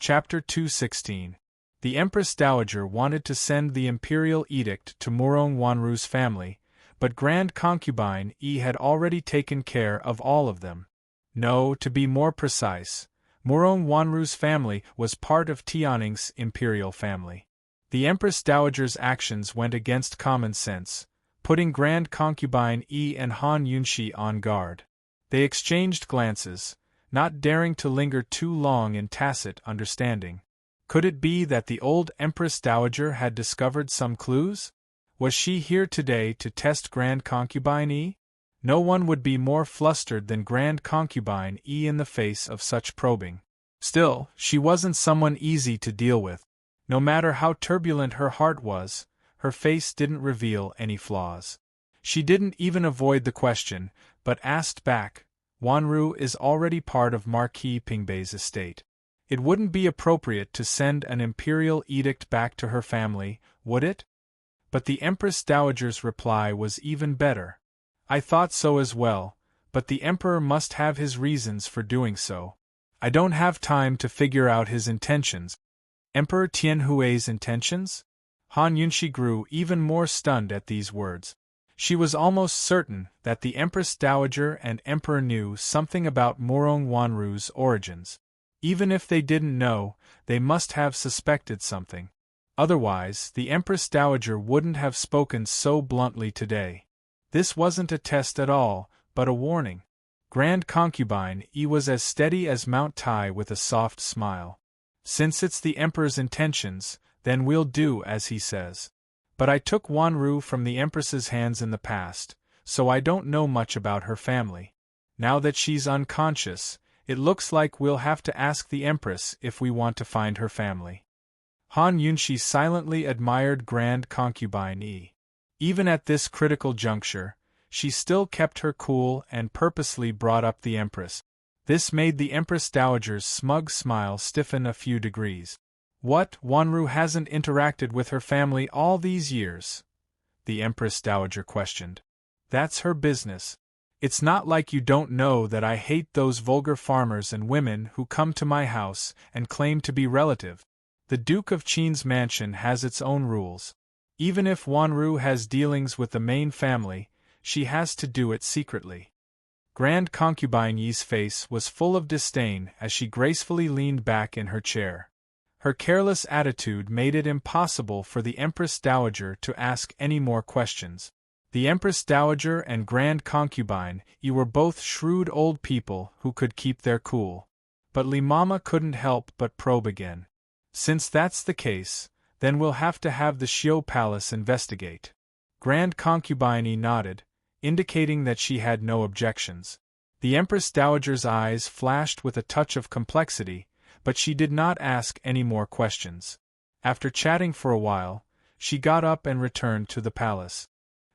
Chapter 216. The Empress Dowager wanted to send the imperial edict to Murong Wanru's family, but Grand Concubine Yi had already taken care of all of them. No, to be more precise, Murong Wanru's family was part of Tianning's imperial family. The Empress Dowager's actions went against common sense, putting Grand Concubine Yi and Han Yunshi on guard. They exchanged glances, not daring to linger too long in tacit understanding. Could it be that the old Empress Dowager had discovered some clues? Was she here today to test Grand Concubine Yi? No one would be more flustered than Grand Concubine Yi in the face of such probing. Still, she wasn't someone easy to deal with. No matter how turbulent her heart was, her face didn't reveal any flaws. She didn't even avoid the question, but asked back, "Wanru is already part of Marquis Pingbei's estate. It wouldn't be appropriate to send an imperial edict back to her family, would it?" But the Empress Dowager's reply was even better. "I thought so as well, but the Emperor must have his reasons for doing so. I don't have time to figure out his intentions." Emperor Tianhui's intentions? Han Yunshi grew even more stunned at these words. She was almost certain that the Empress Dowager and Emperor knew something about Murong Wanru's origins. Even if they didn't know, they must have suspected something. Otherwise, the Empress Dowager wouldn't have spoken so bluntly today. This wasn't a test at all, but a warning. Grand Concubine Yi was as steady as Mount Tai with a soft smile. "Since it's the Emperor's intentions, then we'll do as he says. But I took Wanru from the Empress's hands in the past, so I don't know much about her family. Now that she's unconscious, it looks like we'll have to ask the Empress if we want to find her family." Han Yunshi silently admired Grand Concubine Yi. Even at this critical juncture, she still kept her cool and purposely brought up the Empress. This made the Empress Dowager's smug smile stiffen a few degrees. "What, Wanru hasn't interacted with her family all these years?" the Empress Dowager questioned. "That's her business. It's not like you don't know that I hate those vulgar farmers and women who come to my house and claim to be relative. The Duke of Qin's mansion has its own rules. Even if Wanru has dealings with the main family, she has to do it secretly." Grand Concubine Yi's face was full of disdain as she gracefully leaned back in her chair. Her careless attitude made it impossible for the Empress Dowager to ask any more questions. The Empress Dowager and Grand Concubine Yi were both shrewd old people who could keep their cool. But Li Mama couldn't help but probe again. "Since that's the case, then we'll have to have the Xiu Palace investigate." Grand Concubine Yi nodded, indicating that she had no objections. The Empress Dowager's eyes flashed with a touch of complexity, but she did not ask any more questions. After chatting for a while, she got up and returned to the palace.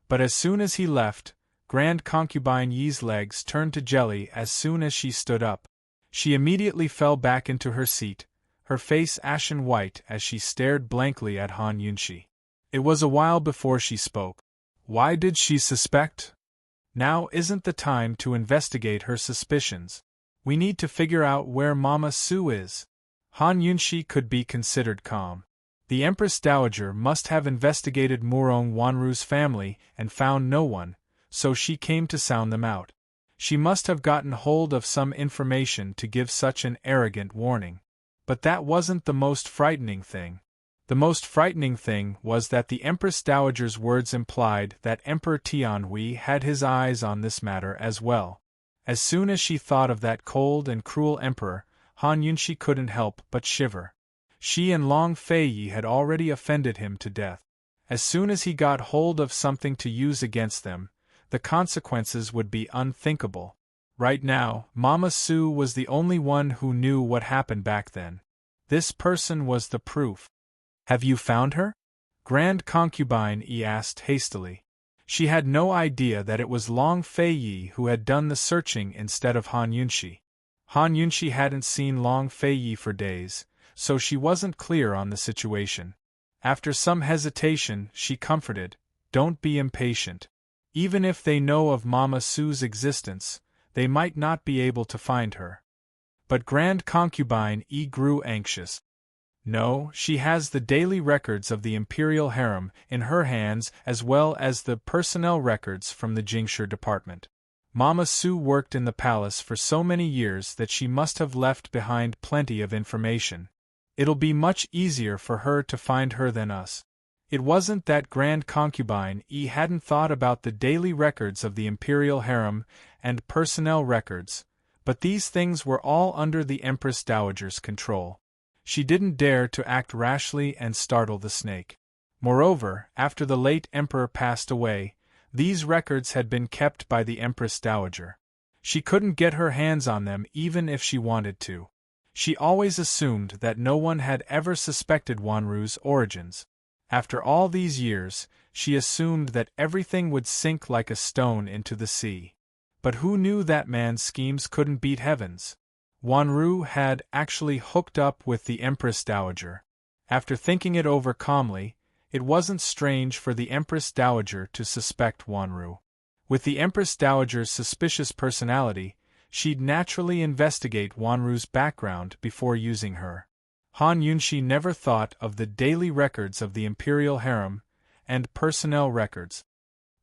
But as soon as he left, Grand Concubine Yi's legs turned to jelly as soon as she stood up. She immediately fell back into her seat, her face ashen white as she stared blankly at Han Yunshi. It was a while before she spoke. Why did she suspect? Now isn't the time to investigate her suspicions. We need to figure out where Mama Su is. Han Yunshi could be considered calm. The Empress Dowager must have investigated Murong Wanru's family and found no one, so she came to sound them out. She must have gotten hold of some information to give such an arrogant warning. But that wasn't the most frightening thing. The most frightening thing was that the Empress Dowager's words implied that Emperor Tianhui had his eyes on this matter as well. As soon as she thought of that cold and cruel emperor, Han Yunshi couldn't help but shiver. She and Long Feiyi had already offended him to death. As soon as he got hold of something to use against them, the consequences would be unthinkable. Right now, Mama Su was the only one who knew what happened back then. This person was the proof. "Have you found her?" Grand Concubine Yi asked hastily. She had no idea that it was Long Feiyi who had done the searching instead of Han Yunshi. Han Yunshi hadn't seen Long Feiyi for days, so she wasn't clear on the situation. After some hesitation, she comforted, "Don't be impatient. Even if they know of Mama Su's existence, they might not be able to find her." But Grand Concubine Yi grew anxious. No, she has the daily records of the imperial harem in her hands as well as the personnel records from the Jingshi department. Mama Su worked in the palace for so many years that she must have left behind plenty of information. It'll be much easier for her to find her than us. It wasn't that Grand Concubine Yi hadn't thought about the daily records of the imperial harem and personnel records, but these things were all under the Empress Dowager's control. She didn't dare to act rashly and startle the snake. Moreover, after the late emperor passed away, these records had been kept by the Empress Dowager. She couldn't get her hands on them even if she wanted to. She always assumed that no one had ever suspected Wanru's origins. After all these years, she assumed that everything would sink like a stone into the sea. But who knew that man's schemes couldn't beat heaven's? Wanru had actually hooked up with the Empress Dowager. After thinking it over calmly, it wasn't strange for the Empress Dowager to suspect Wanru. With the Empress Dowager's suspicious personality, she'd naturally investigate Wanru's background before using her. Han Yunshi never thought of the daily records of the imperial harem and personnel records.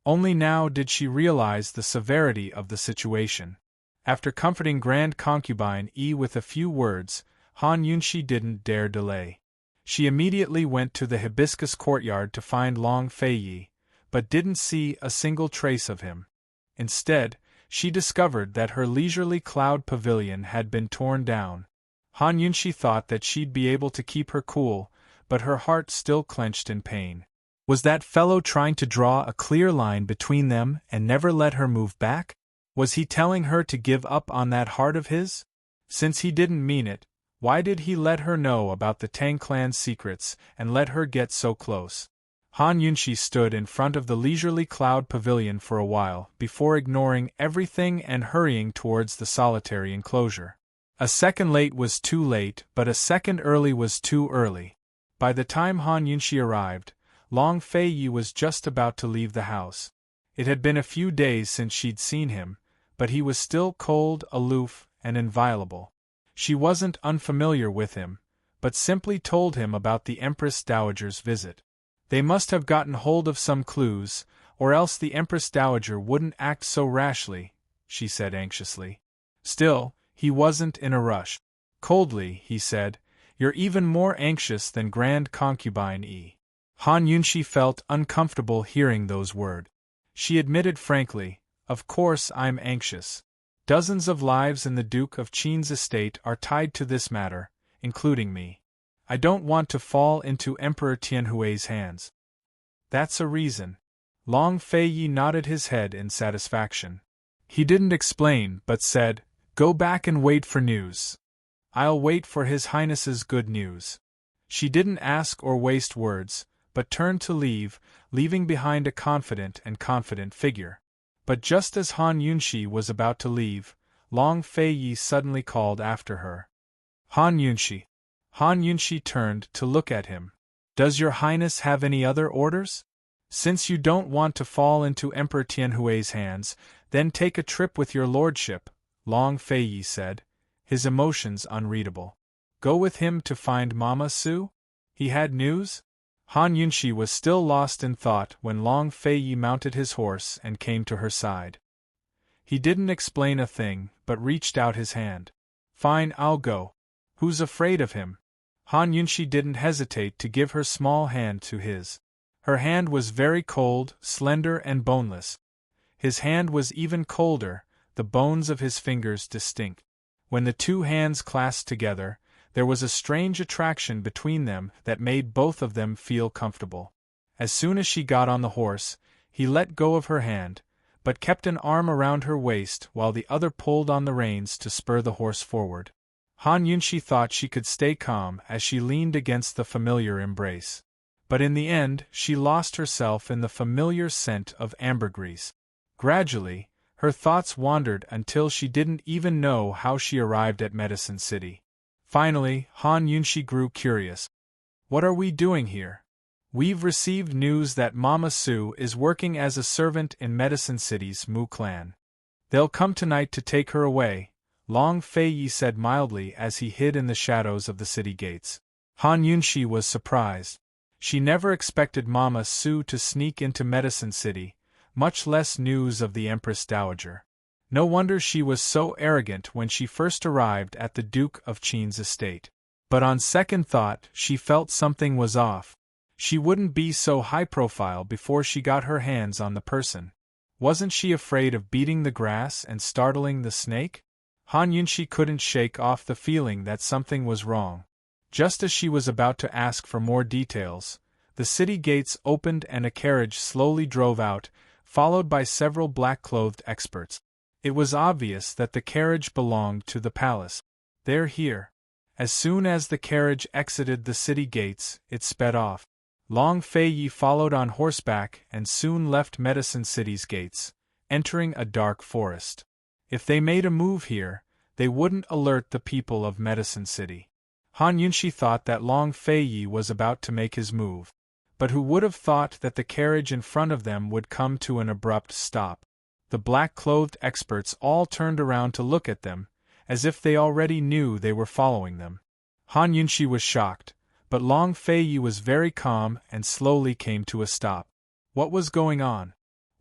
Only now did she realize the severity of the situation. After comforting Grand Concubine Yi with a few words, Han Yunshi didn't dare delay. She immediately went to the hibiscus courtyard to find Long Feiyi, but didn't see a single trace of him. Instead, she discovered that her leisurely cloud pavilion had been torn down. Han Yunshi thought that she'd be able to keep her cool, but her heart still clenched in pain. Was that fellow trying to draw a clear line between them and never let her move back? Was he telling her to give up on that heart of his? Since he didn't mean it, why did he let her know about the Tang clan's secrets and let her get so close? Han Yunshi stood in front of the leisurely cloud pavilion for a while before ignoring everything and hurrying towards the solitary enclosure. A second late was too late, but a second early was too early. By the time Han Yunshi arrived, Long Feiyi was just about to leave the house. It had been a few days since she'd seen him, but he was still cold, aloof, and inviolable. She wasn't unfamiliar with him, but simply told him about the Empress Dowager's visit. They must have gotten hold of some clues, or else the Empress Dowager wouldn't act so rashly, she said anxiously. Still, he wasn't in a rush. Coldly, he said, "You're even more anxious than Grand Concubine Yi." Han Yunshi felt uncomfortable hearing those words. She admitted frankly, "Of course I'm anxious. Dozens of lives in the Duke of Qin's estate are tied to this matter, including me. I don't want to fall into Emperor Tianhui's hands." "That's a reason." Long Feiyi nodded his head in satisfaction. He didn't explain, but said, "Go back and wait for news." "I'll wait for His Highness's good news." She didn't ask or waste words, but turned to leave, leaving behind a confident figure. But just as Han Yunshi was about to leave, Long Feiyi suddenly called after her. "Han Yunshi." Han Yunshi turned to look at him. "Does your Highness have any other orders? Since you don't want to fall into Emperor Tianhui's hands, then take a trip with your lordship," Long Feiyi said, his emotions unreadable. "Go with him to find Mama Su?" He had news? Han Yunshi was still lost in thought when Long Feiyi mounted his horse and came to her side. He didn't explain a thing, but reached out his hand. "Fine, I'll go. Who's afraid of him?" Han Yunshi didn't hesitate to give her small hand to his. Her hand was very cold, slender and boneless. His hand was even colder, the bones of his fingers distinct. When the two hands clasped together, there was a strange attraction between them that made both of them feel comfortable. As soon as she got on the horse, he let go of her hand, but kept an arm around her waist while the other pulled on the reins to spur the horse forward. Han Yunshi thought she could stay calm as she leaned against the familiar embrace. But in the end, she lost herself in the familiar scent of ambergris. Gradually, her thoughts wandered until she didn't even know how she arrived at Medicine City. Finally, Han Yunshi grew curious. "What are we doing here?" "We've received news that Mama Su is working as a servant in Medicine City's Mu clan. They'll come tonight to take her away," Long Feiyi said mildly as he hid in the shadows of the city gates. Han Yunxi was surprised. She never expected Mama Su to sneak into Medicine City, much less news of the Empress Dowager. No wonder she was so arrogant when she first arrived at the Duke of Qin's estate. But on second thought, she felt something was off. She wouldn't be so high-profile before she got her hands on the person. Wasn't she afraid of beating the grass and startling the snake? Han Yunxi couldn't shake off the feeling that something was wrong. Just as she was about to ask for more details, the city gates opened and a carriage slowly drove out, followed by several black-clothed experts. It was obvious that the carriage belonged to the palace. "They're here." As soon as the carriage exited the city gates, it sped off. Long Feiyi followed on horseback and soon left Medicine City's gates, entering a dark forest. If they made a move here, they wouldn't alert the people of Medicine City. Han Yunxi thought that Long Feiyi was about to make his move. But who would have thought that the carriage in front of them would come to an abrupt stop? The black-clothed experts all turned around to look at them, as if they already knew they were following them. Han Yunxi was shocked, but Long Feiyi was very calm and slowly came to a stop. What was going on?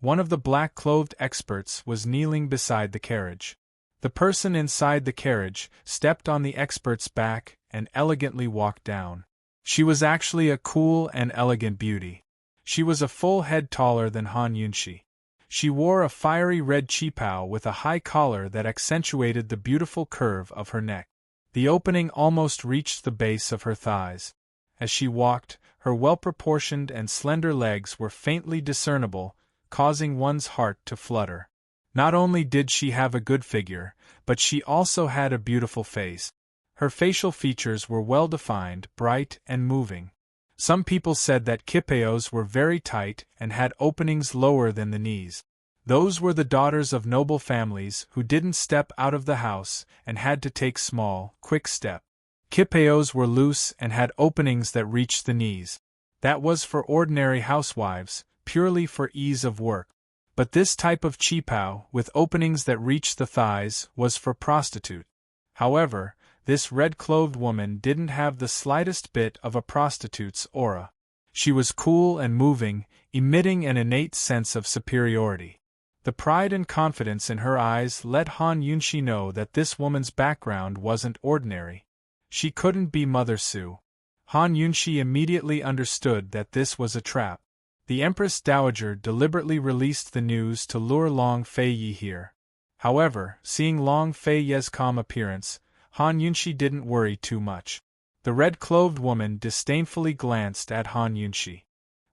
One of the black-clothed experts was kneeling beside the carriage. The person inside the carriage stepped on the expert's back and elegantly walked down. She was actually a cool and elegant beauty. She was a full head taller than Han Yunxi. She wore a fiery red qipao with a high collar that accentuated the beautiful curve of her neck. The opening almost reached the base of her thighs. As she walked, her well-proportioned and slender legs were faintly discernible, causing one's heart to flutter. Not only did she have a good figure, but she also had a beautiful face. Her facial features were well-defined, bright, and moving. Some people said that qipaos were very tight and had openings lower than the knees. Those were the daughters of noble families who didn't step out of the house and had to take small, quick steps. Qipaos were loose and had openings that reached the knees. That was for ordinary housewives, purely for ease of work. But this type of qipao, with openings that reached the thighs, was for prostitute. However, this red-clothed woman didn't have the slightest bit of a prostitute's aura. She was cool and moving, emitting an innate sense of superiority. The pride and confidence in her eyes let Han Yunxi know that this woman's background wasn't ordinary. She couldn't be Mother Su. Han Yunxi immediately understood that this was a trap. The Empress Dowager deliberately released the news to lure Long Feiyi here. However, seeing Long Feiyi's calm appearance, Han Yunxi didn't worry too much. The red-clothed woman disdainfully glanced at Han Yunxi.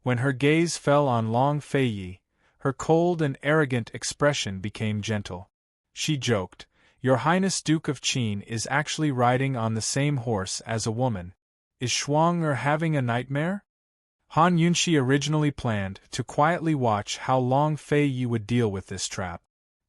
When her gaze fell on Long Feiyi, her cold and arrogant expression became gentle. She joked, "Your Highness Duke of Qin is actually riding on the same horse as a woman. Is Shuang having a nightmare?" Han Yunxi originally planned to quietly watch how Long Feiyi would deal with this trap.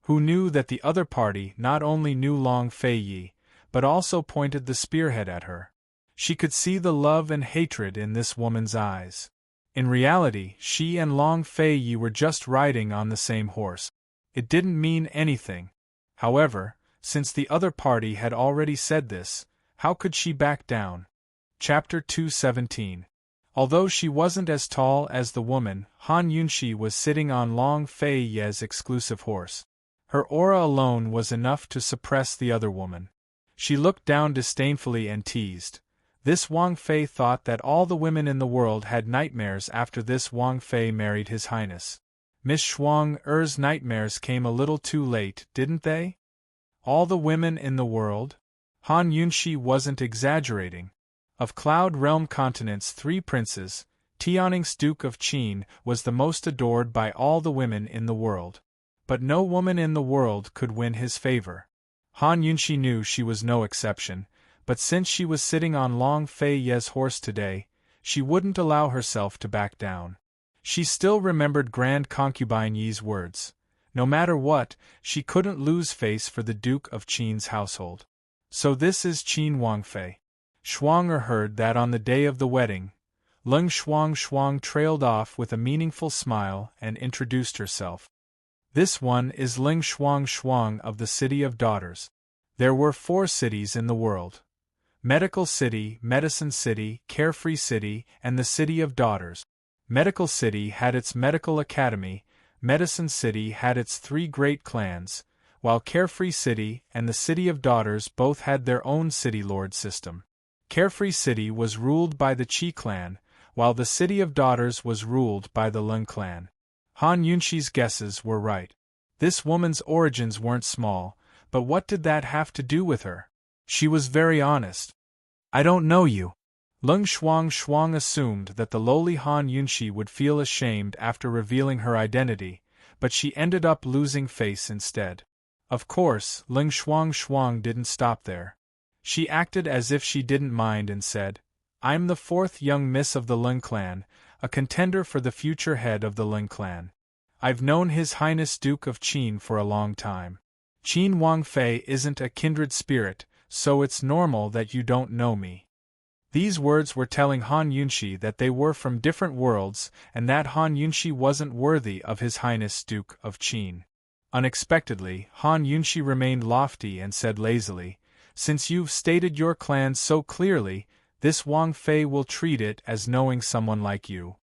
Who knew that the other party not only knew Long Feiyi, but also pointed the spearhead at her. She could see the love and hatred in this woman's eyes. In reality, she and Long Feiyi were just riding on the same horse. It didn't mean anything. However, since the other party had already said this, how could she back down? Chapter 217. Although she wasn't as tall as the woman, Han Yunxi was sitting on Long Feiyi's exclusive horse. Her aura alone was enough to suppress the other woman. She looked down disdainfully and teased. This Wang Fei thought that all the women in the world had nightmares after this Wang Fei married His Highness. Miss Shuang Er's nightmares came a little too late, didn't they? All the women in the world? Han Yunxi wasn't exaggerating. Of Cloud Realm Continent's 3 princes, Tianning's Duke of Qin was the most adored by all the women in the world. But no woman in the world could win his favor. Han Yunxi knew she was no exception, but since she was sitting on Long Feiyi's horse today, she wouldn't allow herself to back down. She still remembered Grand Concubine Yi's words. No matter what, she couldn't lose face for the Duke of Qin's household. So this is Qin Wangfei. Shuang heard that on the day of the wedding. Leng Shuang trailed off with a meaningful smile and introduced herself. This one is Ling Shuang of the City of Daughters. There were 4 cities in the world: Medical City, Medicine City, Carefree City, and the City of Daughters. Medical City had its medical academy, Medicine City had its 3 great clans, while Carefree City and the City of Daughters both had their own city lord system. Carefree City was ruled by the Qi clan, while the City of Daughters was ruled by the Lung clan. Han Yunxi's guesses were right. This woman's origins weren't small, but what did that have to do with her? She was very honest. I don't know you. Lung Shuang assumed that the lowly Han Yunxi would feel ashamed after revealing her identity, but she ended up losing face instead. Of course, Lung Shuang didn't stop there. She acted as if she didn't mind and said, I'm the 4th young miss of the Lung clan, a contender for the future head of the Lung clan. I've known His Highness Duke of Qin for a long time. Qin Wangfei isn't a kindred spirit, so it's normal that you don't know me. These words were telling Han Yunxi that they were from different worlds and that Han Yunxi wasn't worthy of His Highness Duke of Qin. Unexpectedly, Han Yunxi remained lofty and said lazily, Since you've stated your clan so clearly, this Wang Fei will treat it as knowing someone like you.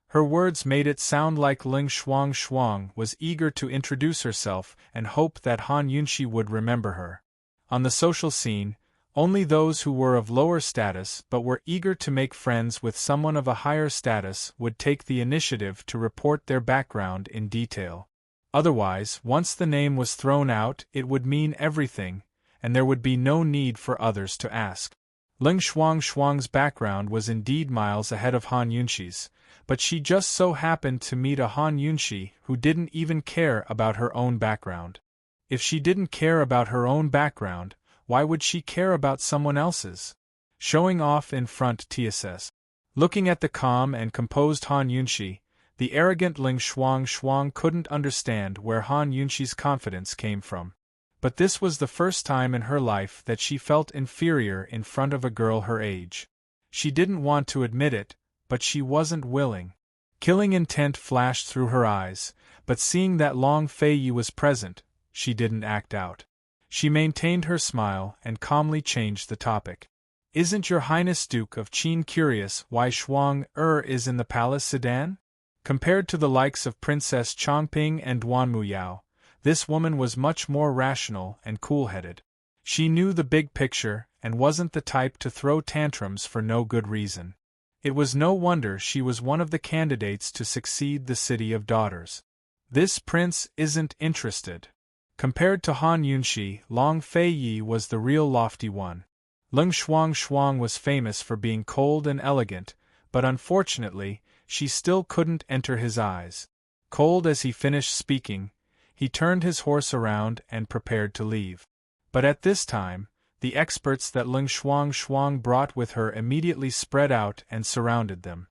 Her words made it sound like Ling Shuang was eager to introduce herself and hope that Han Yunxi would remember her. On the social scene, only those who were of lower status but were eager to make friends with someone of a higher status would take the initiative to report their background in detail. Otherwise, once the name was thrown out, it would mean everything, and there would be no need for others to ask. Ling Shuang's background was indeed miles ahead of Han Yunxi's, but she just so happened to meet a Han Yunxi who didn't even care about her own background. If she didn't care about her own background, why would she care about someone else's? Showing off in front TSS. Looking at the calm and composed Han Yunxi, the arrogant Ling Shuang couldn't understand where Han Yunxi's confidence came from. But this was the first time in her life that she felt inferior in front of a girl her age. She didn't want to admit it, but she wasn't willing. Killing intent flashed through her eyes, but seeing that Long Fei Yi was present, she didn't act out. She maintained her smile and calmly changed the topic. Isn't Your Highness Duke of Qin curious why Shuang is in the palace sedan? Compared to the likes of Princess Chongping and Duan Muyao, this woman was much more rational and cool-headed. She knew the big picture and wasn't the type to throw tantrums for no good reason. It was no wonder she was one of the candidates to succeed the City of Daughters. This prince isn't interested. Compared to Han Yunxi, Long Fei Yi was the real lofty one. Ling Shuang was famous for being cold and elegant, but unfortunately, she still couldn't enter his eyes. Cold as he finished speaking, he turned his horse around and prepared to leave. But at this time, the experts that Ling Shuang brought with her immediately spread out and surrounded them.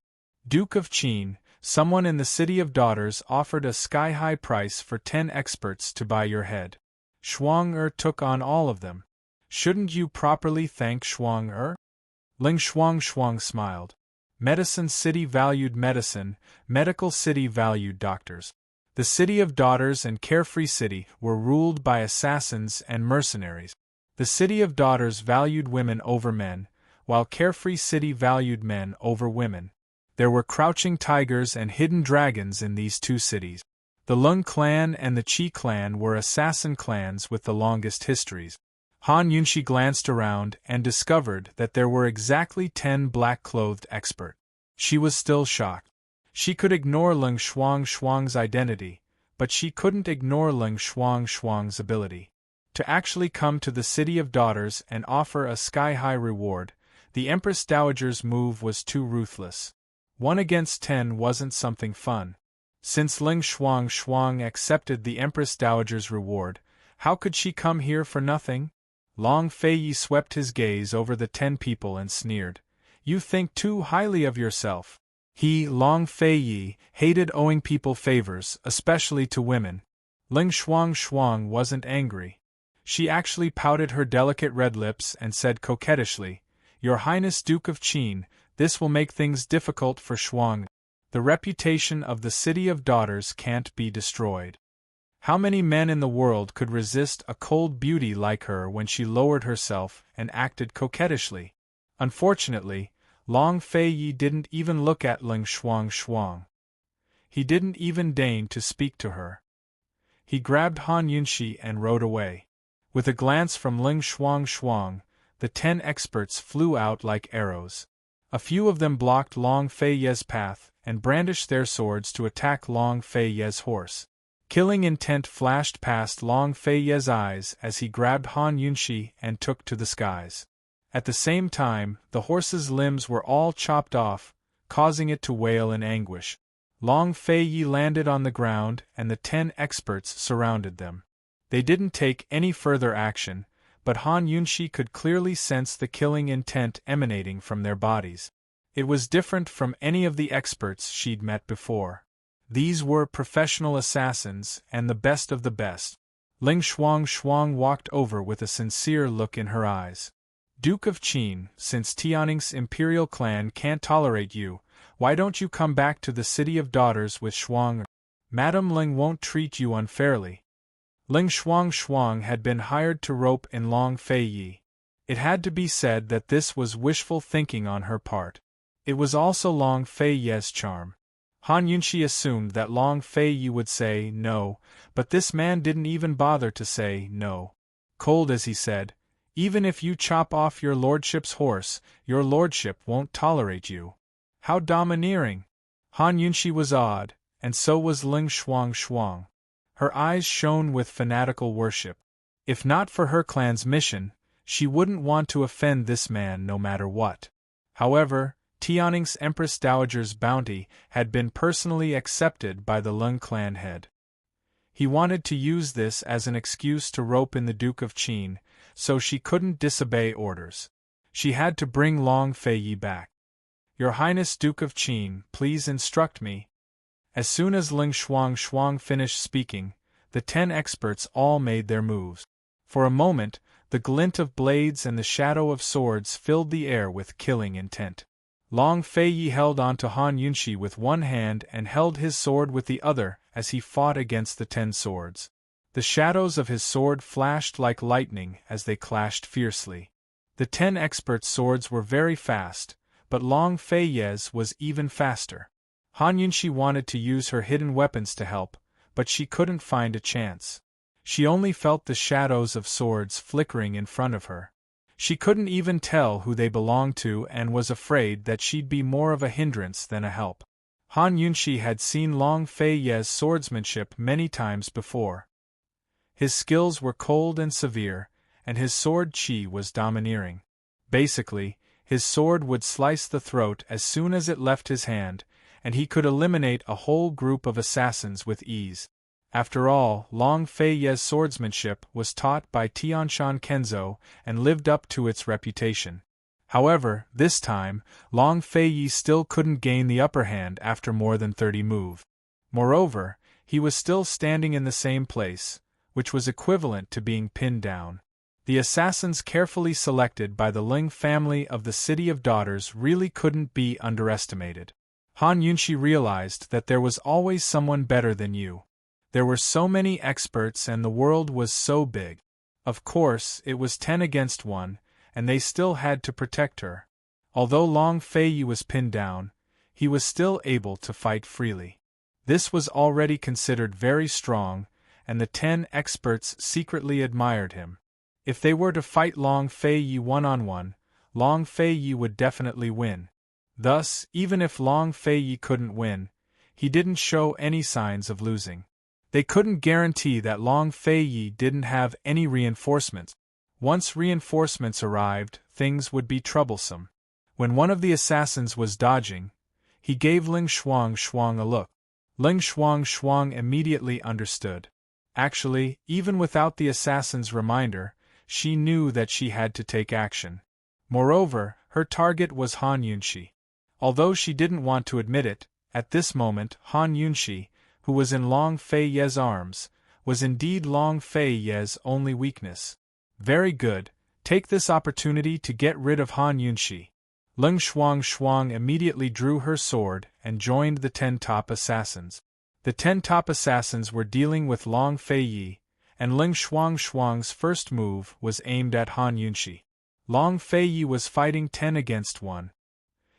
Duke of Qin, someone in the City of Daughters offered a sky-high price for 10 experts to buy your head. Shuang took on all of them. Shouldn't you properly thank Shuang? Ling Shuang smiled. Medicine City valued medicine, Medical City valued doctors. The City of Daughters and Carefree City were ruled by assassins and mercenaries. The City of Daughters valued women over men, while Carefree City valued men over women. There were crouching tigers and hidden dragons in these 2 cities. The Lung clan and the Qi clan were assassin clans with the longest histories. Han Yunxi glanced around and discovered that there were exactly 10 black-clothed experts. She was still shocked. She could ignore Ling Shuang's identity, but she couldn't ignore Ling Shuang's ability. To actually come to the City of Daughters and offer a sky-high reward, the Empress Dowager's move was too ruthless. 1 against 10 wasn't something fun. Since Ling Shuang accepted the Empress Dowager's reward, how could she come here for nothing? Long Fei Yi swept his gaze over the 10 people and sneered. You think too highly of yourself. He, Long Fei Yi, hated owing people favors, especially to women. Ling Shuang wasn't angry. She actually pouted her delicate red lips and said coquettishly, Your Highness Duke of Qin, this will make things difficult for Shuang. The reputation of the City of Daughters can't be destroyed. How many men in the world could resist a cold beauty like her when she lowered herself and acted coquettishly? Unfortunately, Long Fei Yi didn't even look at Ling Shuang. He didn't even deign to speak to her. He grabbed Han Yunxi and rode away. With a glance from Ling Shuang, the 10 experts flew out like arrows. A few of them blocked Long Fei Ye's path and brandished their swords to attack Long Fei Ye's horse. Killing intent flashed past Long Fei Ye's eyes as he grabbed Han Yunxi and took to the skies. At the same time, the horse's limbs were all chopped off, causing it to wail in anguish. Long Fei Yi landed on the ground and the 10 experts surrounded them. They didn't take any further action, but Han Yunxi could clearly sense the killing intent emanating from their bodies. It was different from any of the experts she'd met before. These were professional assassins and the best of the best. Ling Shuang walked over with a sincere look in her eyes. Duke of Qin, since Tianning's imperial clan can't tolerate you, why don't you come back to the City of Daughters with Shuang? Madame Ling won't treat you unfairly. Ling Shuang had been hired to rope in Long Fei Yi. It had to be said that this was wishful thinking on her part. It was also Long Fei Yi's charm. Han Yunxi assumed that Long Fei Yi would say no, but this man didn't even bother to say no. Cold as he said, "Even if you chop off your lordship's horse, your lordship won't tolerate you." How domineering! Han Yunxi was awed, and so was Ling Shuang. Her eyes shone with fanatical worship. If not for her clan's mission, she wouldn't want to offend this man no matter what. However, Tianning's Empress Dowager's bounty had been personally accepted by the Lung clan head. He wanted to use this as an excuse to rope in the Duke of Qin, so she couldn't disobey orders. She had to bring Long Fei Yi back. "Your Highness Duke of Qin, please instruct me." As soon as Ling Shuang finished speaking, the 10 experts all made their moves. For a moment, the glint of blades and the shadow of swords filled the air with killing intent. Long Fei Yi held onto Han Yunxi with one hand and held his sword with the other as he fought against the 10 swords. The shadows of his sword flashed like lightning as they clashed fiercely. The 10 experts' swords were very fast, but Long Fei Yi's was even faster. Han Yunxi wanted to use her hidden weapons to help, but she couldn't find a chance. She only felt the shadows of swords flickering in front of her. She couldn't even tell who they belonged to and was afraid that she'd be more of a hindrance than a help. Han Yunxi had seen Long Fei Yi's swordsmanship many times before. His skills were cold and severe, and his sword chi was domineering. Basically, his sword would slice the throat as soon as it left his hand, and he could eliminate a whole group of assassins with ease. After all, Long Fei Yi's swordsmanship was taught by Tianshan Kenzo and lived up to its reputation. However, this time, Long Fei Yi still couldn't gain the upper hand after more than 30 moves. Moreover, he was still standing in the same place, which was equivalent to being pinned down. The assassins carefully selected by the Ling family of the City of Daughters really couldn't be underestimated. Han Yunxi realized that there was always someone better than you. There were so many experts and the world was so big. Of course, it was 10 against 1, and they still had to protect her. Although Long Fei Yi was pinned down, he was still able to fight freely. This was already considered very strong, and the 10 experts secretly admired him. If they were to fight Long Fei Yi one-on-one, Long Fei Yi would definitely win. Thus, even if Long Fei Yi couldn't win, he didn't show any signs of losing. They couldn't guarantee that Long Fei Yi didn't have any reinforcements. Once reinforcements arrived, things would be troublesome. When one of the assassins was dodging, he gave Ling Shuang a look. Ling Shuang immediately understood. Actually, even without the assassin's reminder, she knew that she had to take action. Moreover, her target was Han Yunxi. Although she didn't want to admit it, at this moment Han Yunxi, who was in Long Fei Yi's arms, was indeed Long Fei Yi's only weakness. Very good, take this opportunity to get rid of Han Yunxi. Ling Shuang immediately drew her sword and joined the 10 top assassins. The 10 top assassins were dealing with Long Feiyi, and Ling Shuang's first move was aimed at Han Yunxi. Long Feiyi was fighting 10 against 1.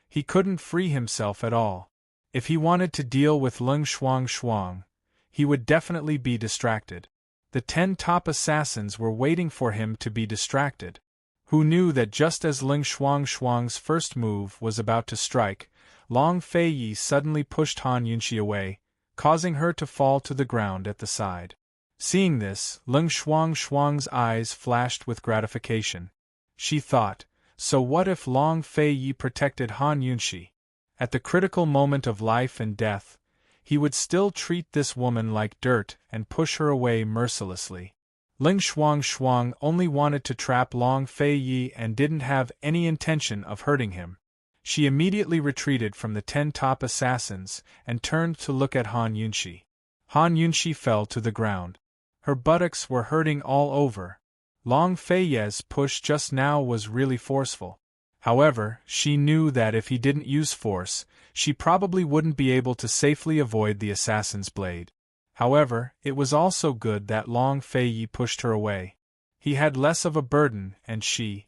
He couldn't free himself at all. If he wanted to deal with Ling Shuang, he would definitely be distracted. The 10 top assassins were waiting for him to be distracted. Who knew that just as Ling Shuang's first move was about to strike, Long Feiyi suddenly pushed Han Yunxi away, causing her to fall to the ground at the side. Seeing this, Ling Shuang's eyes flashed with gratification. She thought, so what if Long Feiyi protected Han Yunxi? At the critical moment of life and death, he would still treat this woman like dirt and push her away mercilessly. Ling Shuang only wanted to trap Long Feiyi and didn't have any intention of hurting him. She immediately retreated from the 10 top assassins and turned to look at Han Yunxi. Han Yunxi fell to the ground. Her buttocks were hurting all over. Long Feiyi's push just now was really forceful. However, she knew that if he didn't use force, she probably wouldn't be able to safely avoid the assassin's blade. However, it was also good that Long Feiyi pushed her away. He had less of a burden, and she.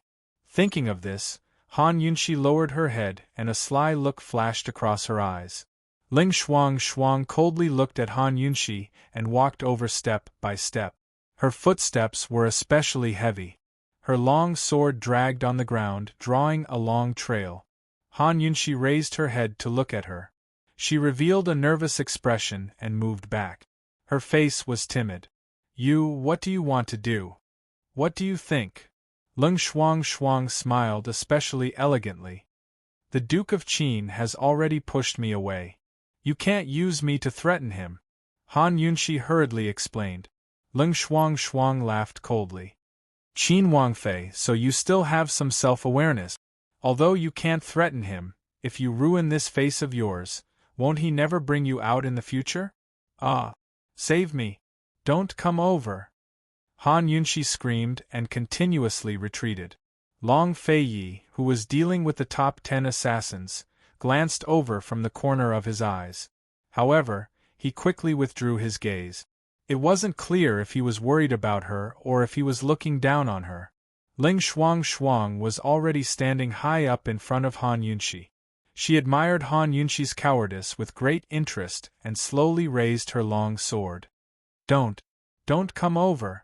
Thinking of this, Han Yunxi lowered her head and a sly look flashed across her eyes. Ling Shuang coldly looked at Han Yunxi and walked over step by step. Her footsteps were especially heavy. Her long sword dragged on the ground, drawing a long trail. Han Yunxi raised her head to look at her. She revealed a nervous expression and moved back. Her face was timid. What do you want to do? What do you think? Ling Shuang smiled especially elegantly. The Duke of Qin has already pushed me away. You can't use me to threaten him. Han Yunxi hurriedly explained. Ling Shuang laughed coldly. Qin Wangfei, so you still have some self-awareness. Although you can't threaten him, if you ruin this face of yours, won't he never bring you out in the future? Ah! Save me! Don't come over! Han Yunxi screamed and continuously retreated. Long Feiyi, who was dealing with the top 10 assassins, glanced over from the corner of his eyes. However, he quickly withdrew his gaze. It wasn't clear if he was worried about her or if he was looking down on her. Ling Shuang was already standing high up in front of Han Yunxi. She admired Han Yunxi's cowardice with great interest and slowly raised her long sword. Don't come over.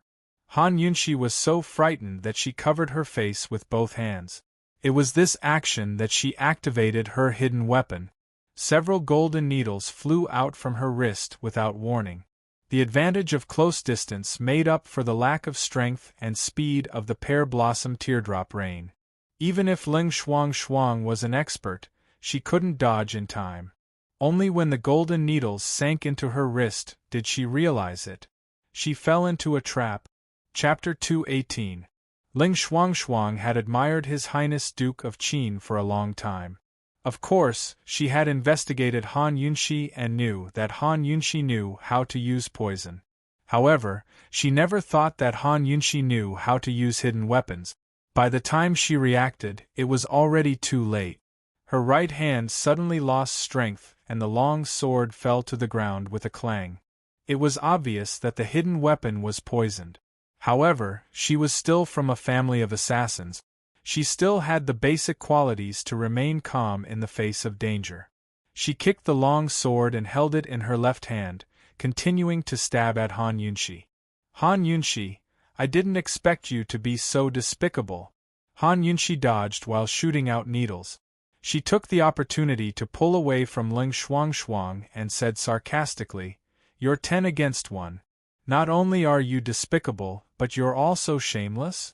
Han Yunxi was so frightened that she covered her face with both hands. It was this action that she activated her hidden weapon. Several golden needles flew out from her wrist without warning. The advantage of close distance made up for the lack of strength and speed of the pear blossom teardrop rain. Even if Ling Shuang was an expert, she couldn't dodge in time. Only when the golden needles sank into her wrist did she realize it. She fell into a trap. Chapter 218. Ling Shuang had admired His Highness Duke of Qin for a long time. Of course, she had investigated Han Yunxi and knew that Han Yunxi knew how to use poison. However, she never thought that Han Yunxi knew how to use hidden weapons. By the time she reacted, it was already too late. Her right hand suddenly lost strength and the long sword fell to the ground with a clang. It was obvious that the hidden weapon was poisoned. However, she was still from a family of assassins. She still had the basic qualities to remain calm in the face of danger. She kicked the long sword and held it in her left hand, continuing to stab at Han Yunxi. Han Yunxi, I didn't expect you to be so despicable. Han Yunxi dodged while shooting out needles. She took the opportunity to pull away from Ling Shuang and said sarcastically, You're 10 against 1. Not only are you despicable, but you're also shameless?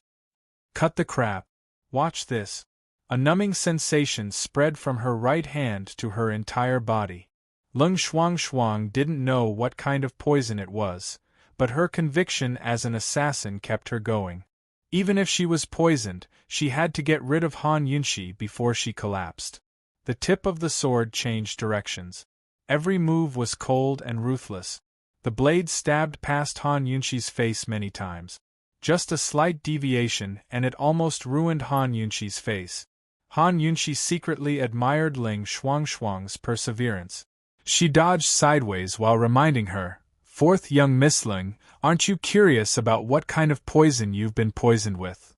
Cut the crap. Watch this. A numbing sensation spread from her right hand to her entire body. Ling Shuang didn't know what kind of poison it was, but her conviction as an assassin kept her going. Even if she was poisoned, she had to get rid of Han Yunxi before she collapsed. The tip of the sword changed directions. Every move was cold and ruthless. The blade stabbed past Han Yunxi's face many times. Just a slight deviation and it almost ruined Han Yunxi's face. Han Yunxi secretly admired Ling Shuang's perseverance. She dodged sideways while reminding her, "Fourth young Missling, aren't you curious about what kind of poison you've been poisoned with?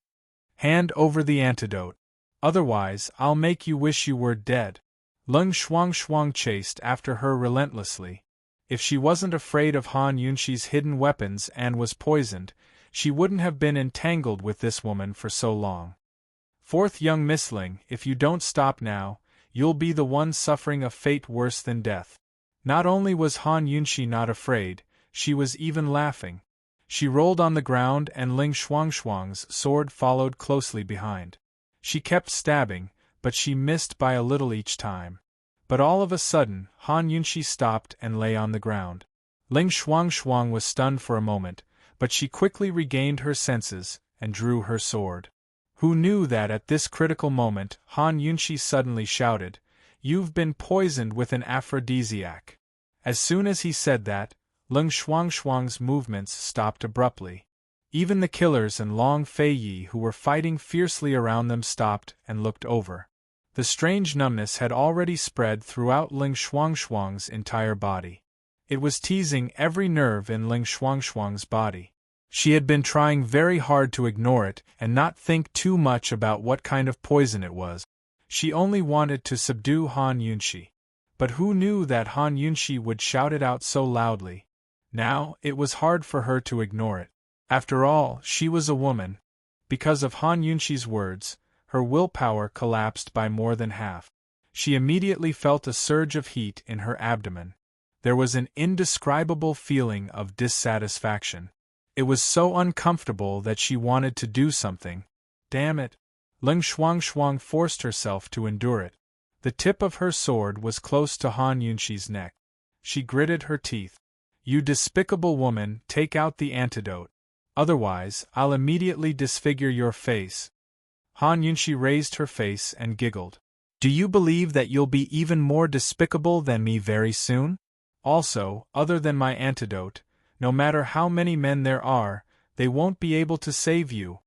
Hand over the antidote. Otherwise, I'll make you wish you were dead." Lung Shuang chased after her relentlessly. If she wasn't afraid of Han Yunshi's hidden weapons and was poisoned, she wouldn't have been entangled with this woman for so long. "Fourth young Missling, if you don't stop now, you'll be the one suffering a fate worse than death." Not only was Han Yunshi not afraid, she was even laughing. She rolled on the ground and Ling Shuang's sword followed closely behind. She kept stabbing, but she missed by a little each time. But all of a sudden, Han Yunshi stopped and lay on the ground. Ling Shuang was stunned for a moment, but she quickly regained her senses and drew her sword. Who knew that at this critical moment, Han Yunshi suddenly shouted, "You've been poisoned with an aphrodisiac." As soon as he said that, Ling Shuang's movements stopped abruptly. Even the killers and Long Fei Yi who were fighting fiercely around them stopped and looked over. The strange numbness had already spread throughout Ling Shuang's entire body. It was teasing every nerve in Ling Shuang's body. She had been trying very hard to ignore it and not think too much about what kind of poison it was. She only wanted to subdue Han Yunshi. But who knew that Han Yunshi would shout it out so loudly? Now, it was hard for her to ignore it. After all, she was a woman. Because of Han Yunshi's words, her willpower collapsed by more than half. She immediately felt a surge of heat in her abdomen. There was an indescribable feeling of dissatisfaction. It was so uncomfortable that she wanted to do something. Damn it! Ling Shuang forced herself to endure it. The tip of her sword was close to Han Yunshi's neck. She gritted her teeth. "You despicable woman, take out the antidote. Otherwise, I'll immediately disfigure your face." Han Yunshi raised her face and giggled. "Do you believe that you'll be even more despicable than me very soon? Also, other than my antidote, no matter how many men there are, they won't be able to save you."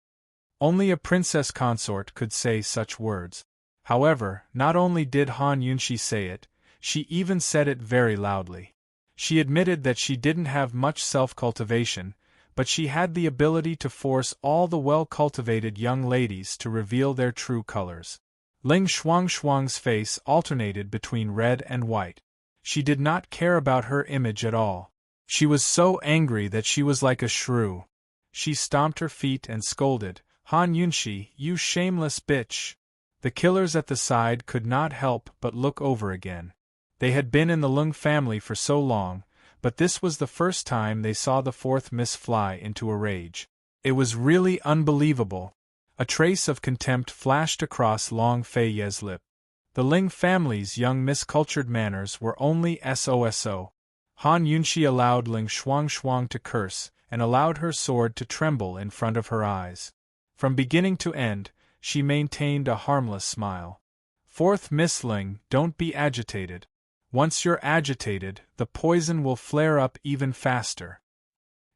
Only a princess consort could say such words. However, not only did Han Yunshi say it, she even said it very loudly. She admitted that she didn't have much self-cultivation, but she had the ability to force all the well-cultivated young ladies to reveal their true colors. Ling Shuang's face alternated between red and white. She did not care about her image at all. She was so angry that she was like a shrew. She stomped her feet and scolded, "Han Yunshi, you shameless bitch!" The killers at the side could not help but look over again. They had been in the Lung family for so long, but this was the first time they saw the fourth miss fly into a rage. It was really unbelievable. A trace of contempt flashed across Long Fei Ye's lip. The Ling family's young miscultured manners were only so. Han Yunshi allowed Ling Shuang to curse and allowed her sword to tremble in front of her eyes. From beginning to end, she maintained a harmless smile. "Fourth Miss Ling, don't be agitated. Once you're agitated, the poison will flare up even faster."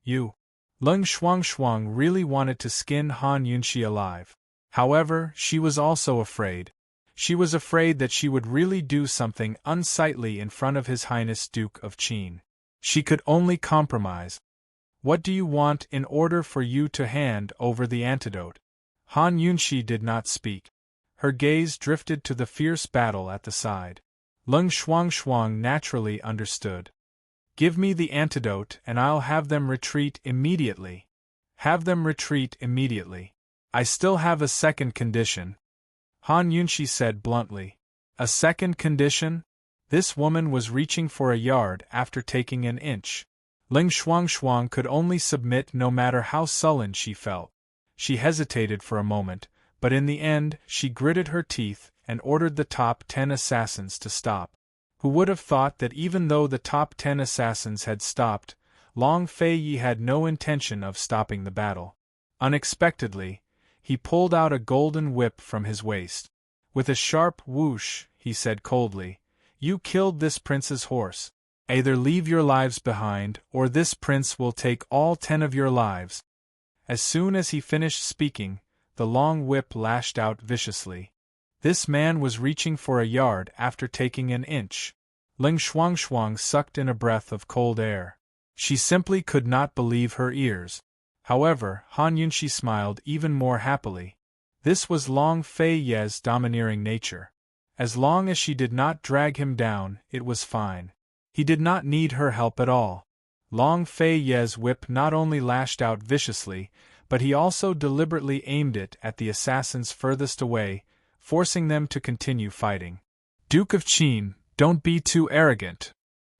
You. Ling Shuang really wanted to skin Han Yunshi alive. However, she was also afraid. She was afraid that she would really do something unsightly in front of His Highness Duke of Qin. She could only compromise. "What do you want in order for you to hand over the antidote?" Han Yunshi did not speak. Her gaze drifted to the fierce battle at the side. Ling Shuang naturally understood. "Give me the antidote and I'll have them retreat immediately." "Have them retreat immediately. I still have a second condition," Han Yunshi said bluntly. "A second condition?" This woman was reaching for a yard after taking an inch. Ling Shuang could only submit no matter how sullen she felt. She hesitated for a moment, but in the end she gritted her teeth and ordered the top 10 assassins to stop. Who would have thought that even though the top 10 assassins had stopped, Long Fei Yi had no intention of stopping the battle. Unexpectedly, he pulled out a golden whip from his waist. With a sharp whoosh, he said coldly, "You killed this prince's horse. Either leave your lives behind, or this prince will take all 10 of your lives." As soon as he finished speaking, the long whip lashed out viciously. This man was reaching for a yard after taking an inch. Ling Shuangshuang sucked in a breath of cold air. She simply could not believe her ears. However, Han Yunxi smiled even more happily. This was Long Fei Ye's domineering nature. As long as she did not drag him down, it was fine. He did not need her help at all. Long Fei Ye's whip not only lashed out viciously, but he also deliberately aimed it at the assassins furthest away, forcing them to continue fighting. Duke of Qin, don't be too arrogant.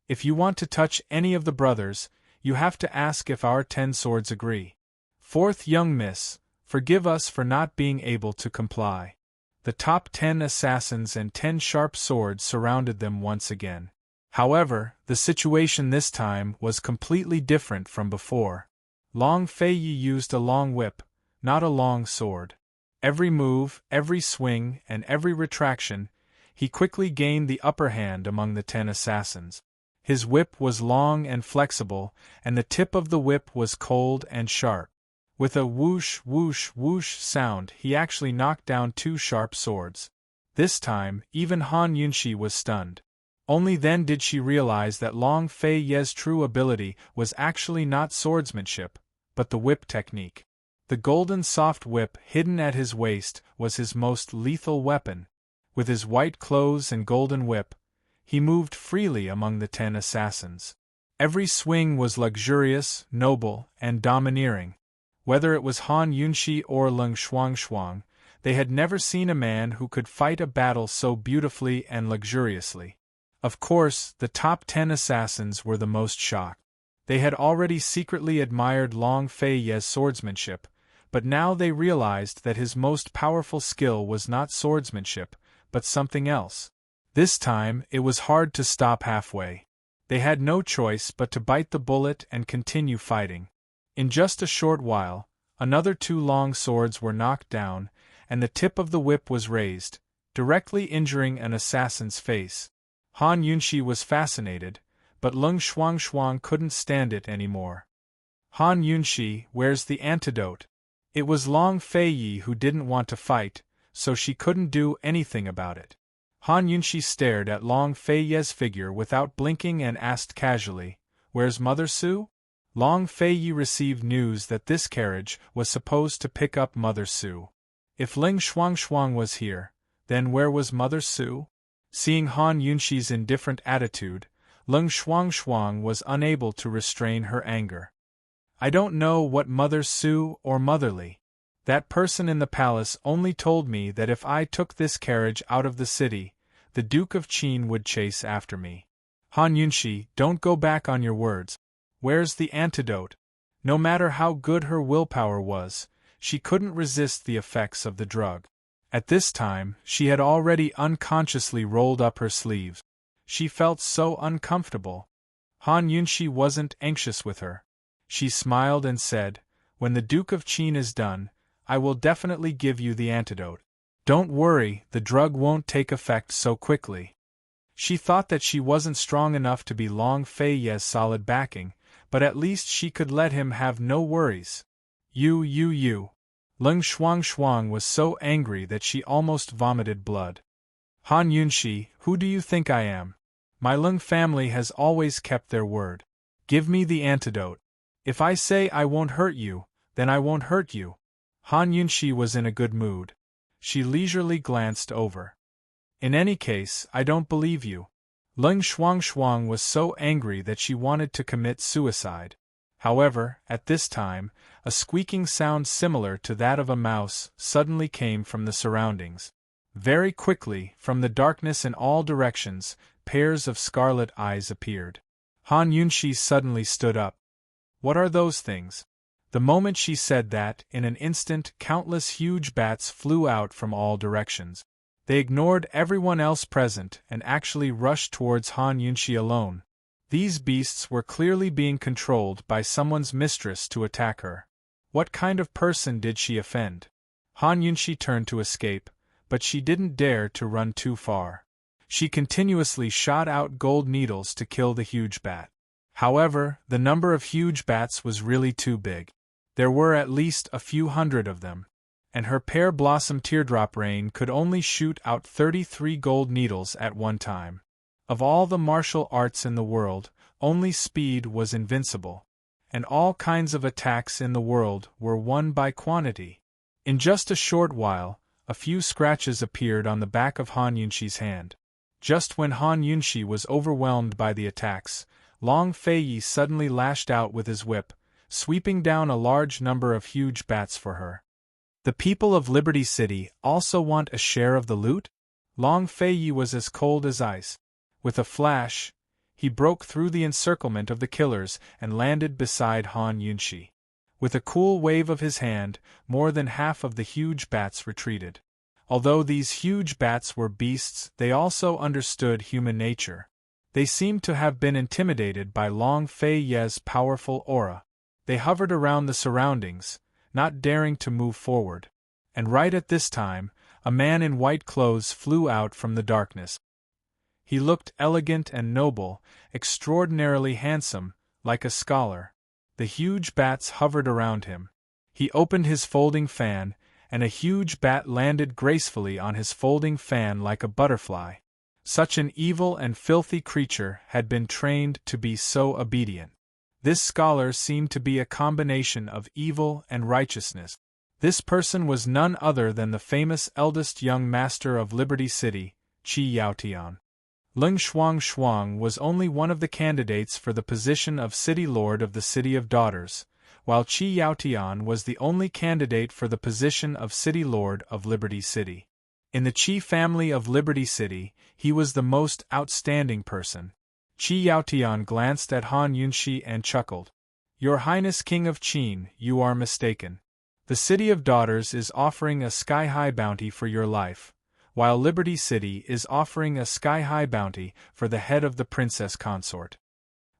If you want to touch any of the brothers, you have to ask if our 10 swords agree. Fourth young miss, forgive us for not being able to comply. The top 10 assassins and 10 sharp swords surrounded them once again. However, the situation this time was completely different from before. Long Fei Yi used a long whip, not a long sword. Every move, every swing, and every retraction, he quickly gained the upper hand among the 10 assassins. His whip was long and flexible, and the tip of the whip was cold and sharp. With a whoosh, whoosh, whoosh sound, he actually knocked down 2 sharp swords. This time, even Han Yunxi was stunned. Only then did she realize that Long Fei Ye's true ability was actually not swordsmanship, but the whip technique. The golden soft whip hidden at his waist was his most lethal weapon. With his white clothes and golden whip, he moved freely among the 10 assassins. Every swing was luxurious, noble, and domineering. Whether it was Han Yunxi or Ling Shuangshuang, they had never seen a man who could fight a battle so beautifully and luxuriously. Of course, the top 10 assassins were the most shocked. They had already secretly admired Long Fei Ye's swordsmanship, but now they realized that his most powerful skill was not swordsmanship, but something else. This time, it was hard to stop halfway. They had no choice but to bite the bullet and continue fighting. In just a short while, another 2 long swords were knocked down, and the tip of the whip was raised, directly injuring an assassin's face. Han Yunxi was fascinated, but Ling Shuangshuang couldn't stand it anymore. Han Yunxi, where's the antidote? It was Long Fei Yi who didn't want to fight, so she couldn't do anything about it. Han Yunxi stared at Long Fei Ye's figure without blinking and asked casually, "Where's Mother Su?" Long Fei Yi received news that this carriage was supposed to pick up Mother Su. If Ling Shuangshuang was here, then where was Mother Su? Seeing Han Yunxi's indifferent attitude, Ling Shuangshuang was unable to restrain her anger. I don't know what Mother Su or Motherly. That person in the palace only told me that if I took this carriage out of the city, the Duke of Qin would chase after me. Han Yunxi, don't go back on your words. Where's the antidote? No matter how good her willpower was, she couldn't resist the effects of the drug. At this time, she had already unconsciously rolled up her sleeves. She felt so uncomfortable. Han Yunxi wasn't anxious with her. She smiled and said, "When the Duke of Qin is done, I will definitely give you the antidote. Don't worry, the drug won't take effect so quickly." She thought that she wasn't strong enough to be Long Fei Ye's solid backing, but at least she could let him have no worries. You. Ling Shuangshuang was so angry that she almost vomited blood. Han Yunxi, who do you think I am? My Ling family has always kept their word. Give me the antidote. If I say I won't hurt you, then I won't hurt you. Han Yunxi was in a good mood. She leisurely glanced over. In any case, I don't believe you. Ling Shuangshuang was so angry that she wanted to commit suicide. However, at this time, a squeaking sound similar to that of a mouse suddenly came from the surroundings. Very quickly, from the darkness in all directions, pairs of scarlet eyes appeared. Han Yunxi suddenly stood up. What are those things? The moment she said that, in an instant countless huge bats flew out from all directions. They ignored everyone else present and actually rushed towards Han Yunxi alone. These beasts were clearly being controlled by someone's mistress to attack her. What kind of person did she offend? Han Yunxi turned to escape, but she didn't dare to run too far. She continuously shot out gold needles to kill the huge bat. However, the number of huge bats was really too big. There were at least a few hundred of them, and her pear blossom teardrop rain could only shoot out 33 gold needles at one time. Of all the martial arts in the world, only speed was invincible, and all kinds of attacks in the world were won by quantity. In just a short while, a few scratches appeared on the back of Han Yunxi's hand. Just when Han Yunxi was overwhelmed by the attacks, Long Feiyi suddenly lashed out with his whip, sweeping down a large number of huge bats for her. The people of Liberty City also want a share of the loot? Long Feiyi was as cold as ice. With a flash, he broke through the encirclement of the killers and landed beside Han Yunxi. With a cool wave of his hand, more than half of the huge bats retreated. Although these huge bats were beasts, they also understood human nature. They seemed to have been intimidated by Long Feiyi's powerful aura. They hovered around the surroundings, not daring to move forward. And right at this time, a man in white clothes flew out from the darkness. He looked elegant and noble, extraordinarily handsome, like a scholar. The huge bats hovered around him. He opened his folding fan, and a huge bat landed gracefully on his folding fan like a butterfly. Such an evil and filthy creature had been trained to be so obedient. This scholar seemed to be a combination of evil and righteousness. This person was none other than the famous eldest young master of Liberty City, Qi Yaotian. Ling Shuang was only one of the candidates for the position of City Lord of the City of Daughters, while Qi Yaotian was the only candidate for the position of City Lord of Liberty City. In the Qi family of Liberty City, he was the most outstanding person. Qi Yaotian glanced at Han Yunxi and chuckled. "Your Highness King of Qin, you are mistaken. The City of Daughters is offering a sky-high bounty for your life, while Liberty City is offering a sky-high bounty for the head of the Princess Consort."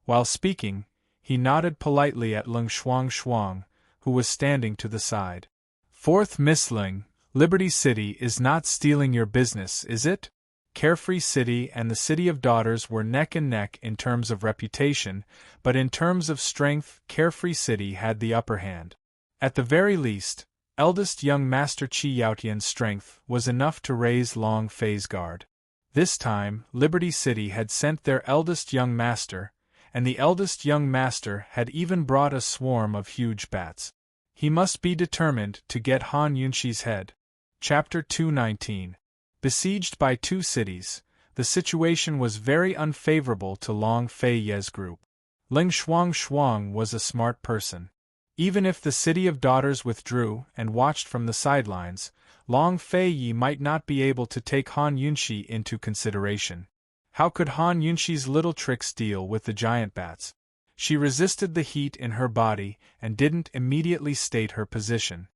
While speaking, he nodded politely at Ling Shuang, who was standing to the side. "Fourth Miss Ling, Liberty City is not stealing your business, is it?" Carefree City and the City of Daughters were neck and neck in terms of reputation, but in terms of strength, Carefree City had the upper hand. At the very least, eldest young Master Qi Yaotian's strength was enough to raise Long Fei's guard. This time, Liberty City had sent their eldest young master, and the eldest young master had even brought a swarm of huge bats. He must be determined to get Han Yunxi's head. Chapter 219. Besieged by two cities, the situation was very unfavorable to Long Feiyi's group. Ling Shuang was a smart person. Even if the City of Daughters withdrew and watched from the sidelines, Long Feiyi might not be able to take Han Yunxi into consideration. How could Han Yunxi's little tricks deal with the giant bats? She resisted the heat in her body and didn't immediately state her position.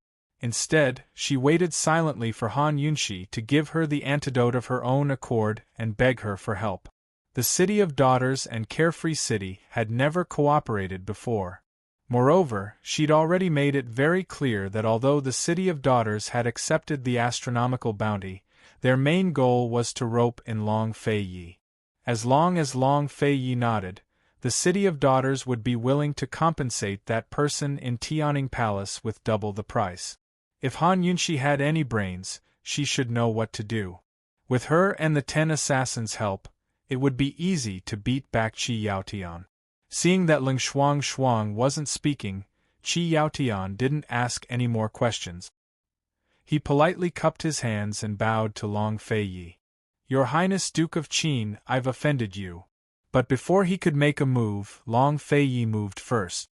Instead, she waited silently for Han Yunxi to give her the antidote of her own accord and beg her for help. The City of Daughters and Carefree City had never cooperated before. Moreover, she'd already made it very clear that although the City of Daughters had accepted the astronomical bounty, their main goal was to rope in Long Feiyi. As long as Long Feiyi nodded, the City of Daughters would be willing to compensate that person in Tianing Palace with double the price. If Han Yunxi had any brains, she should know what to do. With her and the 10 assassins' help, it would be easy to beat back Qi Yaotian. Seeing that Ling Shuang wasn't speaking, Qi Yaotian didn't ask any more questions. He politely cupped his hands and bowed to Long Feiyi. "Your Highness Duke of Qin, I've offended you." But before he could make a move, Long Feiyi moved first.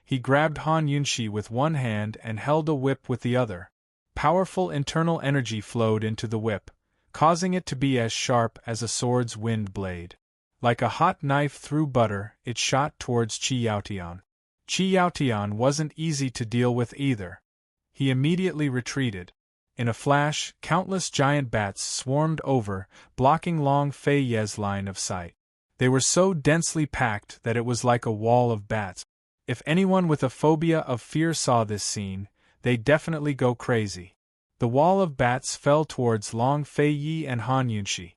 He grabbed Han Yunxi with one hand and held a whip with the other. Powerful internal energy flowed into the whip, causing it to be as sharp as a sword's wind blade. Like a hot knife through butter, it shot towards Qi Yaotian. Qi Yaotian wasn't easy to deal with either. He immediately retreated. In a flash, countless giant bats swarmed over, blocking Long Feiyi's line of sight. They were so densely packed that it was like a wall of bats. If anyone with a phobia of fear saw this scene, they'd definitely go crazy. The wall of bats fell towards Long Feiyi and Han Yunxi.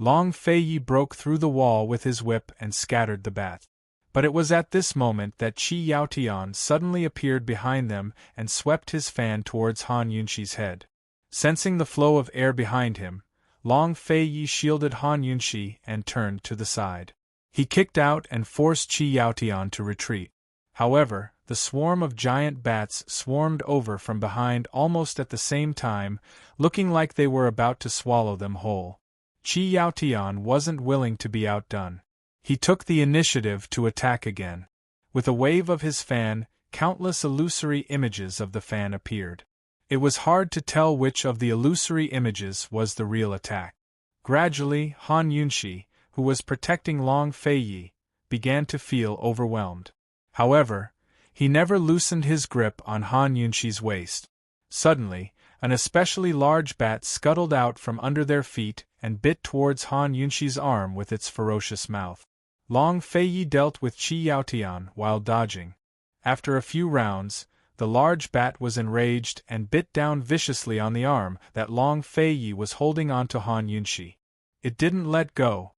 Long Feiyi broke through the wall with his whip and scattered the bats. But it was at this moment that Qi Yaotian suddenly appeared behind them and swept his fan towards Han Yunxi's head. Sensing the flow of air behind him, Long Fei Yi shielded Han Yunxi and turned to the side. He kicked out and forced Qi Yaotian to retreat. However, the swarm of giant bats swarmed over from behind almost at the same time, looking like they were about to swallow them whole. Qi Yaotian wasn't willing to be outdone. He took the initiative to attack again. With a wave of his fan, countless illusory images of the fan appeared. It was hard to tell which of the illusory images was the real attack. Gradually, Han Yunxi, who was protecting Long Fei Yi, began to feel overwhelmed. However, he never loosened his grip on Han Yunxi's waist. Suddenly, an especially large bat scuttled out from under their feet and bit towards Han Yunxi's arm with its ferocious mouth. Long Fei Yi dealt with Qi Yaotian while dodging. After a few rounds, the large bat was enraged and bit down viciously on the arm that Long Fei Yi was holding onto Han Yunxi. It didn't let go.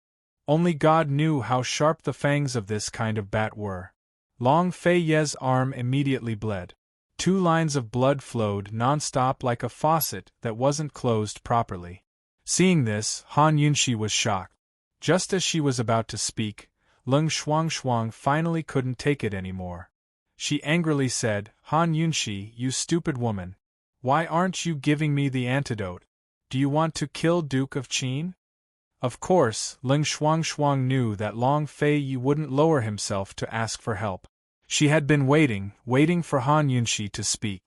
Only God knew how sharp the fangs of this kind of bat were. Long Fei Yi's arm immediately bled. 2 lines of blood flowed non-stop like a faucet that wasn't closed properly. Seeing this, Han Yunxi was shocked. Just as she was about to speak, Leng Shuangshuang finally couldn't take it anymore. She angrily said, "Han Yunxi, you stupid woman. Why aren't you giving me the antidote? Do you want to kill Duke of Qin?" Of course, Leng Shuangshuang knew that Long Fei Yi wouldn't lower himself to ask for help. She had been waiting for Han Yunxi to speak.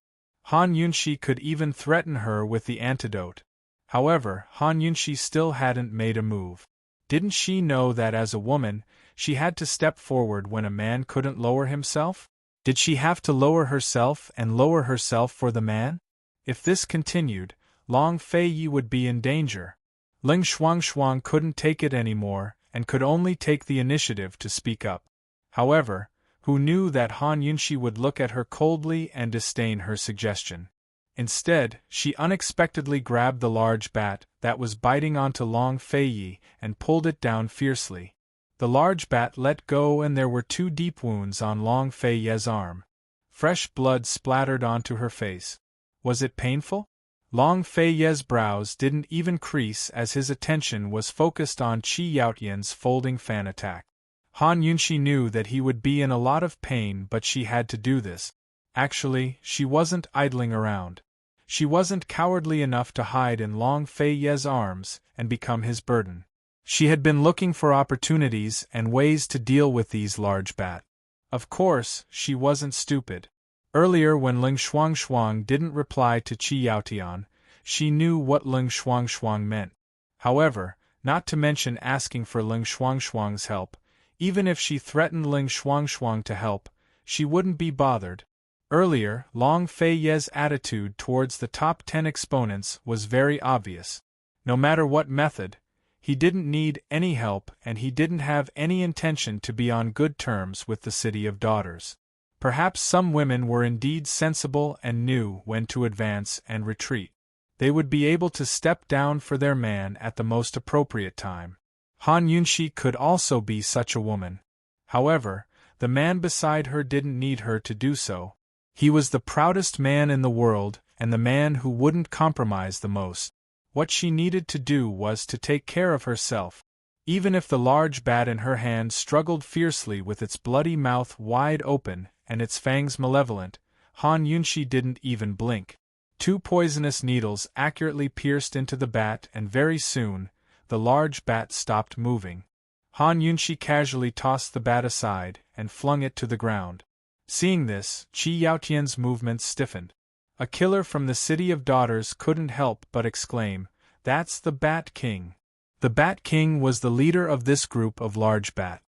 Han Yunxi could even threaten her with the antidote. However, Han Yunxi still hadn't made a move. Didn't she know that as a woman, she had to step forward when a man couldn't lower himself? Did she have to lower herself and lower herself for the man? If this continued, Long Fei Yi would be in danger. Leng Shuangshuang couldn't take it anymore and could only take the initiative to speak up. However, who knew that Han Yunxi would look at her coldly and disdain her suggestion. Instead, she unexpectedly grabbed the large bat that was biting onto Long Fei Yi and pulled it down fiercely. The large bat let go and there were 2 deep wounds on Long Fei Yi's arm. Fresh blood splattered onto her face. Was it painful? Long Fei Yi's brows didn't even crease as his attention was focused on Qi Yaotian's folding fan attack. Han Yunxi knew that he would be in a lot of pain, but she had to do this. Actually, she wasn't idling around. She wasn't cowardly enough to hide in Long Fei Yi's arms and become his burden. She had been looking for opportunities and ways to deal with these large bats. Of course, she wasn't stupid. Earlier when Leng Shuangshuang didn't reply to Qi Yaotian, she knew what Leng Shuangshuang meant. However, not to mention asking for Leng Shuangshuang's help, even if she threatened Leng Shuangshuang to help, she wouldn't be bothered. Earlier, Long Fei Yi's attitude towards the top 10 exponents was very obvious. No matter what method, he didn't need any help and he didn't have any intention to be on good terms with the City of Daughters. Perhaps some women were indeed sensible and knew when to advance and retreat. They would be able to step down for their man at the most appropriate time. Han Yunxi could also be such a woman. However, the man beside her didn't need her to do so. He was the proudest man in the world and the man who wouldn't compromise the most. What she needed to do was to take care of herself. Even if the large bat in her hand struggled fiercely with its bloody mouth wide open and its fangs malevolent, Han Yunxi didn't even blink. 2 poisonous needles accurately pierced into the bat and very soon, the large bat stopped moving. Han Yunxi casually tossed the bat aside and flung it to the ground. Seeing this, Qi Yaotian's movements stiffened. A killer from the City of Daughters couldn't help but exclaim, "That's the Bat King." The Bat King was the leader of this group of large bat.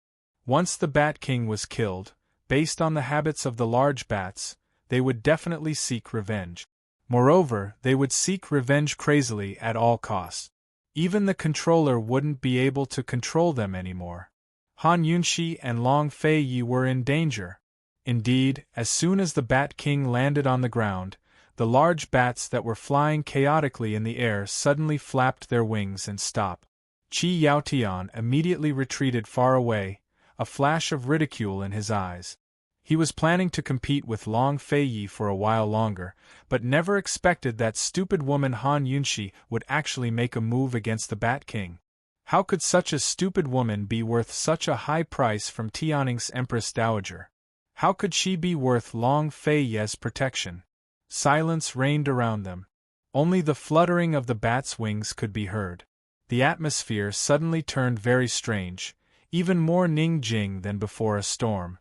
Once the Bat King was killed, based on the habits of the large bats, they would definitely seek revenge. Moreover, they would seek revenge crazily at all costs. Even the controller wouldn't be able to control them anymore. Han Yunxi and Long Fei Yi were in danger. Indeed, as soon as the Bat King landed on the ground, the large bats that were flying chaotically in the air suddenly flapped their wings and stopped. Qi Yaotian immediately retreated far away, a flash of ridicule in his eyes. He was planning to compete with Long Fei for a while longer, but never expected that stupid woman Han Yunxi would actually make a move against the Bat King. How could such a stupid woman be worth such a high price from Tianning's Empress Dowager? How could she be worth Long Fei's protection? Silence reigned around them. Only the fluttering of the bat's wings could be heard. The atmosphere suddenly turned very strange, even more Ning-Jing than before a storm.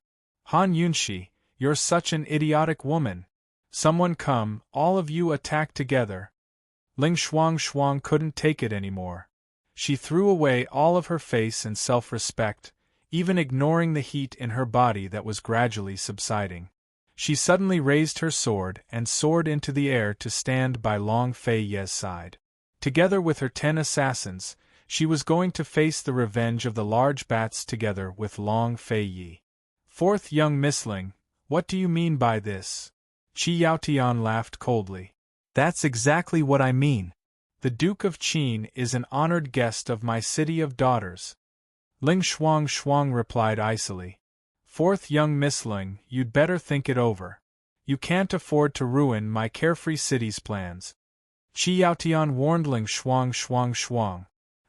Han Yunxi, you're such an idiotic woman. Someone come, all of you attack together. Ling Shuang couldn't take it anymore. She threw away all of her face and self-respect, even ignoring the heat in her body that was gradually subsiding. She suddenly raised her sword and soared into the air to stand by Long Fei's side. Together with her 10 assassins, she was going to face the revenge of the large bats together with Long Fei. Fourth young Missling, what do you mean by this? Qi Yaotian laughed coldly. That's exactly what I mean. The Duke of Qin is an honored guest of my city of daughters. Ling Shuang replied icily. Fourth young Missling, you'd better think it over. You can't afford to ruin my carefree city's plans. Qi Yaotian warned Ling Shuang.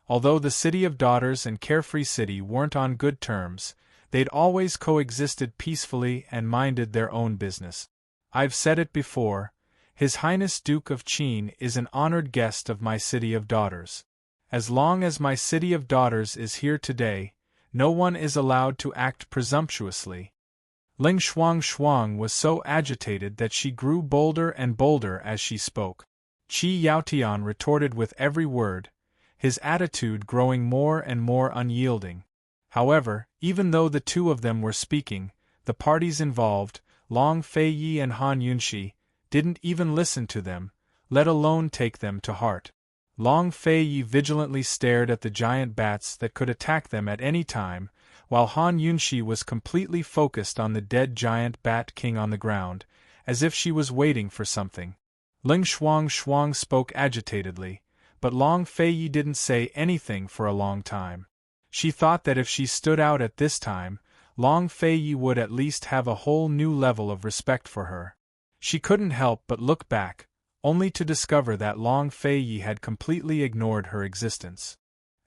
Although the city of daughters and carefree city weren't on good terms, they'd always coexisted peacefully and minded their own business. I've said it before, His Highness Duke of Qin is an honored guest of my city of daughters. As long as my city of daughters is here today, no one is allowed to act presumptuously. Ling Shuang was so agitated that she grew bolder and bolder as she spoke. Qi Yaotian retorted with every word, his attitude growing more and more unyielding. However, even though the two of them were speaking, the parties involved, Long Fei and Han Yunxi, didn't even listen to them, let alone take them to heart. Long Fei vigilantly stared at the giant bats that could attack them at any time, while Han Yunxi was completely focused on the dead giant bat king on the ground, as if she was waiting for something. Ling Shuang spoke agitatedly, but Long Fei didn't say anything for a long time. She thought that if she stood out at this time, Long Fei would at least have a whole new level of respect for her. She couldn't help but look back, only to discover that Long Fei had completely ignored her existence.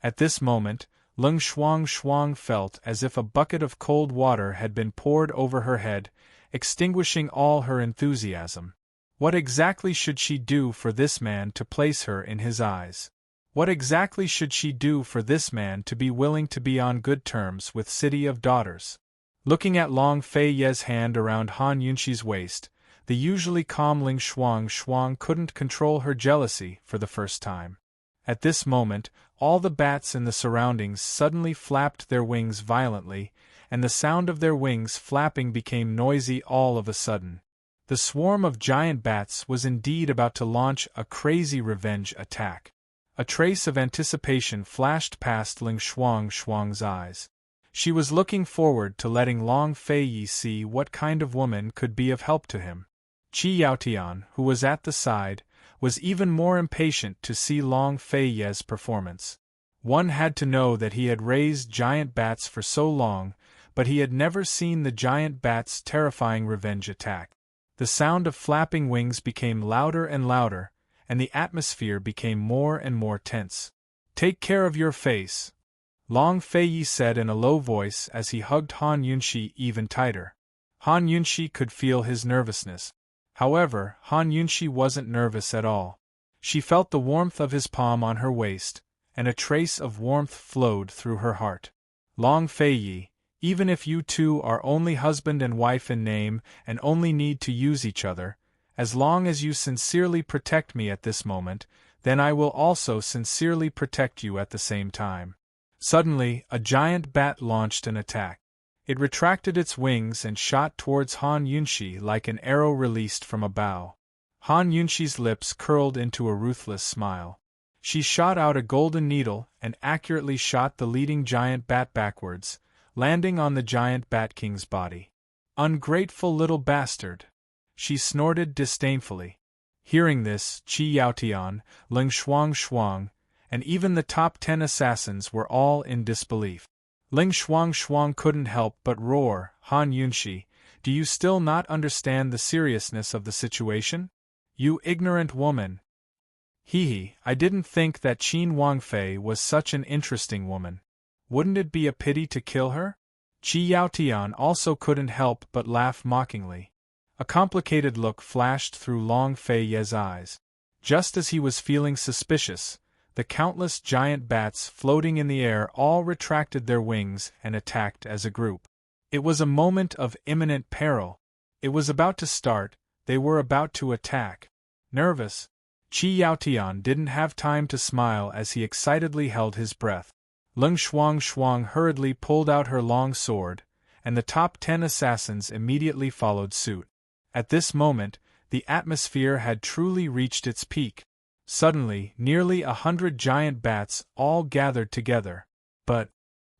At this moment, Ling Shuang felt as if a bucket of cold water had been poured over her head, extinguishing all her enthusiasm. What exactly should she do for this man to place her in his eyes? What exactly should she do for this man to be willing to be on good terms with City of Daughters? Looking at Long Fei's hand around Han Yunxi's waist, the usually calm Ling Shuang couldn't control her jealousy for the first time. At this moment, all the bats in the surroundings suddenly flapped their wings violently, and the sound of their wings flapping became noisy all of a sudden. The swarm of giant bats was indeed about to launch a crazy revenge attack. A trace of anticipation flashed past Ling Shuang's eyes. She was looking forward to letting Long Fei see what kind of woman could be of help to him. Qi Yaotian, who was at the side, was even more impatient to see Long Fei's performance. One had to know that he had raised giant bats for so long, but he had never seen the giant bat's terrifying revenge attack. The sound of flapping wings became louder and louder, and the atmosphere became more and more tense. Take care of your face, Long Fei said in a low voice as he hugged Han Yunxi even tighter. Han Yunxi could feel his nervousness. However, Han Yunxi wasn't nervous at all. She felt the warmth of his palm on her waist, and a trace of warmth flowed through her heart. Long Fei, even if you two are only husband and wife in name and only need to use each other, as long as you sincerely protect me at this moment, then I will also sincerely protect you at the same time. Suddenly, a giant bat launched an attack. It retracted its wings and shot towards Han Yunxi like an arrow released from a bow. Han Yunxi's lips curled into a ruthless smile. She shot out a golden needle and accurately shot the leading giant bat backwards, landing on the giant Bat King's body. Ungrateful little bastard! She snorted disdainfully. Hearing this, Qi Yaotian, Ling Shuang, and even the top 10 assassins were all in disbelief. Ling Shuang couldn't help but roar, Han Yunxi, do Do you still not understand the seriousness of the situation? You ignorant woman. I didn't think that Qin Wangfei was such an interesting woman. Wouldn't it be a pity to kill her? Qi Yaotian also couldn't help but laugh mockingly. A complicated look flashed through Long Fei Ye's eyes. Just as he was feeling suspicious, the countless giant bats floating in the air all retracted their wings and attacked as a group. It was a moment of imminent peril. It was about to start, they were about to attack. Nervous, Qi Yaotian didn't have time to smile as he excitedly held his breath. Leng Shuang hurriedly pulled out her long sword, and the top 10 assassins immediately followed suit. At this moment, the atmosphere had truly reached its peak. Suddenly, nearly 100 giant bats all gathered together. But,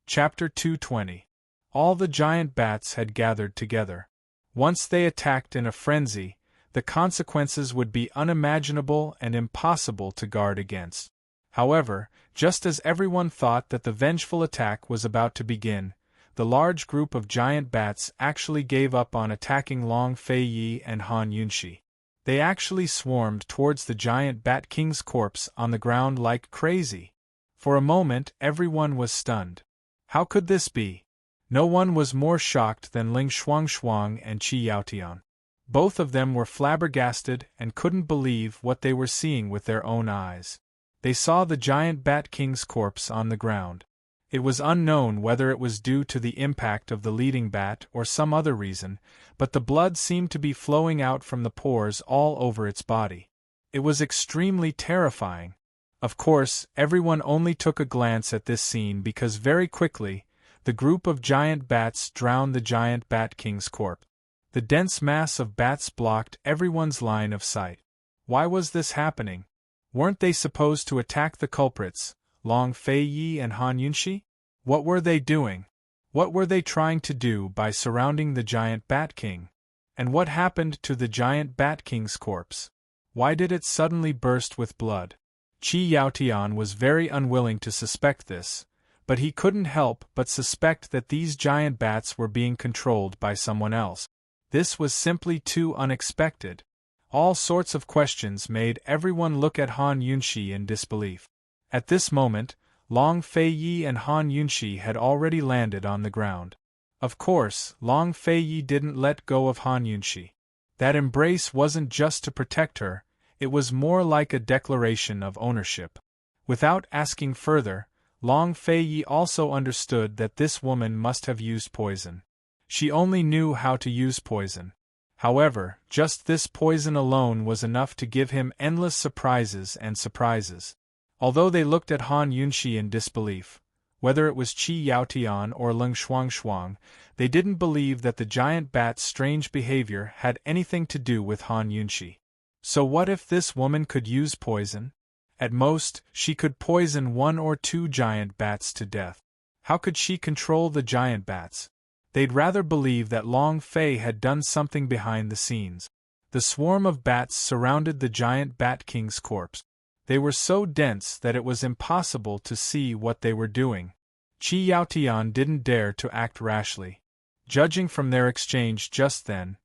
Chapter 220. All the giant bats had gathered together. Once they attacked in a frenzy, the consequences would be unimaginable and impossible to guard against. However, just as everyone thought that the vengeful attack was about to begin, the large group of giant bats actually gave up on attacking Long Fei Yi and Han Yunxi. They actually swarmed towards the giant Bat King's corpse on the ground like crazy. For a moment, everyone was stunned. How could this be? No one was more shocked than Ling Shuang and Qi Yaotian. Both of them were flabbergasted and couldn't believe what they were seeing with their own eyes. They saw the giant Bat King's corpse on the ground. It was unknown whether it was due to the impact of the leading bat or some other reason, but the blood seemed to be flowing out from the pores all over its body. It was extremely terrifying. Of course, everyone only took a glance at this scene because very quickly, the group of giant bats drowned the giant Bat King's corpse. The dense mass of bats blocked everyone's line of sight. Why was this happening? Weren't they supposed to attack the culprits, Long Fei Yi and Han Yunxi? What were they doing? What were they trying to do by surrounding the giant Bat King? And what happened to the giant Bat King's corpse? Why did it suddenly burst with blood? Qi Yaotian was very unwilling to suspect this, but he couldn't help but suspect that these giant bats were being controlled by someone else. This was simply too unexpected. All sorts of questions made everyone look at Han Yunxi in disbelief. At this moment, Long Fei Yi and Han Yunxi had already landed on the ground. Of course, Long Fei Yi didn't let go of Han Yunxi. That embrace wasn't just to protect her, it was more like a declaration of ownership. Without asking further, Long Fei Yi also understood that this woman must have used poison. She only knew how to use poison. However, just this poison alone was enough to give him endless surprises and surprises. Although they looked at Han Yunxi in disbelief, whether it was Qi Yaotian or Leng Shuang, they didn't believe that the giant bat's strange behavior had anything to do with Han Yunxi. So what if this woman could use poison? At most, she could poison 1 or 2 giant bats to death. How could she control the giant bats? They'd rather believe that Long Fei had done something behind the scenes. The swarm of bats surrounded the giant Bat King's corpse. They were so dense that it was impossible to see what they were doing. Qi Yaotian didn't dare to act rashly. Judging from their exchange just then,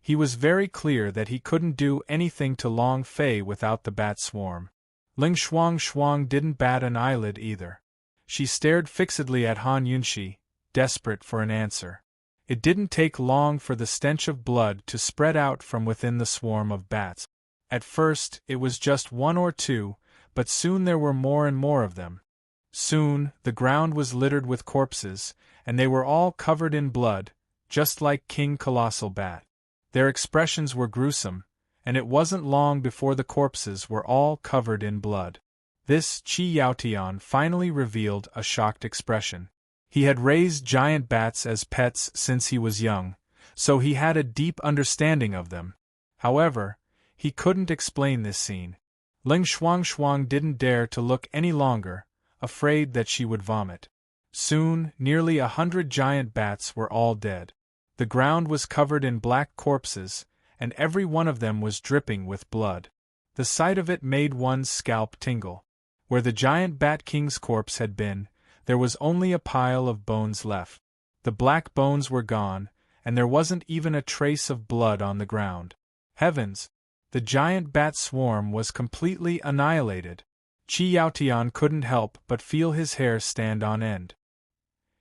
he was very clear that he couldn't do anything to Long Fei without the bat swarm. Ling Shuang didn't bat an eyelid either. She stared fixedly at Han Yunxi, desperate for an answer. It didn't take long for the stench of blood to spread out from within the swarm of bats. At first, it was just 1 or 2, but soon there were more and more of them. Soon, the ground was littered with corpses, and they were all covered in blood, just like King Colossal Bat. Their expressions were gruesome, and it wasn't long before the corpses were all covered in blood. This Qi Yaotian finally revealed a shocked expression. He had raised giant bats as pets since he was young, so he had a deep understanding of them. However, he couldn't explain this scene. Ling Shuang didn't dare to look any longer, afraid that she would vomit. Soon, nearly 100 giant bats were all dead. The ground was covered in black corpses, and every one of them was dripping with blood. The sight of it made one's scalp tingle. Where the giant Bat King's corpse had been, there was only a pile of bones left. The black bones were gone, and there wasn't even a trace of blood on the ground. Heavens! The giant bat swarm was completely annihilated. Qi Yaotian couldn't help but feel his hair stand on end.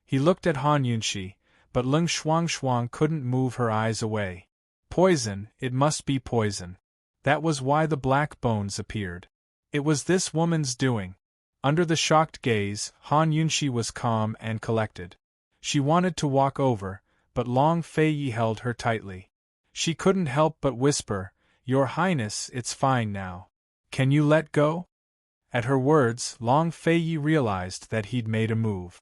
He looked at Han Yunxi, but Leng Shuangshuang couldn't move her eyes away. Poison, it must be poison. That was why the black bones appeared. It was this woman's doing. Under the shocked gaze, Han Yunxi was calm and collected. She wanted to walk over, but Long Feiyi held her tightly. She couldn't help but whisper, "Your Highness, it's fine now. Can you let go?" At her words, Long Feiyi realized that he'd made a move.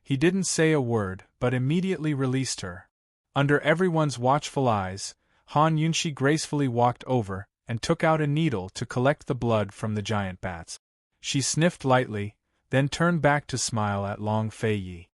He didn't say a word, but immediately released her. Under everyone's watchful eyes, Han Yunxi gracefully walked over and took out a needle to collect the blood from the giant bats. She sniffed lightly, then turned back to smile at Long Feiyi.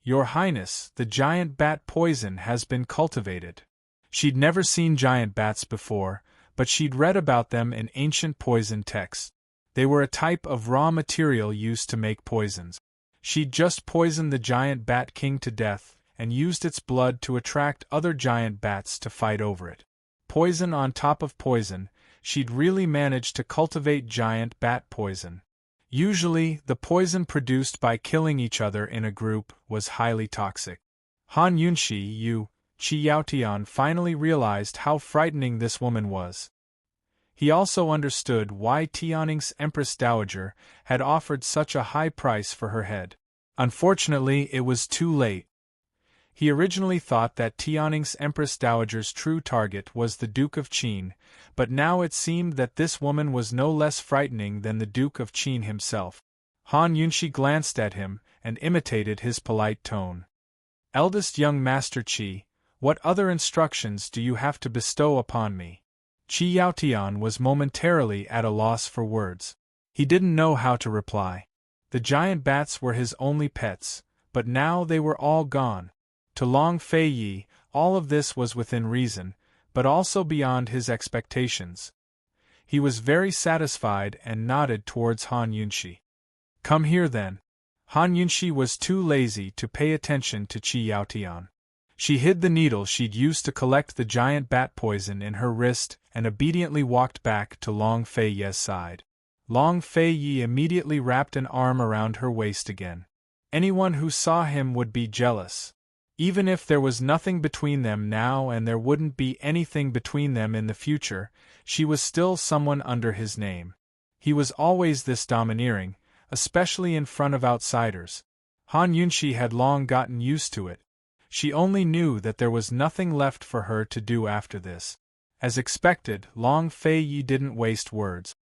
"Your Highness, the giant bat poison has been cultivated." She'd never seen giant bats before, but she'd read about them in ancient poison texts. They were a type of raw material used to make poisons. She'd just poisoned the giant bat king to death and used its blood to attract other giant bats to fight over it. Poison on top of poison, she'd really managed to cultivate giant bat poison. Usually, the poison produced by killing each other in a group was highly toxic. Han Yunxi, Qi Yaotian finally realized how frightening this woman was. He also understood why Tianning's Empress Dowager had offered such a high price for her head. Unfortunately, it was too late. He originally thought that Tianning's Empress Dowager's true target was the Duke of Qin, but now it seemed that this woman was no less frightening than the Duke of Qin himself. Han Yunxi glanced at him and imitated his polite tone. "Eldest young Master Qi, what other instructions do you have to bestow upon me?" Qi Yaotian was momentarily at a loss for words. He didn't know how to reply. The giant bats were his only pets, but now they were all gone. To Long Feiyi, all of this was within reason, but also beyond his expectations. He was very satisfied and nodded towards Han Yunxi. "Come here then." Han Yunxi was too lazy to pay attention to Qi Yaotian. She hid the needle she'd used to collect the giant bat poison in her wrist and obediently walked back to Long Feiyi's side. Long Feiyi immediately wrapped an arm around her waist again. Anyone who saw him would be jealous. Even if there was nothing between them now and there wouldn't be anything between them in the future, she was still someone under his name. He was always this domineering, especially in front of outsiders. Han Yunxi had long gotten used to it. She only knew that there was nothing left for her to do after this. As expected, Long Feiyi didn't waste words.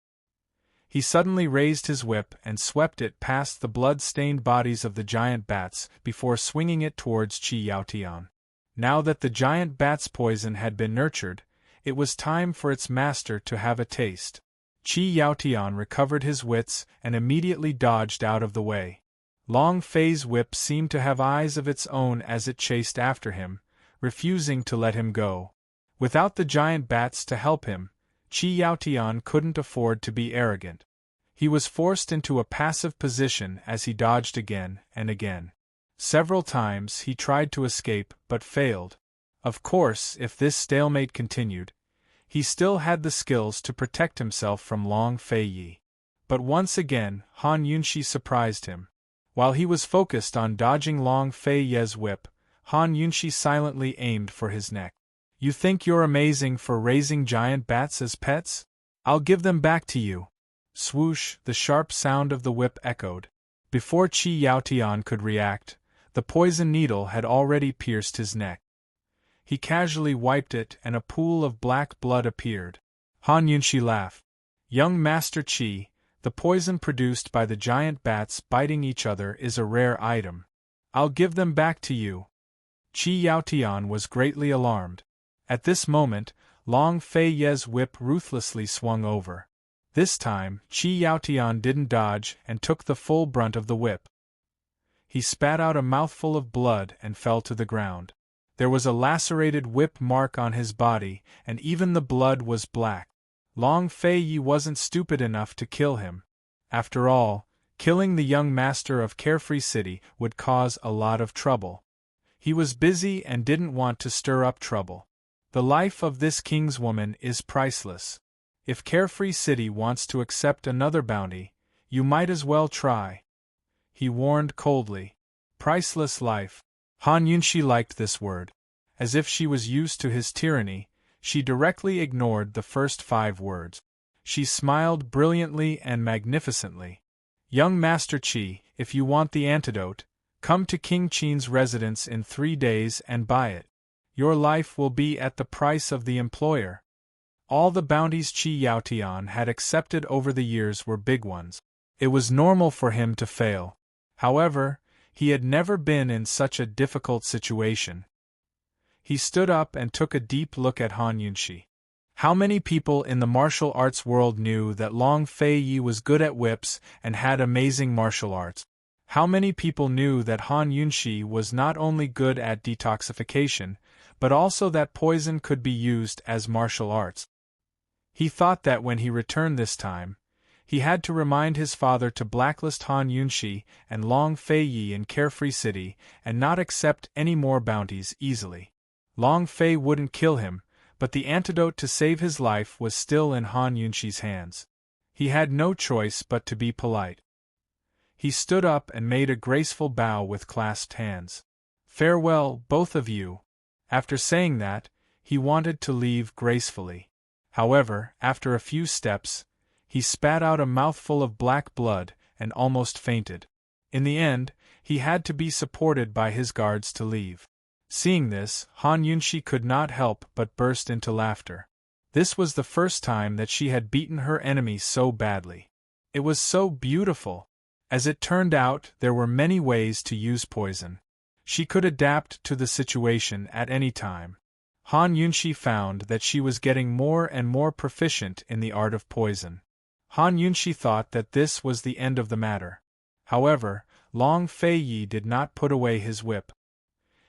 He suddenly raised his whip and swept it past the blood-stained bodies of the giant bats before swinging it towards Qi Yaotian. Now that the giant bat's poison had been nurtured, it was time for its master to have a taste. Qi Yaotian recovered his wits and immediately dodged out of the way. Long Fei's whip seemed to have eyes of its own as it chased after him, refusing to let him go. Without the giant bats to help him, Qi Yaotian couldn't afford to be arrogant. He was forced into a passive position as he dodged again and again. Several times he tried to escape but failed. Of course, if this stalemate continued, he still had the skills to protect himself from Long Feiyi. But once again, Han Yunxi surprised him. While he was focused on dodging Long Feiyi's whip, Han Yunxi silently aimed for his neck. "You think you're amazing for raising giant bats as pets? I'll give them back to you." Swoosh, the sharp sound of the whip echoed. Before Qi Yaotian could react, the poison needle had already pierced his neck. He casually wiped it and a pool of black blood appeared. Han Yunxi laughed. "Young Master Qi, the poison produced by the giant bats biting each other is a rare item. I'll give them back to you." Qi Yaotian was greatly alarmed. At this moment, Long Feiyi's whip ruthlessly swung over. This time, Qi Yaotian didn't dodge and took the full brunt of the whip. He spat out a mouthful of blood and fell to the ground. There was a lacerated whip mark on his body, and even the blood was black. Long Feiyi wasn't stupid enough to kill him. After all, killing the young master of Carefree City would cause a lot of trouble. He was busy and didn't want to stir up trouble. The life of this king's woman is priceless. If Carefree City wants to accept another bounty, you might as well try. He warned coldly. Priceless life. Han Yunxi liked this word. As if she was used to his tyranny, she directly ignored the first 5 words. She smiled brilliantly and magnificently. Young Master Qi, if you want the antidote, come to King Qin's residence in 3 days and buy it. Your life will be at the price of the employer. All the bounties Qi Yaotian had accepted over the years were big ones. It was normal for him to fail. However, he had never been in such a difficult situation. He stood up and took a deep look at Han Yunxi. How many people in the martial arts world knew that Long Fei Yi was good at whips and had amazing martial arts? How many people knew that Han Yunxi was not only good at detoxification, but also that poison could be used as martial arts? He thought that when he returned this time, he had to remind his father to blacklist Han Yunxi and Long Fei Yi in Carefree City and not accept any more bounties easily. Long Fei wouldn't kill him, but the antidote to save his life was still in Han Yunxi's hands. He had no choice but to be polite. He stood up and made a graceful bow with clasped hands. Farewell, both of you. After saying that, he wanted to leave gracefully. However, after a few steps, he spat out a mouthful of black blood and almost fainted. In the end, he had to be supported by his guards to leave. Seeing this, Han Yunxi could not help but burst into laughter. This was the first time that she had beaten her enemy so badly. It was so beautiful. As it turned out, there were many ways to use poison. She could adapt to the situation at any time. Han Yunxi found that she was getting more and more proficient in the art of poison. Han Yunxi thought that this was the end of the matter. However, Long Fei Yi did not put away his whip.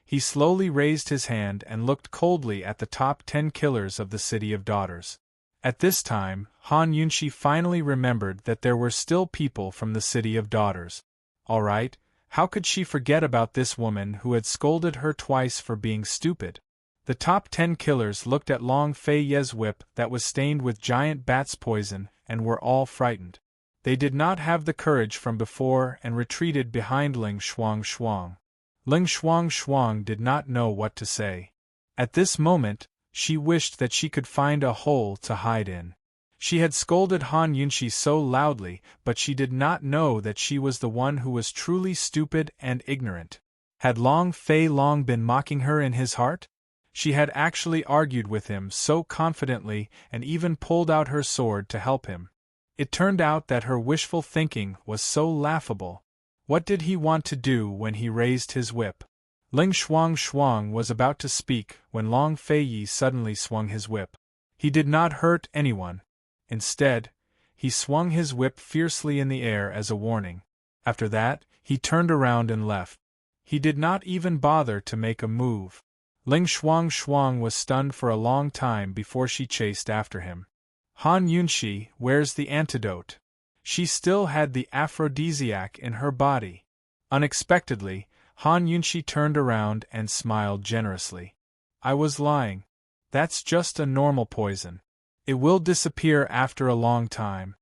He slowly raised his hand and looked coldly at the top 10 killers of the City of Daughters. At this time, Han Yunxi finally remembered that there were still people from the City of Daughters. All right, how could she forget about this woman who had scolded her twice for being stupid? The top 10 killers looked at Long Fei Ye's whip that was stained with giant bat's poison and were all frightened. They did not have the courage from before and retreated behind Ling Shuang. Ling Shuang did not know what to say. At this moment, she wished that she could find a hole to hide in. She had scolded Han Yunxi so loudly, but she did not know that she was the one who was truly stupid and ignorant. Had Long Fei long been mocking her in his heart? She had actually argued with him so confidently and even pulled out her sword to help him. It turned out that her wishful thinking was so laughable. What did he want to do when he raised his whip? Ling Shuang was about to speak when Long Fei Yi suddenly swung his whip. He did not hurt anyone. Instead, he swung his whip fiercely in the air as a warning. After that, he turned around and left. He did not even bother to make a move. Ling Shuang was stunned for a long time before she chased after him. Han Yunxi, where's the antidote? She still had the aphrodisiac in her body. Unexpectedly, Han Yunxi turned around and smiled generously. I was lying. That's just a normal poison. It will disappear after a long time.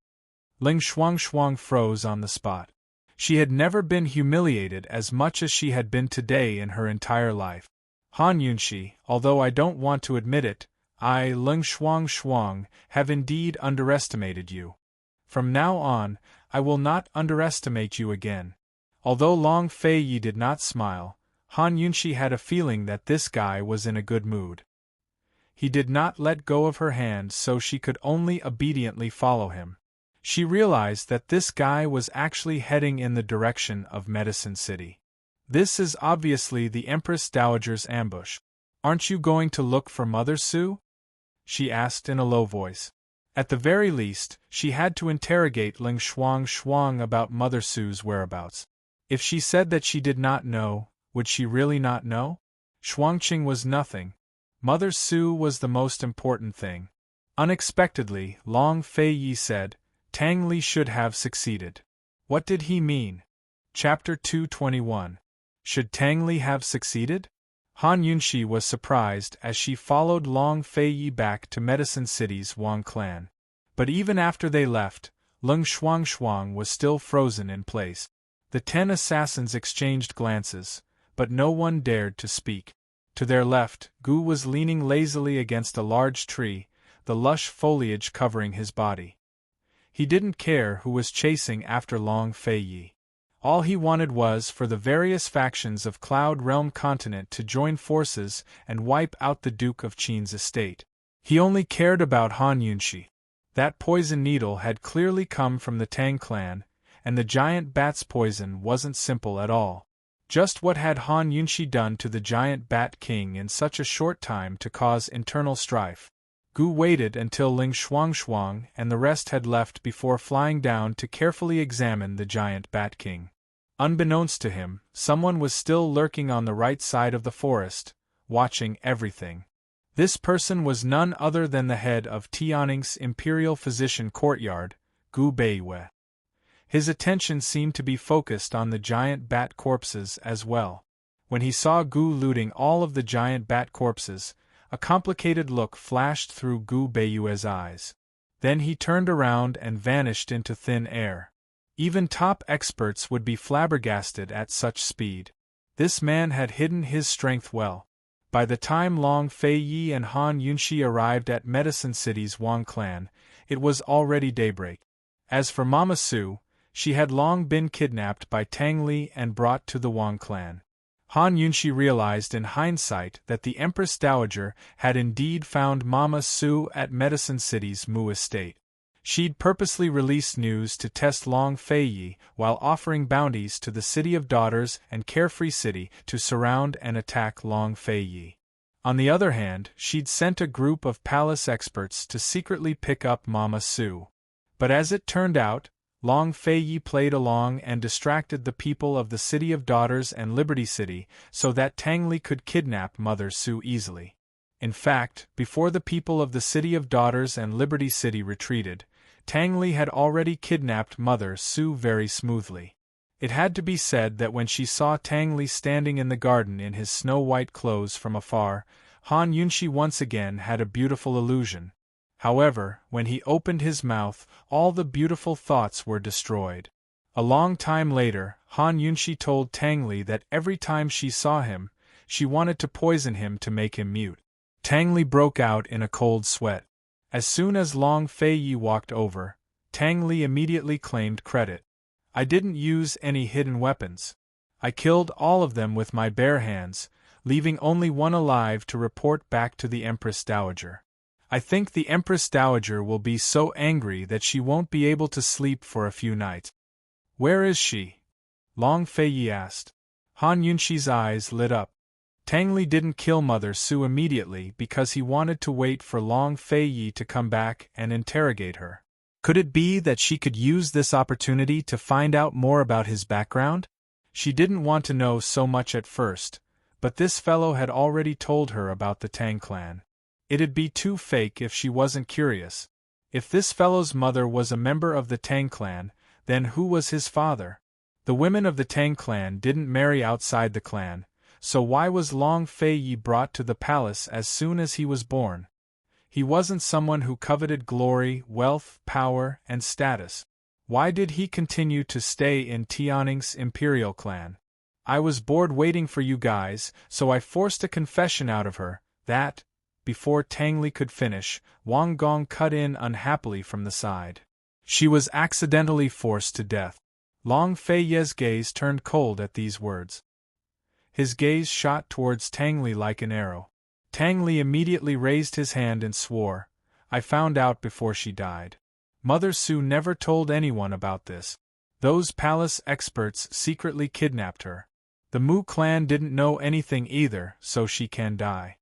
Ling Shuang froze on the spot. She had never been humiliated as much as she had been today in her entire life. Han Yunxi, although I don't want to admit it, I, Ling Shuang, have indeed underestimated you. From now on, I will not underestimate you again. Although Long Fei Yi did not smile, Han Yunxi had a feeling that this guy was in a good mood. He did not let go of her hand so she could only obediently follow him. She realized that this guy was actually heading in the direction of Medicine City. This is obviously the Empress Dowager's ambush. Aren't you going to look for Mother Su? She asked in a low voice. At the very least, she had to interrogate Ling Shuang about Mother Su's whereabouts. If she said that she did not know, would she really not know? Shuangqing was nothing. Mother Su was the most important thing. Unexpectedly, Long Fei Yi said, Tang Li should have succeeded. What did he mean? Chapter 221. Should Tang Li have succeeded? Han Yunxi was surprised as she followed Long Feiyi back to Medicine City's Wang clan. But even after they left, Lung Shuang was still frozen in place. The 10 assassins exchanged glances, but no one dared to speak. To their left, Gu was leaning lazily against a large tree, the lush foliage covering his body. He didn't care who was chasing after Long Feiyi. All he wanted was for the various factions of Cloud Realm Continent to join forces and wipe out the Duke of Qin's estate. He only cared about Han Yunxi. That poison needle had clearly come from the Tang clan, and the giant bat's poison wasn't simple at all. Just what had Han Yunxi done to the giant Bat King in such a short time to cause internal strife? Gu waited until Ling Shuang and the rest had left before flying down to carefully examine the giant Bat King. Unbeknownst to him, someone was still lurking on the right side of the forest, watching everything. This person was none other than the head of Tianning's Imperial Physician Courtyard, Gu Beiyue. His attention seemed to be focused on the giant bat corpses as well. When he saw Gu looting all of the giant bat corpses, a complicated look flashed through Gu Beiyue's eyes. Then he turned around and vanished into thin air. Even top experts would be flabbergasted at such speed. This man had hidden his strength well. By the time Long Feiyi and Han Yunxi arrived at Medicine City's Wang clan, it was already daybreak. As for Mama Su, she had long been kidnapped by Tang Li and brought to the Wang clan. Han Yunxi realized in hindsight that the Empress Dowager had indeed found Mama Su at Medicine City's Mu estate. She'd purposely released news to test Long Feiyi while offering bounties to the City of Daughters and Carefree City to surround and attack Long Feiyi. On the other hand, she'd sent a group of palace experts to secretly pick up Mama Su. But as it turned out, Long Feiyi played along and distracted the people of the City of Daughters and Liberty City so that Tang Li could kidnap Mother Su easily. In fact, before the people of the City of Daughters and Liberty City retreated, Tang Li had already kidnapped Mother Su very smoothly. It had to be said that when she saw Tang Li standing in the garden in his snow-white clothes from afar, Han Yunxi once again had a beautiful illusion. However, when he opened his mouth, all the beautiful thoughts were destroyed. A long time later, Han Yunxi told Tang Li that every time she saw him, she wanted to poison him to make him mute. Tang Li broke out in a cold sweat. As soon as Long Feiyi walked over, Tang Li immediately claimed credit. I didn't use any hidden weapons. I killed all of them with my bare hands, leaving only one alive to report back to the Empress Dowager. I think the Empress Dowager will be so angry that she won't be able to sleep for a few nights. Where is she? Long Feiyi asked. Han Yunxi's eyes lit up. Tang Li didn't kill Mother Su immediately because he wanted to wait for Long Feiyi to come back and interrogate her. Could it be that she could use this opportunity to find out more about his background? She didn't want to know so much at first, but this fellow had already told her about the Tang clan. It'd be too fake if she wasn't curious. If this fellow's mother was a member of the Tang clan, then who was his father? The women of the Tang clan didn't marry outside the clan, so why was Long Feiyi brought to the palace as soon as he was born? He wasn't someone who coveted glory, wealth, power, and status. Why did he continue to stay in Tianning's imperial clan? I was bored waiting for you guys, so I forced a confession out of her, that... Before Tang Li could finish, Wang Gong cut in unhappily from the side. She was accidentally forced to death. Long Feiyi's gaze turned cold at these words. His gaze shot towards Tang Li like an arrow. Tang Li immediately raised his hand and swore, I found out before she died. Mother Su never told anyone about this. Those palace experts secretly kidnapped her. The Mu clan didn't know anything either, so she can die.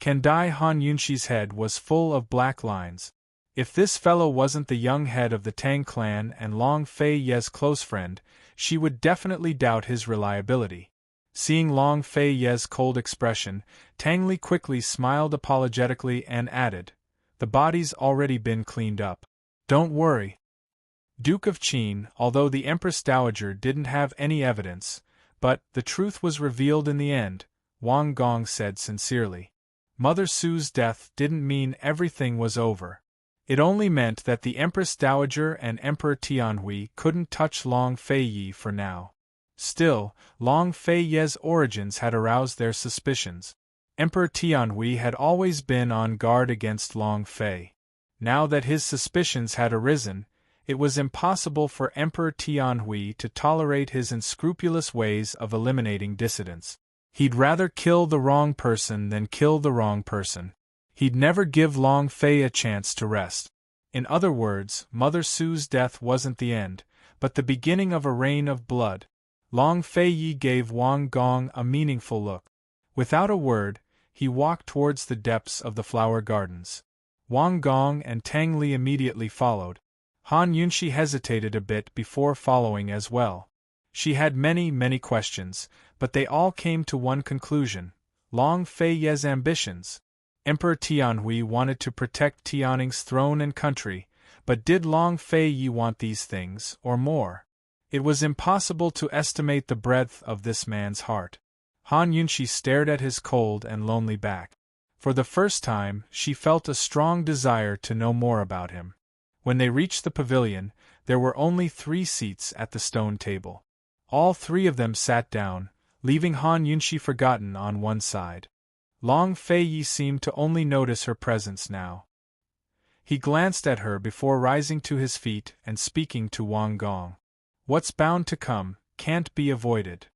Han Yunxi's head was full of black lines. If this fellow wasn't the young head of the Tang clan and Long Feiyi's close friend, she would definitely doubt his reliability. Seeing Long Feiyi's cold expression, Tang Li quickly smiled apologetically and added, the body's already been cleaned up. Don't worry. Duke of Qin, although the Empress Dowager didn't have any evidence, but the truth was revealed in the end, Wang Gong said sincerely. Mother Su's death didn't mean everything was over. It only meant that the Empress Dowager and Emperor Tianhui couldn't touch Long Feiyi for now. Still, Long Feiyi's origins had aroused their suspicions. Emperor Tianhui had always been on guard against Long Fei. Now that his suspicions had arisen, it was impossible for Emperor Tianhui to tolerate his unscrupulous ways of eliminating dissidents. He'd rather kill the wrong person than kill the wrong person. He'd never give Long Fei a chance to rest. In other words, Mother Su's death wasn't the end, but the beginning of a reign of blood. Long Feiyi gave Wang Gong a meaningful look. Without a word, he walked towards the depths of the flower gardens. Wang Gong and Tang Li immediately followed. Han Yunxi hesitated a bit before following as well. She had many questions, but they all came to one conclusion: Long Feiyi's ambitions. Emperor Tianhui wanted to protect Tianning's throne and country, but did Long Feiyi want these things, or more? It was impossible to estimate the breadth of this man's heart. Han Yunxi stared at his cold and lonely back. For the first time, she felt a strong desire to know more about him. When they reached the pavilion, there were only 3 seats at the stone table. All 3 of them sat down, leaving Han Yunxi forgotten on one side. Long Feiyi seemed to only notice her presence now. He glanced at her before rising to his feet and speaking to Wang Gong. What's bound to come can't be avoided.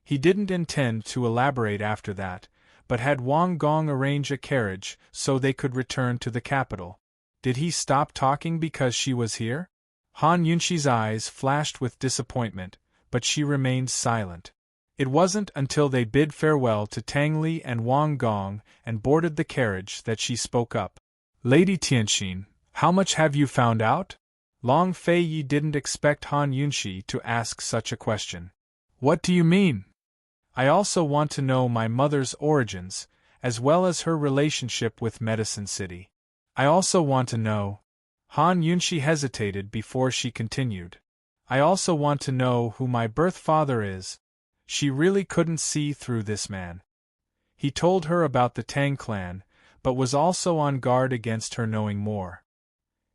He didn't intend to elaborate after that, but had Wang Gong arrange a carriage so they could return to the capital. Did he stop talking because she was here? Han Yunxi's eyes flashed with disappointment, but she remained silent. It wasn't until they bid farewell to Tang Li and Wang Gong and boarded the carriage that she spoke up. Lady Tianxin, how much have you found out? Long Feiyi didn't expect Han Yunxi to ask such a question. What do you mean? I also want to know my mother's origins, as well as her relationship with Medicine City. I also want to know. Han Yunxi hesitated before she continued. I also want to know who my birth father is. She really couldn't see through this man. He told her about the Tang clan, but was also on guard against her knowing more.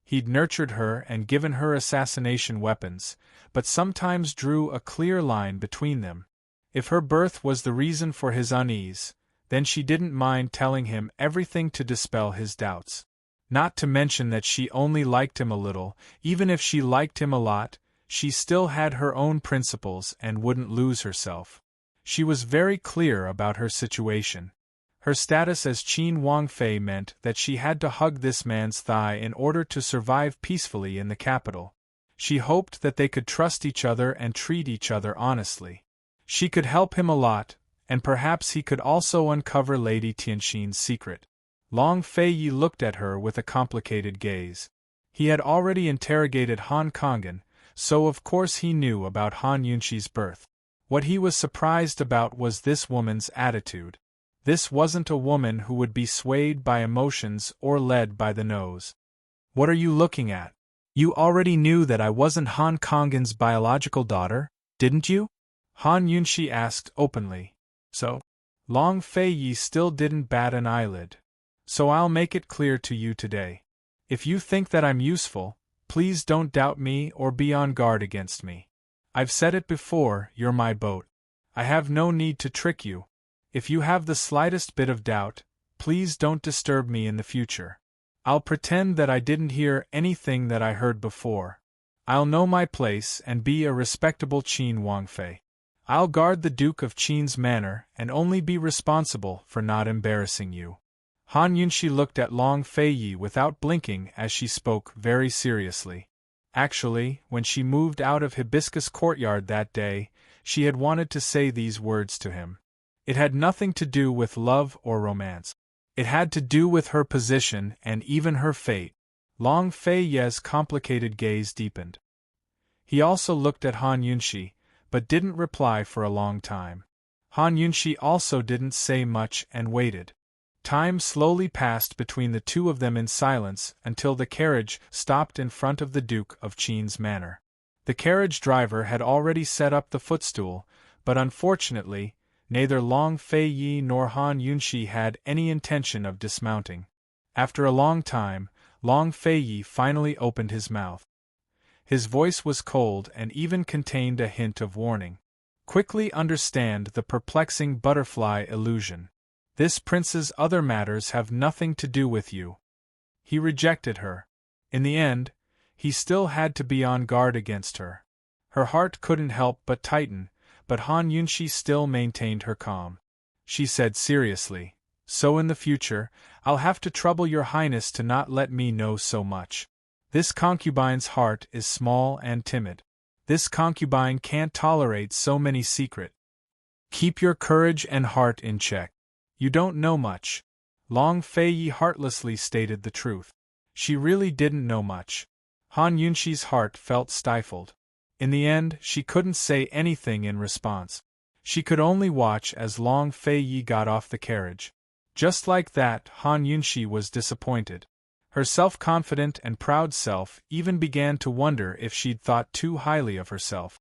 He'd nurtured her and given her assassination weapons, but sometimes drew a clear line between them. If her birth was the reason for his unease, then she didn't mind telling him everything to dispel his doubts. Not to mention that she only liked him a little. Even if she liked him a lot, she still had her own principles and wouldn't lose herself. She was very clear about her situation. Her status as Qin Wangfei meant that she had to hug this man's thigh in order to survive peacefully in the capital. She hoped that they could trust each other and treat each other honestly. She could help him a lot, and perhaps he could also uncover Lady Tianxin's secret. Long Feiyi looked at her with a complicated gaze. He had already interrogated Han Kongan, so of course he knew about Han Yunxi's birth. What he was surprised about was this woman's attitude. This wasn't a woman who would be swayed by emotions or led by the nose. What are you looking at? You already knew that I wasn't Han Kongan's biological daughter, didn't you? Han Yunxi asked openly. So? Long Feiyi still didn't bat an eyelid. So I'll make it clear to you today. If you think that I'm useful, please don't doubt me or be on guard against me. I've said it before, you're my boat. I have no need to trick you. If you have the slightest bit of doubt, please don't disturb me in the future. I'll pretend that I didn't hear anything that I heard before. I'll know my place and be a respectable Qin Wangfei. I'll guard the Duke of Qin's manor and only be responsible for not embarrassing you. Han Yunxi looked at Long Feiyi without blinking as she spoke very seriously. Actually, when she moved out of Hibiscus Courtyard that day, she had wanted to say these words to him. It had nothing to do with love or romance. It had to do with her position and even her fate. Long Feiyi's complicated gaze deepened. He also looked at Han Yunxi, but didn't reply for a long time. Han Yunxi also didn't say much and waited. Time slowly passed between the two of them in silence until the carriage stopped in front of the Duke of Qin's manor. The carriage driver had already set up the footstool, but unfortunately, Neither Long Fei-yi nor Han Yunshi had any intention of dismounting. After a long time, Long Fei-yi finally opened his mouth. His voice was cold and even contained a hint of warning. Quickly understand the perplexing butterfly illusion. This prince's other matters have nothing to do with you. He rejected her. In the end, he still had to be on guard against her. Her heart couldn't help but tighten, but Han Yunshi still maintained her calm. She said seriously, "So in the future, I'll have to trouble your highness to not let me know so much. This concubine's heart is small and timid. This concubine can't tolerate so many secrets. Keep your courage and heart in check. You don't know much." Long Fei-yi heartlessly stated the truth. She really didn't know much. Han Yunshi's heart felt stifled. In the end, she couldn't say anything in response. She could only watch as Long Fei-yi got off the carriage. Just like that, Han Yunshi was disappointed. Her self-confident and proud self even began to wonder if she'd thought too highly of herself.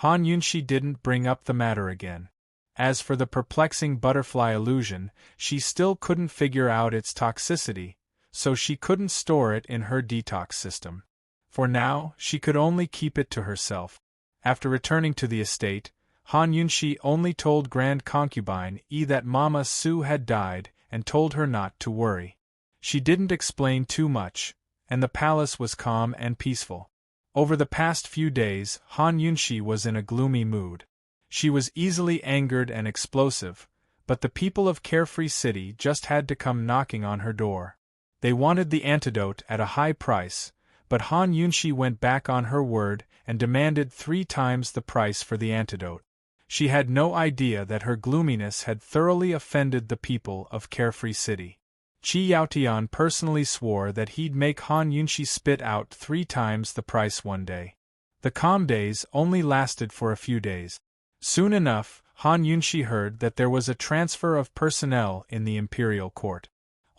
Han Yunshi didn't bring up the matter again. As for the perplexing butterfly illusion, she still couldn't figure out its toxicity, so she couldn't store it in her detox system. For now, she could only keep it to herself. After returning to the estate, Han Yunshi only told Grand Concubine Yi that Mama Su had died and told her not to worry. She didn't explain too much, and the palace was calm and peaceful. Over the past few days, Han Yunshi was in a gloomy mood. She was easily angered and explosive, but the people of Carefree City just had to come knocking on her door. They wanted the antidote at a high price, but Han Yunshi went back on her word and demanded 3 times the price for the antidote. She had no idea that her gloominess had thoroughly offended the people of Carefree City. Qi Yaotian personally swore that he'd make Han Yunshi spit out 3 times the price one day. The calm days only lasted for a few days. Soon enough, Han Yunshi heard that there was a transfer of personnel in the imperial court.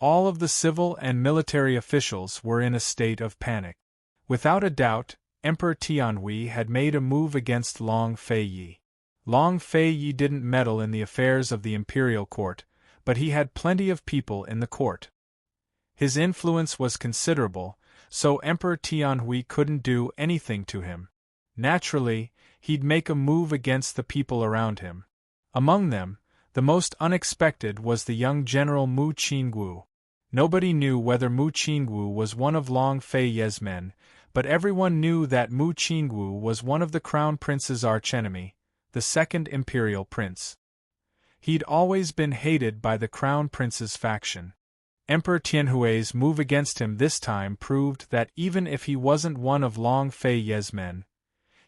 All of the civil and military officials were in a state of panic. Without a doubt, Emperor Tianhui had made a move against Long Fei-yi. Long Fei-yi didn't meddle in the affairs of the imperial court, but he had plenty of people in the court. His influence was considerable, so Emperor Tianhui couldn't do anything to him. Naturally, he'd make a move against the people around him. Among them, the most unexpected was the young general Mu Qingwu. Nobody knew whether Mu Qingwu was one of Long Fei-yi's men, but everyone knew that Mu Qingwu was one of the crown prince's archenemy, the second imperial prince. He'd always been hated by the crown prince's faction. Emperor Tianhui's move against him this time proved that even if he wasn't one of Long Fei-yi's men,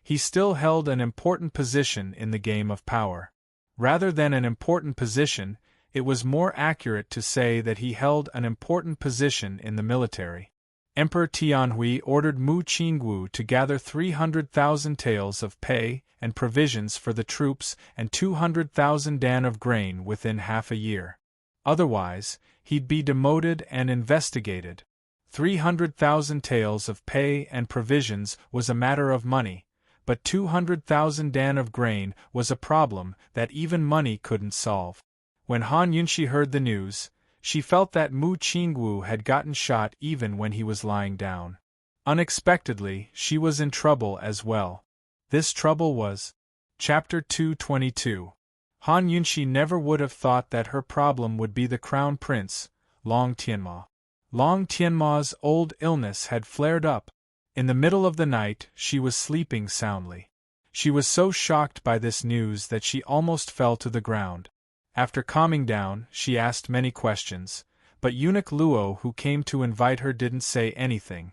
he still held an important position in the game of power. Rather than an important position, it was more accurate to say that he held an important position in the military. Emperor Tianhui ordered Mu Qingwu to gather 300,000 taels of pay and provisions for the troops and 200,000 dan of grain within half a year. Otherwise, he'd be demoted and investigated. 300,000 taels of pay and provisions was a matter of money, but 200,000 dan of grain was a problem that even money couldn't solve. When Han Yunshi heard the news, she felt that Mu Qingwu had gotten shot even when he was lying down. Unexpectedly, she was in trouble as well. This trouble was Chapter 222. Han Yunshi never would have thought that her problem would be the crown prince, Long Tianma. Long Tianma's old illness had flared up. In the middle of the night, she was sleeping soundly. She was so shocked by this news that she almost fell to the ground. After calming down, she asked many questions, but Eunuch Luo who came to invite her didn't say anything.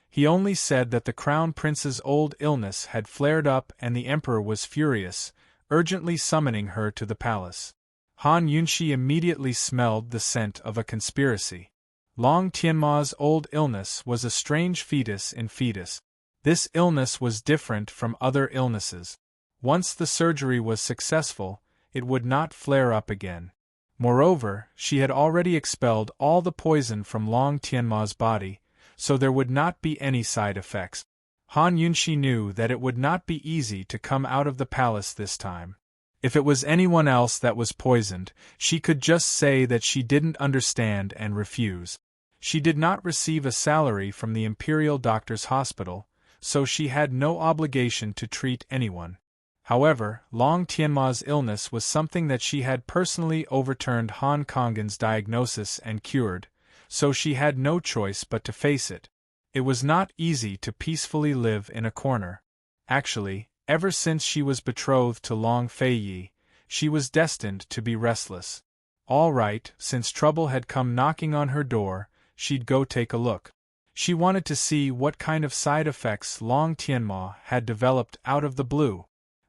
He only said that the crown prince's old illness had flared up and the emperor was furious, urgently summoning her to the palace. Han Yunshi immediately smelled the scent of a conspiracy. Long Tianma's old illness was a strange fetus in fetus. This illness was different from other illnesses. Once the surgery was successful, it would not flare up again. Moreover, she had already expelled all the poison from Long Tianma's body, so there would not be any side effects. Han Yunshi knew that it would not be easy to come out of the palace this time. If it was anyone else that was poisoned, she could just say that she didn't understand and refuse. She did not receive a salary from the Imperial Doctor's Hospital, so she had no obligation to treat anyone. However, Long Tianma's illness was something that she had personally overturned Han Kongan's diagnosis and cured, so she had no choice but to face it. It was not easy to peacefully live in a corner. Actually, ever since she was betrothed to Long Feiyi, she was destined to be restless. All right, since trouble had come knocking on her door, she'd go take a look. She wanted to see what kind of side effects Long Tianma had developed out of the blue.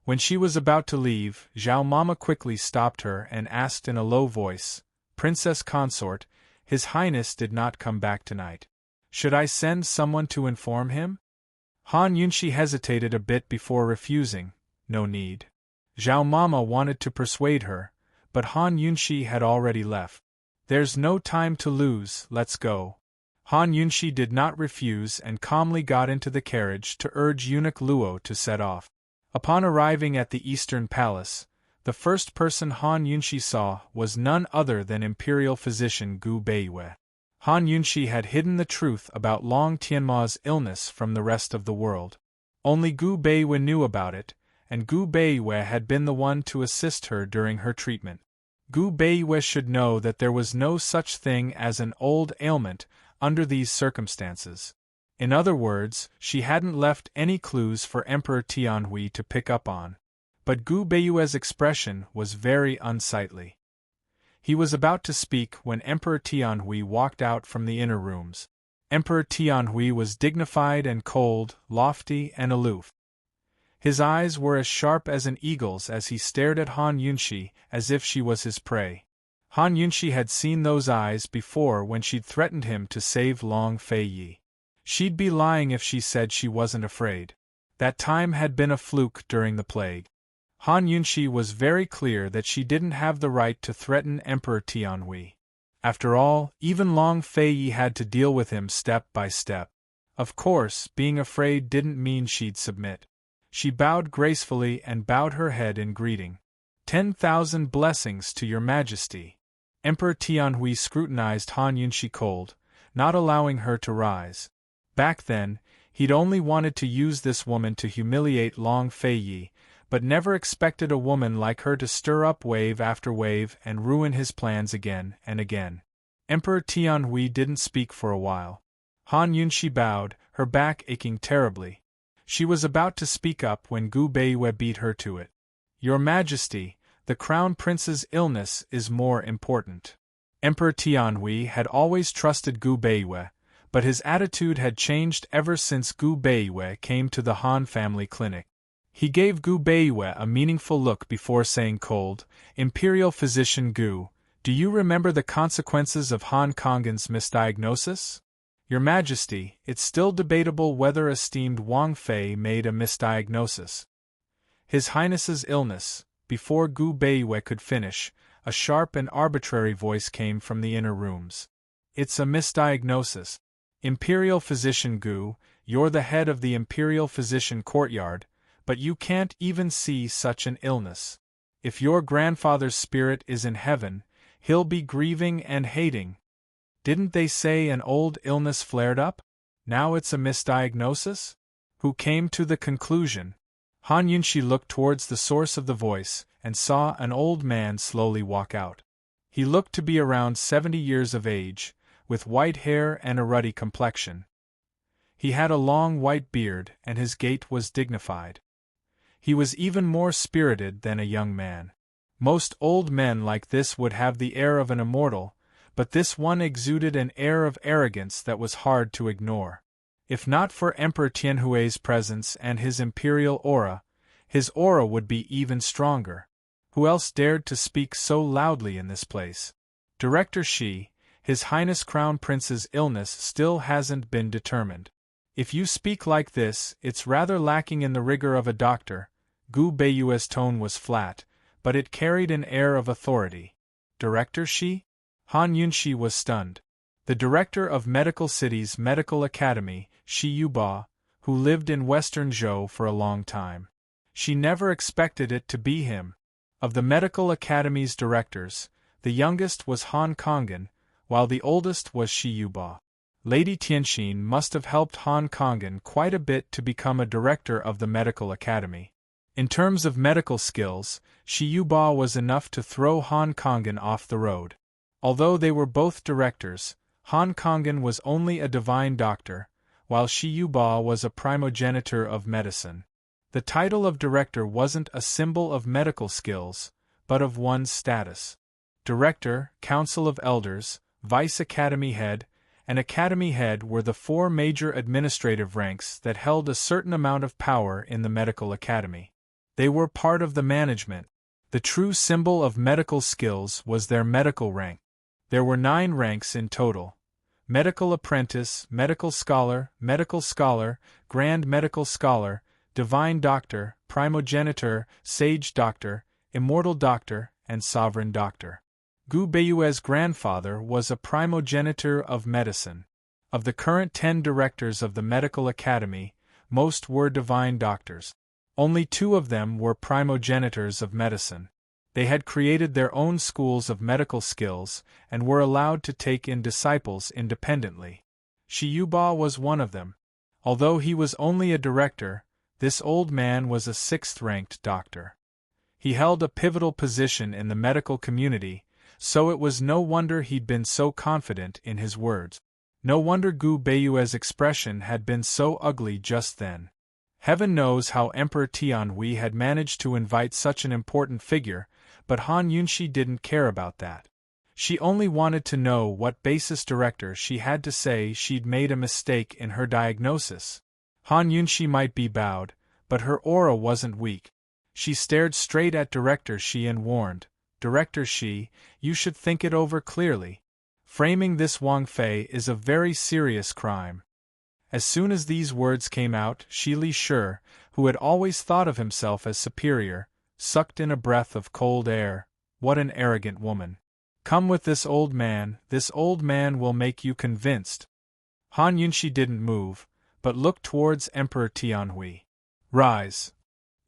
When she was about to leave, Zhao Mama quickly stopped her and asked in a low voice, "Princess Consort, His Highness did not come back tonight. Should I send someone to inform him?" Han Yunshi hesitated a bit before refusing. No need. Zhao Mama wanted to persuade her, but Han Yunshi had already left. "There's no time to lose, let's go." Han Yunshi did not refuse and calmly got into the carriage to urge Eunuch Luo to set off. Upon arriving at the Eastern Palace, the first person Han Yunshi saw was none other than Imperial Physician Gu Beiwei. Han Yunshi had hidden the truth about Long Tianma's illness from the rest of the world. Only Gu Beiwei knew about it, and Gu Beiwei had been the one to assist her during her treatment. Gu Beiwei should know that there was no such thing as an old ailment under these circumstances. In other words, she hadn't left any clues for Emperor Tianhui to pick up on. But Gu Beiwei's expression was very unsightly. He was about to speak when Emperor Tianhui walked out from the inner rooms. Emperor Tianhui was dignified and cold, lofty and aloof. His eyes were as sharp as an eagle's as he stared at Han Yunshi as if she was his prey. Han Yunshi had seen those eyes before when she'd threatened him to save Long Feiyi. She'd be lying if she said she wasn't afraid. That time had been a fluke during the plague. Han Yunshi was very clear that she didn't have the right to threaten Emperor Tianhui. After all, even Long Feiyi had to deal with him step by step. Of course, being afraid didn't mean she'd submit. She bowed gracefully and bowed her head in greeting. 10,000 blessings to your majesty." Emperor Tianhui scrutinized Han Yunshi cold, not allowing her to rise. Back then, he'd only wanted to use this woman to humiliate Long Feiyi, but never expected a woman like her to stir up wave after wave and ruin his plans again and again. Emperor Tianhui didn't speak for a while. Han Yunshi bowed, her back aching terribly. She was about to speak up when Gu Beiwei beat her to it. "Your Majesty, the Crown Prince's illness is more important." Emperor Tianhui had always trusted Gu Beiwei, but his attitude had changed ever since Gu Beiwei came to the Han family clinic. He gave Gu Beiwei a meaningful look before saying cold, "Imperial Physician Gu, do you remember the consequences of Han Kongan's misdiagnosis? Your Majesty, it's still debatable whether esteemed Wang Fei made a misdiagnosis. His Highness's illness." Before Gu Beiwei could finish, a sharp and arbitrary voice came from the inner rooms. "It's a misdiagnosis. Imperial Physician Gu, you're the head of the Imperial Physician Courtyard, but you can't even see such an illness. If your grandfather's spirit is in heaven, he'll be grieving and hating. Didn't they say an old illness flared up? Now it's a misdiagnosis? Who came to the conclusion?" Han Yunshi looked towards the source of the voice and saw an old man slowly walk out. He looked to be around 70 years of age, with white hair and a ruddy complexion. He had a long white beard and his gait was dignified. He was even more spirited than a young man. Most old men like this would have the air of an immortal, but this one exuded an air of arrogance that was hard to ignore. If not for Emperor Tianhui's presence and his imperial aura, his aura would be even stronger. Who else dared to speak so loudly in this place? "Director Shi, His Highness Crown Prince's illness still hasn't been determined. If you speak like this, it's rather lacking in the rigor of a doctor." Gu Beiwei's tone was flat, but it carried an air of authority. "Director Shi?" Han Yunshi was stunned. The director of Medical City's Medical Academy, Shi Yuba, who lived in Western Zhou for a long time. She never expected it to be him. Of the medical academy's directors, the youngest was Han Kongan, while the oldest was Shi Yuba. Lady Tianxin must have helped Han Kongan quite a bit to become a director of the medical academy. In terms of medical skills, Shi Yuba was enough to throw Han Kongan off the road. Although they were both directors, Han Kongan was only a divine doctor, while Shi Yuba was a primogenitor of medicine. The title of director wasn't a symbol of medical skills, but of one's status. Director, Council of Elders, Vice Academy Head, and Academy Head were the four major administrative ranks that held a certain amount of power in the medical academy. They were part of the management. The true symbol of medical skills was their medical rank. There were 9 ranks in total: Medical Apprentice, Medical Scholar, Grand Medical Scholar, Divine Doctor, Primogenitor, Sage Doctor, Immortal Doctor, and Sovereign Doctor. Gu Beiyue's grandfather was a primogenitor of medicine. Of the current 10 directors of the medical academy, most were divine doctors. Only 2 of them were primogenitors of medicine. They had created their own schools of medical skills and were allowed to take in disciples independently. Shi Yuba was one of them. Although he was only a director, this old man was a 6th-ranked doctor. He held a pivotal position in the medical community, so it was no wonder he'd been so confident in his words. No wonder Gu Beiyue's expression had been so ugly just then. Heaven knows how Emperor Tianhui had managed to invite such an important figure, but Han Yunshi didn't care about that. She only wanted to know what basis director she had to say she'd made a mistake in her diagnosis. Han Yunshi might be bowed, but her aura wasn't weak. She stared straight at Director Shi and warned, "Director Shi, you should think it over clearly. Framing this Wang Fei is a very serious crime." As soon as these words came out, Shi Li Shi, who had always thought of himself as superior, sucked in a breath of cold air. What an arrogant woman. Come with this old man will make you convinced. Han Yunshi didn't move, but looked towards Emperor Tianhui. Rise.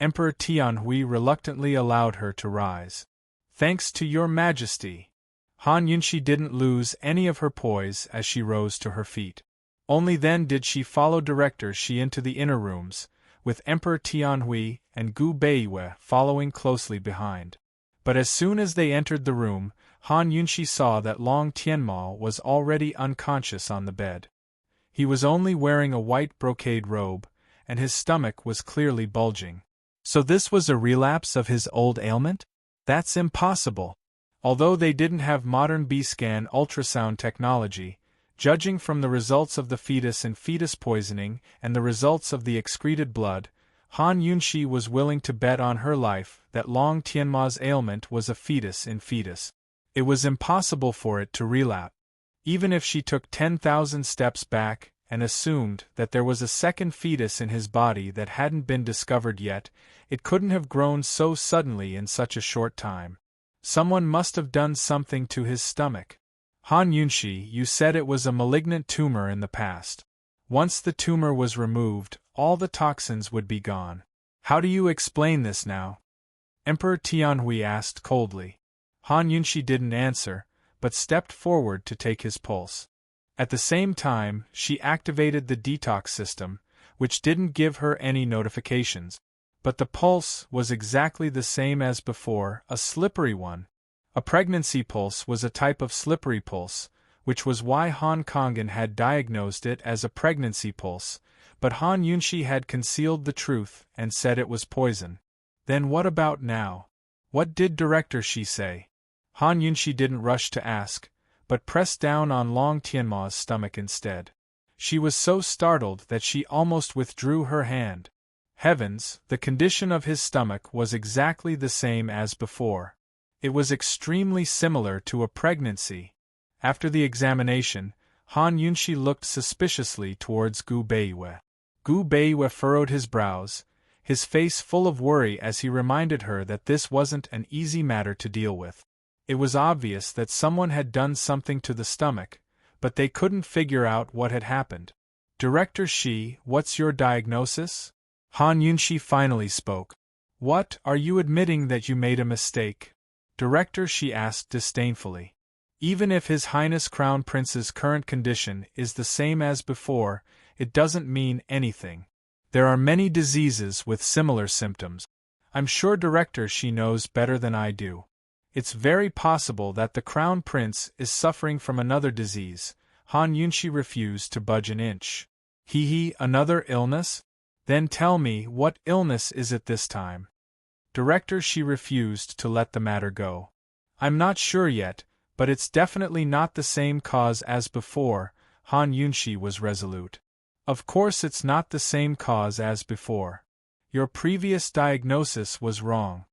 Emperor Tianhui reluctantly allowed her to rise. Thanks to your majesty. Han Yunshi didn't lose any of her poise as she rose to her feet. Only then did she follow Director Shi into the inner rooms, with Emperor Tianhui and Gu Beiyue following closely behind. But as soon as they entered the room, Han Yunshi saw that Long Tianma was already unconscious on the bed. He was only wearing a white brocade robe, and his stomach was clearly bulging. So this was a relapse of his old ailment? That's impossible. Although they didn't have modern B-scan ultrasound technology, judging from the results of the fetus and fetus poisoning and the results of the excreted blood, Han Yunshi was willing to bet on her life that Long Tianma's ailment was a fetus in fetus. It was impossible for it to relapse. Even if she took 10,000 steps back and assumed that there was a second fetus in his body that hadn't been discovered yet, it couldn't have grown so suddenly in such a short time. Someone must have done something to his stomach. Han Yunshi, you said it was a malignant tumor in the past. Once the tumor was removed, all the toxins would be gone. How do you explain this now? Emperor Tianhui asked coldly. Han Yunshi didn't answer, but stepped forward to take his pulse. At the same time, she activated the detox system, which didn't give her any notifications. But the pulse was exactly the same as before, a slippery one. A pregnancy pulse was a type of slippery pulse, which was why Han Kongan had diagnosed it as a pregnancy pulse, but Han Yunshi had concealed the truth and said it was poison. Then what about now? What did Director Shi say? Han Yunshi didn't rush to ask, but pressed down on Long Tianma's stomach instead. She was so startled that she almost withdrew her hand. Heavens, the condition of his stomach was exactly the same as before. It was extremely similar to a pregnancy. After the examination, Han Yunshi looked suspiciously towards Gu Beiyue. Gu Beiyue furrowed his brows, his face full of worry as he reminded her that this wasn't an easy matter to deal with. It was obvious that someone had done something to the stomach, but they couldn't figure out what had happened. Director Shi, what's your diagnosis? Han Yunshi finally spoke. What, are you admitting that you made a mistake? Director, she asked disdainfully. Even if His Highness Crown Prince's current condition is the same as before, it doesn't mean anything. There are many diseases with similar symptoms. I'm sure, Director, she knows better than I do. It's very possible that the Crown Prince is suffering from another disease. Han Yunshi refused to budge an inch. Another illness? Then tell me, what illness is it this time? Director, she refused to let the matter go. I'm not sure yet, but it's definitely not the same cause as before. Han Yunshi was resolute. Of course it's not the same cause as before. Your previous diagnosis was wrong.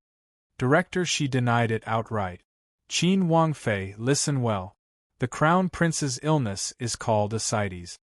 Director, she denied it outright. Qin Wangfei, listen well. The Crown Prince's illness is called ascites.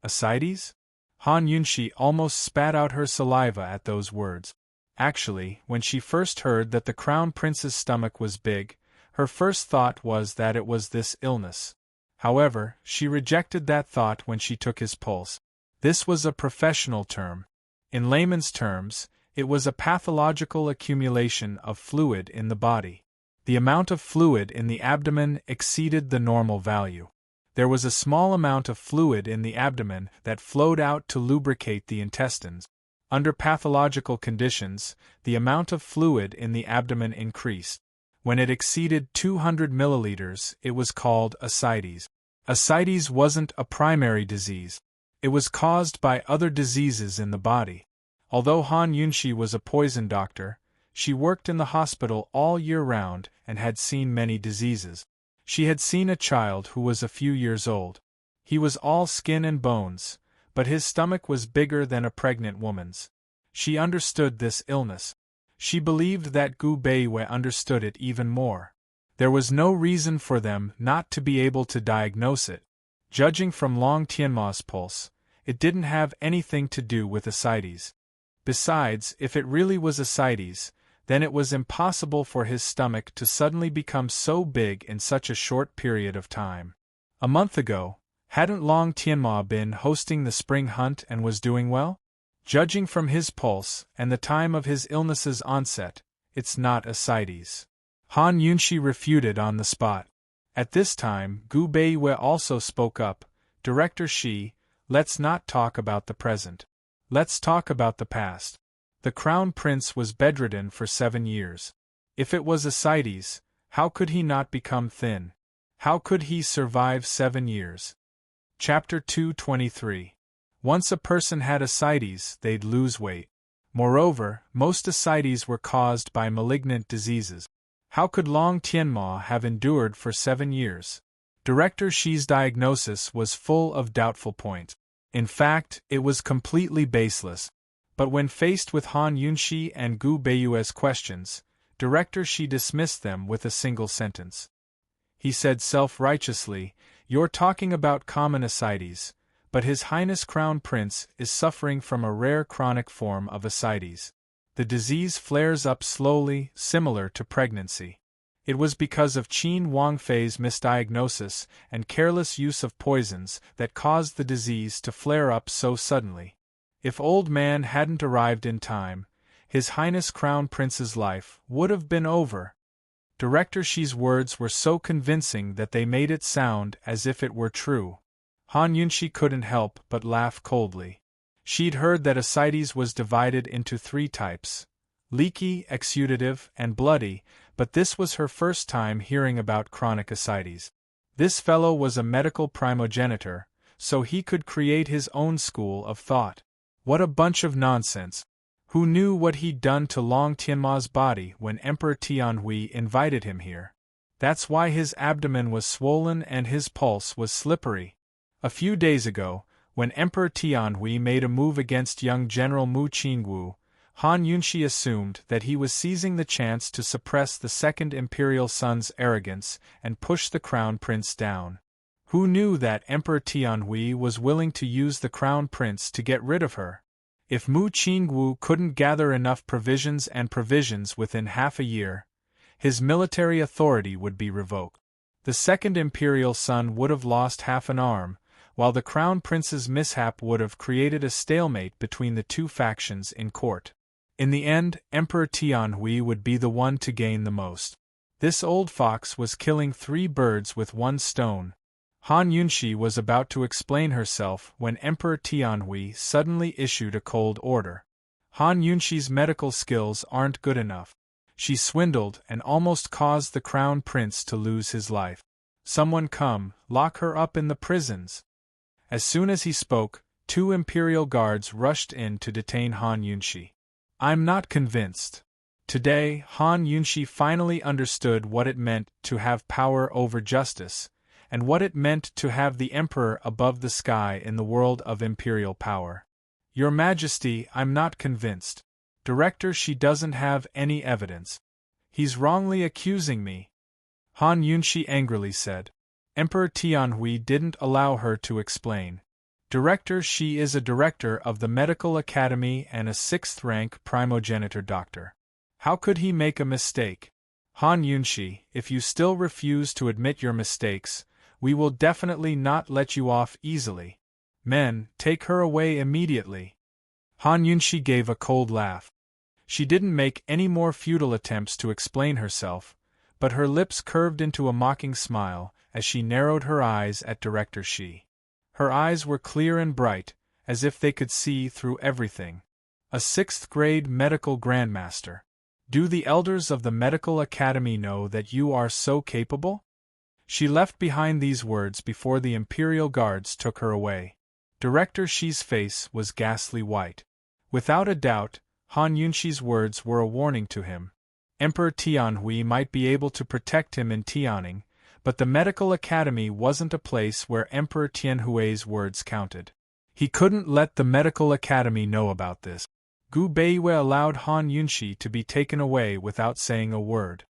Ascites? Han Yunshi almost spat out her saliva at those words. Actually, when she first heard that the Crown Prince's stomach was big, her first thought was that it was this illness. However, she rejected that thought when she took his pulse. This was a professional term. In layman's terms, it was a pathological accumulation of fluid in the body. The amount of fluid in the abdomen exceeded the normal value. There was a small amount of fluid in the abdomen that flowed out to lubricate the intestines. Under pathological conditions, the amount of fluid in the abdomen increased. When it exceeded 200 milliliters, it was called ascites. Ascites wasn't a primary disease. It was caused by other diseases in the body. Although Han Yunshi was a poison doctor, she worked in the hospital all year round and had seen many diseases. She had seen a child who was a few years old. He was all skin and bones, but his stomach was bigger than a pregnant woman's. She understood this illness. She believed that Gu Beiwei understood it even more. There was no reason for them not to be able to diagnose it. Judging from Long Tianma's pulse, it didn't have anything to do with ascites. Besides, if it really was ascites, then it was impossible for his stomach to suddenly become so big in such a short period of time. A month ago, hadn't Long Tianma been hosting the spring hunt and was doing well? Judging from his pulse and the time of his illness's onset, it's not ascites. Han Yunshi refuted on the spot. At this time, Gu Beiwei also spoke up. Director Shi, let's not talk about the present. Let's talk about the past. The Crown Prince was bedridden for 7 years. If it was ascites, how could he not become thin? How could he survive 7 years? Chapter 223. Once a person had ascites, they'd lose weight. Moreover, most ascites were caused by malignant diseases. How could Long Tianma have endured for 7 years? Director Shi's diagnosis was full of doubtful points. In fact, it was completely baseless. But when faced with Han Yunshi and Gu Beiwei's questions, Director Shi dismissed them with a single sentence. He said self-righteously, "You're talking about common ascites, but His Highness Crown Prince is suffering from a rare chronic form of ascites. The disease flares up slowly, similar to pregnancy. It was because of Qin Wangfei's misdiagnosis and careless use of poisons that caused the disease to flare up so suddenly. If old man hadn't arrived in time, His Highness Crown Prince's life would have been over." Director Shi's words were so convincing that they made it sound as if it were true. Han Yunshi couldn't help but laugh coldly. She'd heard that ascites was divided into 3 types: leaky, exudative, and bloody, but this was her first time hearing about chronic ascites. This fellow was a medical primogenitor, so he could create his own school of thought. What a bunch of nonsense! Who knew what he'd done to Long Tianma's body when Emperor Tianhui invited him here? That's why his abdomen was swollen and his pulse was slippery. A few days ago, when Emperor Tianhui made a move against young General Mu Qingwu, Han Yunshi assumed that he was seizing the chance to suppress the second imperial son's arrogance and push the crown prince down. Who knew that Emperor Tianhui was willing to use the crown prince to get rid of her? If Mu Qingwu couldn't gather enough provisions within half a year, his military authority would be revoked. The second imperial son would have lost half an arm, while the crown prince's mishap would have created a stalemate between the 2 factions in court. In the end, Emperor Tianhui would be the one to gain the most. This old fox was killing 3 birds with 1 stone. Han Yunshi was about to explain herself when Emperor Tianhui suddenly issued a cold order. Han Yunshi's medical skills aren't good enough. She swindled and almost caused the crown prince to lose his life. Someone come, lock her up in the prisons. As soon as he spoke, 2 imperial guards rushed in to detain Han Yunshi. I'm not convinced. Today, Han Yunshi finally understood what it meant to have power over justice, and what it meant to have the emperor above the sky in the world of imperial power. Your Majesty, I'm not convinced. Director, she doesn't have any evidence. He's wrongly accusing me. Han Yunshi angrily said. Emperor Tianhui didn't allow her to explain. Director, she is a director of the Medical Academy and a 6th-rank primogeniture doctor. How could he make a mistake? Han Yunshi, if you still refuse to admit your mistakes, we will definitely not let you off easily. Men, take her away immediately. Han Yunshi gave a cold laugh. She didn't make any more futile attempts to explain herself, but her lips curved into a mocking smile as she narrowed her eyes at Director Shi. Her eyes were clear and bright, as if they could see through everything. A 6th-grade medical grandmaster. Do the elders of the Medical Academy know that you are so capable? She left behind these words before the Imperial Guards took her away. Director Shi's face was ghastly white. Without a doubt, Han Yunshi's words were a warning to him. Emperor Tianhui might be able to protect him in Tianning, but the Medical Academy wasn't a place where Emperor Tianhui's words counted. He couldn't let the Medical Academy know about this. Gu Beiyue allowed Han Yunshi to be taken away without saying a word.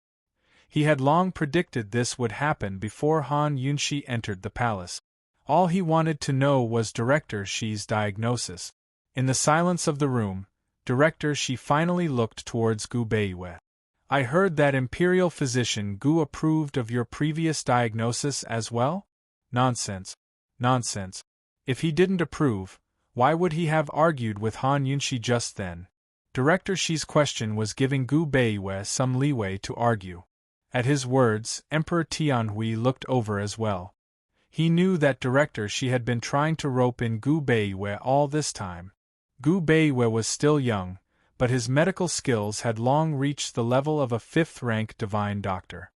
He had long predicted this would happen before Han Yunshi entered the palace. All he wanted to know was Director Shi's diagnosis. In the silence of the room, Director Shi finally looked towards Gu Beiyue. I heard that Imperial physician Gu approved of your previous diagnosis as well? Nonsense. Nonsense. If he didn't approve, why would he have argued with Han Yunshi just then? Director Shi's question was giving Gu Beiyue some leeway to argue. At his words, Emperor Tianhui looked over as well. He knew that Director Shi had been trying to rope in Gu Beiyue all this time. Gu Beiyue was still young, but his medical skills had long reached the level of a 5th-rank divine doctor.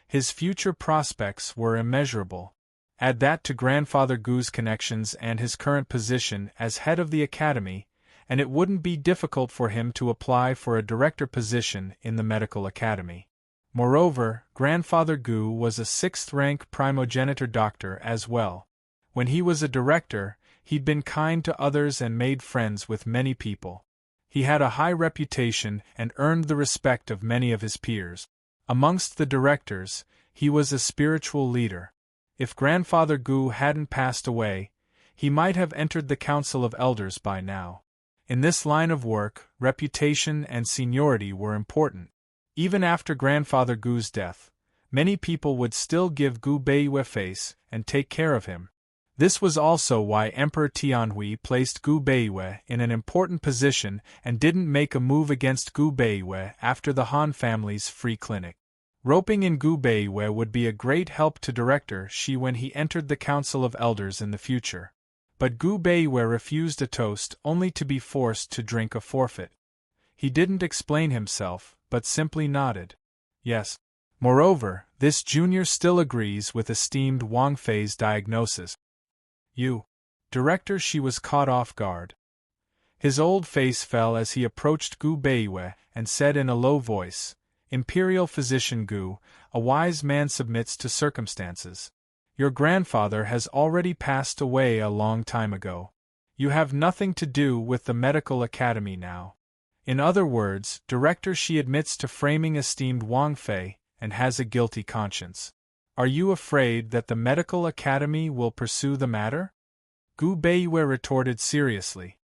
His future prospects were immeasurable. Add that to Grandfather Gu's connections and his current position as head of the academy, and it wouldn't be difficult for him to apply for a director position in the medical academy. Moreover, Grandfather Gu was a 6th-rank primogeniture doctor as well. When he was a director, he'd been kind to others and made friends with many people. He had a high reputation and earned the respect of many of his peers. Amongst the directors, he was a spiritual leader. If Grandfather Gu hadn't passed away, he might have entered the Council of Elders by now. In this line of work, reputation and seniority were important. Even after Grandfather Gu's death, many people would still give Gu Beiyue face and take care of him. This was also why Emperor Tianhui placed Gu Beiyue in an important position and didn't make a move against Gu Beiyue after the Han family's free clinic. Roping in Gu Beiyue would be a great help to Director Shi when he entered the Council of Elders in the future. But Gu Beiyue refused a toast only to be forced to drink a forfeit. He didn't explain himself, but simply nodded. Yes. Moreover, this junior still agrees with esteemed Wang Fei's diagnosis. You. Director Shi was caught off guard. His old face fell as he approached Gu Beiyue and said in a low voice, Imperial Physician Gu, a wise man submits to circumstances. Your grandfather has already passed away a long time ago. You have nothing to do with the medical academy now. In other words, Director Shi admits to framing esteemed Wang Fei and has a guilty conscience. Are you afraid that the medical academy will pursue the matter? Gu Beiyue retorted seriously.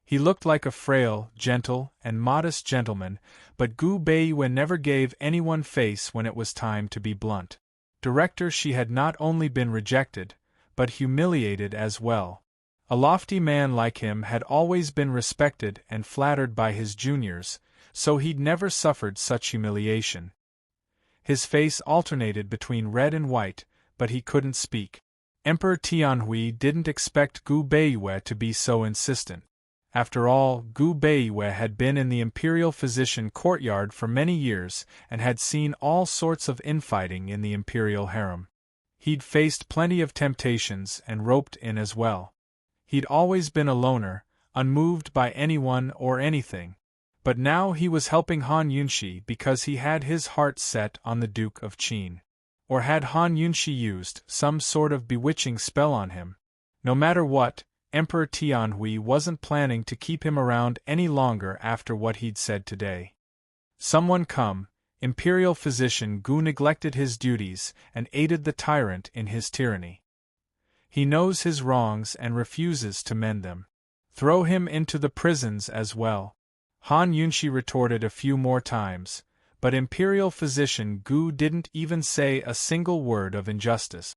He looked like a frail, gentle, and modest gentleman, but Gu Beiyue never gave anyone face when it was time to be blunt. Director Shi had not only been rejected, but humiliated as well. A lofty man like him had always been respected and flattered by his juniors, so he'd never suffered such humiliation. His face alternated between red and white, but he couldn't speak. Emperor Tianhui didn't expect Gu Beiyue to be so insistent. After all, Gu Beiyue had been in the imperial physician courtyard for many years and had seen all sorts of infighting in the imperial harem. He'd faced plenty of temptations and roped in as well. He'd always been a loner, unmoved by anyone or anything. But now he was helping Han Yunshi because he had his heart set on the Duke of Qin. Or had Han Yunshi used some sort of bewitching spell on him? No matter what, Emperor Tianhui wasn't planning to keep him around any longer after what he'd said today. Someone come. Imperial physician Gu neglected his duties and aided the tyrant in his tyranny. He knows his wrongs and refuses to mend them. Throw him into the prisons as well. Han Yunshi retorted a few more times, but Imperial physician Gu didn't even say a single word of injustice.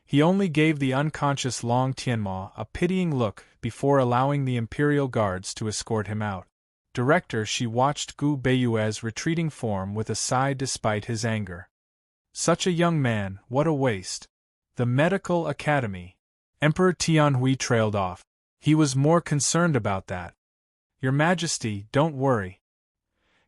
He only gave the unconscious Long Tianma a pitying look before allowing the Imperial guards to escort him out. Director, she watched Gu Beiyue's retreating form with a sigh despite his anger. Such a young man, what a waste. The Medical Academy. Emperor Tianhui trailed off. He was more concerned about that. Your Majesty, don't worry.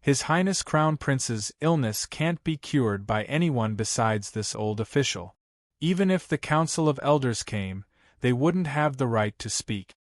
His Highness Crown Prince's illness can't be cured by anyone besides this old official. Even if the Council of Elders came, they wouldn't have the right to speak.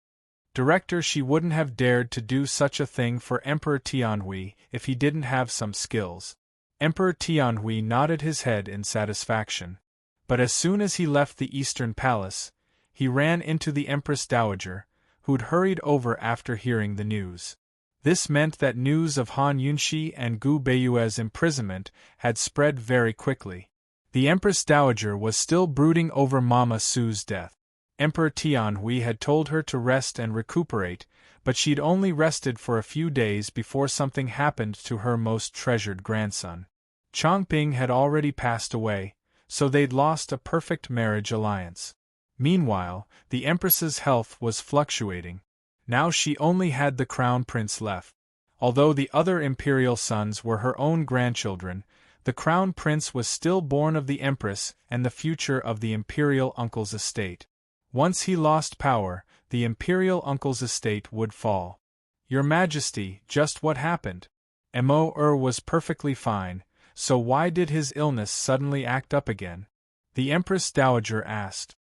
Director, she wouldn't have dared to do such a thing for Emperor Tianhui if he didn't have some skills. Emperor Tianhui nodded his head in satisfaction. But as soon as he left the Eastern Palace, he ran into the Empress Dowager, who'd hurried over after hearing the news. This meant that news of Han Yunshi and Gu Beiyue's imprisonment had spread very quickly. The Empress Dowager was still brooding over Mama Su's death. Emperor Tianhui had told her to rest and recuperate, but she'd only rested for a few days before something happened to her most treasured grandson. Chongping had already passed away, so they'd lost a perfect marriage alliance. Meanwhile, the Empress's health was fluctuating. Now she only had the Crown Prince left. Although the other imperial sons were her own grandchildren, the Crown Prince was still born of the Empress and the future of the imperial uncle's estate. Once he lost power, the imperial uncle's estate would fall. Your Majesty, just what happened? Mo was perfectly fine, so why did his illness suddenly act up again? The Empress Dowager asked.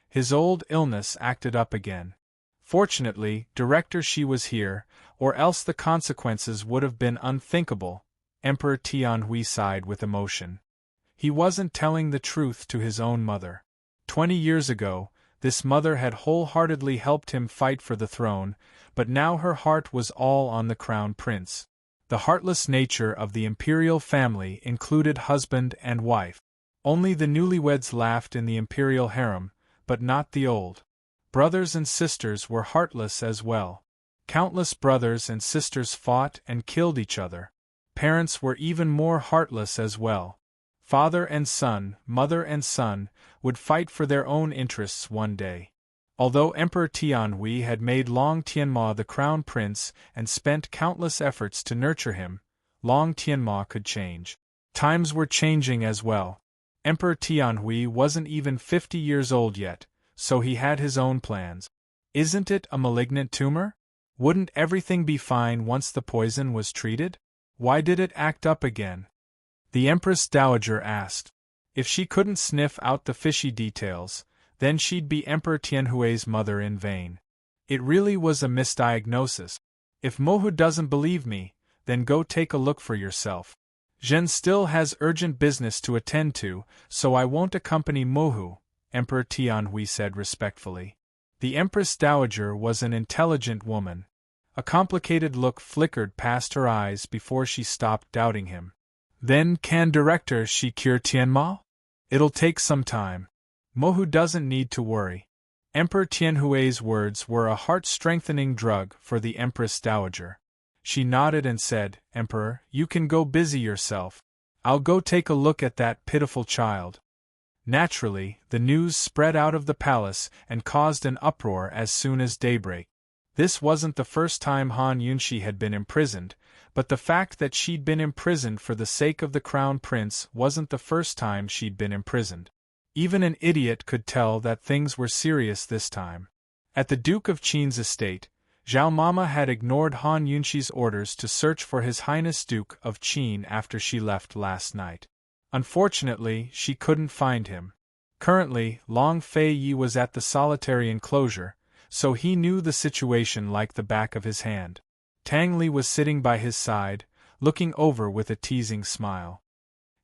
His old illness acted up again. Fortunately, Director, she was here, or else the consequences would have been unthinkable. Emperor Tianhui sighed with emotion. He wasn't telling the truth to his own mother. 20 years ago, this mother had wholeheartedly helped him fight for the throne, but now her heart was all on the Crown Prince. The heartless nature of the imperial family included husband and wife. Only the newlyweds laughed in the imperial harem, but not the old. Brothers and sisters were heartless as well. Countless brothers and sisters fought and killed each other. Parents were even more heartless as well. Father and son, mother and son, would fight for their own interests one day. Although Emperor Tianhui had made Long Tianma the Crown Prince and spent countless efforts to nurture him, Long Tianma could change. Times were changing as well. Emperor Tianhui wasn't even 50 years old yet, so he had his own plans. Isn't it a malignant tumor? Wouldn't everything be fine once the poison was treated? Why did it act up again? The Empress Dowager asked. If she couldn't sniff out the fishy details, then she'd be Emperor Tianhui's mother in vain. It really was a misdiagnosis. If Mohu doesn't believe me, then go take a look for yourself. Zhen still has urgent business to attend to, so I won't accompany Mohu, Emperor Tianhui said respectfully. The Empress Dowager was an intelligent woman. A complicated look flickered past her eyes before she stopped doubting him. Then can Director she cure Tianma? It'll take some time. Mohu doesn't need to worry. Emperor Tianhui's words were a heart-strengthening drug for the Empress Dowager. She nodded and said, Emperor, you can go busy yourself. I'll go take a look at that pitiful child. Naturally, the news spread out of the palace and caused an uproar as soon as daybreak. This wasn't the first time Han Yunshi had been imprisoned, but the fact that she'd been imprisoned for the sake of the crown prince wasn't the first time she'd been imprisoned. Even an idiot could tell that things were serious this time. At the Duke of Qin's estate, Zhao Mama had ignored Han Yunshi's orders to search for His Highness Duke of Qin after she left last night. Unfortunately, she couldn't find him. Currently, Long Fei Yi was at the solitary enclosure, so he knew the situation like the back of his hand. Tang Li was sitting by his side, looking over with a teasing smile.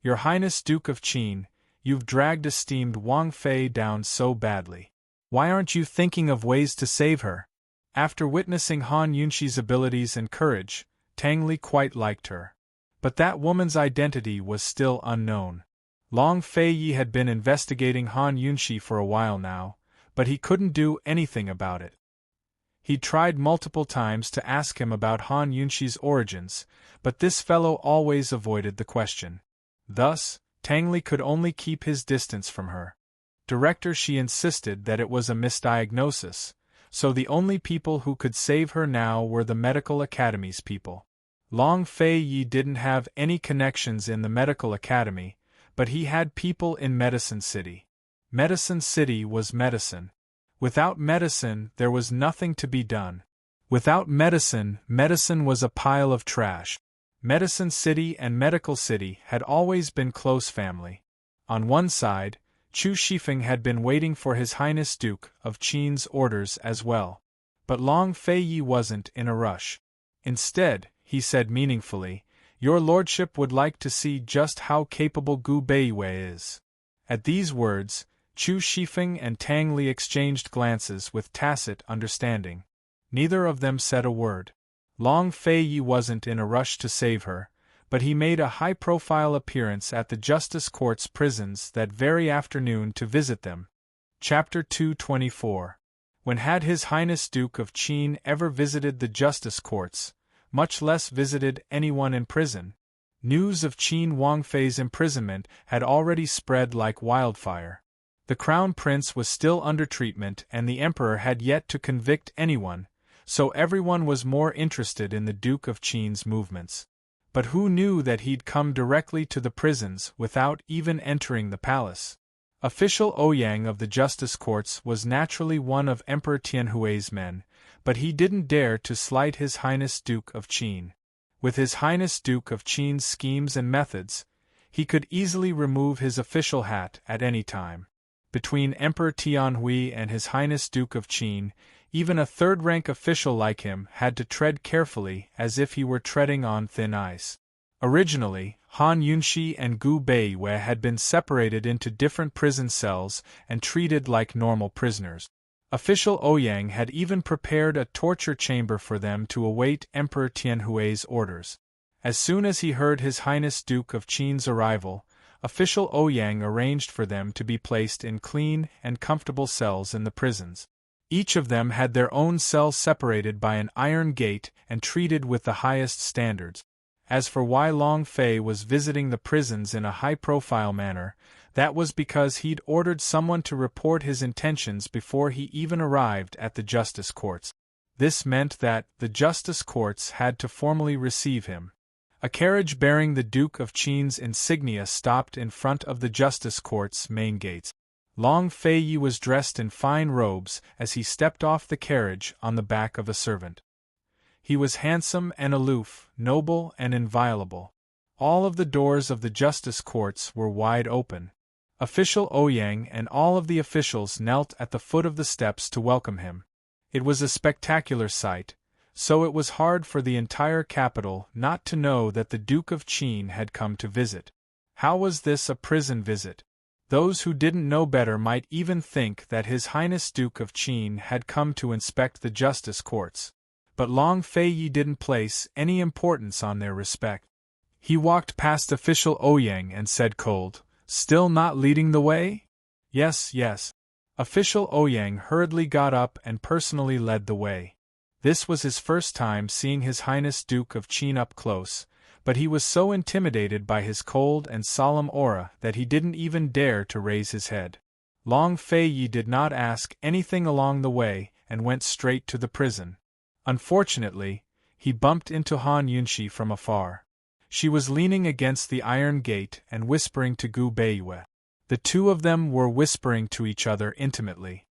"Your Highness Duke of Qin, you've dragged esteemed Wang Fei down so badly. Why aren't you thinking of ways to save her?" After witnessing Han Yunshi's abilities and courage, Tang Li quite liked her. But that woman's identity was still unknown. Long Fei Yi had been investigating Han Yunshi for a while now, but he couldn't do anything about it. He'd tried multiple times to ask him about Han Yunshi's origins, but this fellow always avoided the question. Thus, Tang Li could only keep his distance from her. Director Shi insisted that it was a misdiagnosis, so the only people who could save her now were the medical academy's people. Long Fei Yi didn't have any connections in the medical academy, but he had people in Medicine City. Medicine City was medicine. Without medicine, there was nothing to be done. Without medicine, medicine was a pile of trash. Medicine City and Medical City had always been close family. On one side, Chu Shifeng had been waiting for His Highness Duke of Qin's orders as well. But Long Fei Yi wasn't in a rush. Instead, he said meaningfully, "Your lordship would like to see just how capable Gu Beiwei is." At these words, Chu Shifeng and Tang Li exchanged glances with tacit understanding. Neither of them said a word. Long Fei Yi wasn't in a rush to save her, but he made a high-profile appearance at the Justice Court's prisons that very afternoon to visit them. Chapter 224. When had His Highness Duke of Qin ever visited the Justice Courts, much less visited anyone in prison? News of Qin Wangfei's imprisonment had already spread like wildfire. The Crown Prince was still under treatment and the Emperor had yet to convict anyone, so everyone was more interested in the Duke of Qin's movements. But who knew that he'd come directly to the prisons without even entering the palace? Official Ouyang of the Justice Courts was naturally one of Emperor Tianhui's men, but he didn't dare to slight His Highness Duke of Qin. With His Highness Duke of Qin's schemes and methods, he could easily remove his official hat at any time. Between Emperor Tianhui and His Highness Duke of Qin, even a third-rank official like him had to tread carefully as if he were treading on thin ice. Originally, Han Yunshi and Gu Beiwei had been separated into different prison cells and treated like normal prisoners. Official Ouyang had even prepared a torture chamber for them to await Emperor Tianhui's orders. As soon as he heard His Highness Duke of Qin's arrival, Official Ouyang arranged for them to be placed in clean and comfortable cells in the prisons. Each of them had their own cell separated by an iron gate and treated with the highest standards. As for why Long Fei was visiting the prisons in a high-profile manner, that was because he'd ordered someone to report his intentions before he even arrived at the Justice Courts. This meant that the Justice Courts had to formally receive him. A carriage bearing the Duke of Qin's insignia stopped in front of the Justice Court's main gates. Long Fei Yi was dressed in fine robes as he stepped off the carriage on the back of a servant. He was handsome and aloof, noble and inviolable. All of the doors of the Justice Courts were wide open. Official Ouyang and all of the officials knelt at the foot of the steps to welcome him. It was a spectacular sight, so it was hard for the entire capital not to know that the Duke of Qin had come to visit. How was this a prison visit? Those who didn't know better might even think that His Highness Duke of Qin had come to inspect the Justice Courts. But Long Fei Yi didn't place any importance on their respect. He walked past Official Ouyang and said cold, "Still not leading the way?" "Yes, yes." Official Ouyang hurriedly got up and personally led the way. This was his first time seeing His Highness Duke of Qin up close, but he was so intimidated by his cold and solemn aura that he didn't even dare to raise his head. Long Fei did not ask anything along the way and went straight to the prison. Unfortunately, he bumped into Han Yunxi from afar. She was leaning against the iron gate and whispering to Gu Beiyue. The two of them were whispering to each other intimately.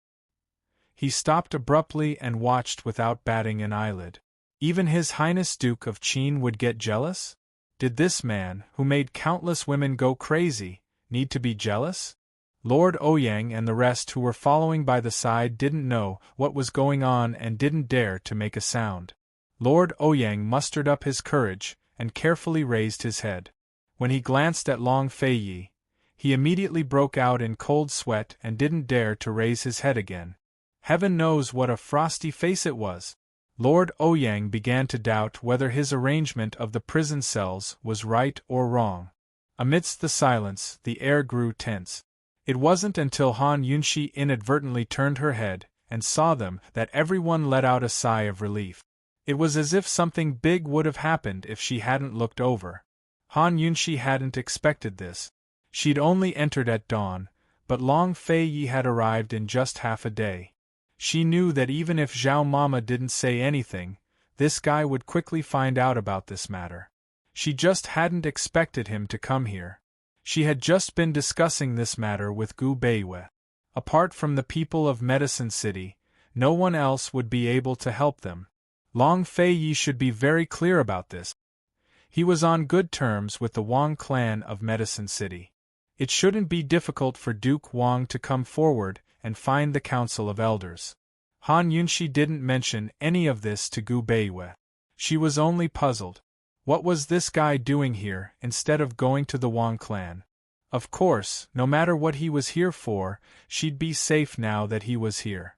He stopped abruptly and watched without batting an eyelid. Even His Highness Duke of Qin would get jealous? Did this man, who made countless women go crazy, need to be jealous? Lord Ouyang and the rest who were following by the side didn't know what was going on and didn't dare to make a sound. Lord Ouyang mustered up his courage and carefully raised his head. When he glanced at Long Fei, he immediately broke out in cold sweat and didn't dare to raise his head again. Heaven knows what a frosty face it was. Lord Ouyang began to doubt whether his arrangement of the prison cells was right or wrong. Amidst the silence, the air grew tense. It wasn't until Han Yunxi inadvertently turned her head and saw them that everyone let out a sigh of relief. It was as if something big would have happened if she hadn't looked over. Han Yunxi hadn't expected this. She'd only entered at dawn, but Long Fei had arrived in just half a day. She knew that even if Zhao Mama didn't say anything, this guy would quickly find out about this matter. She just hadn't expected him to come here. She had just been discussing this matter with Gu Beiyue. Apart from the people of Medicine City, no one else would be able to help them. Long Fei should be very clear about this. He was on good terms with the Wang clan of Medicine City. It shouldn't be difficult for Duke Wang to come forward and find the Council of Elders. Han Yunxi didn't mention any of this to Gu Beiyue. She was only puzzled. What was this guy doing here instead of going to the Wang clan? Of course, no matter what he was here for, she'd be safe now that he was here.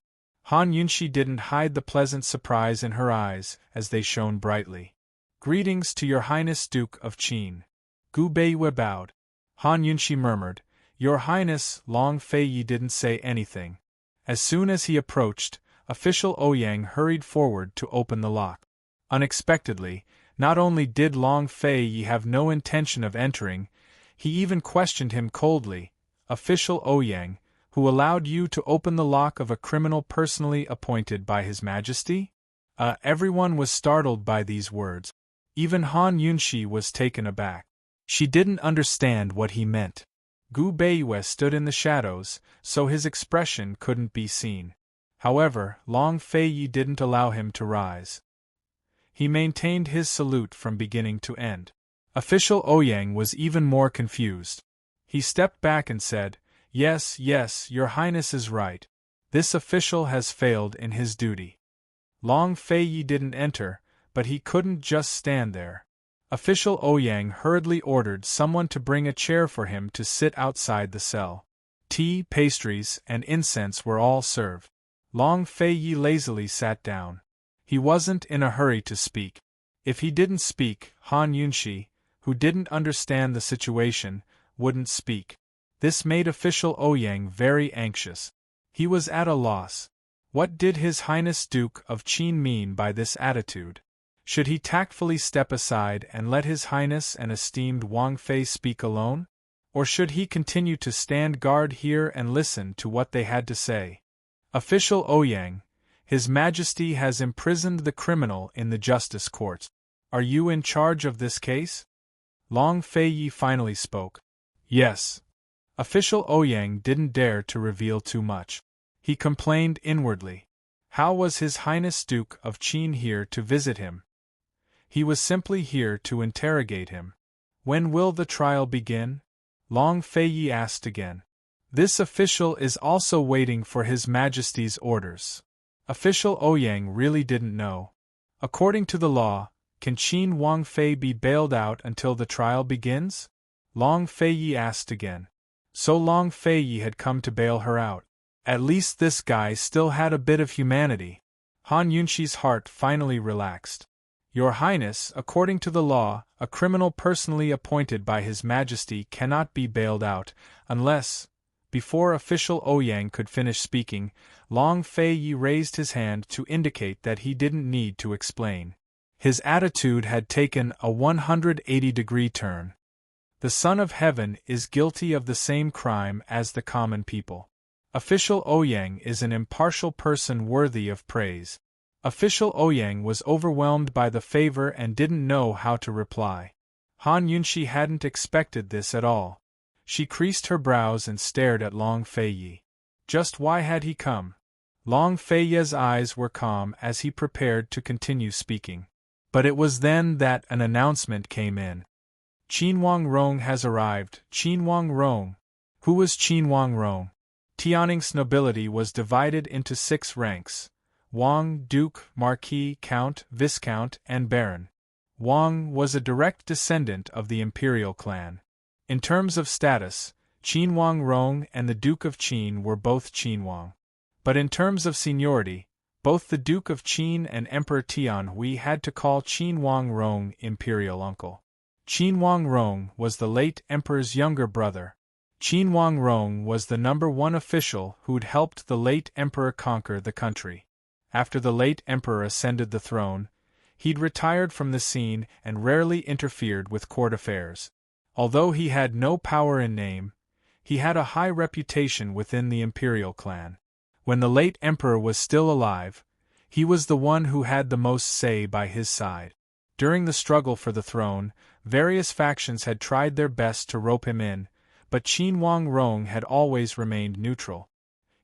Han Yunxi didn't hide the pleasant surprise in her eyes as they shone brightly. "Greetings to Your Highness Duke of Qin." Gu Beiyue bowed. Han Yunxi murmured, "Your Highness." Long Fei didn't say anything. As soon as he approached, official Ouyang hurried forward to open the lock. Unexpectedly, not only did Long Fei have no intention of entering, he even questioned him coldly, "Official Ouyang, who allowed you to open the lock of a criminal personally appointed by His Majesty?" Everyone was startled by these words. Even Han Yunxi was taken aback. She didn't understand what he meant. Gu Beiyue stood in the shadows, so his expression couldn't be seen. However, Long Fei didn't allow him to rise. He maintained his salute from beginning to end. Official Ouyang was even more confused. He stepped back and said, Yes, Your Highness is right. This official has failed in his duty." Long Fei didn't enter, but he couldn't just stand there. Official Ouyang hurriedly ordered someone to bring a chair for him to sit outside the cell. Tea, pastries, and incense were all served. Long Fei lazily sat down. He wasn't in a hurry to speak. If he didn't speak, Han Yunxi, who didn't understand the situation, wouldn't speak. This made official Ouyang very anxious. He was at a loss. What did His Highness Duke of Qin mean by this attitude? Should he tactfully step aside and let His Highness and esteemed Wang Fei speak alone? Or should he continue to stand guard here and listen to what they had to say? "Official Ouyang, His Majesty has imprisoned the criminal in the justice courts. Are you in charge of this case?" Long Fei finally spoke. "Yes." Official Ouyang didn't dare to reveal too much. He complained inwardly. How was His Highness Duke of Qin here to visit him? He was simply here to interrogate him. "When will the trial begin?" Long Fei asked again. "This official is also waiting for His Majesty's orders." Official Ouyang really didn't know. According to the law, can Qin Wang Fei be bailed out until the trial begins? Long Fei asked again. So Long Fei had come to bail her out. At least this guy still had a bit of humanity. Han Yunxi's heart finally relaxed. "Your Highness, according to the law, a criminal personally appointed by His Majesty cannot be bailed out, unless—" Before official Ouyang could finish speaking, Long Fei raised his hand to indicate that he didn't need to explain. His attitude had taken a 180-degree turn. The Son of Heaven is guilty of the same crime as the common people. Official Ouyang is an impartial person worthy of praise. Official Ouyang was overwhelmed by the favor and didn't know how to reply. Han Yunshi hadn't expected this at all. She creased her brows and stared at Long Feiyi. Just why had he come? Long Feiyi's eyes were calm as he prepared to continue speaking. But it was then that an announcement came in. Qin Wang Rong has arrived. Qin Wang Rong. Who was Qin Wang Rong? Tianning's nobility was divided into 6 ranks: Wang, Duke, Marquis, Count, Viscount, and Baron. Wang was a direct descendant of the imperial clan. In terms of status, Qin Wang Rong and the Duke of Qin were both Qin Wang. But in terms of seniority, both the Duke of Qin and Emperor Tianhui had to call Qin Wang Rong imperial uncle. Qin Wang Rong was the late emperor's younger brother. Qin Wang Rong was the #1 official who'd helped the late emperor conquer the country. After the late emperor ascended the throne, he'd retired from the scene and rarely interfered with court affairs. Although he had no power in name, he had a high reputation within the imperial clan. When the late emperor was still alive, he was the one who had the most say by his side. During the struggle for the throne, various factions had tried their best to rope him in, but Qin Wang Rong had always remained neutral.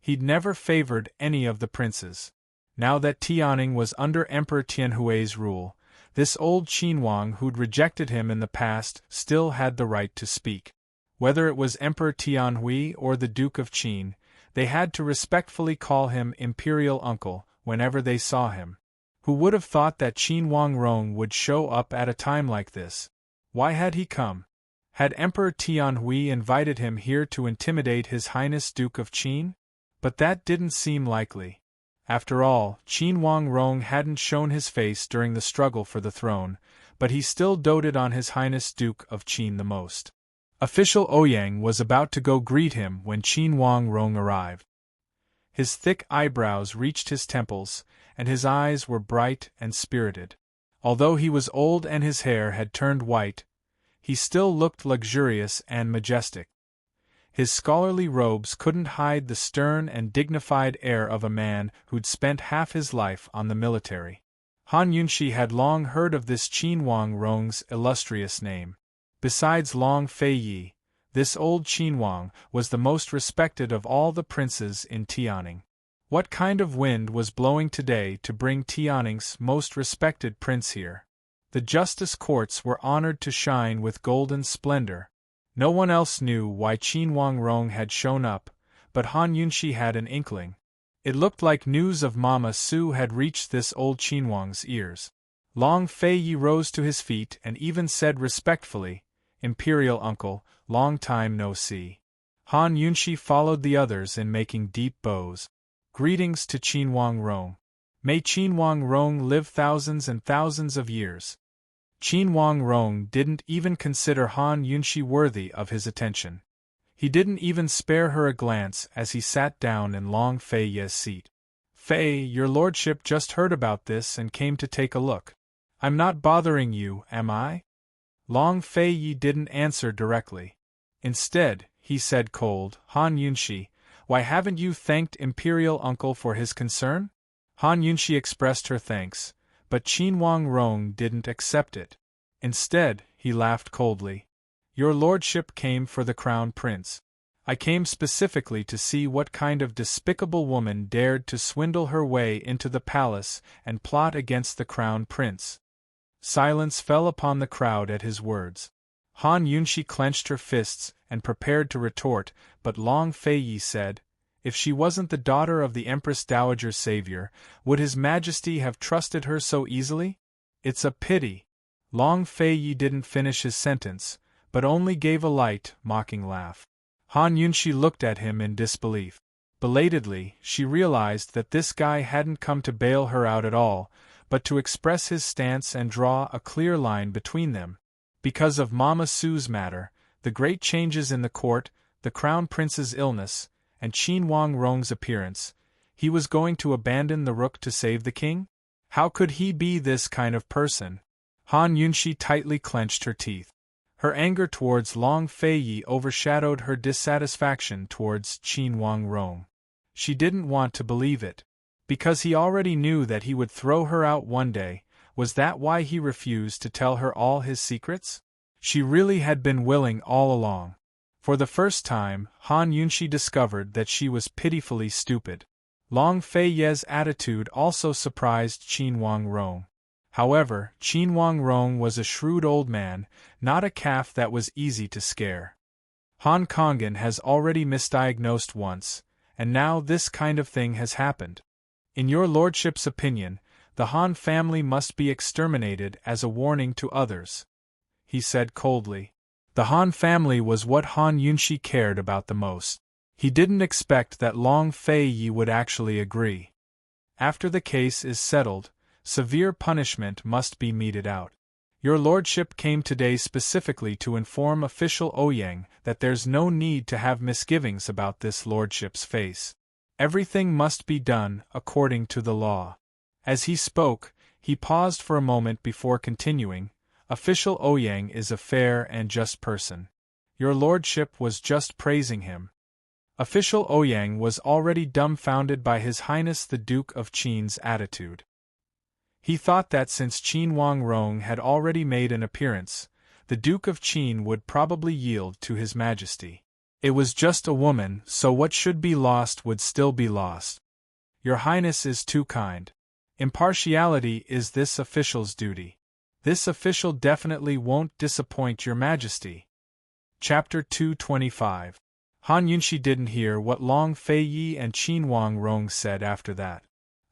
He'd never favored any of the princes. Now that Tianning was under Emperor Tianhui's rule, this old Qin Wang who'd rejected him in the past still had the right to speak. Whether it was Emperor Tianhui or the Duke of Qin, they had to respectfully call him imperial uncle whenever they saw him. Who would have thought that Qin Wang Rong would show up at a time like this? Why had he come? Had Emperor Tianhui invited him here to intimidate His Highness Duke of Qin? But that didn't seem likely. After all, Qin Wang Rong hadn't shown his face during the struggle for the throne, but he still doted on His Highness Duke of Qin the most. Official Ouyang was about to go greet him when Qin Wang Rong arrived. His thick eyebrows reached his temples, and his eyes were bright and spirited. Although he was old and his hair had turned white, he still looked luxurious and majestic. His scholarly robes couldn't hide the stern and dignified air of a man who'd spent half his life on the military. Han Yunshi had long heard of this Qin Wang Rong's illustrious name. Besides Long Feiyi, this old Qin Wang was the most respected of all the princes in Tianning. What kind of wind was blowing today to bring Tianning's most respected prince here? The justice courts were honored to shine with golden splendor. No one else knew why Qin Wang Rong had shown up, but Han Yunshi had an inkling. It looked like news of Mama Su had reached this old Qin Wang's ears. Long Feiyi rose to his feet and even said respectfully, "Imperial uncle, long time no see." Han Yunshi followed the others in making deep bows. Greetings to Qin Wang Rong. May Qin Wang Rong live thousands and thousands of years. Qin Wang Rong didn't even consider Han Yunshi worthy of his attention. He didn't even spare her a glance as he sat down in Long Feiyi's seat. "Fei, your lordship just heard about this and came to take a look. I'm not bothering you, am I?" Long Feiyi didn't answer directly. Instead, he said cold, "Han Yunshi, why haven't you thanked Imperial Uncle for his concern?" Han Yunshi expressed her thanks, but Qin Wang Rong didn't accept it. Instead, he laughed coldly. "Your lordship came for the crown prince. I came specifically to see what kind of despicable woman dared to swindle her way into the palace and plot against the crown prince." Silence fell upon the crowd at his words. Han Yunshi clenched her fists and prepared to retort, but Long Feiyi said, "If she wasn't the daughter of the Empress Dowager's savior, would His Majesty have trusted her so easily? It's a pity." Long Feiyi didn't finish his sentence, but only gave a light, mocking laugh. Han Yunshi looked at him in disbelief. Belatedly, she realized that this guy hadn't come to bail her out at all, but to express his stance and draw a clear line between them. Because of Mama Su's matter, the great changes in the court, the crown prince's illness, and Qin Wang Rong's appearance, he was going to abandon the rook to save the king? How could he be this kind of person? Han Yunshi tightly clenched her teeth. Her anger towards Long Feiyi overshadowed her dissatisfaction towards Qin Wang Rong. She didn't want to believe it. Because he already knew that he would throw her out one day, was that why he refused to tell her all his secrets? She really had been willing all along. For the first time, Han Yunshi discovered that she was pitifully stupid. Long Feiyi's attitude also surprised Qin Wang Rong. However, Qin Wang Rong was a shrewd old man, not a calf that was easy to scare. Han Kongan has already misdiagnosed once, and now this kind of thing has happened. In your lordship's opinion, the Han family must be exterminated as a warning to others, he said coldly. The Han family was what Han Yunshi cared about the most. He didn't expect that Long Feiyi would actually agree. After the case is settled, severe punishment must be meted out. Your lordship came today specifically to inform official Ouyang that there's no need to have misgivings about this lordship's face. Everything must be done according to the law. As he spoke, he paused for a moment before continuing. Official Ouyang is a fair and just person. Your lordship was just praising him. Official Ouyang was already dumbfounded by His Highness the Duke of Qin's attitude. He thought that since Qin Wang Rong had already made an appearance, the Duke of Qin would probably yield to His Majesty. It was just a woman, so what should be lost would still be lost. Your Highness is too kind. Impartiality is this official's duty. This official definitely won't disappoint your Majesty. Chapter 225. Han Yunshi didn't hear what Long Feiyi and Qin Wang Rong said after that.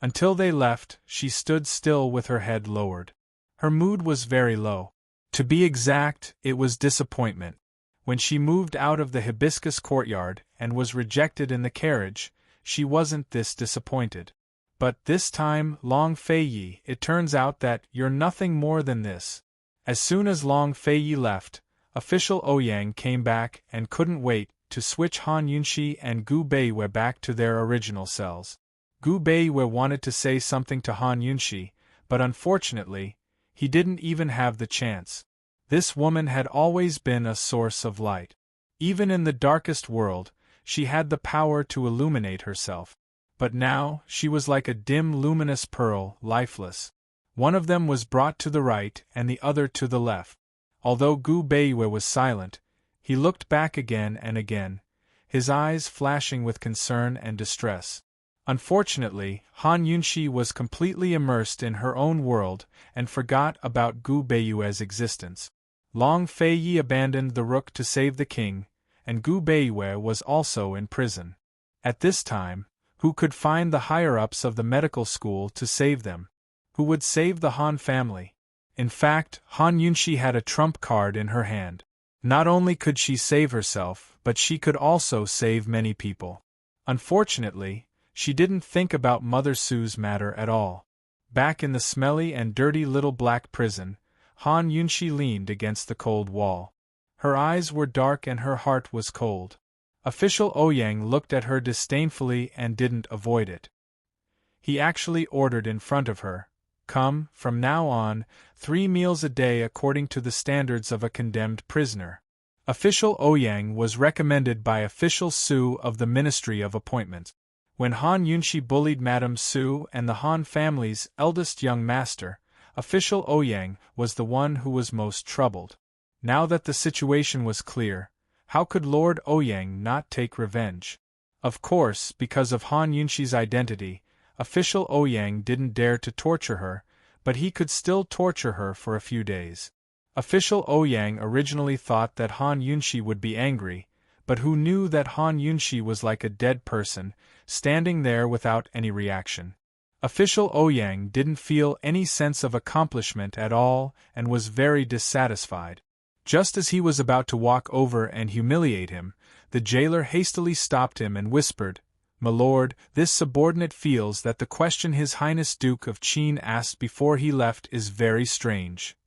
Until they left, she stood still with her head lowered. Her mood was very low. To be exact, it was disappointment. When she moved out of the hibiscus courtyard and was rejected in the carriage, she wasn't this disappointed. But this time, Long Feiyi, it turns out that you're nothing more than this. As soon as Long Feiyi left, official Ouyang came back and couldn't wait to switch Han Yunshi and Gu Beiwei back to their original cells. Gu Beiwei wanted to say something to Han Yunshi, but unfortunately, he didn't even have the chance. This woman had always been a source of light. Even in the darkest world, she had the power to illuminate herself. But now, she was like a dim luminous pearl, lifeless. One of them was brought to the right and the other to the left. Although Gu Beiwei was silent, he looked back again and again, his eyes flashing with concern and distress. Unfortunately, Han Yunshi was completely immersed in her own world and forgot about Gu Beiwei's existence. Long Feiyi abandoned the rook to save the king, and Gu Beiwei was also in prison. At this time, who could find the higher-ups of the medical school to save them? Who would save the Han family? In fact, Han Yunshi had a trump card in her hand. Not only could she save herself, but she could also save many people. Unfortunately, she didn't think about Mother Sue's matter at all. Back in the smelly and dirty little black prison, Han Yunshi leaned against the cold wall. Her eyes were dark and her heart was cold. Official Ouyang looked at her disdainfully and didn't avoid it. He actually ordered in front of her, "Come, from now on, 3 meals a day according to the standards of a condemned prisoner." Official Ouyang was recommended by Official Su of the Ministry of Appointments. When Han Yunshi bullied Madame Su and the Han family's eldest young master, Official Ouyang was the one who was most troubled. Now that the situation was clear, how could Lord Ouyang not take revenge? Of course, because of Han Yunshi's identity, Official Ouyang didn't dare to torture her, but he could still torture her for a few days. Official Ouyang originally thought that Han Yunshi would be angry, but who knew that Han Yunshi was like a dead person, standing there without any reaction. Official Ouyang didn't feel any sense of accomplishment at all and was very dissatisfied. Just as he was about to walk over and humiliate him, the jailer hastily stopped him and whispered, "My lord, this subordinate feels that the question His Highness Duke of Qin asked before he left is very strange."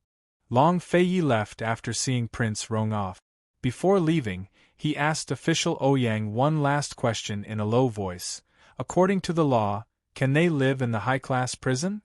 Long Feiyi left after seeing Prince Rong off. Before leaving, he asked Official Ouyang one last question in a low voice. "According to the law, can they live in the high-class prison?"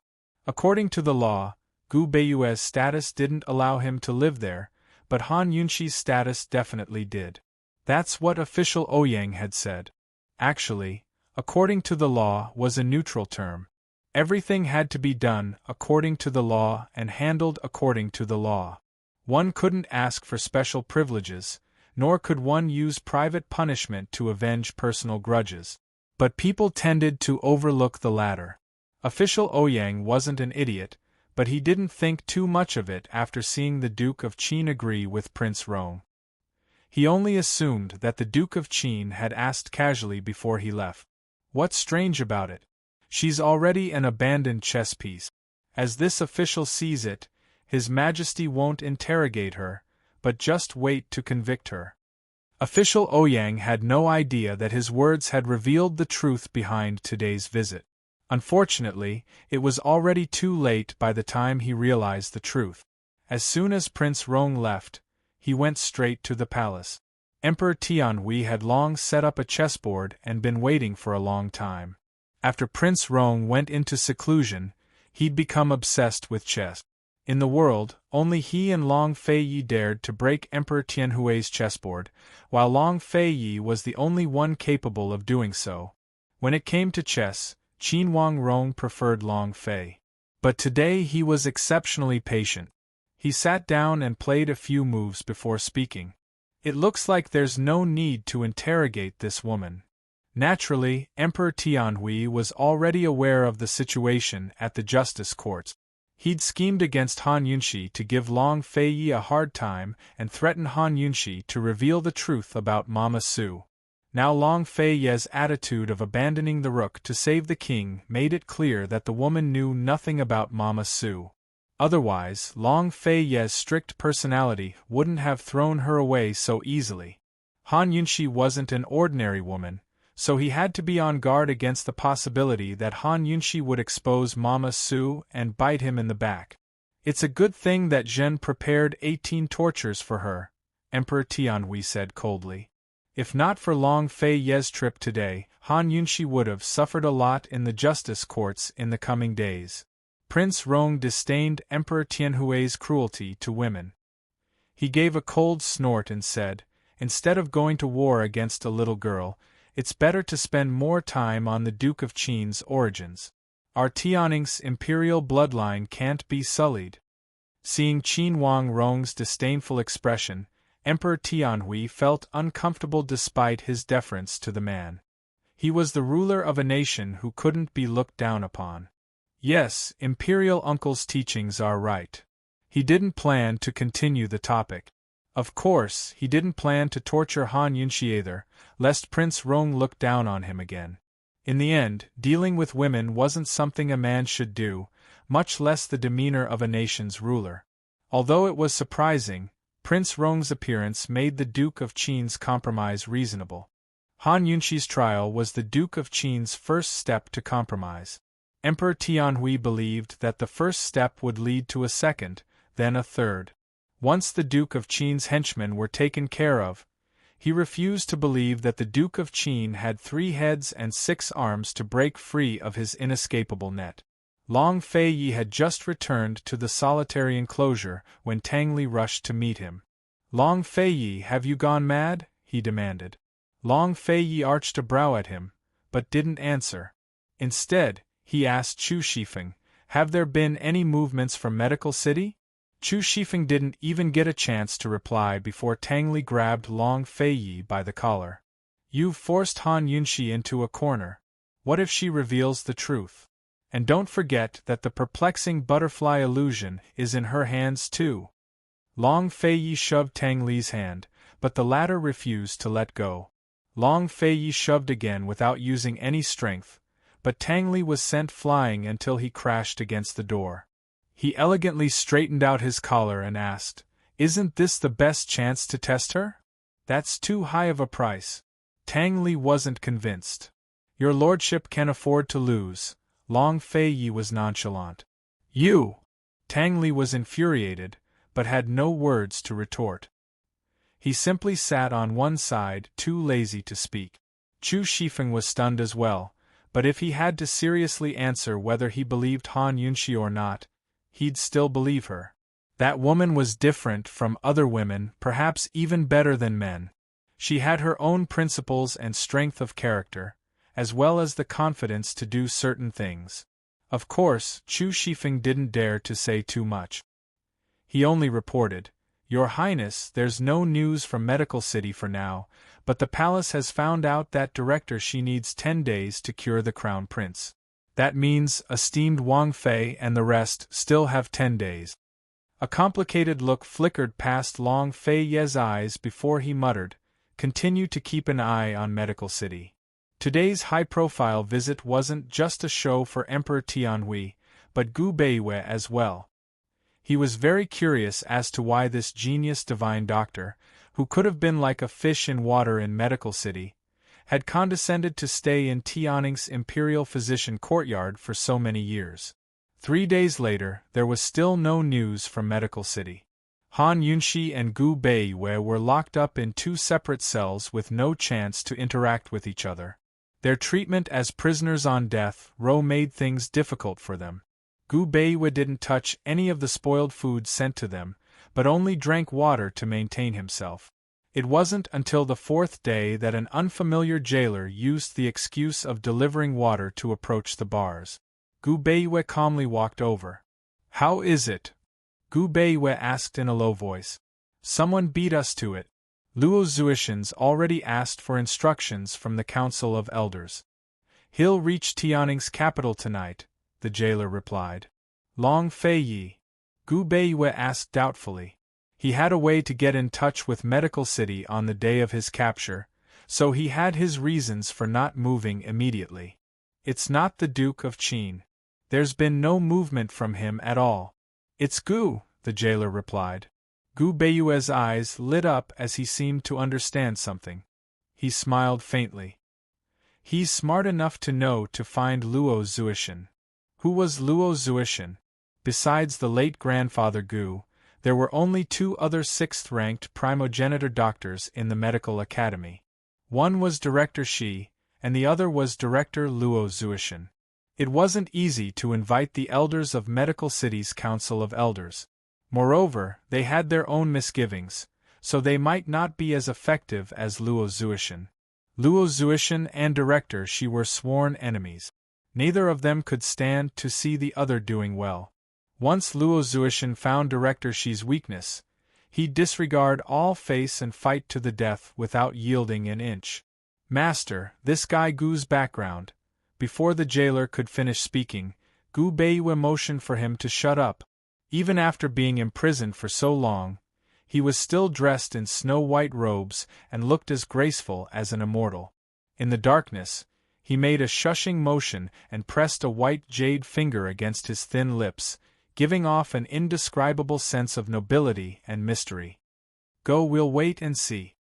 According to the law, Gu Beiyue's status didn't allow him to live there, but Han Yunxi's status definitely did. That's what official Ouyang had said. Actually, according to the law was a neutral term. Everything had to be done according to the law and handled according to the law. One couldn't ask for special privileges, nor could one use private punishment to avenge personal grudges. But people tended to overlook the latter. Official Ouyang wasn't an idiot, but he didn't think too much of it after seeing the Duke of Qin agree with Prince Rong. He only assumed that the Duke of Qin had asked casually before he left. What's strange about it? She's already an abandoned chess piece. As this official sees it, His Majesty won't interrogate her, but just wait to convict her. Official Ouyang had no idea that his words had revealed the truth behind today's visit. Unfortunately, it was already too late by the time he realized the truth. As soon as Prince Rong left, he went straight to the palace. Emperor Tianhui had long set up a chessboard and been waiting for a long time. After Prince Rong went into seclusion, he'd become obsessed with chess. In the world, only he and Long Feiyi dared to break Emperor Tianhui's chessboard, while Long Feiyi was the only one capable of doing so. When it came to chess, Qin Wangrong preferred Long Fei. But today he was exceptionally patient. He sat down and played a few moves before speaking. It looks like there's no need to interrogate this woman. Naturally, Emperor Tianhui was already aware of the situation at the justice courts. He'd schemed against Han Yunxi to give Long Feiyi a hard time and threatened Han Yunxi to reveal the truth about Mama Su. Now Long Feiyi's attitude of abandoning the rook to save the king made it clear that the woman knew nothing about Mama Su. Otherwise, Long Feiyi's strict personality wouldn't have thrown her away so easily. Han Yunxi wasn't an ordinary woman, so he had to be on guard against the possibility that Han Yunxi would expose Mama Su and bite him in the back. It's a good thing that Zhen prepared 18 tortures for her, Emperor Tianhui said coldly. If not for Long Feiyi's trip today, Han Yunxi would have suffered a lot in the justice courts in the coming days. Prince Rong disdained Emperor Tianhui's cruelty to women. He gave a cold snort and said, "Instead of going to war against a little girl, it's better to spend more time on the Duke of Qin's origins. Our Tianning's imperial bloodline can't be sullied." Seeing Qin Wangrong's disdainful expression, Emperor Tianhui felt uncomfortable despite his deference to the man. He was the ruler of a nation who couldn't be looked down upon. Yes, Imperial Uncle's teachings are right. He didn't plan to continue the topic. Of course, he didn't plan to torture Han Yunxi either, lest Prince Rong look down on him again. In the end, dealing with women wasn't something a man should do, much less the demeanor of a nation's ruler. Although it was surprising, Prince Rong's appearance made the Duke of Qin's compromise reasonable. Han Yunxi's trial was the Duke of Qin's first step to compromise. Emperor Tianhui believed that the first step would lead to a second, then a third. Once the Duke of Qin's henchmen were taken care of, he refused to believe that the Duke of Qin had 3 heads and 6 arms to break free of his inescapable net. Long Feiyi had just returned to the solitary enclosure when Tang Li rushed to meet him. "Long Feiyi, have you gone mad?" he demanded. Long Feiyi arched a brow at him, but didn't answer. Instead, he asked Chu Shifeng, "Have there been any movements from Medical City?" Chu Shifeng didn't even get a chance to reply before Tang Li grabbed Long Feiyi by the collar. "You've forced Han Yunxi into a corner. What if she reveals the truth? And don't forget that the perplexing butterfly illusion is in her hands too." Long Feiyi shoved Tang Li's hand, but the latter refused to let go. Long Feiyi shoved again without using any strength, but Tang Li was sent flying until he crashed against the door. He elegantly straightened out his collar and asked, "Isn't this the best chance to test her?" "That's too high of a price." Tang Li wasn't convinced. "Your lordship can afford to lose." Long Feiyi was nonchalant. "You!" Tang Li was infuriated, but had no words to retort. He simply sat on one side, too lazy to speak. Chu Shifeng was stunned as well, but if he had to seriously answer whether he believed Han Yunxi or not, he'd still believe her. That woman was different from other women, perhaps even better than men. She had her own principles and strength of character, as well as the confidence to do certain things. Of course, Chu Shifeng didn't dare to say too much. He only reported, "Your Highness, there's no news from Medical City for now, but the palace has found out that director she needs 10 days to cure the Crown Prince. That means esteemed Wang Fei and the rest still have 10 days. A complicated look flickered past Long Fei Ye's eyes before he muttered, "Continue to keep an eye on Medical City." Today's high-profile visit wasn't just a show for Emperor Tianhui, but Gu Beiwei as well. He was very curious as to why this genius divine doctor, who could have been like a fish in water in Medical City, had condescended to stay in Tianning's imperial physician courtyard for so many years. 3 days later, there was still no news from Medical City. Han Yunxi and Gu Beiwei were locked up in 2 separate cells with no chance to interact with each other. Their treatment as prisoners on death row made things difficult for them. Gu Beiwei didn't touch any of the spoiled food sent to them, but only drank water to maintain himself. It wasn't until the 4th day that an unfamiliar jailer used the excuse of delivering water to approach the bars. Gu Beiwei calmly walked over. "How is it?" Gu Beiwei asked in a low voice. "Someone beat us to it. Luo Zuishan's already asked for instructions from the Council of Elders. He'll reach Tianning's capital tonight," the jailer replied. "Long Fei Yi?" Gu Beiwei asked doubtfully. He had a way to get in touch with Medical City on the day of his capture, so he had his reasons for not moving immediately. "It's not the Duke of Qin. There's been no movement from him at all." "It's Gu," the jailer replied. Gu Beiwei's eyes lit up as he seemed to understand something. He smiled faintly. "He's smart enough to know to find Luo Zuishan." Who was Luo Zuishan? Besides the late grandfather Gu, there were only 2 other 6th-ranked primogenitor doctors in the medical academy. One was Director Shi, and the other was Director Luo Zuishan. It wasn't easy to invite the elders of Medical City's Council of Elders. Moreover, they had their own misgivings, so they might not be as effective as Luo Zuishan. Luo Zuishan and Director Shi were sworn enemies. Neither of them could stand to see the other doing well. Once Luo Zuishan found Director Shi's weakness, he'd disregard all face and fight to the death without yielding an inch. "Master, this guy Gu's background." Before the jailer could finish speaking, Gu Beiwei motioned for him to shut up. Even after being imprisoned for so long, he was still dressed in snow-white robes and looked as graceful as an immortal. In the darkness, he made a shushing motion and pressed a white jade finger against his thin lips, giving off an indescribable sense of nobility and mystery. "Go, we'll wait and see."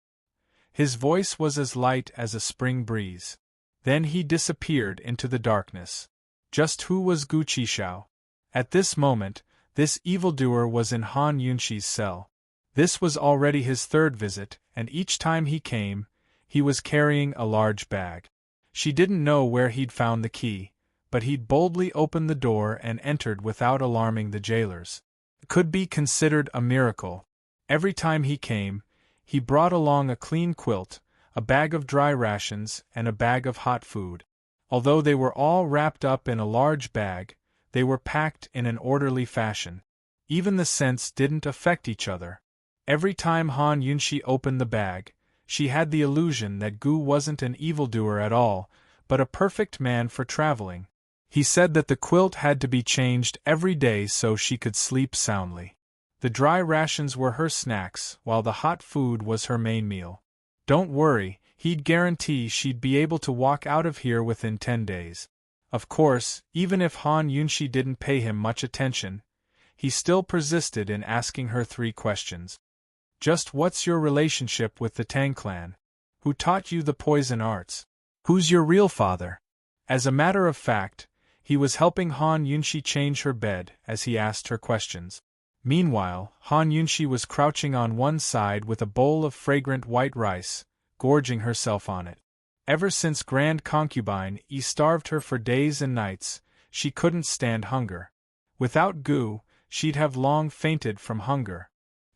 His voice was as light as a spring breeze. Then he disappeared into the darkness. Just who was Gu Qishao? At this moment, this evildoer was in Han Yunxi's cell. This was already his 3rd visit, and each time he came, he was carrying a large bag. She didn't know where he'd found the key, but he'd boldly opened the door and entered without alarming the jailers. It could be considered a miracle. Every time he came, he brought along a clean quilt, a bag of dry rations, and a bag of hot food. Although they were all wrapped up in a large bag, they were packed in an orderly fashion. Even the scents didn't affect each other. Every time Han Yunxi opened the bag, she had the illusion that Gu wasn't an evildoer at all, but a perfect man for traveling. He said that the quilt had to be changed every day so she could sleep soundly. The dry rations were her snacks, while the hot food was her main meal. Don't worry, he'd guarantee she'd be able to walk out of here within 10 days. Of course, even if Han Yunxi didn't pay him much attention, he still persisted in asking her 3 questions. Just what's your relationship with the Tang clan? Who taught you the poison arts? Who's your real father? As a matter of fact, he was helping Han Yunxi change her bed as he asked her questions. Meanwhile, Han Yunxi was crouching on one side with a bowl of fragrant white rice, gorging herself on it. Ever since Grand Concubine starved her for days and nights, she couldn't stand hunger. Without Gu, she'd have long fainted from hunger.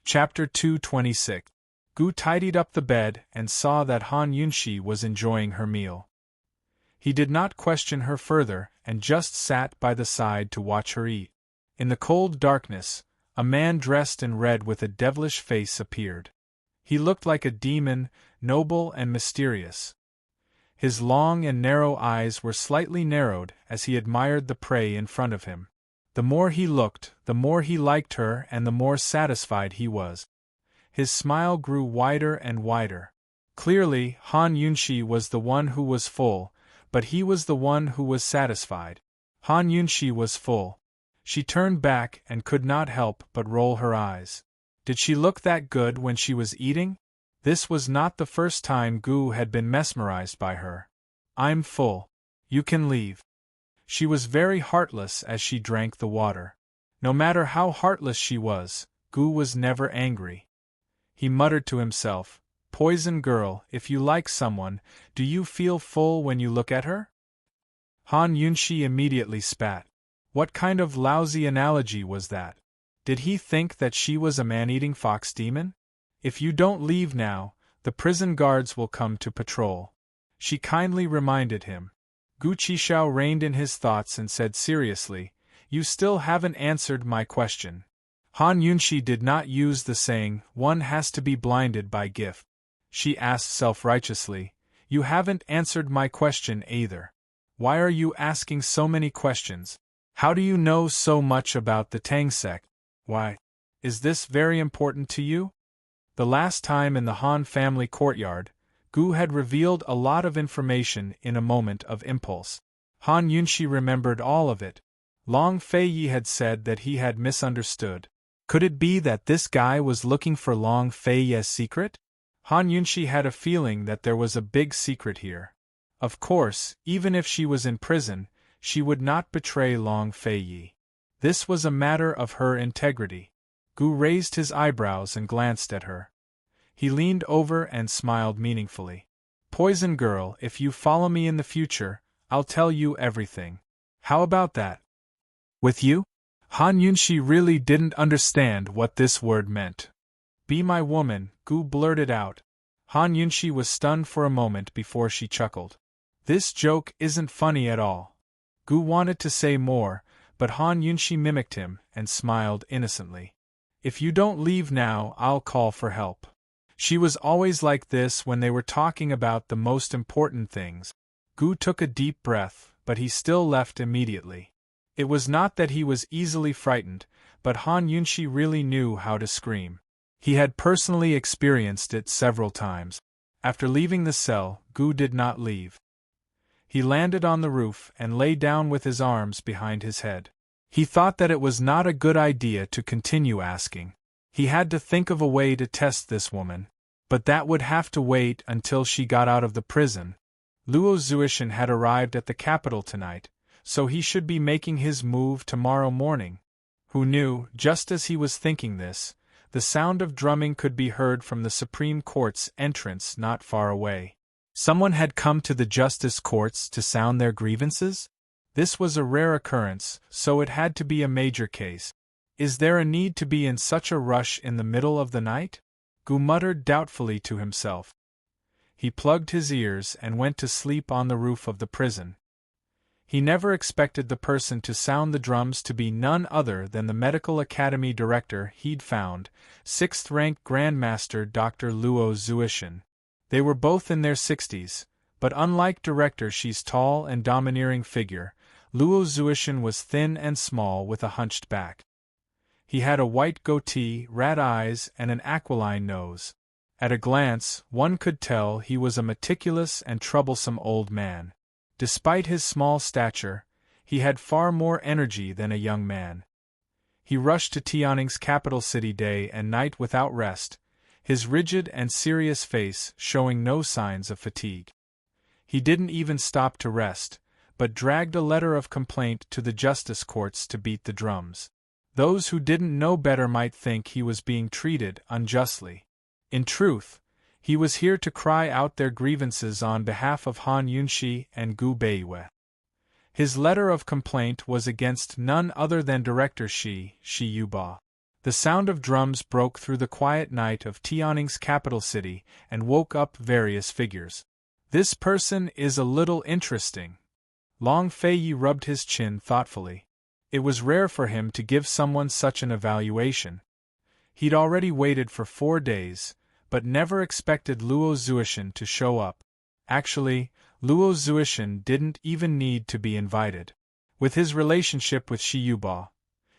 Chapter 226. Gu tidied up the bed and saw that Han Yunxi was enjoying her meal. He did not question her further and just sat by the side to watch her eat. In the cold darkness, a man dressed in red with a devilish face appeared. He looked like a demon, noble and mysterious. His long and narrow eyes were slightly narrowed as he admired the prey in front of him. The more he looked, the more he liked her and the more satisfied he was. His smile grew wider and wider. Clearly, Han Yunxi was the one who was full, but he was the one who was satisfied. Han Yunxi was full. She turned back and could not help but roll her eyes. Did she look that good when she was eating? This was not the first time Gu had been mesmerized by her. "I'm full. You can leave." She was very heartless as she drank the water. No matter how heartless she was, Gu was never angry. He muttered to himself, "Poison girl, if you like someone, do you feel full when you look at her?" Han Yunxi immediately spat. What kind of lousy analogy was that? Did he think that she was a man-eating fox demon? "If you don't leave now, the prison guards will come to patrol," she kindly reminded him. Gu Qishao reined in his thoughts and said seriously, "You still haven't answered my question." Han Yunxi did not use the saying, "One has to be blinded by gift." She asked self-righteously, "You haven't answered my question either. Why are you asking so many questions? How do you know so much about the Tang sect? Why? Is this very important to you?" The last time in the Han family courtyard, Gu had revealed a lot of information in a moment of impulse. Han Yunxi remembered all of it. Long Feiyi had said that he had misunderstood. Could it be that this guy was looking for Long Feiyi's secret? Han Yunxi had a feeling that there was a big secret here. Of course, even if she was in prison, she would not betray Long Feiyi. This was a matter of her integrity. Gu raised his eyebrows and glanced at her. He leaned over and smiled meaningfully. "Poison girl, if you follow me in the future, I'll tell you everything. How about that?" "With you?" Han Yunxi really didn't understand what this word meant. "Be my woman," Gu blurted out. Han Yunxi was stunned for a moment before she chuckled. "This joke isn't funny at all." Gu wanted to say more, but Han Yunxi mimicked him and smiled innocently. "If you don't leave now, I'll call for help." She was always like this when they were talking about the most important things. Gu took a deep breath, but he still left immediately. It was not that he was easily frightened, but Han Yunxi really knew how to scream. He had personally experienced it several times. After leaving the cell, Gu did not leave. He landed on the roof and lay down with his arms behind his head. He thought that it was not a good idea to continue asking. He had to think of a way to test this woman. But that would have to wait until she got out of the prison. Luo Zuishan had arrived at the capital tonight, so he should be making his move tomorrow morning. Who knew, just as he was thinking this, the sound of drumming could be heard from the Supreme Court's entrance not far away. Someone had come to the justice courts to sound their grievances? This was a rare occurrence, so it had to be a major case. Is there a need to be in such a rush in the middle of the night? Gu muttered doubtfully to himself. He plugged his ears and went to sleep on the roof of the prison. He never expected the person to sound the drums to be none other than the Medical Academy director he'd found, 6th-ranked Grandmaster Dr. Luo Zuishan. They were both in their 60s, but unlike Director Shi's tall and domineering figure, Luo Zuishan was thin and small with a hunched back. He had a white goatee, rat eyes, and an aquiline nose. At a glance, one could tell he was a meticulous and troublesome old man. Despite his small stature, he had far more energy than a young man. He rushed to Tianning's capital city day and night without rest, his rigid and serious face showing no signs of fatigue. He didn't even stop to rest, but dragged a letter of complaint to the justice courts to beat the drums. Those who didn't know better might think he was being treated unjustly. In truth, He was here to cry out their grievances on behalf of Han Yunshi and Gu Beiwei. His letter of complaint was against none other than Director Shi Yuba. The sound of drums broke through the quiet night of Tianning's capital city and woke up various figures. This person is a little interesting. Long Feiyi rubbed his chin thoughtfully. It was rare for him to give someone such an evaluation. He'd already waited for 4 days, but never expected Luo Zuishan to show up. Actually, Luo Zuishan didn't even need to be invited. With his relationship with Shi Yuba,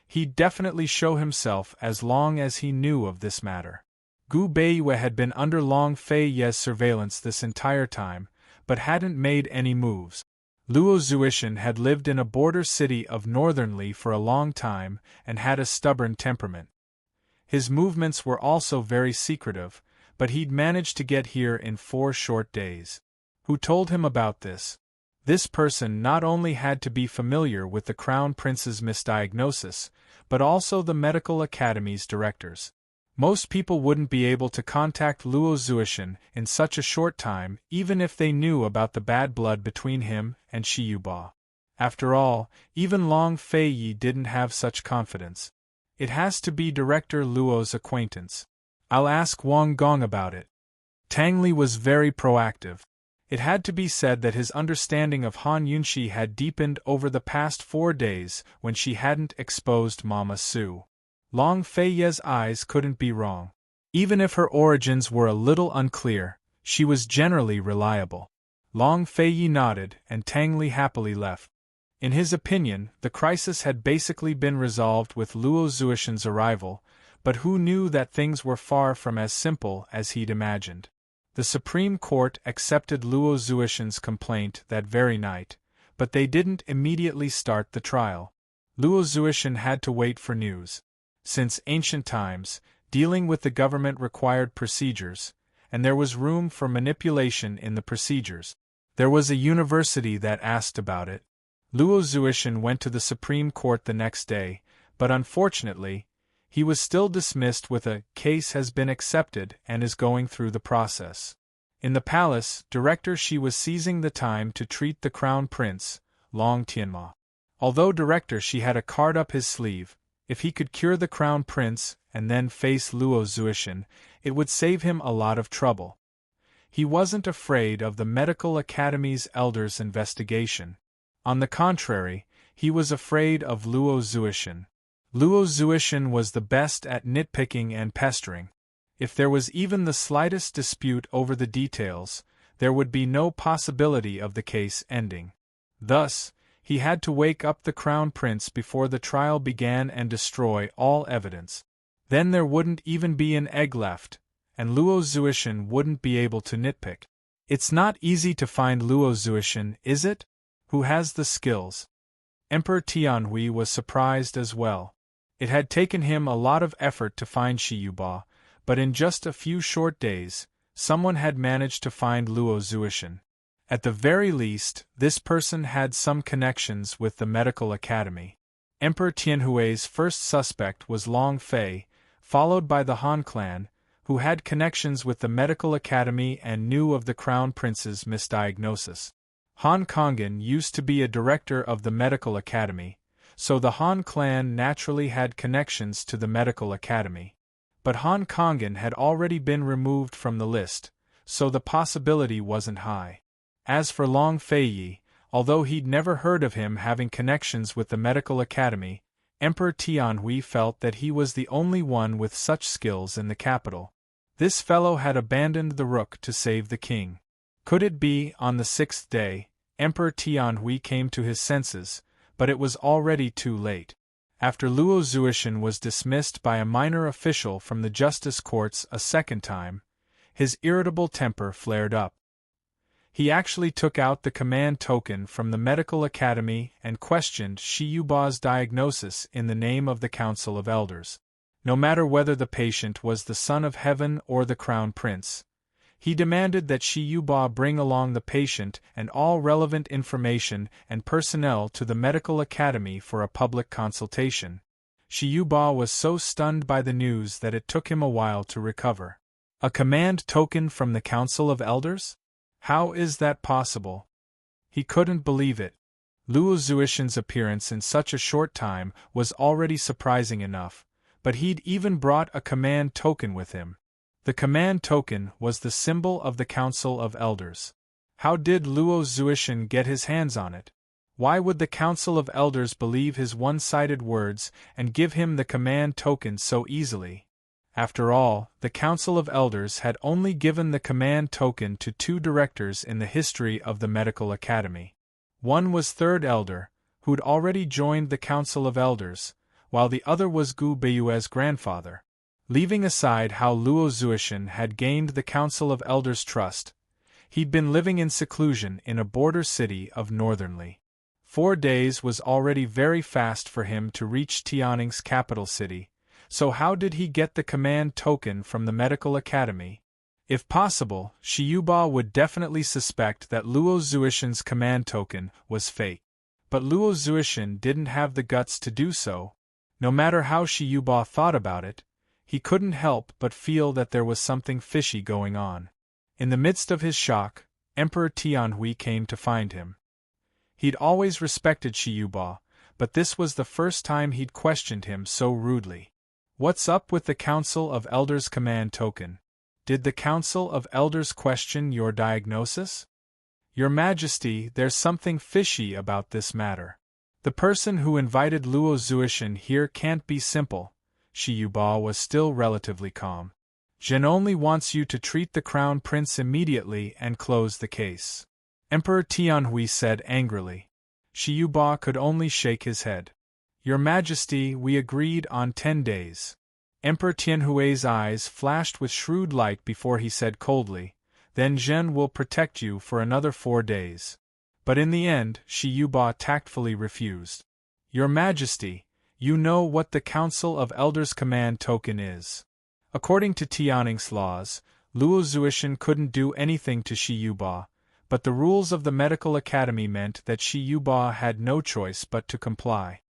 he'd definitely show himself as long as he knew of this matter. Gu Beiwei had been under Long Feiyi's surveillance this entire time, but hadn't made any moves. Luo Zuishan had lived in a border city of Northern Li for a long time and had a stubborn temperament. His movements were also very secretive, but he'd managed to get here in 4 short days. Who told him about this? This person not only had to be familiar with the Crown Prince's misdiagnosis, but also the Medical Academy's directors. Most people wouldn't be able to contact Luo Zuishan in such a short time even if they knew about the bad blood between him and Shi Yuba. After all, even Long Feiyi didn't have such confidence. It has to be Director Luo's acquaintance. I'll ask Wang Gong about it. Tang Li was very proactive. It had to be said that his understanding of Han Yunshi had deepened over the past 4 days when she hadn't exposed Mama Su. Long Feiyi's eyes couldn't be wrong. Even if her origins were a little unclear, she was generally reliable. Long Feiyi nodded and Tang Li happily left. In his opinion, the crisis had basically been resolved with Luo Zuishan's arrival, but who knew that things were far from as simple as he'd imagined. The Supreme Court accepted Luo Zuishan's complaint that very night, but they didn't immediately start the trial. Luo Zuishan had to wait for news. Since ancient times, dealing with the government required procedures, and there was room for manipulation in the procedures. There was a university that asked about it. Luo Zuishan went to the Supreme Court the next day, but unfortunately, he was still dismissed with a case has been accepted and is going through the process. In the palace, Director Shi was seizing the time to treat the Crown Prince, Long Tianma. Although Director Shi had a card up his sleeve, if he could cure the Crown Prince and then face Luo Zuishan, it would save him a lot of trouble. He wasn't afraid of the Medical Academy's elders' investigation. On the contrary, he was afraid of Luo Zuishan. Luo Zuishan was the best at nitpicking and pestering. If there was even the slightest dispute over the details, there would be no possibility of the case ending. Thus, he had to wake up the Crown Prince before the trial began and destroy all evidence. Then there wouldn't even be an egg left, and Luo Zuishan wouldn't be able to nitpick. It's not easy to find Luo Zuishan, is it? Who has the skills? Emperor Tianhui was surprised as well. It had taken him a lot of effort to find Shi Yuba, but in just a few short days, someone had managed to find Luo Zuishan. At the very least, this person had some connections with the Medical Academy. Emperor Tianhui's first suspect was Long Fei, followed by the Han clan, who had connections with the Medical Academy and knew of the Crown Prince's misdiagnosis. Han Kongan used to be a director of the Medical Academy, so the Han clan naturally had connections to the Medical Academy. But Han Kongan had already been removed from the list, so the possibility wasn't high. As for Long Feiyi, although he'd never heard of him having connections with the Medical Academy, Emperor Tianhui felt that he was the only one with such skills in the capital. This fellow had abandoned the rook to save the king. Could it be, on the 6th day, Emperor Tianhui came to his senses, but it was already too late. After Luo Zuishan was dismissed by a minor official from the justice courts a second time, his irritable temper flared up. He actually took out the command token from the Medical Academy and questioned Shi Yuba's diagnosis in the name of the Council of Elders. No matter whether the patient was the Son of Heaven or the Crown Prince, he demanded that Shi Yuba bring along the patient and all relevant information and personnel to the Medical Academy for a public consultation. Shi Yuba was so stunned by the news that it took him a while to recover. A command token from the Council of Elders? How is that possible? He couldn't believe it. Luo Zuishan's appearance in such a short time was already surprising enough, but he'd even brought a command token with him. The command token was the symbol of the Council of Elders. How did Luo Zuishan get his hands on it? Why would the Council of Elders believe his one-sided words and give him the command token so easily? After all, the Council of Elders had only given the command token to 2 directors in the history of the Medical Academy. One was Third Elder, who'd already joined the Council of Elders, while the other was Gu Beiyue's grandfather. Leaving aside how Luo Zuishan had gained the Council of Elders' trust, he'd been living in seclusion in a border city of Northernly. 4 days was already very fast for him to reach Tianning's capital city, so how did he get the command token from the Medical Academy? If possible, Shiyuba would definitely suspect that Luo Zuishan's command token was fake. But Luo Zuishan didn't have the guts to do so. No matter how Shiyuba thought about it, he couldn't help but feel that there was something fishy going on. In the midst of his shock, Emperor Tianhui came to find him. He'd always respected Shiyuba, but this was the first time he'd questioned him so rudely. What's up with the Council of Elders command token? Did the Council of Elders question your diagnosis? Your Majesty, there's something fishy about this matter. The person who invited Luo Zuishan here can't be simple. Shiyuba was still relatively calm. Zhen only wants you to treat the Crown Prince immediately and close the case. Emperor Tianhui said angrily. Shiyuba could only shake his head. Your Majesty, we agreed on 10 days. Emperor Tianhui's eyes flashed with shrewd light before he said coldly, then Zhen will protect you for another 4 days. But in the end, Shiyuba tactfully refused. Your Majesty, you know what the Council of Elders command token is. According to Tianning's laws, Luo Zuishan couldn't do anything to Shiyuba, but the rules of the Medical Academy meant that Shiyuba had no choice but to comply.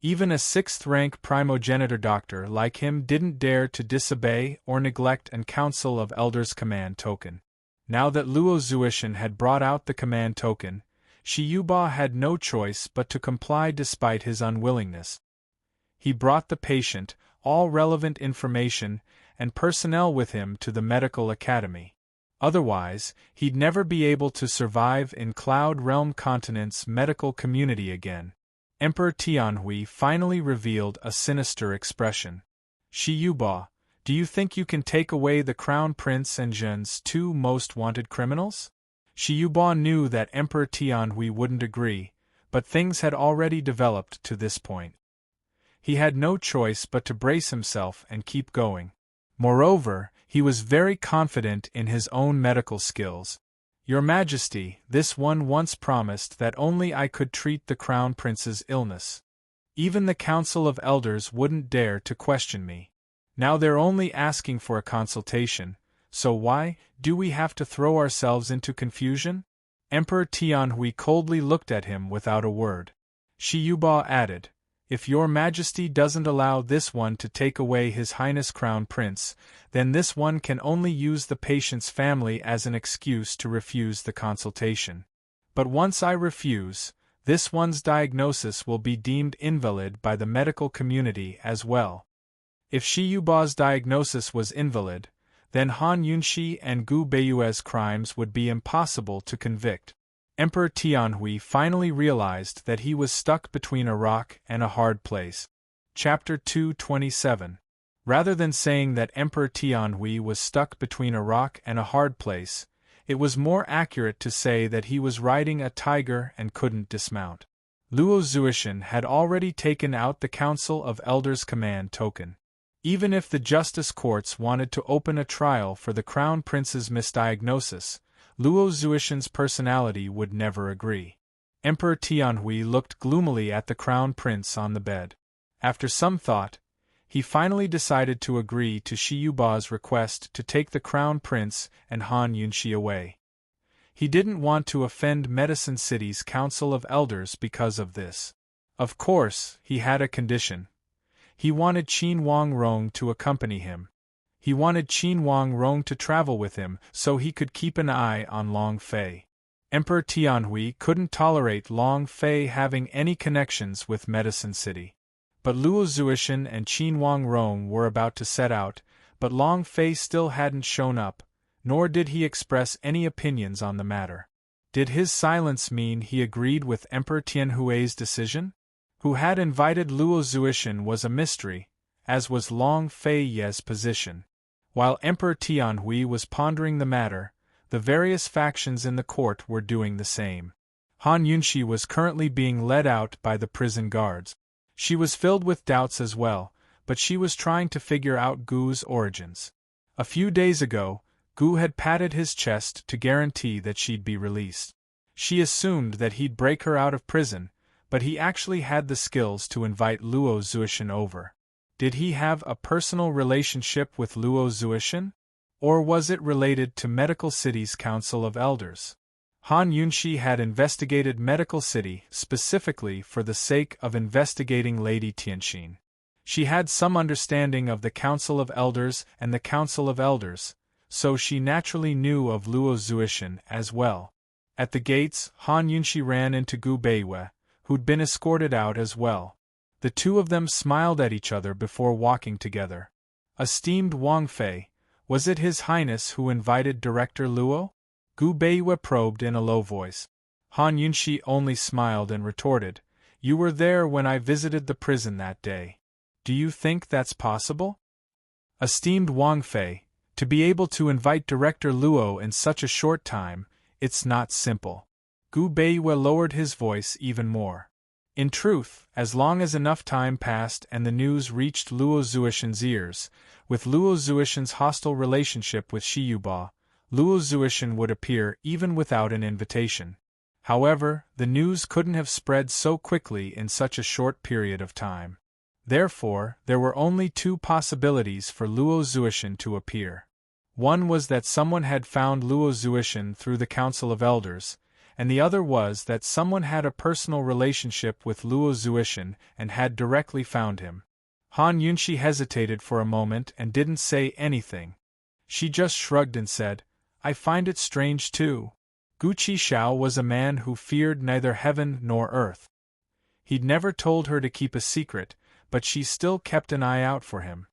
Even a 6th-rank primogenitor doctor like him didn't dare to disobey or neglect an Council of Elders command token. Now that Luo Zuishan had brought out the command token, Shiyuba had no choice but to comply despite his unwillingness. He brought the patient, all relevant information, and personnel with him to the Medical Academy. Otherwise, he'd never be able to survive in Cloud Realm Continent's medical community again. Emperor Tianhui finally revealed a sinister expression. Shiyuba, do you think you can take away the Crown Prince and Zhen's 2 most wanted criminals? Shiyuba knew that Emperor Tianhui wouldn't agree, but things had already developed to this point. He had no choice but to brace himself and keep going. Moreover, he was very confident in his own medical skills. Your Majesty, this one once promised that only I could treat the Crown Prince's illness. Even the Council of Elders wouldn't dare to question me. Now they're only asking for a consultation, so why do we have to throw ourselves into confusion? Emperor Tianhui coldly looked at him without a word. Shiyuba added, if your Majesty doesn't allow this one to take away His Highness Crown Prince, then this one can only use the patient's family as an excuse to refuse the consultation. But once I refuse, this one's diagnosis will be deemed invalid by the medical community as well. If Shiyuba's diagnosis was invalid, then Han Yunxi and Gu Beiyue's crimes would be impossible to convict. Emperor Tianhui finally realized that he was stuck between a rock and a hard place. Chapter 227. Rather than saying that Emperor Tianhui was stuck between a rock and a hard place, it was more accurate to say that he was riding a tiger and couldn't dismount. Luo Zuishan had already taken out the Council of Elders command token. Even if the justice courts wanted to open a trial for the Crown Prince's misdiagnosis, Luo Zuishan's personality would never agree. Emperor Tianhui looked gloomily at the Crown Prince on the bed. After some thought, he finally decided to agree to Shiyuba's request to take the Crown Prince and Han Yunxi away. He didn't want to offend Medicine City's Council of Elders because of this. Of course, he had a condition. He wanted Qin Wangrong to accompany him. He wanted Qin Huang Rong to travel with him so he could keep an eye on Long Fei. Emperor Tianhui couldn't tolerate Long Fei having any connections with Medicine City. But Luo Zuishan and Qin Huang Rong were about to set out, but Long Fei still hadn't shown up, nor did he express any opinions on the matter. Did his silence mean he agreed with Emperor Tianhui's decision? Who had invited Luo Zuishan was a mystery, as was Long Fei's position. While Emperor Tianhui was pondering the matter, the various factions in the court were doing the same. Han Yunxi was currently being led out by the prison guards. She was filled with doubts as well, but she was trying to figure out Gu's origins. A few days ago, Gu had patted his chest to guarantee that she'd be released. She assumed that he'd break her out of prison, but he actually had the skills to invite Luo Zuishan over. Did he have a personal relationship with Luo Zuishan? Or was it related to Medical City's Council of Elders? Han Yunxi had investigated Medical City specifically for the sake of investigating Lady Tianxin. She had some understanding of the Council of Elders and the Council of Elders, so she naturally knew of Luo Zuishan as well. At the gates, Han Yunxi ran into Gu Beiwei, who'd been escorted out as well. The two of them smiled at each other before walking together. Esteemed Wang Fei, was it His Highness who invited Director Luo? Gu Beiwei probed in a low voice. Han Yunxi only smiled and retorted, "You were there when I visited the prison that day. Do you think that's possible?" Esteemed Wang Fei, to be able to invite Director Luo in such a short time, it's not simple. Gu Beiwei lowered his voice even more. In truth, as long as enough time passed and the news reached Luo Zuishan's ears, with Luo Zuishan's hostile relationship with Shiyuba, Luo Zuishan would appear even without an invitation. However, the news couldn't have spread so quickly in such a short period of time. Therefore, there were only two possibilities for Luo Zuishan to appear. One was that someone had found Luo Zuishan through the Council of Elders, and the other was that someone had a personal relationship with Luo Zuishan and had directly found him. Han Yunxi hesitated for a moment and didn't say anything. She just shrugged and said, "I find it strange too." Gu Qixiao was a man who feared neither heaven nor earth. He'd never told her to keep a secret, but she still kept an eye out for him.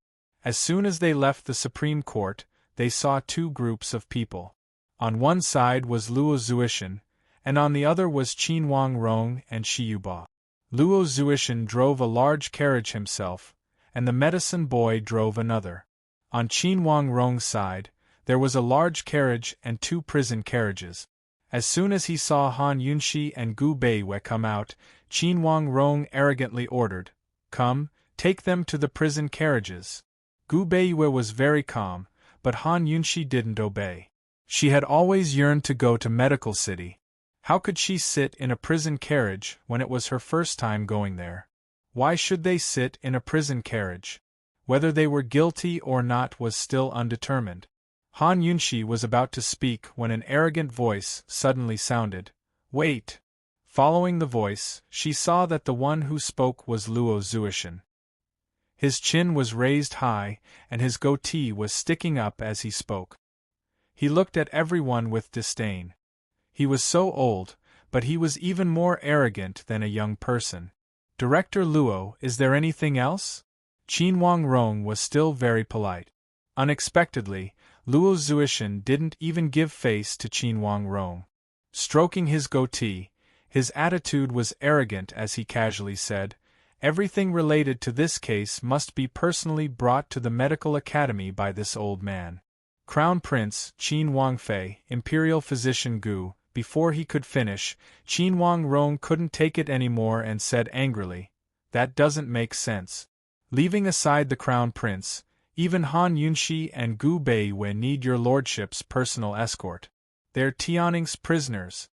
As soon as they left the Supreme Court, they saw two groups of people. On one side was Luo Zuishan, and on the other was Qin Huang Rong and Shiyuba. Luo Zuishan drove a large carriage himself, and the medicine boy drove another. On Qin Huang Rong's side, there was a large carriage and two prison carriages. As soon as he saw Han Yunxi and Gu Beiwei come out, Qin Huang Rong arrogantly ordered, "Come, take them to the prison carriages." Gu Beiwei was very calm, but Han Yunxi didn't obey. She had always yearned to go to Medical City. How could she sit in a prison carriage when it was her first time going there? Why should they sit in a prison carriage? Whether they were guilty or not was still undetermined. Han Yunxi was about to speak when an arrogant voice suddenly sounded, "Wait!" Following the voice, she saw that the one who spoke was Luo Zuishan. His chin was raised high, and his goatee was sticking up as he spoke. He looked at everyone with disdain. He was so old, but he was even more arrogant than a young person. "Director Luo, is there anything else?" Qin Huang Rong was still very polite. Unexpectedly, Luo Zuishan didn't even give face to Qin Huang Rong. Stroking his goatee, his attitude was arrogant as he casually said, "Everything related to this case must be personally brought to the medical academy by this old man." Crown Prince Qin Huangfei, Imperial Physician Gu. Before he could finish, Qin Huang Rong couldn't take it anymore and said angrily, "That doesn't make sense." Leaving aside the Crown Prince, even Han Yunxi and Gu Beiwei need your lordship's personal escort. They're Tianning's prisoners.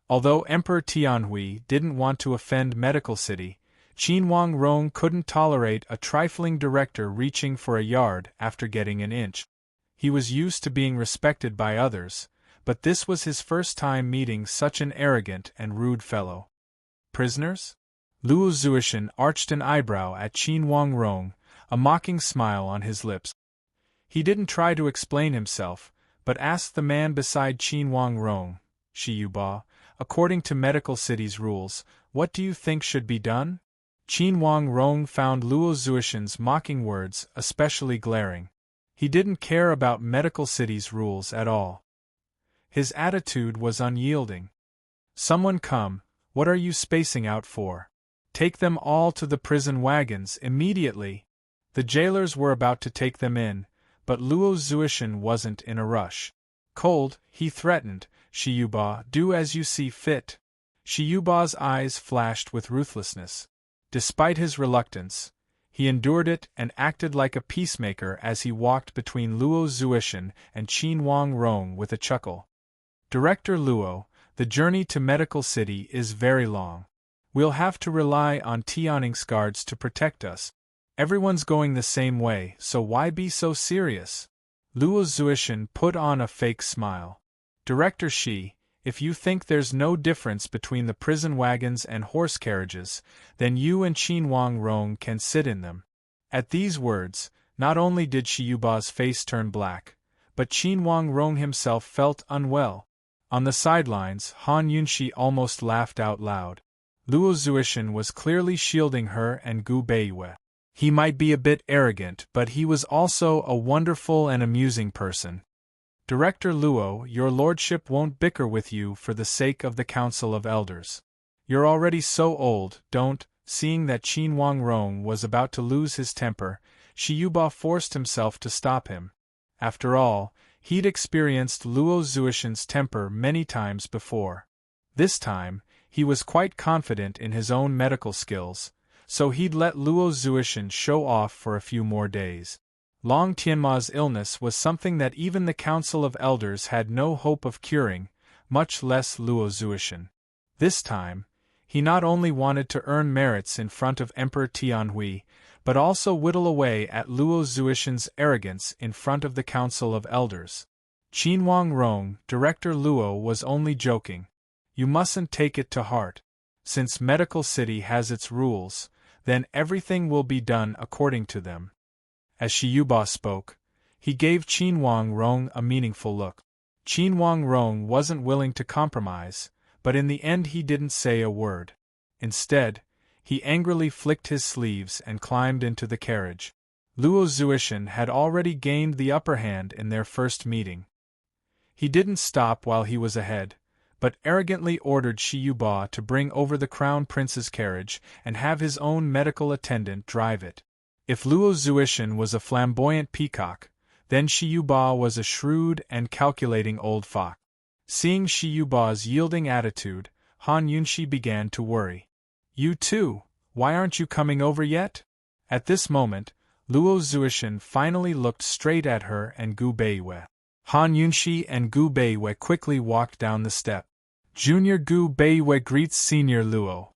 Although Emperor Tianhui didn't want to offend Medical City, Qin Huang Rong couldn't tolerate a trifling director reaching for a yard after getting an inch. He was used to being respected by others, but this was his first time meeting such an arrogant and rude fellow. "Prisoners?" Luo Zuishan arched an eyebrow at Qin Huang Rong, a mocking smile on his lips. He didn't try to explain himself, but asked the man beside Qin Wang Rong, Shi Yuba, according to Medical City's rules, what do you think should be done? Qin Wang Rong found Luo Zuishan's mocking words especially glaring. He didn't care about Medical City's rules at all. His attitude was unyielding. Someone come, what are you spacing out for? Take them all to the prison wagons immediately. The jailers were about to take them in, but Luo Zuishan wasn't in a rush. Cold, he threatened, Shi Yuba, do as you see fit. Shi Yuba's eyes flashed with ruthlessness. Despite his reluctance, he endured it and acted like a peacemaker as he walked between Luo Zuishan and Qin Wang Rong with a chuckle. Director Luo, the journey to Medical City is very long. We'll have to rely on Tianing's guards to protect us. Everyone's going the same way, so why be so serious? Luo Zuishan put on a fake smile. Director Shi, if you think there's no difference between the prison wagons and horse carriages, then you and Qin Wang Rong can sit in them. At these words, not only did Shi Yuba's face turn black, but Qin Wang Rong himself felt unwell. On the sidelines, Han Yunxi almost laughed out loud. Luo Zuishan was clearly shielding her and Gu Beiyue. He might be a bit arrogant, but he was also a wonderful and amusing person. Director Luo, your lordship won't bicker with you for the sake of the Council of Elders. You're already so old, don't. Seeing that Qin Wang Rong was about to lose his temper, Shi Yuba forced himself to stop him. After all, he'd experienced Luo Zuishan's temper many times before. This time, he was quite confident in his own medical skills, so he'd let Luo Zuishan show off for a few more days. Long Tianma's illness was something that even the Council of Elders had no hope of curing, much less Luo Zuishan. This time, he not only wanted to earn merits in front of Emperor Tianhui, but also whittle away at Luo Zuishan's arrogance in front of the Council of Elders. Qin Wang Rong, Director Luo was only joking. You mustn't take it to heart. Since Medical City has its rules, then everything will be done according to them. As Shi Yuba spoke, he gave Qin Wang Rong a meaningful look. Qin Wang Rong wasn't willing to compromise, but in the end he didn't say a word. Instead, he angrily flicked his sleeves and climbed into the carriage. Luo Zuishan had already gained the upper hand in their first meeting. He didn't stop while he was ahead, but arrogantly ordered Shi Yuba to bring over the Crown Prince's carriage and have his own medical attendant drive it. If Luo Zuishan was a flamboyant peacock, then Shi Yuba was a shrewd and calculating old fox. Seeing Shi Yuba's yielding attitude, Han Yunxi began to worry. You too, why aren't you coming over yet? At this moment, Luo Zuishan finally looked straight at her and Gu Beiyue. Han Yunxi and Gu Beiyue quickly walked down the step. Junior Gu Beiyue greets Senior Luo.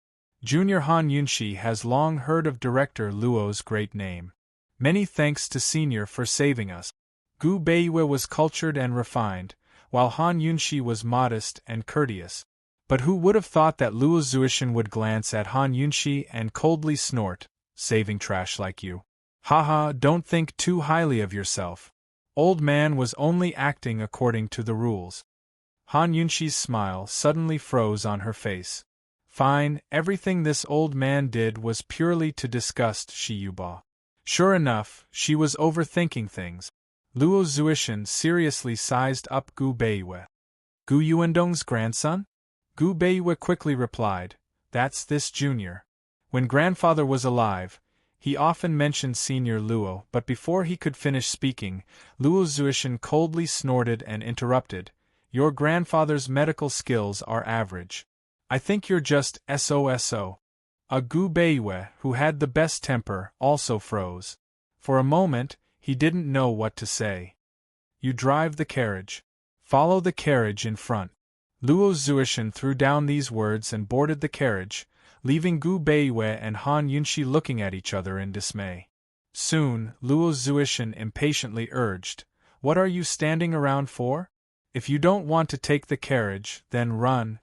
Junior Han Yunxi has long heard of Director Luo's great name. Many thanks to Senior for saving us. Gu Beiyue was cultured and refined, while Han Yunxi was modest and courteous. But who would have thought that Luo Zuishan would glance at Han Yunxi and coldly snort, saving trash like you? Haha, don't think too highly of yourself. Old man was only acting according to the rules. Han Yunxi's smile suddenly froze on her face. Fine, everything this old man did was purely to disgust Shi Yuba. Sure enough, she was overthinking things. Luo Zuishan seriously sized up Gu Beiyue. Gu Yuandong's grandson? Gu Beiyue quickly replied, that's this junior. When grandfather was alive, he often mentioned Senior Luo, but before he could finish speaking, Luo Zuishan coldly snorted and interrupted, your grandfather's medical skills are average. I think you're just SOSO. A Gu Beiyue, who had the best temper, also froze. For a moment, he didn't know what to say. You drive the carriage. Follow the carriage in front. Luo Zuishan threw down these words and boarded the carriage, leaving Gu Beiyue and Han Yunxi looking at each other in dismay. Soon, Luo Zuishan impatiently urged, what are you standing around for? If you don't want to take the carriage, then run.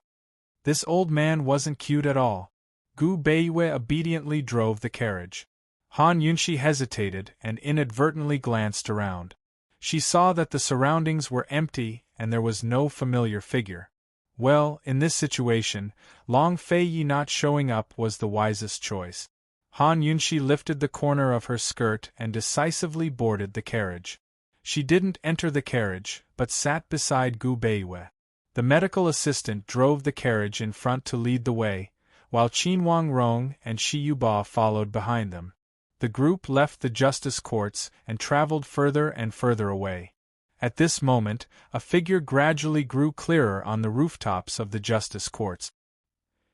This old man wasn't cute at all. Gu Beiyue obediently drove the carriage. Han Yunxi hesitated and inadvertently glanced around. She saw that the surroundings were empty and there was no familiar figure. Well, in this situation, Long Fei-yi not showing up was the wisest choice. Han Yunshi lifted the corner of her skirt and decisively boarded the carriage. She didn't enter the carriage, but sat beside Gu Beiwei. The medical assistant drove the carriage in front to lead the way, while Qin Wangrong and Shi Yuba followed behind them. The group left the justice courts and traveled further and further away. At this moment, a figure gradually grew clearer on the rooftops of the justice courts.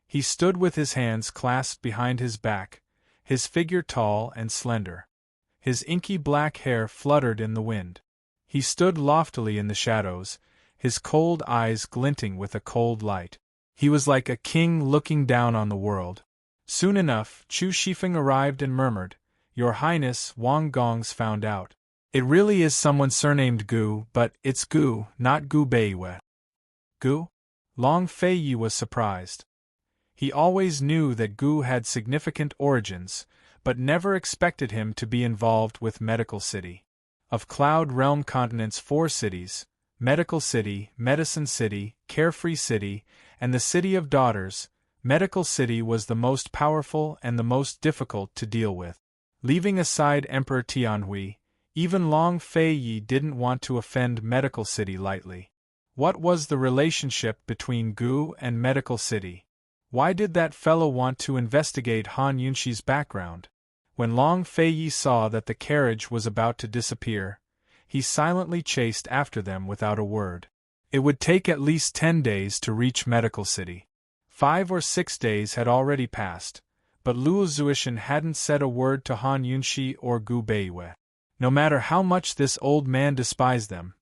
He stood with his hands clasped behind his back, his figure tall and slender. His inky black hair fluttered in the wind. He stood loftily in the shadows, his cold eyes glinting with a cold light. He was like a king looking down on the world. Soon enough, Chu Shifeng arrived and murmured, "Your Highness, Wang Gong's found out. It really is someone surnamed Gu, but it's Gu, not Gu Beiwei." Gu? Long Fei-yi was surprised. He always knew that Gu had significant origins, but never expected him to be involved with Medical City. Of Cloud Realm Continent's 4 cities, Medical City, Medicine City, Carefree City, and the City of Daughters, Medical City was the most powerful and the most difficult to deal with. Leaving aside Emperor Tianhui, even Long Fei-yi didn't want to offend Medical City lightly. What was the relationship between Gu and Medical City? Why did that fellow want to investigate Han Yunshi's background? When Long Fei-yi saw that the carriage was about to disappear, he silently chased after them without a word. It would take at least 10 days to reach Medical City. 5 or 6 days had already passed, but Luo Zuishan hadn't said a word to Han Yunshi or Gu Beiwei. No matter how much this old man despised them,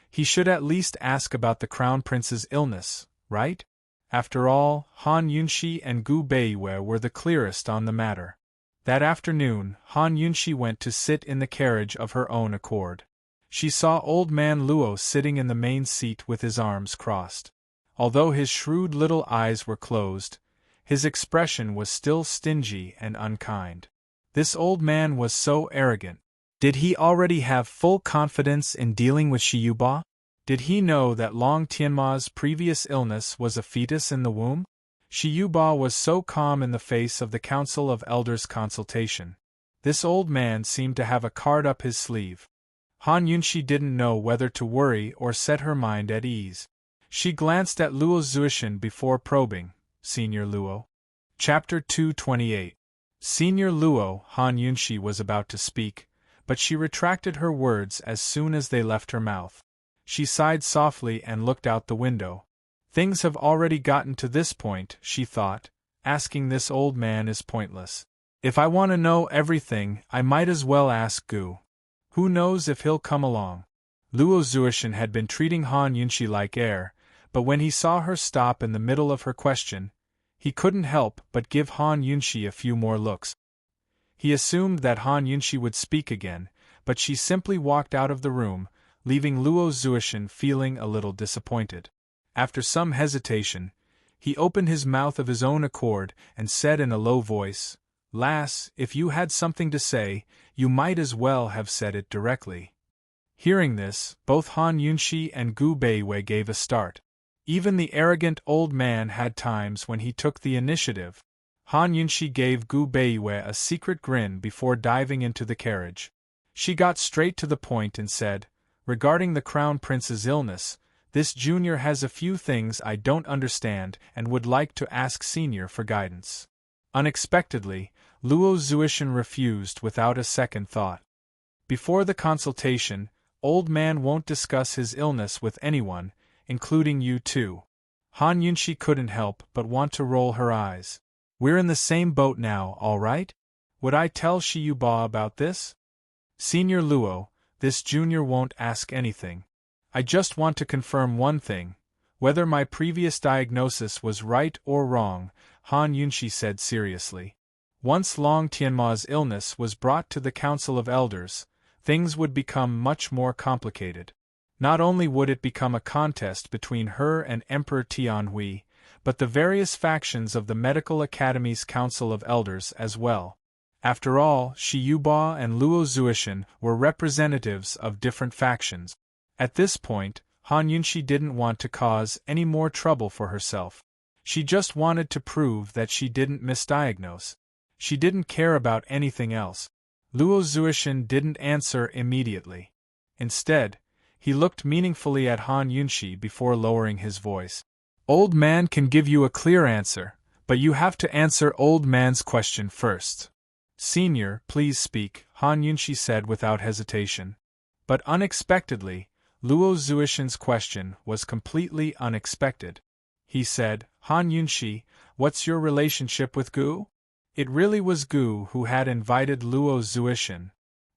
he should at least ask about the Crown Prince's illness, right? After all, Han Yunshi and Gu Beiwei were the clearest on the matter. That afternoon, Han Yunshi went to sit in the carriage of her own accord. She saw old man Luo sitting in the main seat with his arms crossed. Although his shrewd little eyes were closed, his expression was still stingy and unkind. This old man was so arrogant. Did he already have full confidence in dealing with Shi Yuba? Did he know that Long Tianma's previous illness was a fetus in the womb? Shi Yuba was so calm in the face of the Council of Elders consultation. This old man seemed to have a card up his sleeve. Han Yunshi didn't know whether to worry or set her mind at ease. She glanced at Luo Zuishan before probing, "Senior Luo?" Chapter 228. Senior Luo. Han Yunshi was about to speak, but she retracted her words as soon as they left her mouth. She sighed softly and looked out the window. Things have already gotten to this point, she thought. Asking this old man is pointless. If I want to know everything, I might as well ask Gu. Who knows if he'll come along? Luo Zuishan had been treating Han Yunshi like air, but when he saw her stop in the middle of her question, he couldn't help but give Han Yunshi a few more looks. He assumed that Han Yunshi would speak again, but she simply walked out of the room, leaving Luo Zuishan feeling a little disappointed. After some hesitation, he opened his mouth of his own accord and said in a low voice, "Lass, if you had something to say, you might as well have said it directly." Hearing this, both Han Yunshi and Gu Beiwei gave a start. Even the arrogant old man had times when he took the initiative. Han Yunshi gave Gu Beiwei a secret grin before diving into the carriage. She got straight to the point and said, "Regarding the Crown Prince's illness, this junior has a few things I don't understand and would like to ask senior for guidance." Unexpectedly, Luo Zuishan refused without a second thought. Before the consultation, old man won't discuss his illness with anyone, including you too. Han Yunshi couldn't help but want to roll her eyes. We're in the same boat now, all right? Would I tell Shi Yuba about this? Senior Luo, this junior won't ask anything. I just want to confirm one thing. Whether my previous diagnosis was right or wrong, Han Yunshi said seriously. Once Long Tianma's illness was brought to the Council of Elders, things would become much more complicated. Not only would it become a contest between her and Emperor Tianhui, but the various factions of the Medical Academy's Council of Elders as well. After all, Shi Yuba and Luo Zuishan were representatives of different factions. At this point, Han Yunshi didn't want to cause any more trouble for herself. She just wanted to prove that she didn't misdiagnose. She didn't care about anything else. Luo Zuishan didn't answer immediately. Instead, he looked meaningfully at Han Yunshi before lowering his voice. Old man can give you a clear answer, but you have to answer old man's question first. Senior, please speak, Han Yunshi said without hesitation. But unexpectedly, Luo Zuishan's question was completely unexpected. He said, Han Yunshi, what's your relationship with Gu? It really was Gu who had invited Luo Zuishan.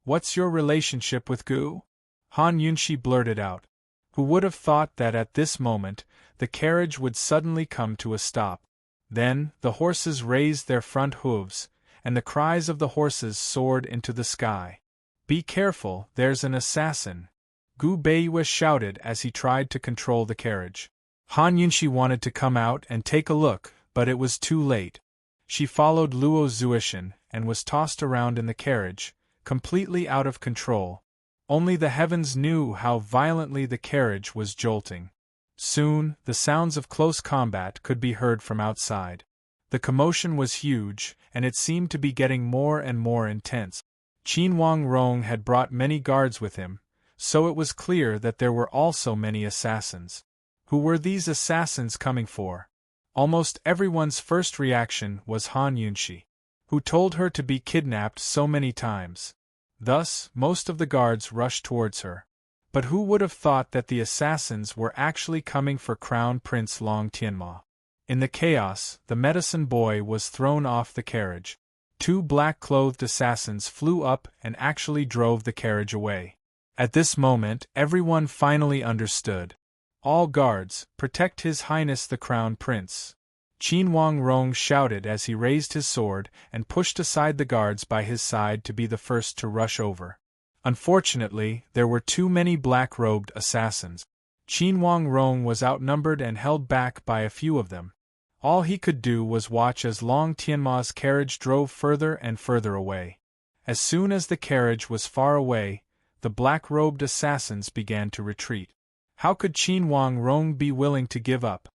What's your relationship with Gu? Han Yunshi blurted out. Who would have thought that at this moment, the carriage would suddenly come to a stop? Then, the horses raised their front hooves, and the cries of the horses soared into the sky. Be careful, there's an assassin! Gu Beiwa shouted as he tried to control the carriage. Han Yunshi wanted to come out and take a look, but it was too late. She followed Luo Zuishan and was tossed around in the carriage, completely out of control. Only the heavens knew how violently the carriage was jolting. Soon, the sounds of close combat could be heard from outside. The commotion was huge, and it seemed to be getting more and more intense. Qin Wang Rong had brought many guards with him, so it was clear that there were also many assassins. Who were these assassins coming for? Almost everyone's first reaction was Han Yunshi, who told her to be kidnapped so many times. Thus, most of the guards rushed towards her. But who would have thought that the assassins were actually coming for Crown Prince Long Tianma? In the chaos, the medicine boy was thrown off the carriage. Two black-clothed assassins flew up and actually drove the carriage away. At this moment, everyone finally understood. All guards, protect His Highness the Crown Prince! Qin Wang Rong shouted as he raised his sword and pushed aside the guards by his side to be the first to rush over. Unfortunately, there were too many black-robed assassins. Qin Wang Rong was outnumbered and held back by a few of them. All he could do was watch as Long Tianma's carriage drove further and further away. As soon as the carriage was far away, the black-robed assassins began to retreat. How could Qin Wang Rong be willing to give up?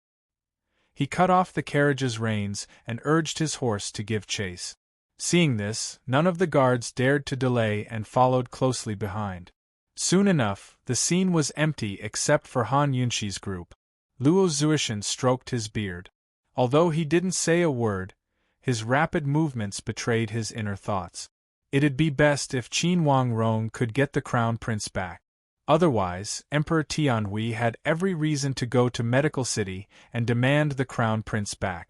He cut off the carriage's reins and urged his horse to give chase. Seeing this, none of the guards dared to delay and followed closely behind. Soon enough, the scene was empty except for Han Yunshi's group. Luo Zuishan stroked his beard. Although he didn't say a word, his rapid movements betrayed his inner thoughts. It'd be best if Qin Wang Rong could get the crown prince back. Otherwise, Emperor Tianhui had every reason to go to Medical City and demand the crown prince back.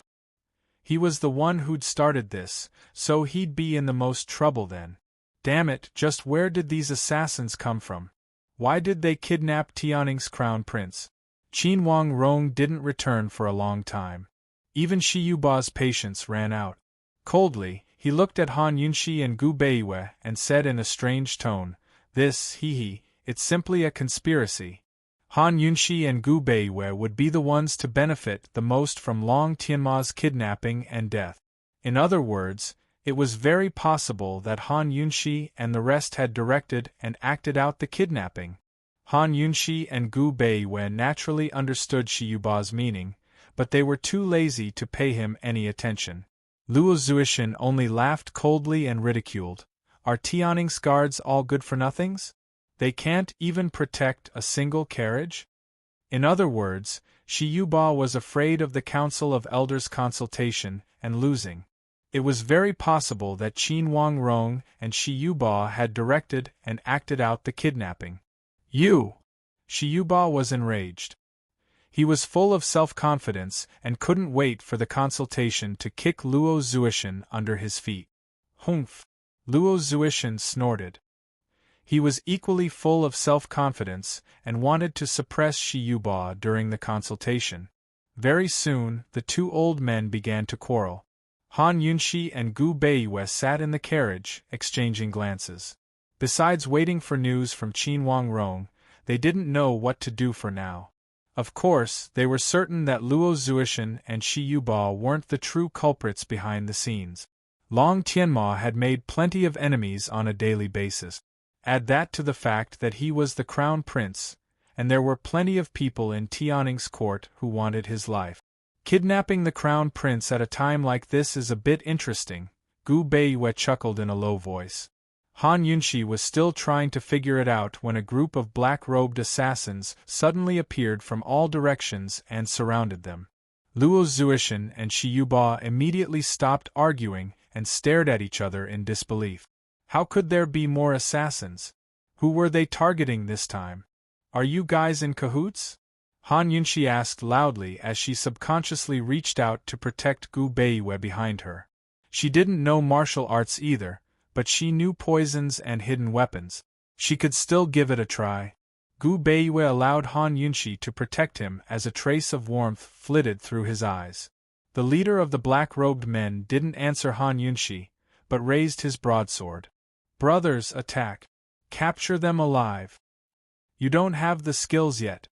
He was the one who'd started this, so he'd be in the most trouble then. Damn it, just where did these assassins come from? Why did they kidnap Tianning's crown prince? Qin Wang Rong didn't return for a long time. Even Shi Yuba's patience ran out. Coldly, he looked at Han Yunshi and Gu Beiwe and said in a strange tone, "This, it's simply a conspiracy." Han Yunshi and Gu Beiwe would be the ones to benefit the most from Long Tianma's kidnapping and death. In other words, it was very possible that Han Yunshi and the rest had directed and acted out the kidnapping. Han Yunshi and Gu Beiwe naturally understood Shi Yuba's meaning, but they were too lazy to pay him any attention. Luo Zuishan only laughed coldly and ridiculed. Are Tianning's guards all good for nothings? They can't even protect a single carriage? In other words, Shi Yuba was afraid of the Council of Elders' consultation and losing. It was very possible that Qin Wang Rong and Shi Yuba had directed and acted out the kidnapping. Shi Yuba was enraged. He was full of self-confidence and couldn't wait for the consultation to kick Luo Zuishan under his feet. Humph! Luo Zuishan snorted. He was equally full of self-confidence and wanted to suppress Shi Yuba during the consultation. Very soon, the two old men began to quarrel. Han Yunshi and Gu Beiwe sat in the carriage, exchanging glances. Besides waiting for news from Qin Wang Rong, they didn't know what to do for now. Of course, they were certain that Luo Zuishan and Shi Yuba weren't the true culprits behind the scenes. Long Tianma had made plenty of enemies on a daily basis. Add that to the fact that he was the crown prince, and there were plenty of people in Tianning's court who wanted his life. Kidnapping the crown prince at a time like this is a bit interesting, Gu Beiyue chuckled in a low voice. Han Yunshi was still trying to figure it out when a group of black-robed assassins suddenly appeared from all directions and surrounded them. Luo Zuishan and Shi Yuba immediately stopped arguing and stared at each other in disbelief. How could there be more assassins? Who were they targeting this time? Are you guys in cahoots? Han Yunshi asked loudly as she subconsciously reached out to protect Gu Beiyue behind her. She didn't know martial arts either, but she knew poisons and hidden weapons. She could still give it a try. Gu Beiyue allowed Han Yunshi to protect him as a trace of warmth flitted through his eyes. The leader of the black-robed men didn't answer Han Yunshi, but raised his broadsword. Brothers, attack! Capture them alive! You don't have the skills yet.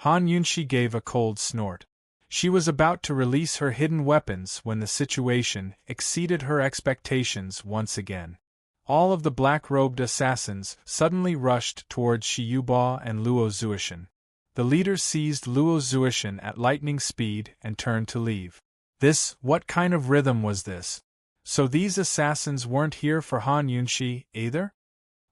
Han Yunshi gave a cold snort. She was about to release her hidden weapons when the situation exceeded her expectations once again. All of the black-robed assassins suddenly rushed towards Shi Yuba and Luo Zuishan. The leader seized Luo Zuishan at lightning speed and turned to leave. What kind of rhythm was this? So these assassins weren't here for Han Yunshi, either?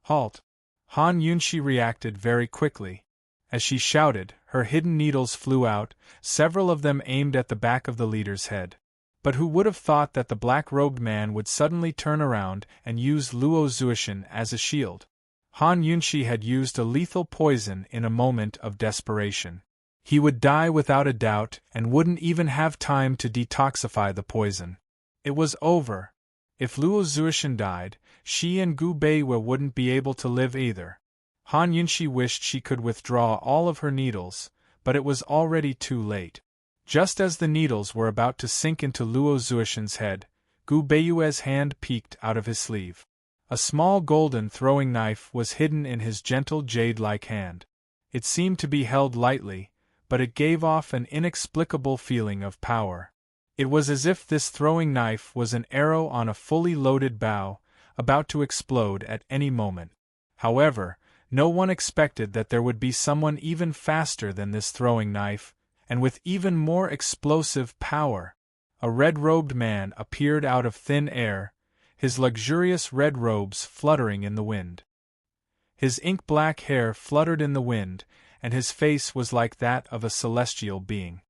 Halt! Han Yunshi reacted very quickly. As she shouted, her hidden needles flew out, several of them aimed at the back of the leader's head. But who would have thought that the black-robed man would suddenly turn around and use Luo Zuishan as a shield? Han Yunshi had used a lethal poison in a moment of desperation. He would die without a doubt and wouldn't even have time to detoxify the poison. It was over. If Luo Zuishan died, she and Gu Beiyue wouldn't be able to live either. Han Yunshi wished she could withdraw all of her needles, but it was already too late. Just as the needles were about to sink into Luo Zuishan's head, Gu Beiyue's hand peeked out of his sleeve. A small golden throwing knife was hidden in his gentle jade-like hand. It seemed to be held lightly, but it gave off an inexplicable feeling of power. It was as if this throwing knife was an arrow on a fully loaded bow, about to explode at any moment. However, no one expected that there would be someone even faster than this throwing knife, and with even more explosive power. A red-robed man appeared out of thin air, his luxurious red robes fluttering in the wind. His ink-black hair fluttered in the wind, and his face was like that of a celestial being.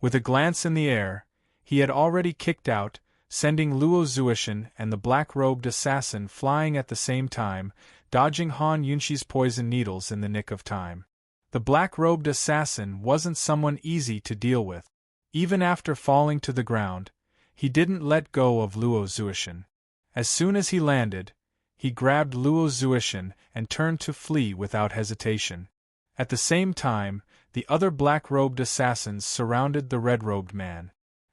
With a glance in the air, he had already kicked out, sending Luo Zuishan and the black-robed assassin flying at the same time, dodging Han Yunshi's poison needles in the nick of time. The black-robed assassin wasn't someone easy to deal with. Even after falling to the ground, he didn't let go of Luo Zuishan. As soon as he landed, he grabbed Luo Zuishan and turned to flee without hesitation. At the same time, the other black-robed assassins surrounded the red-robed man.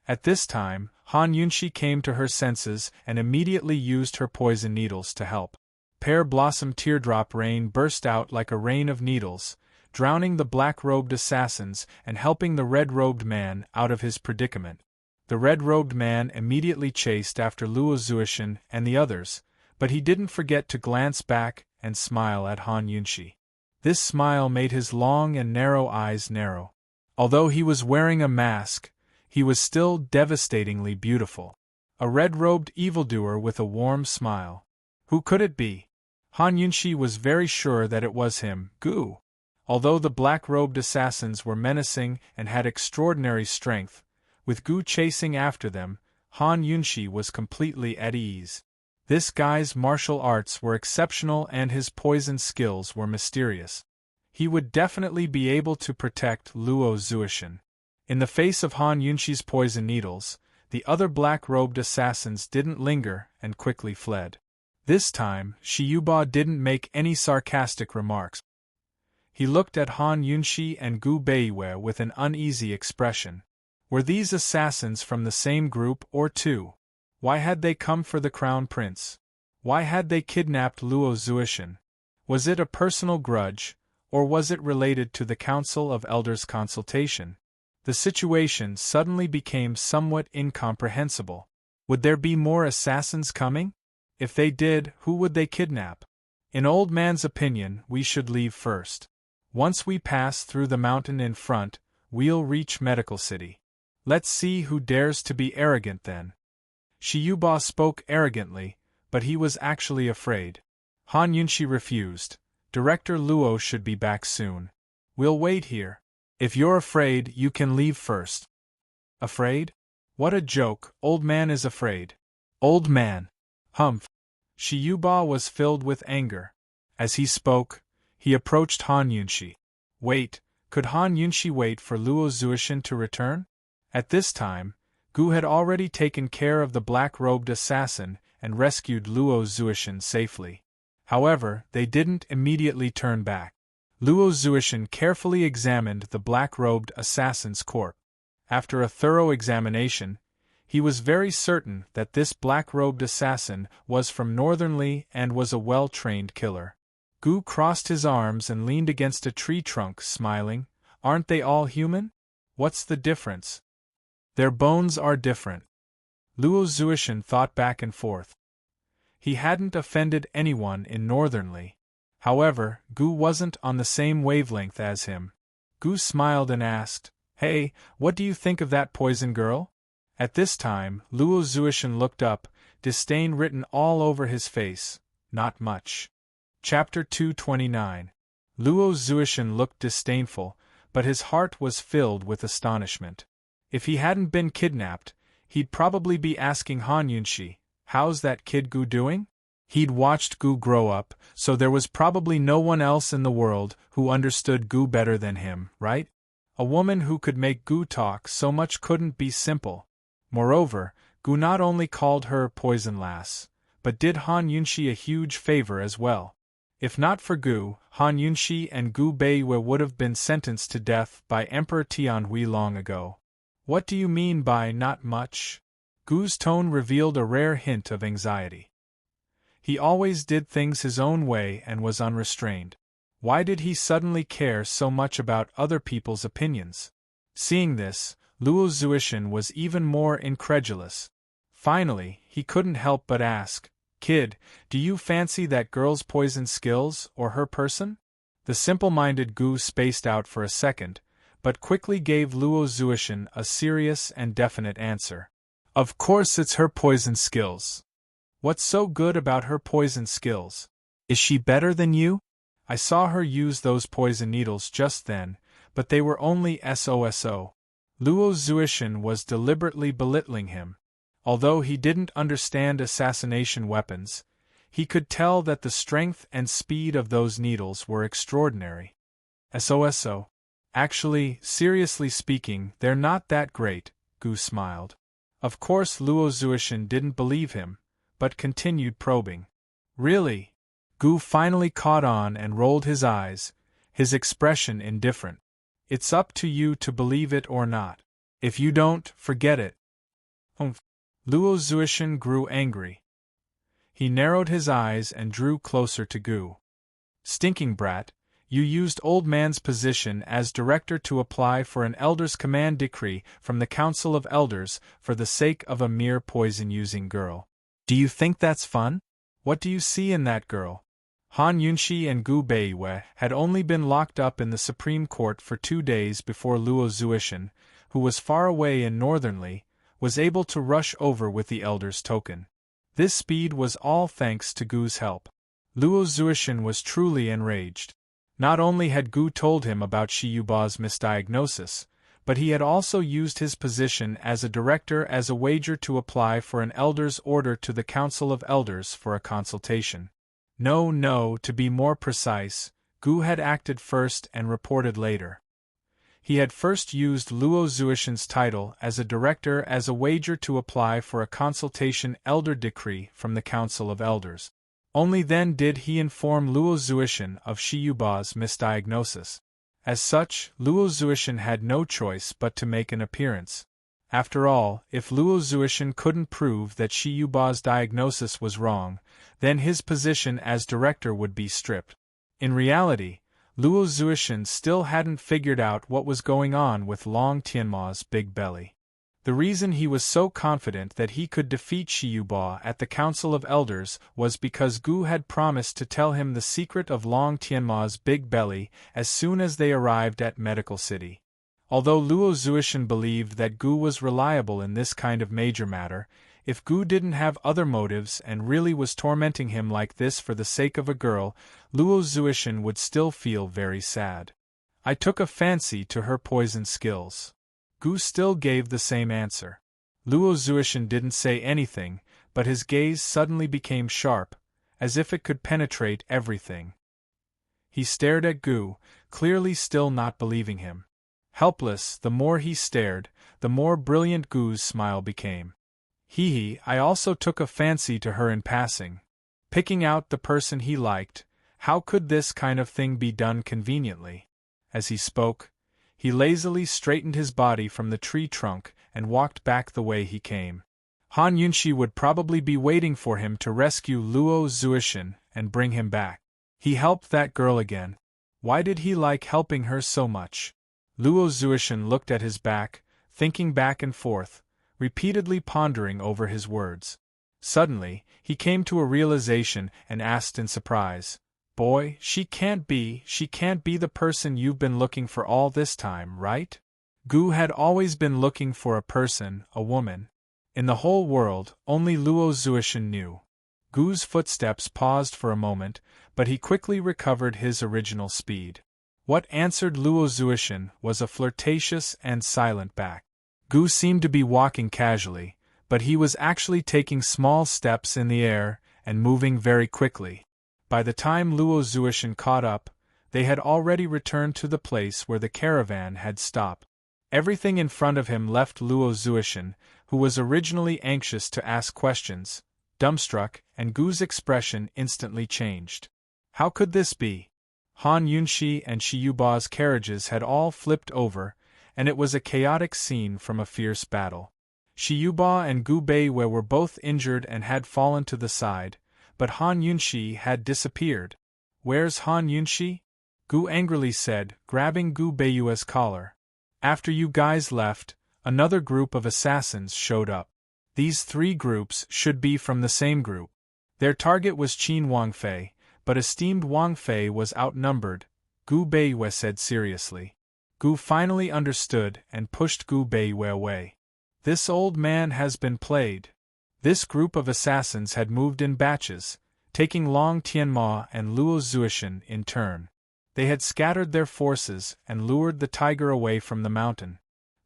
At this time, Han Yunshi came to her senses and immediately used her poison needles to help. Pear Blossom Teardrop Rain burst out like a rain of needles, drowning the black-robed assassins and helping the red-robed man out of his predicament. The red-robed man immediately chased after Luo Zuishan and the others, but he didn't forget to glance back and smile at Han Yunshi. This smile made his long and narrow eyes narrow. Although he was wearing a mask, he was still devastatingly beautiful. A red-robed evildoer with a warm smile. Who could it be? Han Yunshi was very sure that it was him, Gu. Although the black-robed assassins were menacing and had extraordinary strength, with Gu chasing after them, Han Yunshi was completely at ease. This guy's martial arts were exceptional and his poison skills were mysterious. He would definitely be able to protect Luo Zuishan. In the face of Han Yunshi's poison needles, the other black-robed assassins didn't linger and quickly fled. This time, Shi Yuba didn't make any sarcastic remarks. He looked at Han Yunshi and Gu Beiyue with an uneasy expression. Were these assassins from the same group or two? Why had they come for the crown prince? Why had they kidnapped Luo Zuishan? Was it a personal grudge, or was it related to the Council of Elders' consultation? The situation suddenly became somewhat incomprehensible. Would there be more assassins coming? If they did, who would they kidnap? In Old Man's opinion, we should leave first. Once we pass through the mountain in front, we'll reach Medical City. Let's see who dares to be arrogant then. Shiyuba spoke arrogantly, but he was actually afraid. Han Yunshi refused. Director Luo should be back soon. We'll wait here. If you're afraid, you can leave first. Afraid? What a joke, Old Man is afraid. Old Man. Humph. Shiyuba was filled with anger. As he spoke, he approached Han Yunshi. Wait, could Han Yunshi wait for Luo Zuishan to return? At this time, Gu had already taken care of the black-robed assassin and rescued Luo Zuishan safely. However, they didn't immediately turn back. Luo Zuishan carefully examined the black-robed assassin's corpse. After a thorough examination, he was very certain that this black-robed assassin was from Northern Li and was a well-trained killer. Gu crossed his arms and leaned against a tree trunk, smiling. Aren't they all human? What's the difference? Their bones are different. Luo Zuishan thought back and forth. He hadn't offended anyone in Northern Li. However, Gu wasn't on the same wavelength as him. Gu smiled and asked, Hey, what do you think of that poison girl? At this time, Luo Zuishan looked up, disdain written all over his face. Not much. Chapter 229. Luo Zuishan looked disdainful, but his heart was filled with astonishment. If he hadn't been kidnapped, he'd probably be asking Han Yunshi, how's that kid Gu doing? He'd watched Gu grow up, so there was probably no one else in the world who understood Gu better than him, right? A woman who could make Gu talk so much couldn't be simple. Moreover, Gu not only called her Poison Lass, but did Han Yunshi a huge favor as well. If not for Gu, Han Yunshi and Gu Beiwei would have been sentenced to death by Emperor Tianhui long ago. What do you mean by not much? Gu's tone revealed a rare hint of anxiety. He always did things his own way and was unrestrained. Why did he suddenly care so much about other people's opinions? Seeing this, Luo Zuishan was even more incredulous. Finally, he couldn't help but ask, Kid, do you fancy that girl's poison skills or her person? The simple-minded Gu spaced out for a second, but quickly gave Luo Zuishan a serious and definite answer. Of course it's her poison skills. What's so good about her poison skills? Is she better than you? I saw her use those poison needles just then, but they were only SOSO. Luo Zuishan was deliberately belittling him. Although he didn't understand assassination weapons, he could tell that the strength and speed of those needles were extraordinary. SOSO. Actually, seriously speaking, they're not that great, Gu smiled. Of course Luo Zuishan didn't believe him, but continued probing. Really? Gu finally caught on and rolled his eyes, his expression indifferent. It's up to you to believe it or not. If you don't, forget it. Luo Zuishan grew angry. He narrowed his eyes and drew closer to Gu. Stinking brat, you used Old Man's position as director to apply for an Elder's Command Decree from the Council of Elders for the sake of a mere poison-using girl. Do you think that's fun? What do you see in that girl? Han Yunshi and Gu Beiwei had only been locked up in the Supreme Court for 2 days before Luo Zuishan, who was far away in Northern Li, was able to rush over with the Elder's token. This speed was all thanks to Gu's help. Luo Zuishan was truly enraged. Not only had Gu told him about Shiyuba's misdiagnosis, but he had also used his position as a director as a wager to apply for an Elder's order to the Council of Elders for a consultation. No, to be more precise, Gu had acted first and reported later. He had first used Luo Zuishan's title as a director as a wager to apply for a consultation elder decree from the Council of Elders. Only then did he inform Luo Zuishan of Shiyuba's misdiagnosis. As such, Luo Zuishan had no choice but to make an appearance. After all, if Luo Zuishan couldn't prove that Shiyuba's diagnosis was wrong, then his position as director would be stripped. In reality, Luo Zuishan still hadn't figured out what was going on with Long Tianma's big belly. The reason he was so confident that he could defeat Shiyuba at the Council of Elders was because Gu had promised to tell him the secret of Long Tianma's big belly as soon as they arrived at Medical City. Although Luo Zuishan believed that Gu was reliable in this kind of major matter, if Gu didn't have other motives and really was tormenting him like this for the sake of a girl, Luo Zuishan would still feel very sad. I took a fancy to her poison skills. Gu still gave the same answer. Luo Zuishan didn't say anything, but his gaze suddenly became sharp, as if it could penetrate everything. He stared at Gu, clearly still not believing him. Helpless, the more he stared, the more brilliant Gu's smile became. I also took a fancy to her in passing. Picking out the person he liked, how could this kind of thing be done conveniently? As he spoke, he lazily straightened his body from the tree trunk and walked back the way he came. Han Yunxi would probably be waiting for him to rescue Luo Zuishan and bring him back. He helped that girl again. Why did he like helping her so much? Luo Zuishan looked at his back, thinking back and forth, repeatedly pondering over his words. Suddenly, he came to a realization and asked in surprise, "Boy, she can't be the person you've been looking for all this time, right?" Gu had always been looking for a person, a woman. In the whole world, only Luo Zuishan knew. Gu's footsteps paused for a moment, but he quickly recovered his original speed. What answered Luo Zuishan was a flirtatious and silent back. Gu seemed to be walking casually, but he was actually taking small steps in the air and moving very quickly. By the time Luo Zuishan caught up, they had already returned to the place where the caravan had stopped. Everything in front of him left Luo Zuishan, who was originally anxious to ask questions, dumbstruck, and Gu's expression instantly changed. How could this be? Han Yunxi and Shiyuba's carriages had all flipped over, and it was a chaotic scene from a fierce battle. Shiyuba and Gu Beiwei were both injured and had fallen to the side, but Han Yunxi had disappeared. "Where's Han Yunxi?" Gu angrily said, grabbing Gu Beiwei's collar. "After you guys left, another group of assassins showed up. These three groups should be from the same group. Their target was Qin Wangfei, but esteemed Wangfei was outnumbered," Gu Beiwei said seriously. Gu finally understood and pushed Gu Beiwei away. "This old man has been played." This group of assassins had moved in batches, taking Long Tianma and Luo Zuishan in turn. They had scattered their forces and lured the tiger away from the mountain.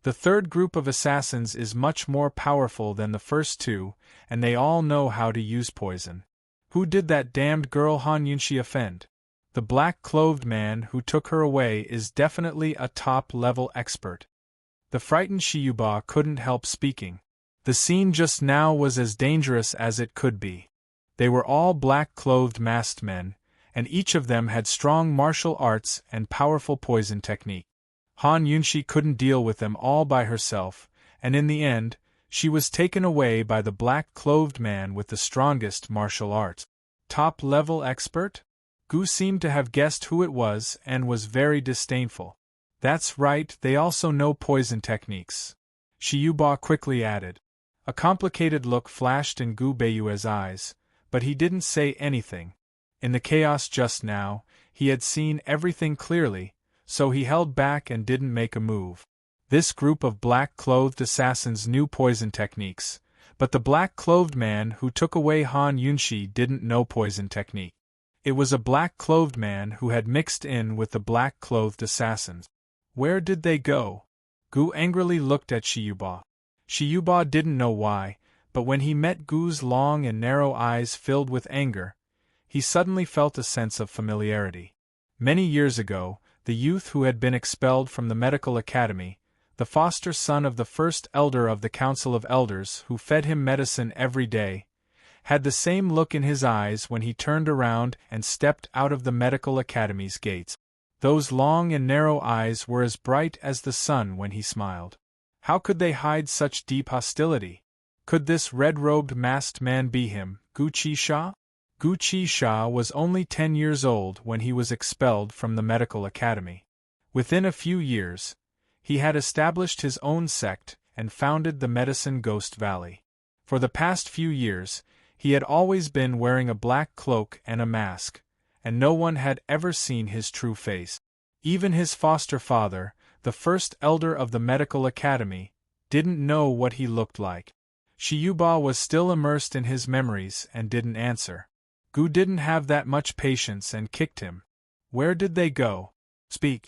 The third group of assassins is much more powerful than the first two, and they all know how to use poison. Who did that damned girl Han Yunxi offend? The black-clothed man who took her away is definitely a top-level expert. The frightened Shiyuba couldn't help speaking. The scene just now was as dangerous as it could be. They were all black-clothed masked men, and each of them had strong martial arts and powerful poison technique. Han Yunxi couldn't deal with them all by herself, and in the end, she was taken away by the black-clothed man with the strongest martial arts. Top-level expert? Gu seemed to have guessed who it was and was very disdainful. "That's right, they also know poison techniques," Shiyuba quickly added. A complicated look flashed in Gu Beiwei's eyes, but he didn't say anything. In the chaos just now, he had seen everything clearly, so he held back and didn't make a move. This group of black-clothed assassins knew poison techniques, but the black-clothed man who took away Han Yunxi didn't know poison technique. It was a black-clothed man who had mixed in with the black-clothed assassins. Where did they go? Gu angrily looked at Shiyuba. Shiyuba didn't know why, but when he met Gu's long and narrow eyes filled with anger, he suddenly felt a sense of familiarity. Many years ago, the youth who had been expelled from the medical academy, the foster son of the first elder of the Council of Elders who fed him medicine every day, had the same look in his eyes when he turned around and stepped out of the medical academy's gates. Those long and narrow eyes were as bright as the sun when he smiled. How could they hide such deep hostility? Could this red-robed masked man be him, Gu Qisha? Gu Qisha was only 10 years old when he was expelled from the medical academy. Within a few years, he had established his own sect and founded the Medicine Ghost Valley. For the past few years, he had always been wearing a black cloak and a mask, and no one had ever seen his true face. Even his foster father, the first elder of the medical academy, didn't know what he looked like. Shiyuba was still immersed in his memories and didn't answer. Gu didn't have that much patience and kicked him. Where did they go? Speak.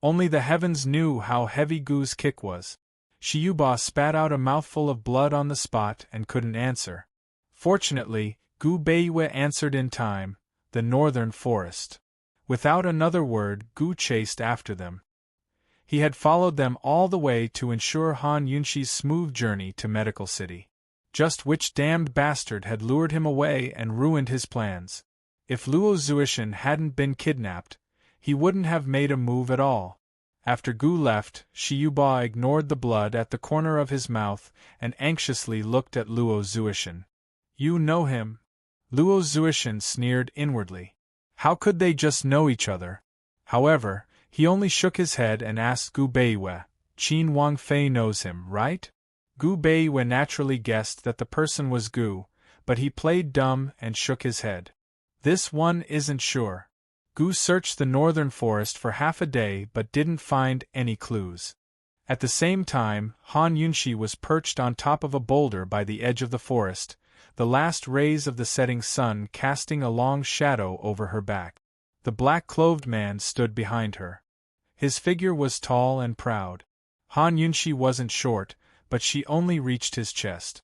Only the heavens knew how heavy Gu's kick was. Shiyuba spat out a mouthful of blood on the spot and couldn't answer. Fortunately, Gu Beiwe answered in time, the northern forest. Without another word, Gu chased after them. He had followed them all the way to ensure Han Yunshi's smooth journey to Medical City. Just which damned bastard had lured him away and ruined his plans. If Luo Zuishan hadn't been kidnapped, he wouldn't have made a move at all. After Gu left, Shiyuba ignored the blood at the corner of his mouth and anxiously looked at Luo Zuishan. You know him? Luo Zuishan sneered inwardly. How could they just know each other? However, he only shook his head and asked Gu Beiwe, Qin Wangfei knows him, right? Gu Beiwe naturally guessed that the person was Gu, but he played dumb and shook his head. This one isn't sure. Gu searched the northern forest for half a day but didn't find any clues. At the same time, Han Yunshi was perched on top of a boulder by the edge of the forest, the last rays of the setting sun casting a long shadow over her back. The black-clothed man stood behind her. His figure was tall and proud. Han Yunshi wasn't short, but she only reached his chest.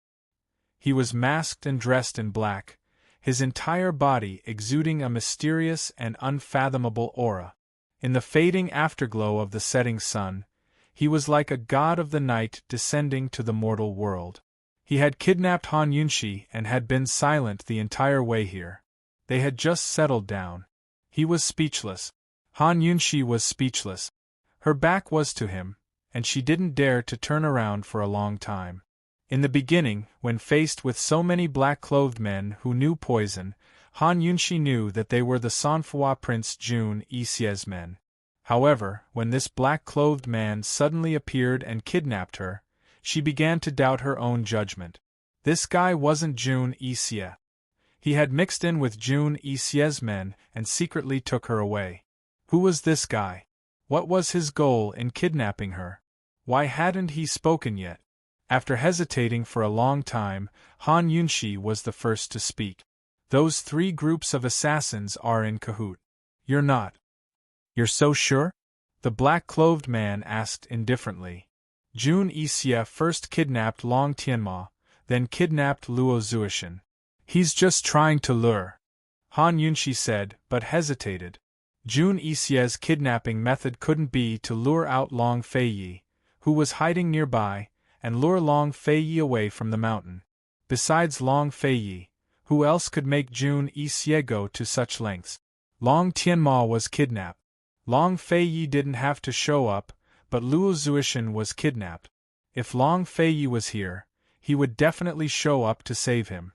He was masked and dressed in black, his entire body exuding a mysterious and unfathomable aura. In the fading afterglow of the setting sun, he was like a god of the night descending to the mortal world. He had kidnapped Han Yunshi and had been silent the entire way here. They had just settled down. He was speechless. Han Yunshi was speechless. Her back was to him, and she didn't dare to turn around for a long time. In the beginning, when faced with so many black-clothed men who knew poison, Han Yunshi knew that they were the Sanfua Prince Jun Yixie's men. However, when this black-clothed man suddenly appeared and kidnapped her, she began to doubt her own judgment. This guy wasn't Jun Yixie. He had mixed in with Jun Yixie's men and secretly took her away. Who was this guy? What was his goal in kidnapping her? Why hadn't he spoken yet? After hesitating for a long time, Han Yunshi was the first to speak. Those three groups of assassins are in cahoot. You're not. You're so sure? The black-clothed man asked indifferently. Jun Yixie first kidnapped Long Tianma, then kidnapped Luo Zuishan. He's just trying to lure. Han Yunshi said, but hesitated. Jun Yixie's kidnapping method couldn't be to lure out Long Feiyi, who was hiding nearby, and lure Long Feiyi away from the mountain. Besides Long Feiyi, who else could make Jun Yixie go to such lengths? Long Tianma was kidnapped. Long Feiyi didn't have to show up, but Luo Zuishan was kidnapped. If Long Feiyi was here, he would definitely show up to save him.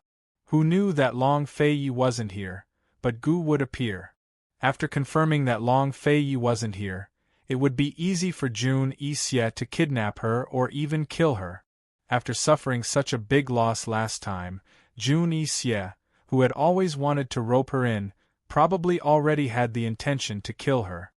Who knew that Long Feiyi wasn't here, but Gu would appear. After confirming that Long Feiyi wasn't here, it would be easy for Jun Yixie to kidnap her or even kill her. After suffering such a big loss last time, Jun Yixie, who had always wanted to rope her in, probably already had the intention to kill her.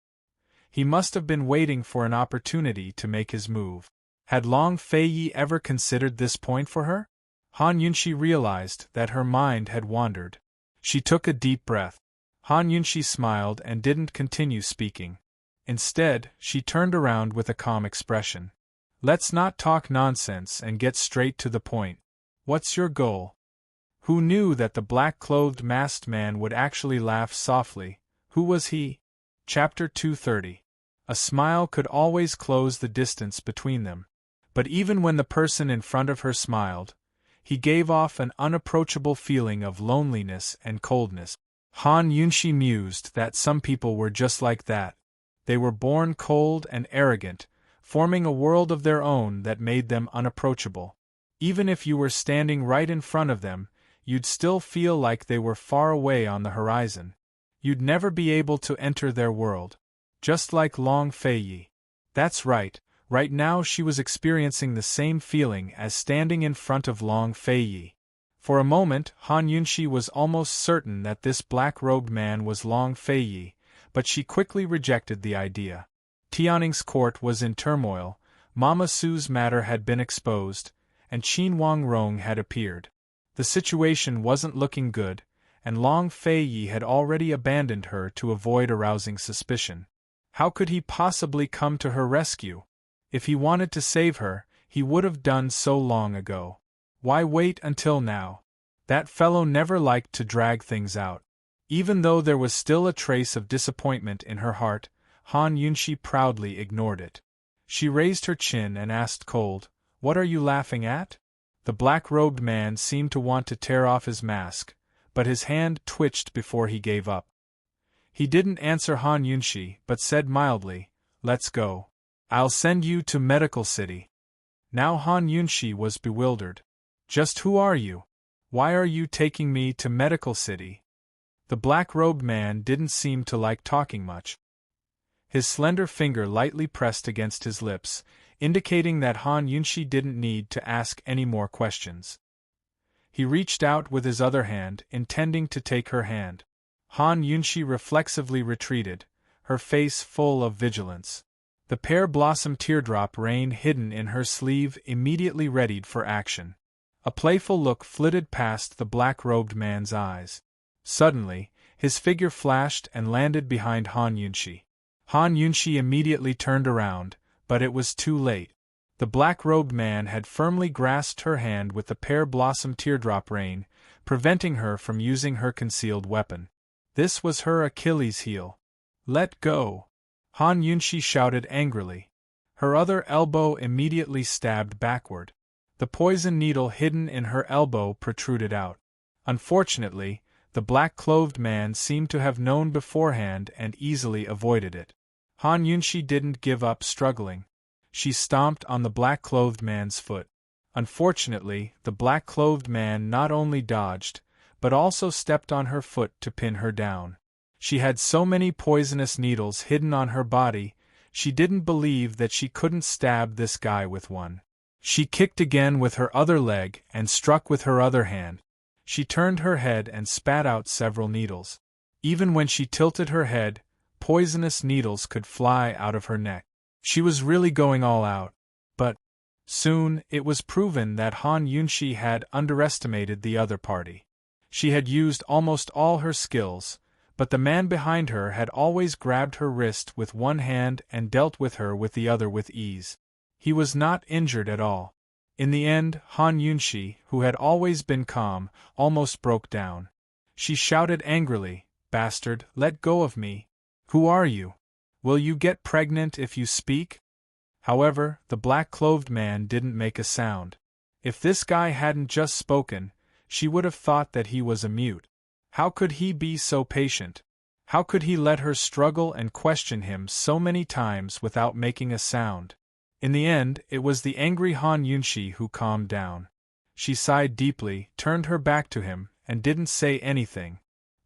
He must have been waiting for an opportunity to make his move. Had Long Feiyi ever considered this point for her? Han Yunshi realized that her mind had wandered. She took a deep breath. Han Yunshi smiled and didn't continue speaking. Instead, she turned around with a calm expression. Let's not talk nonsense and get straight to the point. What's your goal? Who knew that the black-clothed masked man would actually laugh softly? Who was he? Chapter 230. A smile could always close the distance between them. But even when the person in front of her smiled, he gave off an unapproachable feeling of loneliness and coldness. Han Yunshi mused that some people were just like that. They were born cold and arrogant, forming a world of their own that made them unapproachable. Even if you were standing right in front of them, you'd still feel like they were far away on the horizon. You'd never be able to enter their world. Just like Long Feiyi. That's right, Right now she was experiencing the same feeling as standing in front of Long Fei. For a moment, Han Yunxi was almost certain that this black-robed man was Long Fei, but she quickly rejected the idea. Tianning's court was in turmoil, Mama Su's matter had been exposed, and Qin Wangrong had appeared. The situation wasn't looking good, and Long Fei had already abandoned her to avoid arousing suspicion. How could he possibly come to her rescue? If he wanted to save her, he would have done so long ago. Why wait until now? That fellow never liked to drag things out. Even though there was still a trace of disappointment in her heart, Han Yunxi proudly ignored it. She raised her chin and asked cold, "What are you laughing at?" The black-robed man seemed to want to tear off his mask, but his hand twitched before he gave up. He didn't answer Han Yunxi but said mildly, "Let's go. I'll send you to Medical City." Now Han Yunxi was bewildered. "Just who are you? Why are you taking me to Medical City?" The black-robed man didn't seem to like talking much. His slender finger lightly pressed against his lips, indicating that Han Yunxi didn't need to ask any more questions. He reached out with his other hand, intending to take her hand. Han Yunxi reflexively retreated, her face full of vigilance. The pear-blossom teardrop rain hidden in her sleeve immediately readied for action. A playful look flitted past the black-robed man's eyes. Suddenly, his figure flashed and landed behind Han Yunxi. Han Yunxi immediately turned around, but it was too late. The black-robed man had firmly grasped her hand with the pear-blossom teardrop rain, preventing her from using her concealed weapon. This was her Achilles' heel. "Let go!" Han Yunxi shouted angrily. Her other elbow immediately stabbed backward. The poison needle hidden in her elbow protruded out. Unfortunately, the black-clothed man seemed to have known beforehand and easily avoided it. Han Yunxi didn't give up struggling. She stomped on the black-clothed man's foot. Unfortunately, the black-clothed man not only dodged, but also stepped on her foot to pin her down. She had so many poisonous needles hidden on her body, she didn't believe that she couldn't stab this guy with one. She kicked again with her other leg and struck with her other hand. She turned her head and spat out several needles. Even when she tilted her head, poisonous needles could fly out of her neck. She was really going all out. But soon it was proven that Han Yunxi had underestimated the other party. She had used almost all her skills, but the man behind her had always grabbed her wrist with one hand and dealt with her with the other with ease. He was not injured at all. In the end, Han Yunxi, who had always been calm, almost broke down. She shouted angrily, "Bastard, let go of me! Who are you? Will you get pregnant if you speak?" However, the black-clothed man didn't make a sound. If this guy hadn't just spoken, she would have thought that he was a mute. How could he be so patient? How could he let her struggle and question him so many times without making a sound? In the end, it was the angry Han Yunxi who calmed down. She sighed deeply, turned her back to him, and didn't say anything.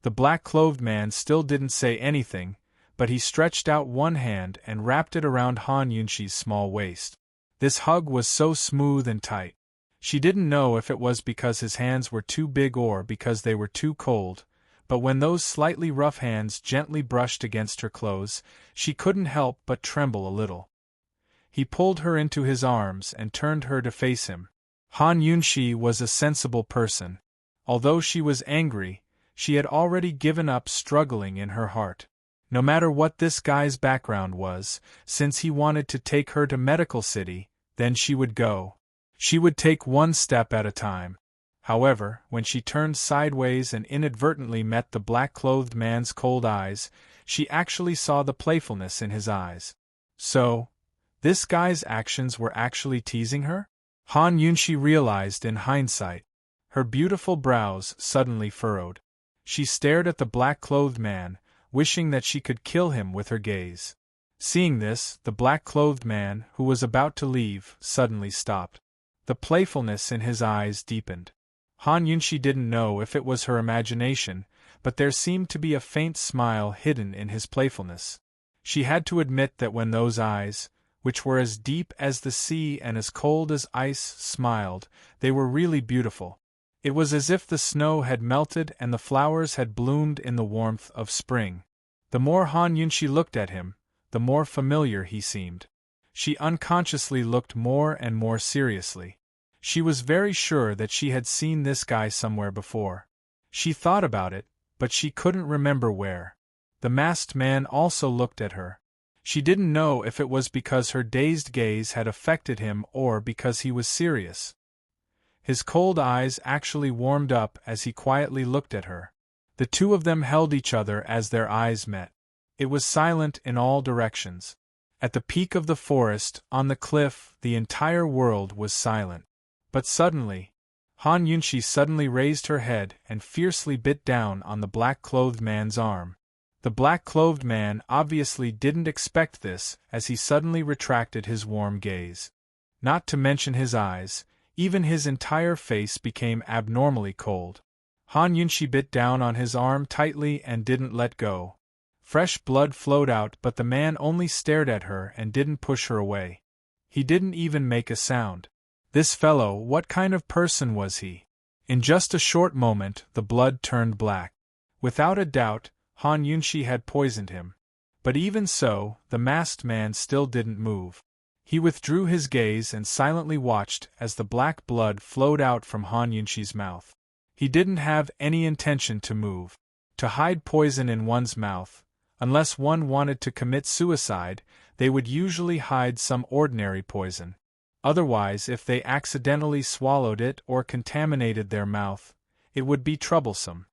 The black-clothed man still didn't say anything, but he stretched out one hand and wrapped it around Han Yunxi's small waist. This hug was so smooth and tight. She didn't know if it was because his hands were too big or because they were too cold, but when those slightly rough hands gently brushed against her clothes, she couldn't help but tremble a little. He pulled her into his arms and turned her to face him. Han Yunxi was a sensible person. Although she was angry, she had already given up struggling in her heart. No matter what this guy's background was, since he wanted to take her to Medical City, then she would go. She would take one step at a time. However, when she turned sideways and inadvertently met the black-clothed man's cold eyes, she actually saw the playfulness in his eyes. So, this guy's actions were actually teasing her? Han Yunxi realized in hindsight. Her beautiful brows suddenly furrowed. She stared at the black-clothed man, wishing that she could kill him with her gaze. Seeing this, the black-clothed man, who was about to leave, suddenly stopped. The playfulness in his eyes deepened. Han Yunxi didn't know if it was her imagination, but there seemed to be a faint smile hidden in his playfulness. She had to admit that when those eyes, which were as deep as the sea and as cold as ice, smiled. They were really beautiful. It was as if the snow had melted and the flowers had bloomed in the warmth of spring. The more Han Yunxi looked at him, the more familiar he seemed. She unconsciously looked more and more seriously. She was very sure that she had seen this guy somewhere before. She thought about it, but she couldn't remember where. The masked man also looked at her. She didn't know if it was because her dazed gaze had affected him or because he was serious. His cold eyes actually warmed up as he quietly looked at her. The two of them held each other as their eyes met. It was silent in all directions. At the peak of the forest, on the cliff, the entire world was silent. But suddenly, Han Yunxi suddenly raised her head and fiercely bit down on the black-clothed man's arm. The black-clothed man obviously didn't expect this, as he suddenly retracted his warm gaze. Not to mention his eyes, even his entire face became abnormally cold. Han Yunxi bit down on his arm tightly and didn't let go. Fresh blood flowed out, but the man only stared at her and didn't push her away. He didn't even make a sound. This fellow, what kind of person was he? In just a short moment, the blood turned black. Without a doubt, Han Yunxi had poisoned him. But even so, the masked man still didn't move. He withdrew his gaze and silently watched as the black blood flowed out from Han Yunxi's mouth. He didn't have any intention to move. To hide poison in one's mouth, unless one wanted to commit suicide, they would usually hide some ordinary poison. Otherwise, if they accidentally swallowed it or contaminated their mouth, it would be troublesome.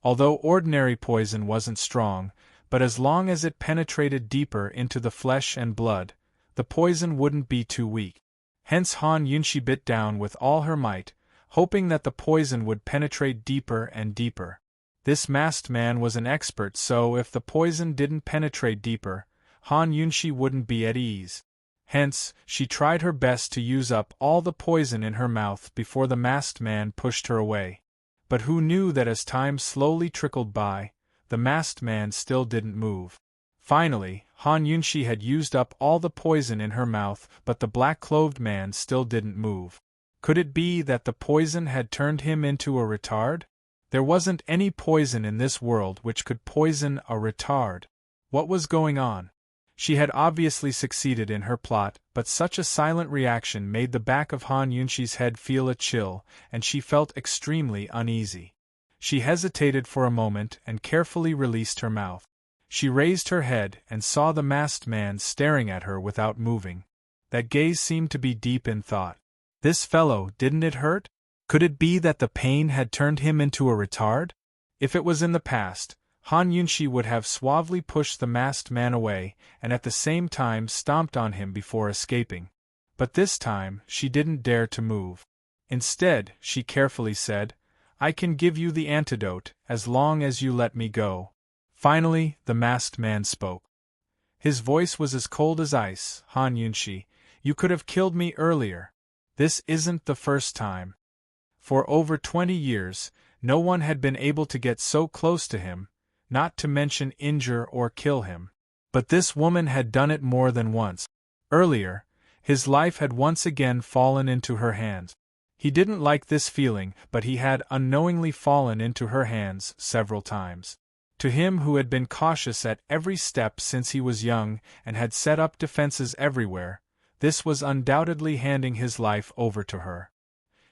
Although ordinary poison wasn't strong, but as long as it penetrated deeper into the flesh and blood, the poison wouldn't be too weak. Hence Han Yunxi bit down with all her might, hoping that the poison would penetrate deeper and deeper. This masked man was an expert, so if the poison didn't penetrate deeper, Han Yunxi wouldn't be at ease. Hence, she tried her best to use up all the poison in her mouth before the masked man pushed her away. But who knew that as time slowly trickled by, the masked man still didn't move. Finally, Han Yunxi had used up all the poison in her mouth, but the black-clothed man still didn't move. Could it be that the poison had turned him into a retard? There wasn't any poison in this world which could poison a retard. What was going on? She had obviously succeeded in her plot, but such a silent reaction made the back of Han Yunxi's head feel a chill, and she felt extremely uneasy. She hesitated for a moment and carefully released her mouth. She raised her head and saw the masked man staring at her without moving. That gaze seemed to be deep in thought. This fellow, didn't it hurt? Could it be that the pain had turned him into a retard? If it was in the past, Han Yunxi would have suavely pushed the masked man away and at the same time stomped on him before escaping. But this time, she didn't dare to move. Instead, she carefully said, "I can give you the antidote, as long as you let me go." Finally, the masked man spoke. His voice was as cold as ice. "Han Yunxi, you could have killed me earlier. This isn't the first time. For over 20 years, no one had been able to get so close to him, not to mention injure or kill him. But this woman had done it more than once. Earlier, his life had once again fallen into her hands. He didn't like this feeling, but he had unknowingly fallen into her hands several times. To him who had been cautious at every step since he was young and had set up defenses everywhere, this was undoubtedly handing his life over to her.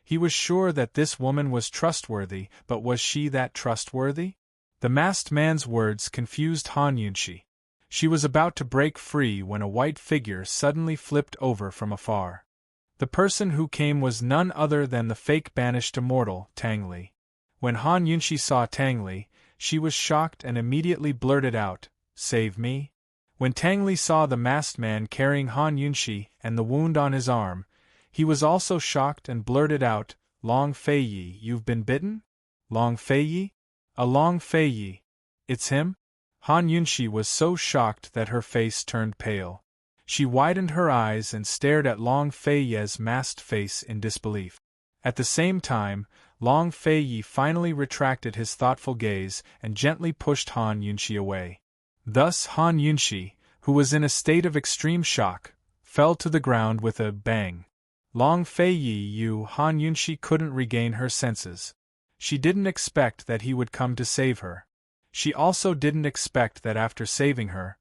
He was sure that this woman was trustworthy, but was she that trustworthy? The masked man's words confused Han Yunxi. She was about to break free when a white figure suddenly flipped over from afar. The person who came was none other than the fake banished immortal, Tang Li. When Han Yunxi saw Tang Li, she was shocked and immediately blurted out, "Save me." When Tang Li saw the masked man carrying Han Yunxi and the wound on his arm, he was also shocked and blurted out, "Long Fei Yi, you've been bitten? Long Fei Yi? A Long Fei Yi. It's him?" Han Yunxi was so shocked that her face turned pale. She widened her eyes and stared at Long Fei Yi's masked face in disbelief. At the same time, Long Fei Yi finally retracted his thoughtful gaze and gently pushed Han Yunxi away. Thus Han Yunxi, who was in a state of extreme shock, fell to the ground with a bang. Long Fei Yi, Han Yunshi couldn't regain her senses. She didn't expect that he would come to save her. She also didn't expect that after saving her,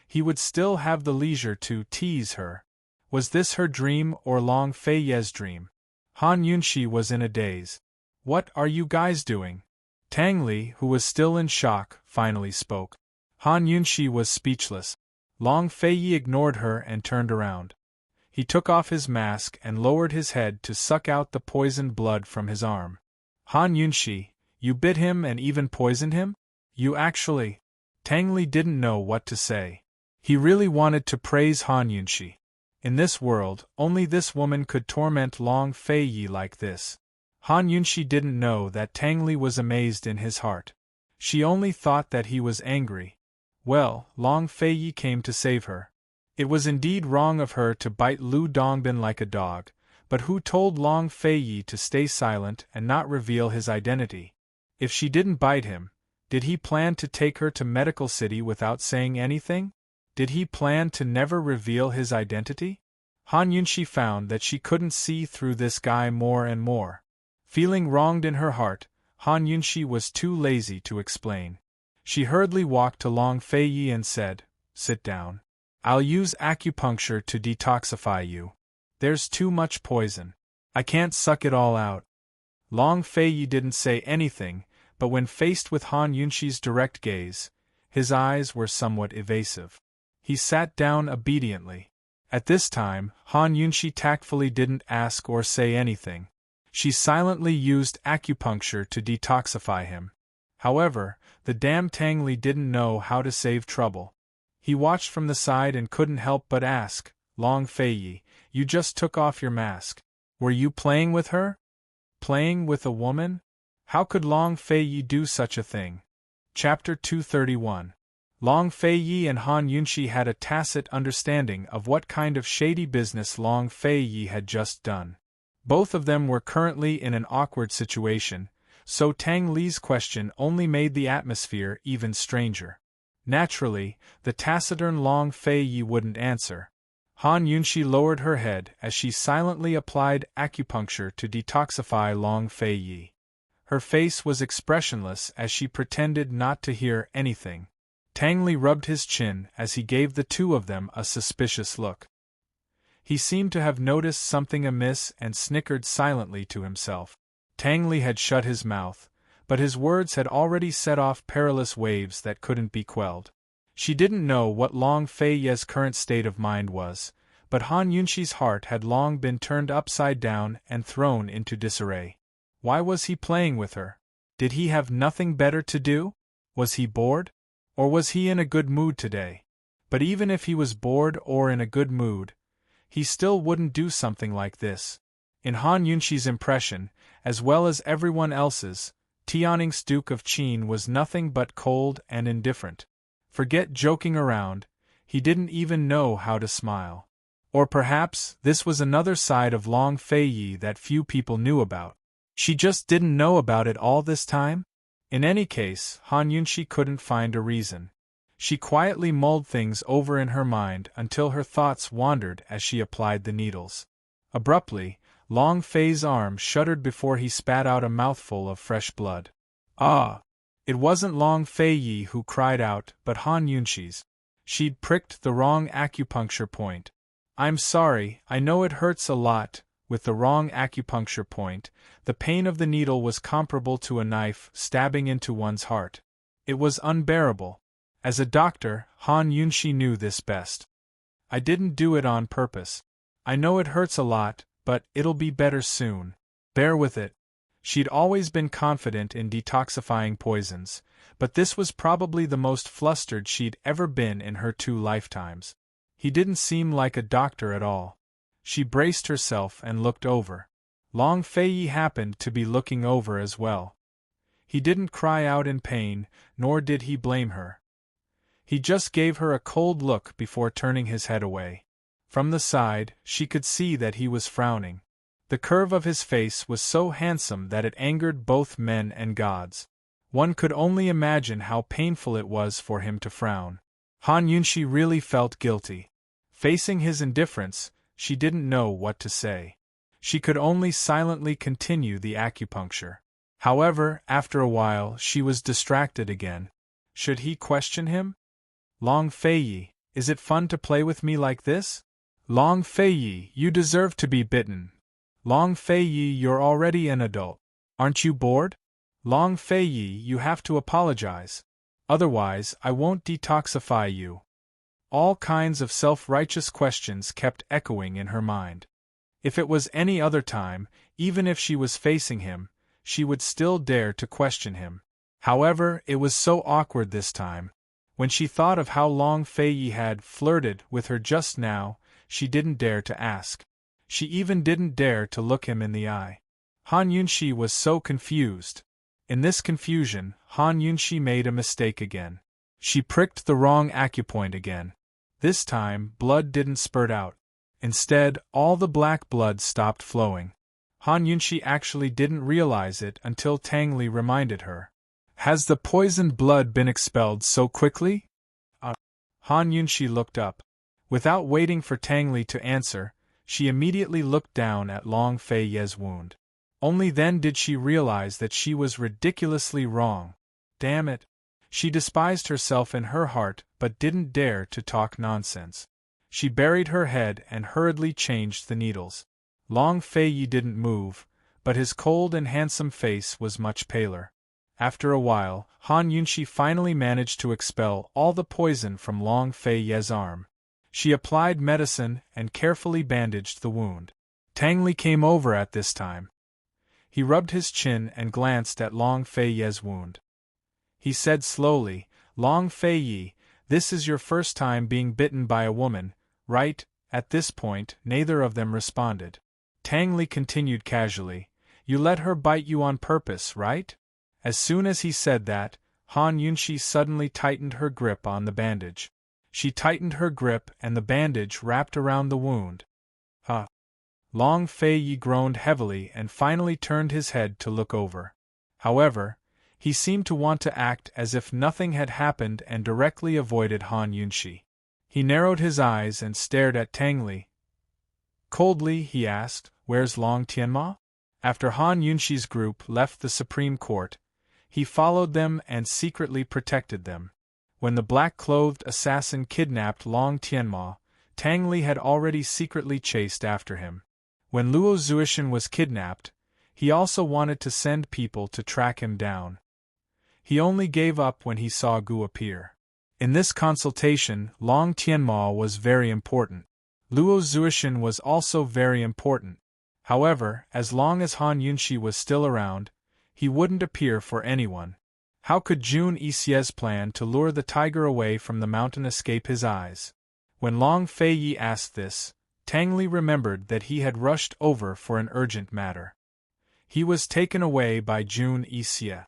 he would still have the leisure to tease her. Was this her dream or Long Fei Ye's dream? Han Yunshi was in a daze. What are you guys doing? Tang Li, who was still in shock, finally spoke. Han Yunshi was speechless. Long Fei Yi ignored her and turned around. He took off his mask and lowered his head to suck out the poisoned blood from his arm. Han Yunshi, you bit him and even poisoned him? You actually… Tang Li didn't know what to say. He really wanted to praise Han Yunshi. In this world, only this woman could torment Long Fei Yi like this. Han Yunshi didn't know that Tang Li was amazed in his heart. She only thought that he was angry. Well, Long Fei Yi came to save her. It was indeed wrong of her to bite Lu Dongbin like a dog, but who told Long Fei Yi to stay silent and not reveal his identity? If she didn't bite him, did he plan to take her to Medical City without saying anything? Did he plan to never reveal his identity? Han Yunshi found that she couldn't see through this guy more and more. Feeling wronged in her heart, Han Yunshi was too lazy to explain. She hurriedly walked to Long Fei Yi and said, "Sit down. I'll use acupuncture to detoxify you. There's too much poison. I can't suck it all out." Long Fei Yi didn't say anything, but when faced with Han Yunshi's direct gaze, his eyes were somewhat evasive. He sat down obediently. At this time, Han Yunshi tactfully didn't ask or say anything. She silently used acupuncture to detoxify him. However, the damn Tang Li didn't know how to save trouble. He watched from the side and couldn't help but ask, "Long Fei Yi, you just took off your mask. Were you playing with her? Playing with a woman? How could Long Fei Yi do such a thing?" Chapter 231. Long Fei Yi and Han Yunshi had a tacit understanding of what kind of shady business Long Fei Yi had just done. Both of them were currently in an awkward situation, so Tang Li's question only made the atmosphere even stranger. Naturally, the taciturn Long Fei Yi wouldn't answer. Han Yunshi lowered her head as she silently applied acupuncture to detoxify Long Fei Yi. Her face was expressionless as she pretended not to hear anything. Tang Li rubbed his chin as he gave the two of them a suspicious look. He seemed to have noticed something amiss and snickered silently to himself. Tang Li had shut his mouth, but his words had already set off perilous waves that couldn't be quelled. She didn't know what Long Fei Ye's current state of mind was, but Han Yunshi's heart had long been turned upside down and thrown into disarray. Why was he playing with her? Did he have nothing better to do? Was he bored? Or was he in a good mood today? But even if he was bored or in a good mood, he still wouldn't do something like this. In Han Yunshi's impression, as well as everyone else's, Tianning's Duke of Qin was nothing but cold and indifferent. Forget joking around, he didn't even know how to smile. Or perhaps this was another side of Long Fei Yi that few people knew about. She just didn't know about it all this time? In any case, Han Yunshi couldn't find a reason. She quietly mulled things over in her mind until her thoughts wandered as she applied the needles. Abruptly, Long Fei's arm shuddered before he spat out a mouthful of fresh blood. Ah! It wasn't Long Fei Yi who cried out, but Han Yunshi's. She'd pricked the wrong acupuncture point. "I'm sorry, I know it hurts a lot." With the wrong acupuncture point, the pain of the needle was comparable to a knife stabbing into one's heart. It was unbearable. As a doctor, Han Yunshi knew this best. "I didn't do it on purpose. I know it hurts a lot, but it'll be better soon. Bear with it." She'd always been confident in detoxifying poisons, but this was probably the most flustered she'd ever been in her 2 lifetimes. He didn't seem like a doctor at all. She braced herself and looked over. Long Fei Yi happened to be looking over as well. He didn't cry out in pain, nor did he blame her. He just gave her a cold look before turning his head away. From the side, she could see that he was frowning. The curve of his face was so handsome that it angered both men and gods. One could only imagine how painful it was for him to frown. Han Yunshi really felt guilty. Facing his indifference, she didn't know what to say. She could only silently continue the acupuncture. However, after a while she was distracted again. Should he question him? Long Fei, is it fun to play with me like this? Long Fei, you deserve to be bitten. Long Fei, you're already an adult. Aren't you bored? Long Fei, you have to apologize. Otherwise, I won't detoxify you. All kinds of self-righteous questions kept echoing in her mind. If it was any other time, even if she was facing him, she would still dare to question him. However, it was so awkward this time. When she thought of how Long Fei had flirted with her just now, she didn't dare to ask. She even didn't dare to look him in the eye. Han Yunxi was so confused. In this confusion, Han Yunxi made a mistake again. She pricked the wrong acupoint again. This time, blood didn't spurt out. Instead, all the black blood stopped flowing. Han Yunxi actually didn't realize it until Tang Li reminded her. Has the poisoned blood been expelled so quickly? Han Yunxi looked up. Without waiting for Tang Li to answer, she immediately looked down at Long Fei's wound. Only then did she realize that she was ridiculously wrong. Damn it! She despised herself in her heart but didn't dare to talk nonsense. She buried her head and hurriedly changed the needles. Long Fei didn't move, but his cold and handsome face was much paler. After a while, Han Yunxi finally managed to expel all the poison from Long Fei's arm. She applied medicine and carefully bandaged the wound. Tang Li came over at this time. He rubbed his chin and glanced at Long Fei's wound. He said slowly, Long Fei, this is your first time being bitten by a woman, right? At this point, neither of them responded. Tang Li continued casually, you let her bite you on purpose, right? As soon as he said that, Han Yunxi suddenly tightened her grip on the bandage. She tightened her grip and the bandage wrapped around the wound. Long Fei groaned heavily and finally turned his head to look over. However, he seemed to want to act as if nothing had happened and directly avoided Han Yunxi. He narrowed his eyes and stared at Tang Li. Coldly, he asked, where's Long Tianma? After Han Yunxi's group left the Supreme Court, he followed them and secretly protected them. When the black-clothed assassin kidnapped Long Tianma, Tang Li had already secretly chased after him. When Luo Zuishan was kidnapped, he also wanted to send people to track him down. He only gave up when he saw Gu appear. In this consultation, Long Tianma was very important. Luo Zuishan was also very important. However, as long as Han Yunxi was still around, he wouldn't appear for anyone. How could Jun Yixie's plan to lure the tiger away from the mountain escape his eyes? When Long Fei asked this, Tang Li remembered that he had rushed over for an urgent matter. He was taken away by Jun Yixie.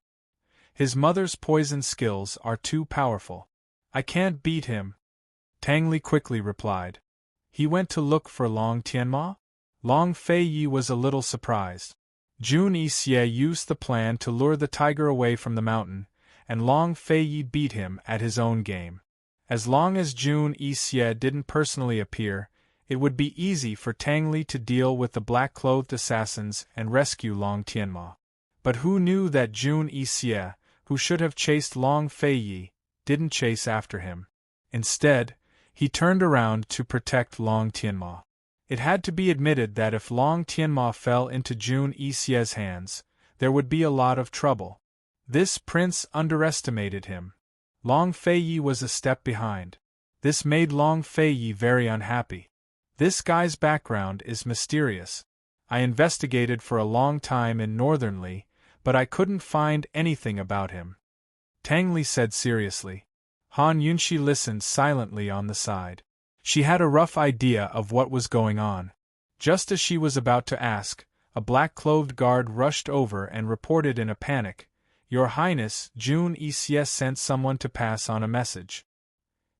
His mother's poison skills are too powerful. I can't beat him, Tang Li quickly replied. He went to look for Long Tianma? Long Fei was a little surprised. Jun Yixie used the plan to lure the tiger away from the mountain, and Long Fei beat him at his own game. As long as Jun Yixie didn't personally appear, it would be easy for Tang Li to deal with the black-clothed assassins and rescue Long Tianma. But who knew that Jun Yixie, who should have chased Long Fei, didn't chase after him. Instead, he turned around to protect Long Tianma. It had to be admitted that if Long Tianma fell into Jun Yixie's hands, there would be a lot of trouble. This prince underestimated him. Long Fei was a step behind. This made Long Fei very unhappy. This guy's background is mysterious. I investigated for a long time in Northern Li, but I couldn't find anything about him, Tang Li said seriously. Han Yunxi listened silently on the side. She had a rough idea of what was going on. Just as she was about to ask, a black-clothed guard rushed over and reported in a panic, Your Highness, Jun Yixie sent someone to pass on a message.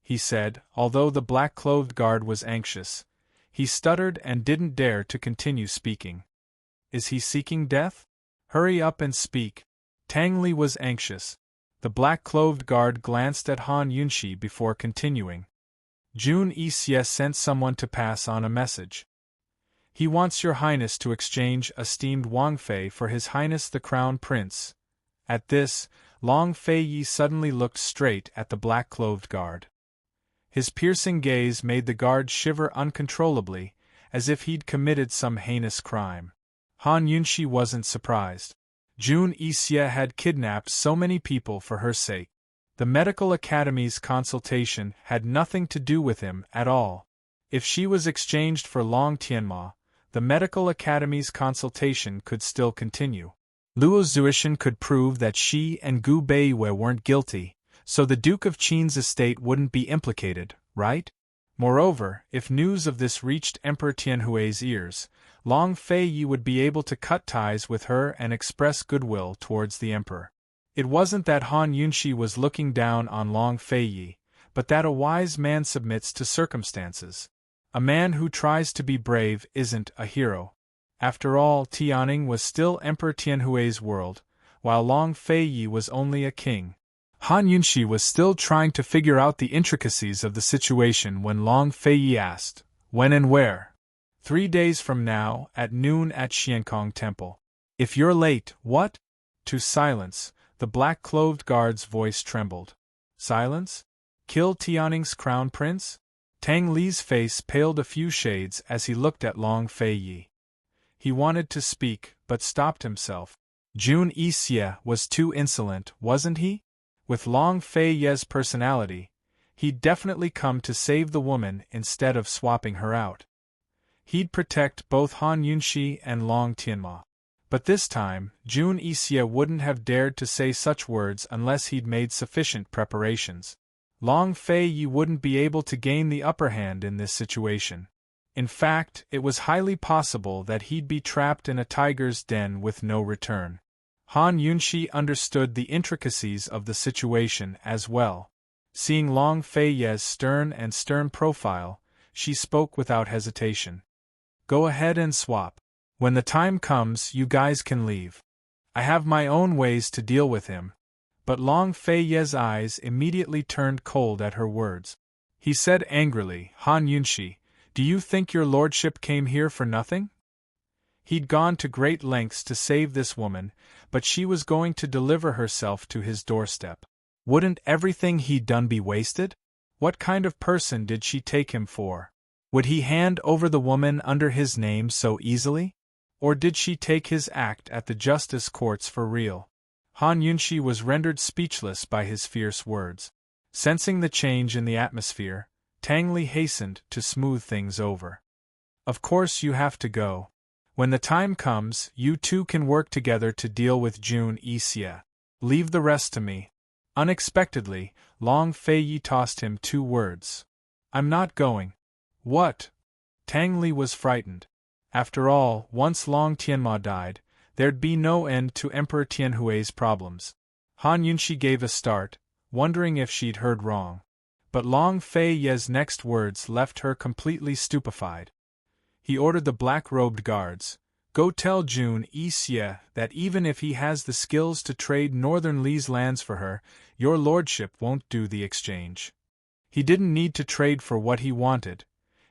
He said, although the black-clothed guard was anxious. He stuttered and didn't dare to continue speaking. Is he seeking death? Hurry up and speak. Tang Li was anxious. The black-clothed guard glanced at Han Yunxi before continuing. Jun Yixie sent someone to pass on a message. He wants your highness to exchange esteemed Wang Fei for his highness the crown prince. At this, Long Fei suddenly looked straight at the black-clothed guard. His piercing gaze made the guard shiver uncontrollably, as if he'd committed some heinous crime. Han Yunxi wasn't surprised. Jun Yixie had kidnapped so many people for her sake. The medical academy's consultation had nothing to do with him at all. If she was exchanged for Long Tianma, the medical academy's consultation could still continue. Luo Zuishan could prove that she and Gu Beiwei weren't guilty, so the Duke of Qin's estate wouldn't be implicated, right? Moreover, if news of this reached Emperor Tianhui's ears, Long Fei would be able to cut ties with her and express goodwill towards the emperor. It wasn't that Han Yunxi was looking down on Long Fei, but that a wise man submits to circumstances. A man who tries to be brave isn't a hero. After all, Tianning was still Emperor Tianhui's world, while Long Fei was only a king. Han Yunxi was still trying to figure out the intricacies of the situation when Long Fei asked, "When and where?" 3 days from now, at noon at Xiankong Temple. If you're late, what? To silence, the black-clothed guard's voice trembled. Silence? Kill Tianning's crown prince? Tang Li's face paled a few shades as he looked at Long Fei. He wanted to speak, but stopped himself. Jun Yixie was too insolent, wasn't he? With Long Fei's personality, he'd definitely come to save the woman instead of swapping her out. He'd protect both Han Yunxi and Long Tianma. But this time, Jun Yixie wouldn't have dared to say such words unless he'd made sufficient preparations. Long Fei wouldn't be able to gain the upper hand in this situation. In fact, it was highly possible that he'd be trapped in a tiger's den with no return. Han Yunxi understood the intricacies of the situation as well. Seeing Long Fei's stern profile, she spoke without hesitation. Go ahead and swap. When the time comes, you guys can leave. I have my own ways to deal with him. But Long Fei's eyes immediately turned cold at her words. He said angrily, Han Yunxi, do you think your lordship came here for nothing? He'd gone to great lengths to save this woman, but she was going to deliver herself to his doorstep. Wouldn't everything he'd done be wasted? What kind of person did she take him for? Would he hand over the woman under his name so easily? Or did she take his act at the justice courts for real? Han Yunxi was rendered speechless by his fierce words. Sensing the change in the atmosphere, Tang Li hastened to smooth things over. Of course you have to go. When the time comes, you two can work together to deal with Jun Yixie. Leave the rest to me. Unexpectedly, Long Fei tossed him 2 words. I'm not going. What? Tang Li was frightened. After all, once Long Tianma died, there'd be no end to Emperor Tianhui's problems. Han Yunxi gave a start, wondering if she'd heard wrong. But Long Fei's next words left her completely stupefied. He ordered the black-robed guards, go tell Jun Yixie that even if he has the skills to trade Northern Li's lands for her, your lordship won't do the exchange. He didn't need to trade for what he wanted.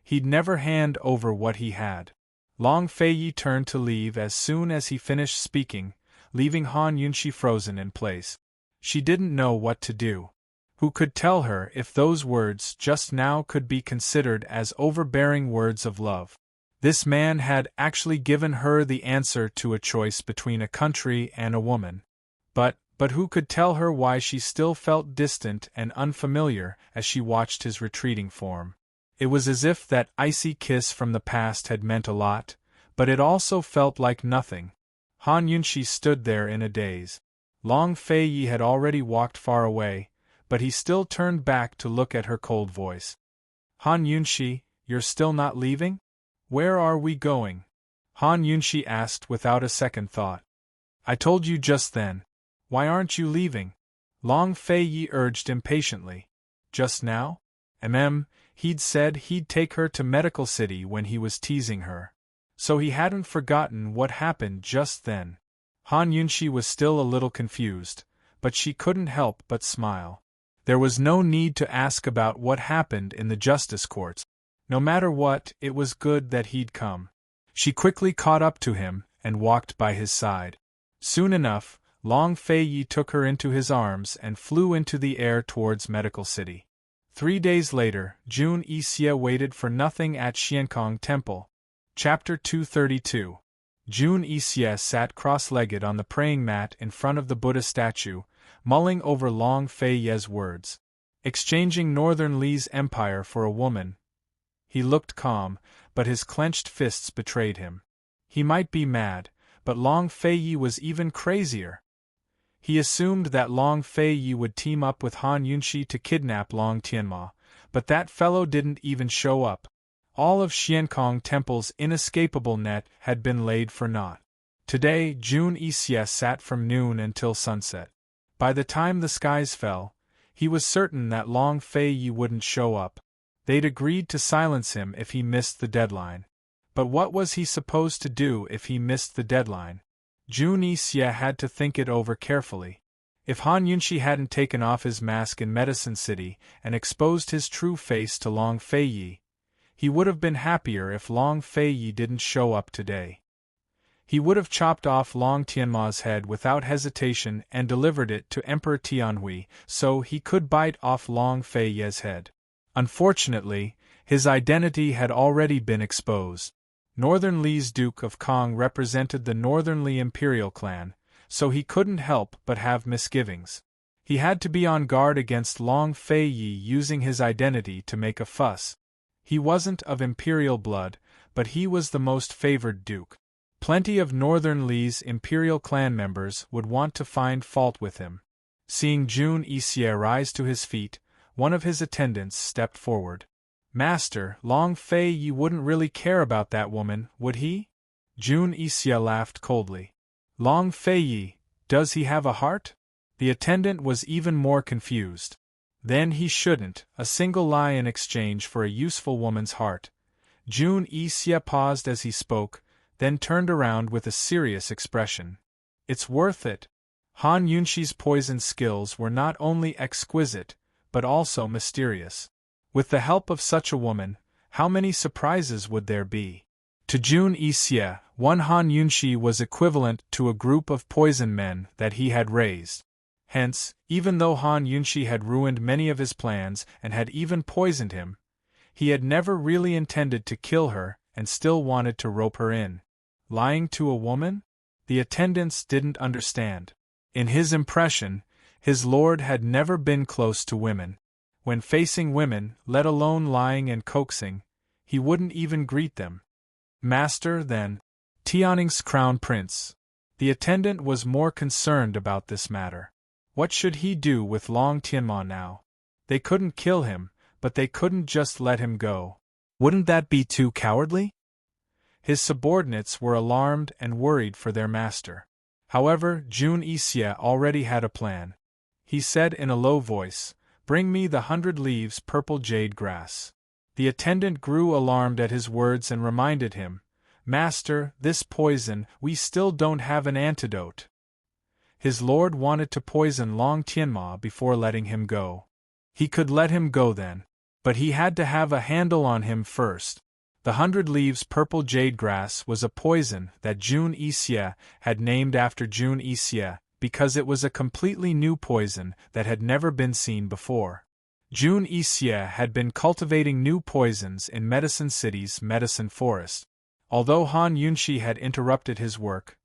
He'd never hand over what he had. Long Fei turned to leave as soon as he finished speaking, leaving Han Yunxi frozen in place. She didn't know what to do. Who could tell her if those words just now could be considered as overbearing words of love? This man had actually given her the answer to a choice between a country and a woman. But who could tell her why she still felt distant and unfamiliar as she watched his retreating form? It was as if that icy kiss from the past had meant a lot, but it also felt like nothing. Han Yunxi stood there in a daze. Long Fei had already walked far away, but he still turned back to look at her cold voice. Han Yunxi, you're still not leaving? Where are we going? Han Yunxi asked without a second thought. I told you just then. Why aren't you leaving? Long Fei urged impatiently. Just now? He'd said he'd take her to Medical City when he was teasing her. So he hadn't forgotten what happened just then. Han Yunxi was still a little confused, but she couldn't help but smile. There was no need to ask about what happened in the justice courts. No matter what, it was good that he'd come. She quickly caught up to him and walked by his side. Soon enough, Long Fei-yi took her into his arms and flew into the air towards Medical City. 3 days later, Jun Yixie waited for nothing at Xiankong Temple. Chapter 232. Jun Yixie sat cross-legged on the praying mat in front of the Buddha statue, mulling over Long Fei-yi's words. Exchanging Northern Li's empire for a woman. He looked calm, but his clenched fists betrayed him. He might be mad, but Long Fei-yi was even crazier. He assumed that Long Fei-yi would team up with Han Yunxi to kidnap Long Tianma, but that fellow didn't even show up. All of Xiankong Temple's inescapable net had been laid for naught. Today, Jun Yixie sat from noon until sunset. By the time the skies fell, he was certain that Long Fei-yi wouldn't show up. They'd agreed to silence him if he missed the deadline. But what was he supposed to do if he missed the deadline? Jun Yixie had to think it over carefully. If Han Yunxi hadn't taken off his mask in Medicine City and exposed his true face to Long Fei-yi, he would have been happier if Long Fei-yi didn't show up today. He would have chopped off Long Tianma's head without hesitation and delivered it to Emperor Tianhui so he could bite off Long Fei-yi's head. Unfortunately, his identity had already been exposed. Northern Li's Duke of Kong represented the Northern Li imperial clan, so he couldn't help but have misgivings. He had to be on guard against Long Fei-yi using his identity to make a fuss. He wasn't of imperial blood, but he was the most favored duke. Plenty of Northern Li's imperial clan members would want to find fault with him. Seeing Jun Yixie rise to his feet, one of his attendants stepped forward. "Master, Long Fei-yi wouldn't really care about that woman, would he?" Jun Yixie laughed coldly. "Long Fei-yi, does he have a heart?" The attendant was even more confused. Then he shouldn't, a single lie in exchange for a useful woman's heart. Jun Yixie paused as he spoke, then turned around with a serious expression. "It's worth it." Han Yunxi's poison skills were not only exquisite, but also mysterious. With the help of such a woman, how many surprises would there be? To Jun Yixie, one Han Yunxi was equivalent to a group of poison men that he had raised. Hence, even though Han Yunxi had ruined many of his plans and had even poisoned him, he had never really intended to kill her and still wanted to rope her in. Lying to a woman? The attendants didn't understand. In his impression, his lord had never been close to women. When facing women, let alone lying and coaxing, he wouldn't even greet them. "Master, then." Tianning's crown prince. The attendant was more concerned about this matter. What should he do with Long Tianma now? They couldn't kill him, but they couldn't just let him go. Wouldn't that be too cowardly? His subordinates were alarmed and worried for their master. However, Jun Yixie already had a plan. He said in a low voice, "Bring me the 100 leaves purple jade grass." The attendant grew alarmed at his words and reminded him, "Master, this poison, we still don't have an antidote." His lord wanted to poison Long Tianma before letting him go. He could let him go then. But he had to have a handle on him first. The 100 leaves purple jade grass was a poison that Jun Yixie had named after Jun Yixie, because it was a completely new poison that had never been seen before. Jun Yixie had been cultivating new poisons in Medicine City's medicine forest. Although Han Yunxi had interrupted his work,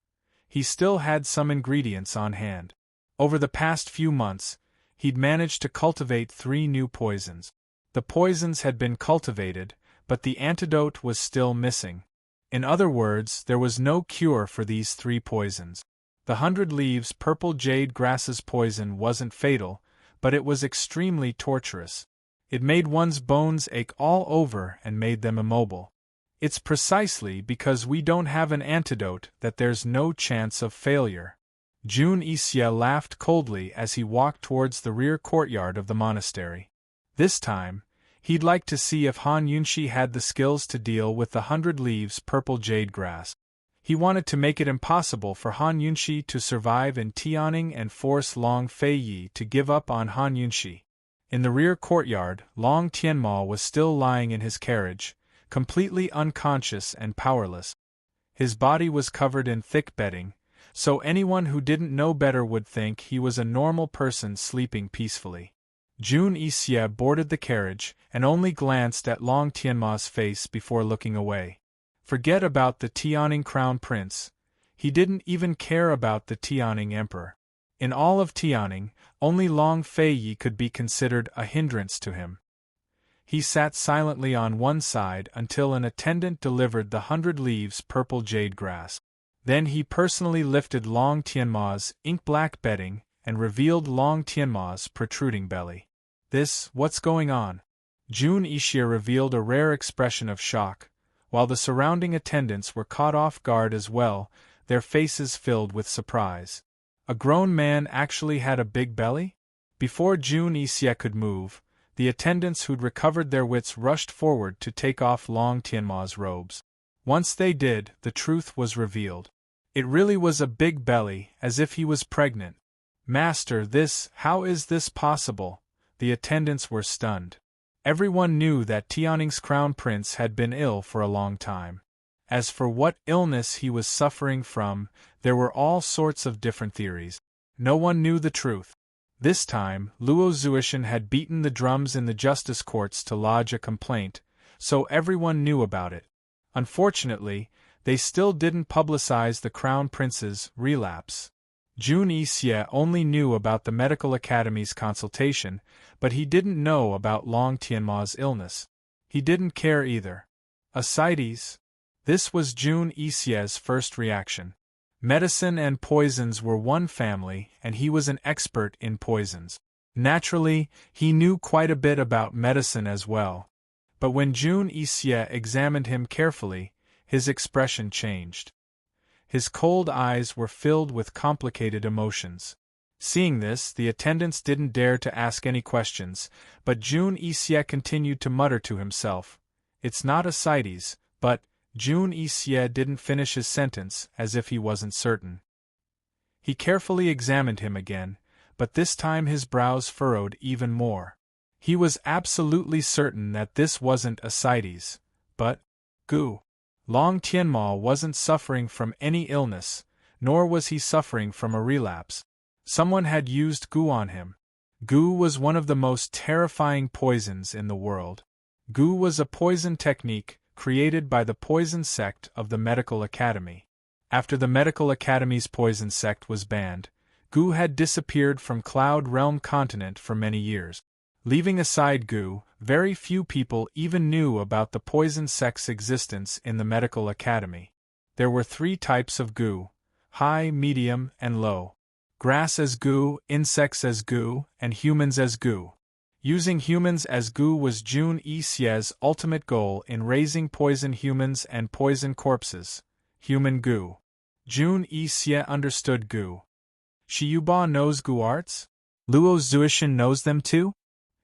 he still had some ingredients on hand. Over the past few months, he'd managed to cultivate 3 new poisons. The poisons had been cultivated, but the antidote was still missing. In other words, there was no cure for these 3 poisons. The 100 leaves purple jade grass's poison wasn't fatal, but it was extremely torturous. It made one's bones ache all over and made them immobile. It's precisely because we don't have an antidote that there's no chance of failure. Jun Yixie laughed coldly as he walked towards the rear courtyard of the monastery. This time, he'd like to see if Han Yunxi had the skills to deal with the 100 leaves purple jade grass. He wanted to make it impossible for Han Yunxi to survive in Tianning and force Long Fei-yi to give up on Han Yunxi. In the rear courtyard, Long Tianma was still lying in his carriage, completely unconscious and powerless. His body was covered in thick bedding, so anyone who didn't know better would think he was a normal person sleeping peacefully. Jun Yixie boarded the carriage and only glanced at Long Tianma's face before looking away. Forget about the Tianning crown prince. He didn't even care about the Tianning emperor. In all of Tianning, only Long Feiyi could be considered a hindrance to him. He sat silently on one side until an attendant delivered the 100 leaves purple jade grass. Then he personally lifted Long Tianma's ink-black bedding and revealed Long Tianma's protruding belly. What's going on? Jun Yixie revealed a rare expression of shock, while the surrounding attendants were caught off guard as well, their faces filled with surprise. A grown man actually had a big belly? Before Jun Yixie could move, the attendants who'd recovered their wits rushed forward to take off Long Tianma's robes. Once they did, the truth was revealed. It really was a big belly, as if he was pregnant. Master, how is this possible? The attendants were stunned. Everyone knew that Tianning's crown prince had been ill for a long time. As for what illness he was suffering from, there were all sorts of different theories. No one knew the truth. This time, Luo Zuishan had beaten the drums in the justice courts to lodge a complaint, so everyone knew about it. Unfortunately, they still didn't publicize the crown prince's relapse. Jun Yixie only knew about the medical academy's consultation, but he didn't know about Long Tianma's illness. He didn't care either. Ascites? This was Jun Yixie's first reaction. Medicine and poisons were one family, and he was an expert in poisons. Naturally, he knew quite a bit about medicine as well. But when Jun Yixie examined him carefully, his expression changed. His cold eyes were filled with complicated emotions. Seeing this, the attendants didn't dare to ask any questions, but Jun Yixie continued to mutter to himself, "It's not ascites," but Jun Yixie didn't finish his sentence, as if he wasn't certain. He carefully examined him again, but this time his brows furrowed even more. He was absolutely certain that this wasn't ascites, but goo. Long Tianma wasn't suffering from any illness, nor was he suffering from a relapse. Someone had used goo on him. Goo was one of the most terrifying poisons in the world. Goo was a poison technique created by the poison sect of the Medical Academy. After the Medical Academy's poison sect was banned, goo had disappeared from Cloud Realm continent for many years. Leaving aside goo, very few people even knew about the poison sect's existence in the Medical Academy. There were 3 types of goo: high, medium, and low. Grass as goo, insects as goo, and humans as goo. Using humans as goo was Jun Yixie's ultimate goal in raising poison humans and poison corpses. Human goo. Jun Yixie understood goo. Shiyuba knows goo arts? Luo Zuishan knows them too?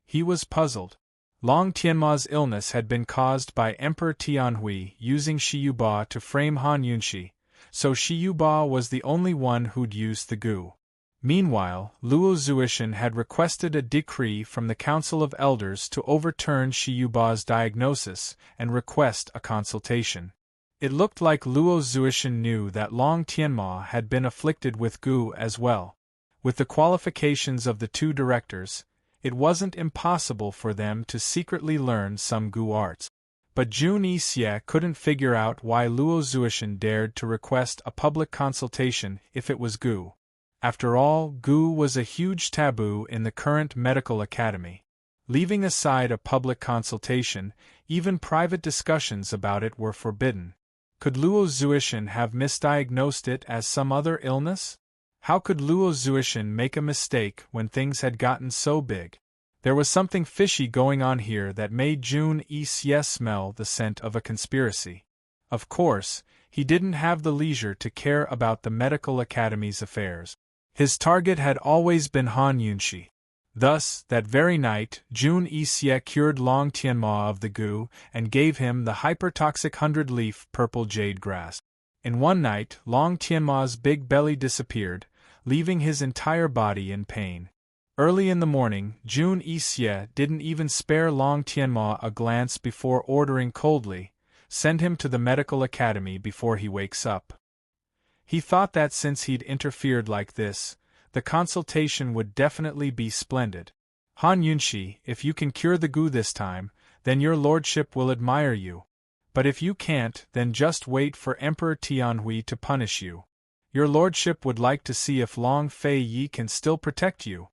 He was puzzled. Long Tianma's illness had been caused by Emperor Tianhui using Shiyuba to frame Han Yunxi, so Shiyuba was the only one who'd used the goo. Meanwhile, Luo Zuishan had requested a decree from the Council of Elders to overturn Shiyuba's diagnosis and request a consultation. It looked like Luo Zuishan knew that Long Tianma had been afflicted with goo as well. With the qualifications of the 2 directors, it wasn't impossible for them to secretly learn some goo arts. But Jun Yixie couldn't figure out why Luo Zuishan dared to request a public consultation if it was goo. After all, goo was a huge taboo in the current medical academy. Leaving aside a public consultation, even private discussions about it were forbidden. Could Luo Zuishan have misdiagnosed it as some other illness? How could Luo Zuishan make a mistake when things had gotten so big? There was something fishy going on here that made Jun Yixie smell the scent of a conspiracy. Of course, he didn't have the leisure to care about the Medical Academy's affairs. His target had always been Han Yunxi. Thus, that very night, Jun Yixie cured Long Tianma of the goo and gave him the hypertoxic 100-leaf purple jade grass. In one night, Long Tianma's big belly disappeared, leaving his entire body in pain. Early in the morning, Jun Yixie didn't even spare Long Tianma a glance before ordering coldly, "Send him to the medical academy before he wakes up." He thought that since he'd interfered like this, the consultation would definitely be splendid. "Han Yunshi, if you can cure the gu this time, then your lordship will admire you. But if you can't, then just wait for Emperor Tianhui to punish you. Your lordship would like to see if Long Fei Yi can still protect you."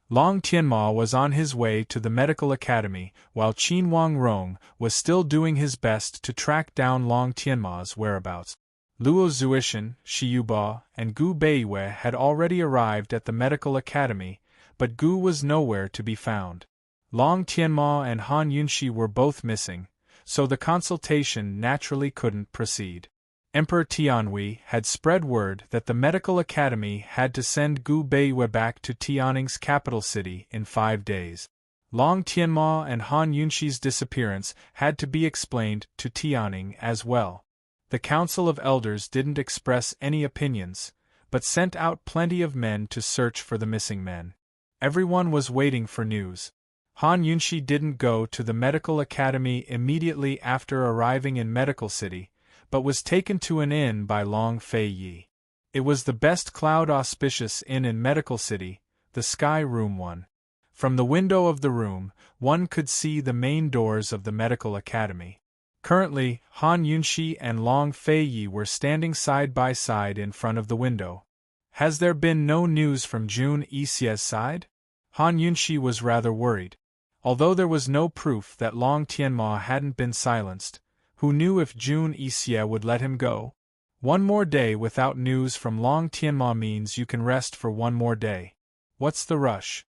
Long Tianma was on his way to the medical academy, while Qin Wangrong was still doing his best to track down Long Tianma's whereabouts. Luo Zuishan, Shi Yuba, and Gu Beiwei had already arrived at the medical academy, but Gu was nowhere to be found. Long Tianma and Han Yunshi were both missing, so the consultation naturally couldn't proceed. Emperor Tianhui had spread word that the medical academy had to send Gu Beiwei back to Tianning's capital city in 5 days. Long Tianma and Han Yunshi's disappearance had to be explained to Tianning as well. The Council of Elders didn't express any opinions, but sent out plenty of men to search for the missing men. Everyone was waiting for news. Han Yunshi didn't go to the medical academy immediately after arriving in Medical City, but was taken to an inn by Long Fei Yi. It was the best cloud auspicious inn in Medical City, the Sky Room 1. From the window of the room, one could see the main doors of the medical academy. Currently, Han Yunshi and Long Fei Yi were standing side by side in front of the window. "Has there been no news from Jun Yixie's side?" Han Yunshi was rather worried. Although there was no proof that Long Tianma hadn't been silenced, who knew if Jun Yixie would let him go? One more day without news from Long Tianma means you can rest for one more day. What's the rush?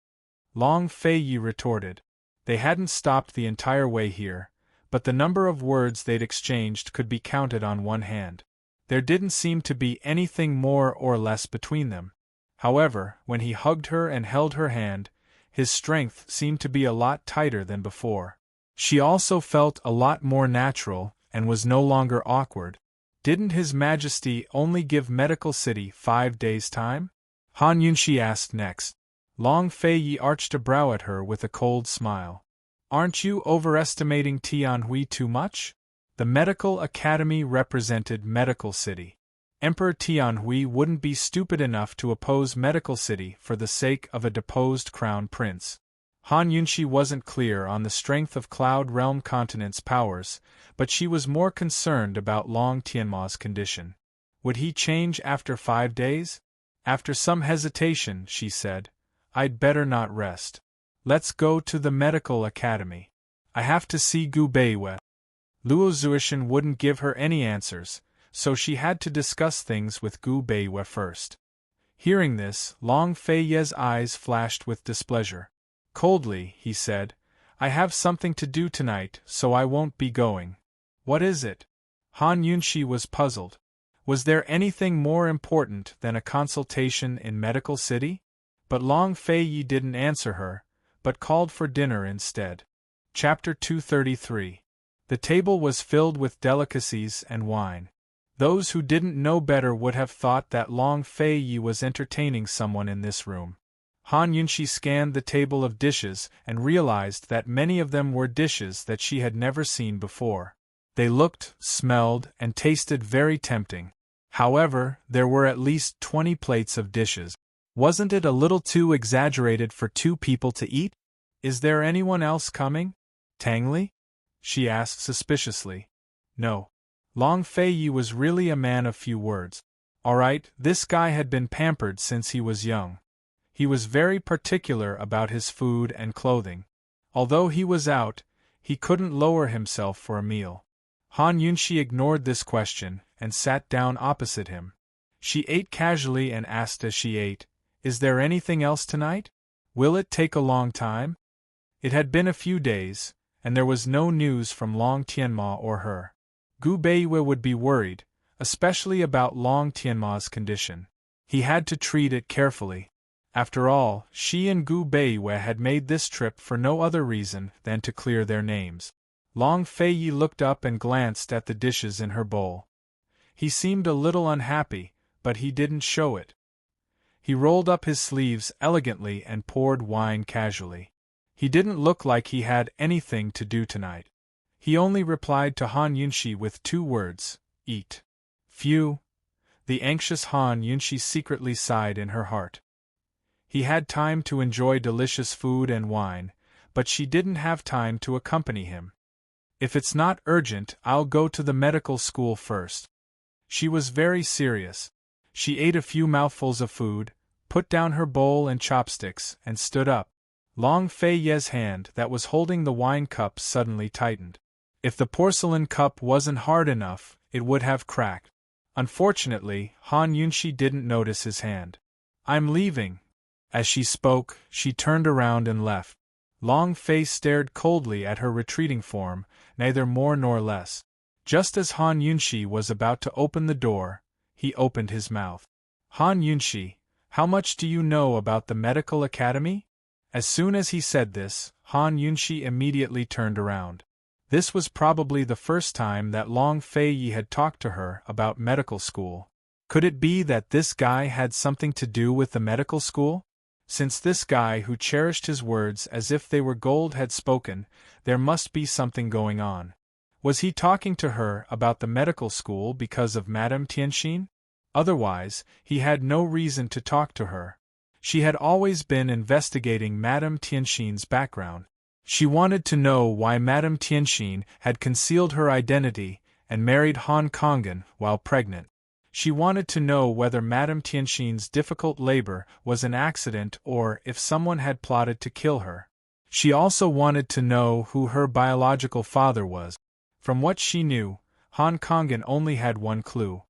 Long Fei Yi retorted. They hadn't stopped the entire way here, but the number of words they'd exchanged could be counted on one hand. There didn't seem to be anything more or less between them. However, when he hugged her and held her hand, his strength seemed to be a lot tighter than before. She also felt a lot more natural, and was no longer awkward. Didn't His Majesty only give Medical City 5 days' time? Han Yunshi asked next. Long Fei Yi arched a brow at her with a cold smile. Aren't you overestimating Tianhui too much? The Medical Academy represented Medical City. Emperor Tianhui wouldn't be stupid enough to oppose Medical City for the sake of a deposed crown prince. Han Yunshi wasn't clear on the strength of Cloud Realm Continent's powers, but she was more concerned about Long Tianma's condition. Would he change after 5 days? After some hesitation, she said, "I'd better not rest. Let's go to the medical academy. I have to see Gu Beiwei." Luo Zuishan wouldn't give her any answers, so she had to discuss things with Gu Beiwei first. Hearing this, Long Fei Yi's eyes flashed with displeasure. Coldly, he said, "I have something to do tonight, so I won't be going." "What is it?" Han Yunshi was puzzled. Was there anything more important than a consultation in Medical City? But Long Fei Yi didn't answer her, but called for dinner instead. Chapter 233. The table was filled with delicacies and wine. Those who didn't know better would have thought that Long Fei Yi was entertaining someone in this room. Han Yunshi scanned the table of dishes and realized that many of them were dishes that she had never seen before. They looked, smelled, and tasted very tempting. However, there were at least 20 plates of dishes. Wasn't it a little too exaggerated for 2 people to eat? "Is there anyone else coming? Tangli?" she asked suspiciously. No. Long Fei Yi was really a man of few words. All right, this guy had been pampered since he was young. He was very particular about his food and clothing. Although he was out, he couldn't lower himself for a meal. Han Yunshi ignored this question and sat down opposite him. She ate casually and asked as she ate, "Is there anything else tonight? Will it take a long time?" It had been a few days, and there was no news from Long Tianma or her. Gu Beiwei would be worried, especially about Long Tianma's condition. He had to treat it carefully. After all, she and Gu Beiwei had made this trip for no other reason than to clear their names. Long Fei Yi looked up and glanced at the dishes in her bowl. He seemed a little unhappy, but he didn't show it. He rolled up his sleeves elegantly and poured wine casually. He didn't look like he had anything to do tonight. He only replied to Han Yunshi with 2 words, eat. Phew. The anxious Han Yunshi secretly sighed in her heart. He had time to enjoy delicious food and wine, but she didn't have time to accompany him. If it's not urgent, I'll go to the medical school first. She was very serious. She ate a few mouthfuls of food, put down her bowl and chopsticks, and stood up. Long Fei Ye's hand that was holding the wine cup suddenly tightened. If the porcelain cup wasn't hard enough, it would have cracked. Unfortunately, Han Yunshi didn't notice his hand. I'm leaving. As she spoke, she turned around and left. Long Fei stared coldly at her retreating form, neither more nor less. Just as Han Yunshi was about to open the door, he opened his mouth. Han Yunshi, how much do you know about the medical academy? As soon as he said this, Han Yunshi immediately turned around. This was probably the first time that Long Fei Yi had talked to her about medical school. Could it be that this guy had something to do with the medical school? Since this guy who cherished his words as if they were gold had spoken, there must be something going on. Was he talking to her about the medical school because of Madame Tianxin? Otherwise, he had no reason to talk to her. She had always been investigating Madame Tianxin's background. She wanted to know why Madame Tianxin had concealed her identity and married Han Kongan while pregnant. She wanted to know whether Madame Tianxin's difficult labor was an accident or if someone had plotted to kill her. She also wanted to know who her biological father was. From what she knew, Han Kongan only had one clue.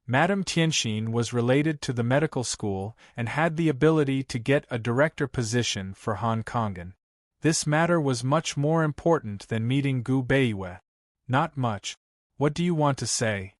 Madame Tianxin was related to the medical school and had the ability to get a director position for Han Kongan. This matter was much more important than meeting Gu Beiyue. Not much. What do you want to say?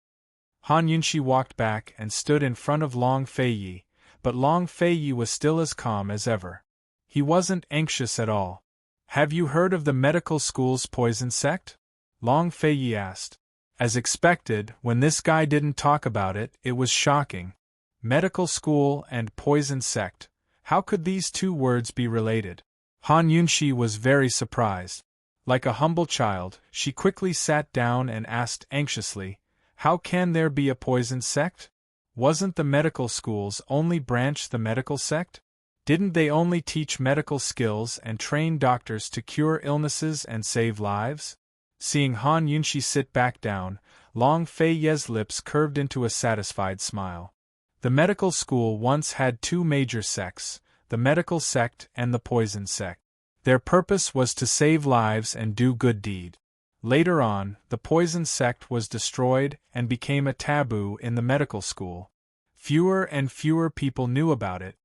Han Yunshi walked back and stood in front of Long Fei Yi, but Long Fei Yi was still as calm as ever. He wasn't anxious at all. Have you heard of the medical school's poison sect? Long Fei Yi asked. As expected, when this guy didn't talk about it, it was shocking. Medical school and poison sect. How could these 2 words be related? Han Yunshi was very surprised. Like a humble child, she quickly sat down and asked anxiously, how can there be a poison sect? Wasn't the medical school's only branch the medical sect? Didn't they only teach medical skills and train doctors to cure illnesses and save lives? Seeing Han Yunshi sit back down, Long Fei Ye's lips curved into a satisfied smile. The medical school once had 2 major sects, the medical sect and the poison sect. Their purpose was to save lives and do good deed. Later on, the poison sect was destroyed and became a taboo in the medical school. Fewer and fewer people knew about it.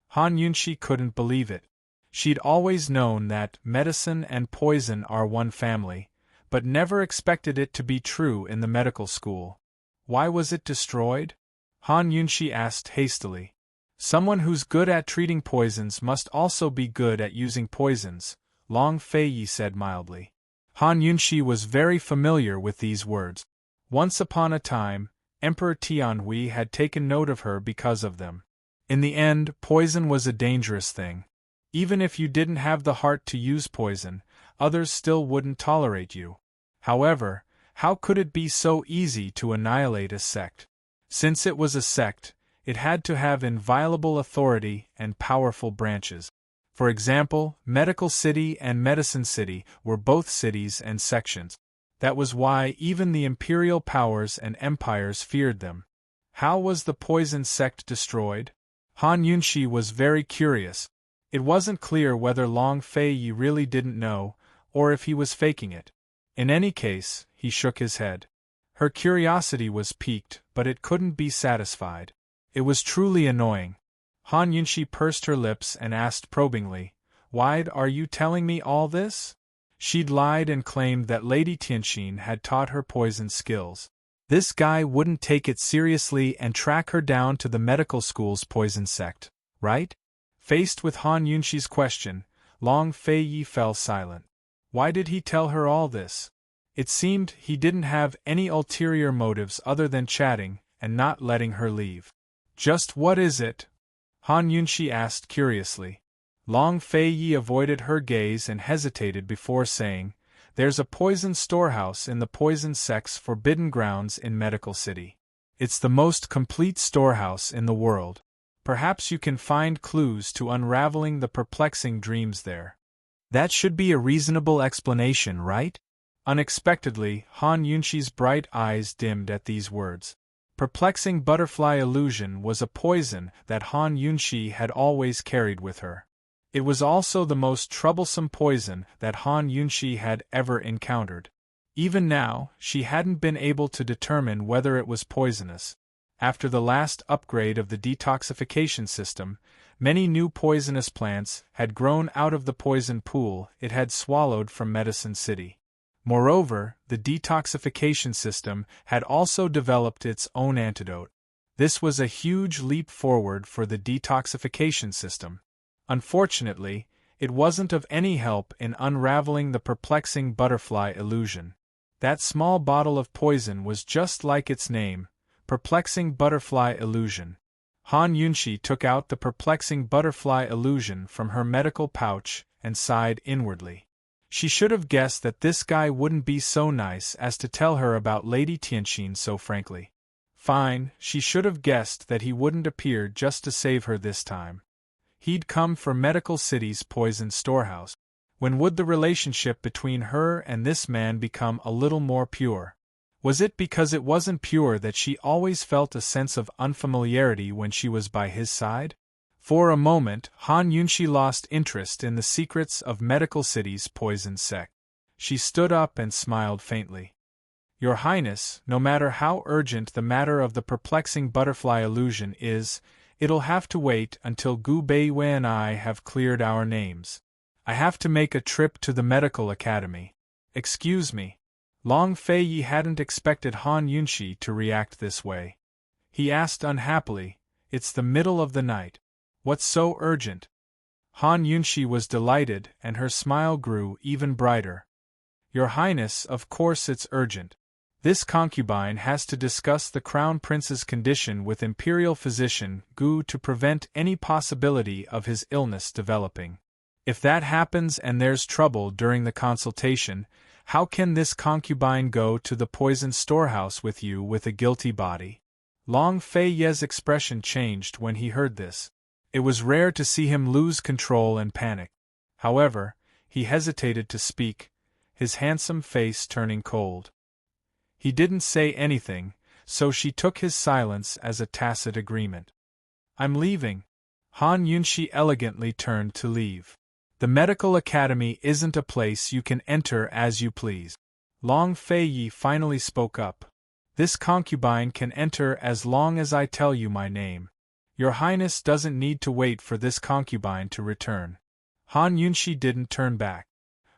Han Yunshi couldn't believe it. She'd always known that medicine and poison are one family, but never expected it to be true in the medical school. Why was it destroyed? Han Yunshi asked hastily. Someone who's good at treating poisons must also be good at using poisons, Long Fei Yi said mildly. Han Yunshi was very familiar with these words. Once upon a time, Emperor Tianhui had taken note of her because of them. In the end, poison was a dangerous thing. Even if you didn't have the heart to use poison, others still wouldn't tolerate you. However, how could it be so easy to annihilate a sect? Since it was a sect, it had to have inviolable authority and powerful branches. For example, Medical City and Medicine City were both cities and sections. That was why even the imperial powers and empires feared them. How was the poison sect destroyed? Han Yunshi was very curious. It wasn't clear whether Long Fei Yi really didn't know, or if he was faking it. In any case, he shook his head. Her curiosity was piqued, but it couldn't be satisfied. It was truly annoying. Han Yunshi pursed her lips and asked probingly, "Why are you telling me all this?" She'd lied and claimed that Lady Tianxin had taught her poison skills. This guy wouldn't take it seriously and track her down to the medical school's poison sect, right? Faced with Han Yunshi's question, Long Fei Yi fell silent. Why did he tell her all this? It seemed he didn't have any ulterior motives other than chatting and not letting her leave. Just what is it? Han Yunshi asked curiously. Long Fei Yi avoided her gaze and hesitated before saying, "There's a poison storehouse in the poison sect's forbidden grounds in Medical City. It's the most complete storehouse in the world. Perhaps you can find clues to unraveling the perplexing dreams there." That should be a reasonable explanation, right? Unexpectedly, Han Yunshi's bright eyes dimmed at these words. Perplexing butterfly illusion was a poison that Han Yunshi had always carried with her. It was also the most troublesome poison that Han Yunshi had ever encountered. Even now, she hadn't been able to determine whether it was poisonous. After the last upgrade of the detoxification system, many new poisonous plants had grown out of the poison pool it had swallowed from Medicine City. Moreover, the detoxification system had also developed its own antidote. This was a huge leap forward for the detoxification system. Unfortunately, it wasn't of any help in unraveling the perplexing butterfly illusion. That small bottle of poison was just like its name, perplexing butterfly illusion. Han Yunshi took out the perplexing butterfly illusion from her medical pouch and sighed inwardly. She should have guessed that this guy wouldn't be so nice as to tell her about Lady Tianxin so frankly. Fine, she should have guessed that he wouldn't appear just to save her this time. He'd come for Medical City's poison storehouse. When would the relationship between her and this man become a little more pure? Was it because it wasn't pure that she always felt a sense of unfamiliarity when she was by his side? For a moment, Han Yunshi lost interest in the secrets of Medical City's poison sect. She stood up and smiled faintly. "Your Highness, no matter how urgent the matter of the perplexing butterfly illusion is, it'll have to wait until Gu Beiwei and I have cleared our names. I have to make a trip to the medical academy. Excuse me." Long Fei Yi hadn't expected Han Yunshi to react this way. He asked unhappily, "It's the middle of the night. What's so urgent?" Han Yunshi was delighted and her smile grew even brighter. "Your Highness, of course it's urgent. This concubine has to discuss the Crown Prince's condition with Imperial Physician Gu to prevent any possibility of his illness developing. If that happens and there's trouble during the consultation, how can this concubine go to the poison storehouse with you with a guilty body?" Long Fei Ye's expression changed when he heard this. It was rare to see him lose control and panic. However, he hesitated to speak, his handsome face turning cold. He didn't say anything, so she took his silence as a tacit agreement. "I'm leaving." Han Yunshi elegantly turned to leave. "The medical academy isn't a place you can enter as you please." Long Fei Yi finally spoke up. "This concubine can enter as long as I tell you my name. Your Highness doesn't need to wait for this concubine to return." Han Yunshi didn't turn back.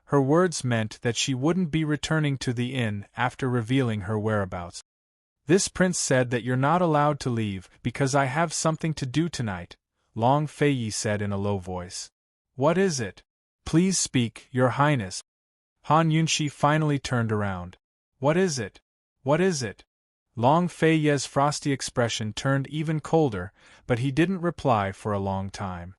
Her words meant that she wouldn't be returning to the inn after revealing her whereabouts. "This prince said that you're not allowed to leave because I have something to do tonight," Long Fei Yi said in a low voice. "What is it? Please speak, Your Highness." Han Yunshi finally turned around. "What is it? What is it?" Long Fei Ye's frosty expression turned even colder, but he didn't reply for a long time.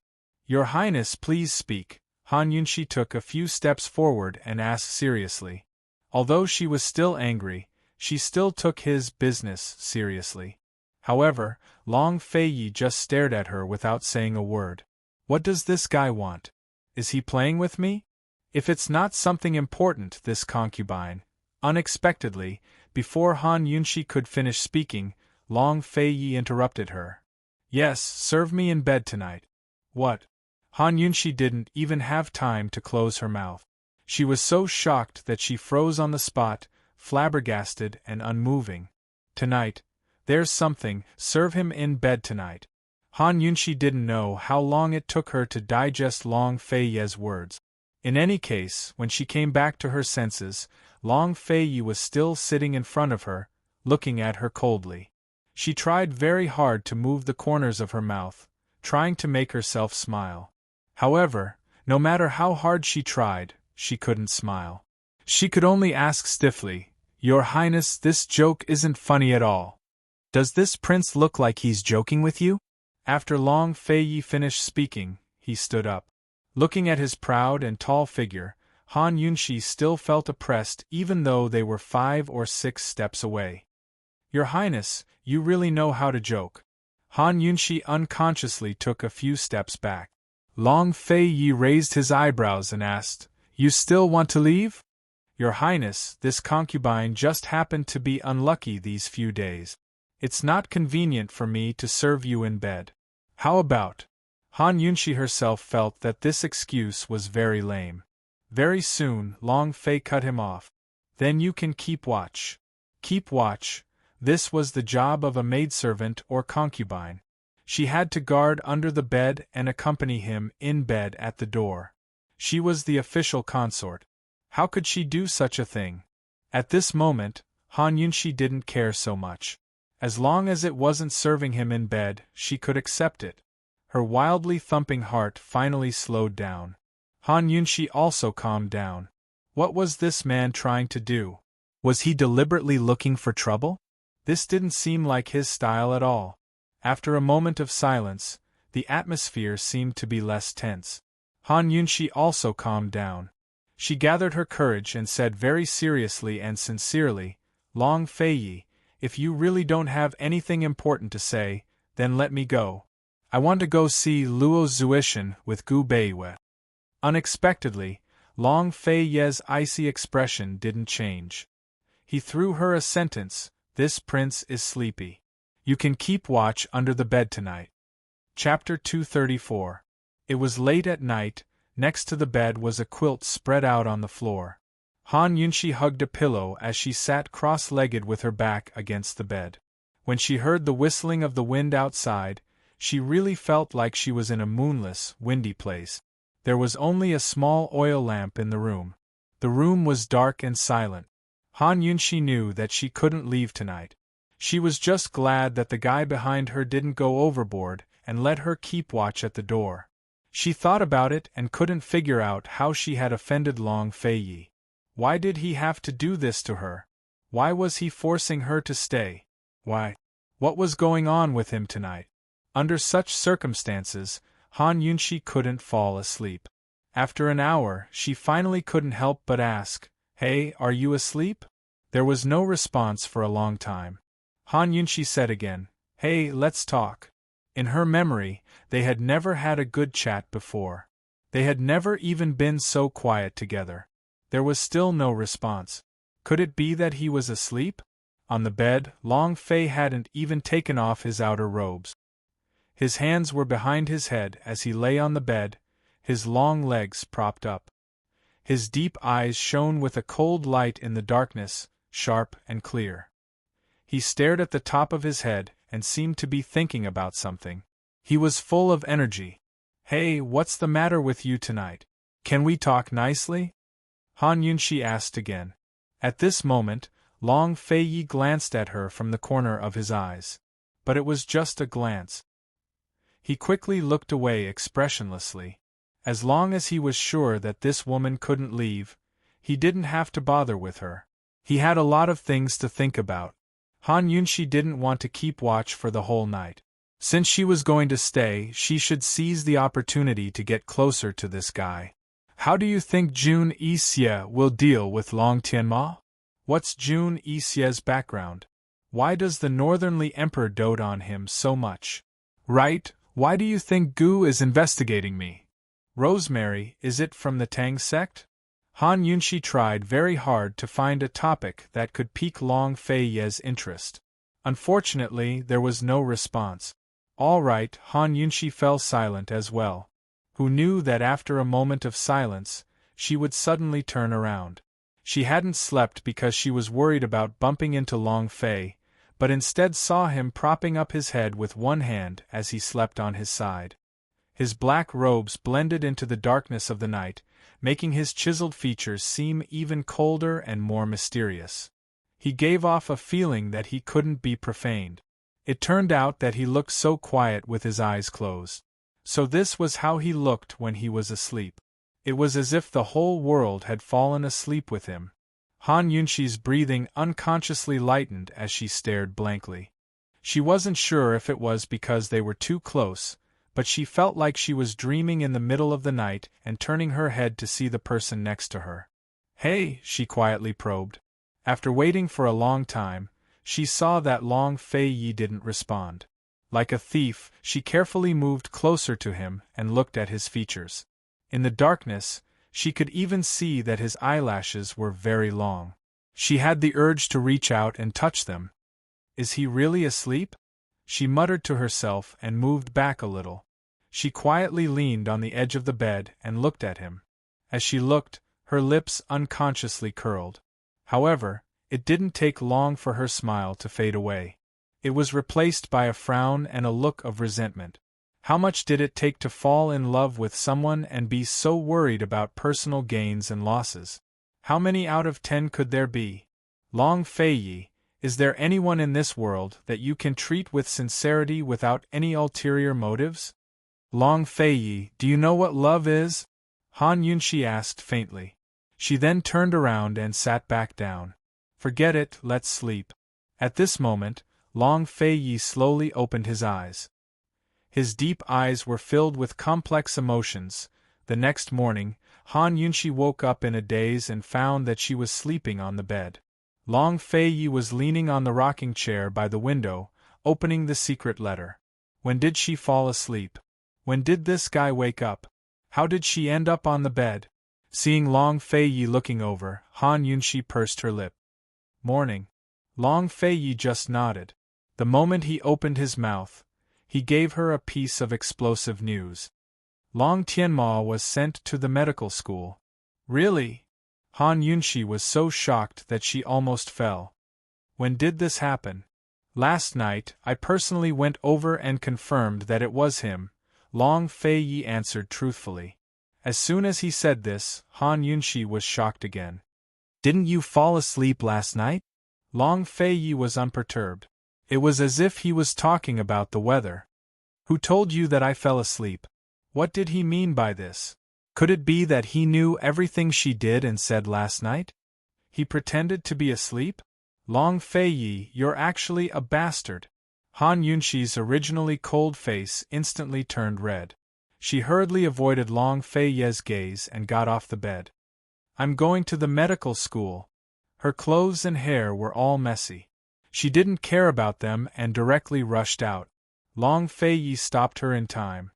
"Your Highness, please speak." Han Yunshi took a few steps forward and asked seriously. Although she was still angry, she still took his business seriously. However, Long Fei Yi just stared at her without saying a word. What does this guy want? Is he playing with me? If it's not something important, this concubine. Unexpectedly, before Han Yunshi could finish speaking, Long Fei Yi interrupted her. "Yes, serve me in bed tonight." "What?" Han Yunshi didn't even have time to close her mouth. She was so shocked that she froze on the spot, flabbergasted and unmoving. "Tonight. There's something, serve him in bed tonight." Han Yunshi didn't know how long it took her to digest Long Fei Ye's words. In any case, when she came back to her senses, Long Fei Yi was still sitting in front of her, looking at her coldly. She tried very hard to move the corners of her mouth, trying to make herself smile. However, no matter how hard she tried, she couldn't smile. She could only ask stiffly, "Your Highness, this joke isn't funny at all. Does this prince look like he's joking with you?" After Long Fei finished speaking, he stood up. Looking at his proud and tall figure, Han Yunshi still felt oppressed even though they were 5 or 6 steps away. Your Highness, you really know how to joke. Han Yunshi unconsciously took a few steps back. Long Fei raised his eyebrows and asked, You still want to leave? Your Highness, this concubine just happened to be unlucky these few days. It's not convenient for me to serve you in bed. How about? Han Yunshi herself felt that this excuse was very lame. Very soon, Long Fei cut him off. Then you can keep watch. Keep watch. This was the job of a maidservant or concubine. She had to guard under the bed and accompany him in bed at the door. She was the official consort. How could she do such a thing? At this moment, Han Yunshi didn't care so much. As long as it wasn't serving him in bed, she could accept it. Her wildly thumping heart finally slowed down. Han Yunshi also calmed down. What was this man trying to do? Was he deliberately looking for trouble? This didn't seem like his style at all. After a moment of silence, the atmosphere seemed to be less tense. Han Yunshi also calmed down. She gathered her courage and said very seriously and sincerely, Long Fei, if you really don't have anything important to say, then let me go. I want to go see Luo Zuishan with Gu Beiwe. Unexpectedly, Long Fei's icy expression didn't change. He threw her a sentence, This prince is sleepy. You can keep watch under the bed tonight. Chapter 234. It was late at night. Next to the bed was a quilt spread out on the floor. Han Yunshi hugged a pillow as she sat cross-legged with her back against the bed. When she heard the whistling of the wind outside, she really felt like she was in a moonless, windy place. There was only a small oil lamp in the room. The room was dark and silent. Han Yunshi knew that she couldn't leave tonight. She was just glad that the guy behind her didn't go overboard and let her keep watch at the door. She thought about it and couldn't figure out how she had offended Long Fei. Why did he have to do this to her? Why was he forcing her to stay? Why? What was going on with him tonight? Under such circumstances, Han Yunshi couldn't fall asleep. After an hour, she finally couldn't help but ask, Hey, are you asleep? There was no response for a long time. Han Yunshi said again, Hey, let's talk. In her memory, they had never had a good chat before. They had never even been so quiet together. There was still no response. Could it be that he was asleep? On the bed, Long Fei hadn't even taken off his outer robes. His hands were behind his head as he lay on the bed, his long legs propped up. His deep eyes shone with a cold light in the darkness, sharp and clear. He stared at the top of his head and seemed to be thinking about something. He was full of energy. Hey, what's the matter with you tonight? Can we talk nicely? Han Yunshi asked again. At this moment, Long Fei glanced at her from the corner of his eyes. But it was just a glance. He quickly looked away expressionlessly. As long as he was sure that this woman couldn't leave, he didn't have to bother with her. He had a lot of things to think about. Han Yunshi didn't want to keep watch for the whole night. Since she was going to stay, she should seize the opportunity to get closer to this guy. How do you think Jun Yixie will deal with Long Tianma? What's Jun Yixie's background? Why does the northernly emperor dote on him so much? Right, why do you think Gu is investigating me? Rosemary, is it from the Tang sect? Han Yunshi tried very hard to find a topic that could pique Long Fei's interest. Unfortunately, there was no response. All right, Han Yunshi fell silent as well. Who knew that after a moment of silence, she would suddenly turn around. She hadn't slept because she was worried about bumping into Long Fei, but instead saw him propping up his head with one hand as he slept on his side. His black robes blended into the darkness of the night, making his chiseled features seem even colder and more mysterious. He gave off a feeling that he couldn't be profaned. It turned out that he looked so quiet with his eyes closed. So this was how he looked when he was asleep. It was as if the whole world had fallen asleep with him. Han Yunshi's breathing unconsciously lightened as she stared blankly. She wasn't sure if it was because they were too close, but she felt like she was dreaming in the middle of the night and turning her head to see the person next to her. "Hey," she quietly probed. After waiting for a long time, she saw that Long Fei Yi didn't respond. Like a thief, she carefully moved closer to him and looked at his features. In the darkness, she could even see that his eyelashes were very long. She had the urge to reach out and touch them. "Is he really asleep?" she muttered to herself and moved back a little. She quietly leaned on the edge of the bed and looked at him. As she looked, her lips unconsciously curled. However, it didn't take long for her smile to fade away. It was replaced by a frown and a look of resentment. How much did it take to fall in love with someone and be so worried about personal gains and losses? How many out of 10 could there be? Long Fei Yi, is there anyone in this world that you can treat with sincerity without any ulterior motives? Long Fei Yi, do you know what love is? Han Yunxi asked faintly. She then turned around and sat back down. Forget it, let's sleep. At this moment, Long Fei Yi slowly opened his eyes. His deep eyes were filled with complex emotions. The next morning, Han Yunxi woke up in a daze and found that she was sleeping on the bed. Long Fei Yi was leaning on the rocking chair by the window, opening the secret letter. When did she fall asleep? When did this guy wake up? How did she end up on the bed? Seeing Long Fei Yi looking over, Han Yunxi pursed her lip. Morning. Long Fei Yi just nodded. The moment he opened his mouth, he gave her a piece of explosive news. Long Tianma was sent to the medical school. Really? Han Yunxi was so shocked that she almost fell. When did this happen? Last night, I personally went over and confirmed that it was him, Long Fei Yi answered truthfully. As soon as he said this, Han Yunxi was shocked again. Didn't you fall asleep last night? Long Fei Yi was unperturbed. It was as if he was talking about the weather. Who told you that I fell asleep? What did he mean by this? Could it be that he knew everything she did and said last night? He pretended to be asleep? Long Fei Yi, you're actually a bastard. Han Yunxi's originally cold face instantly turned red. She hurriedly avoided Long Fei Yi's gaze and got off the bed. I'm going to the medical school. Her clothes and hair were all messy. She didn't care about them and directly rushed out. Long Fei Yi stopped her in time.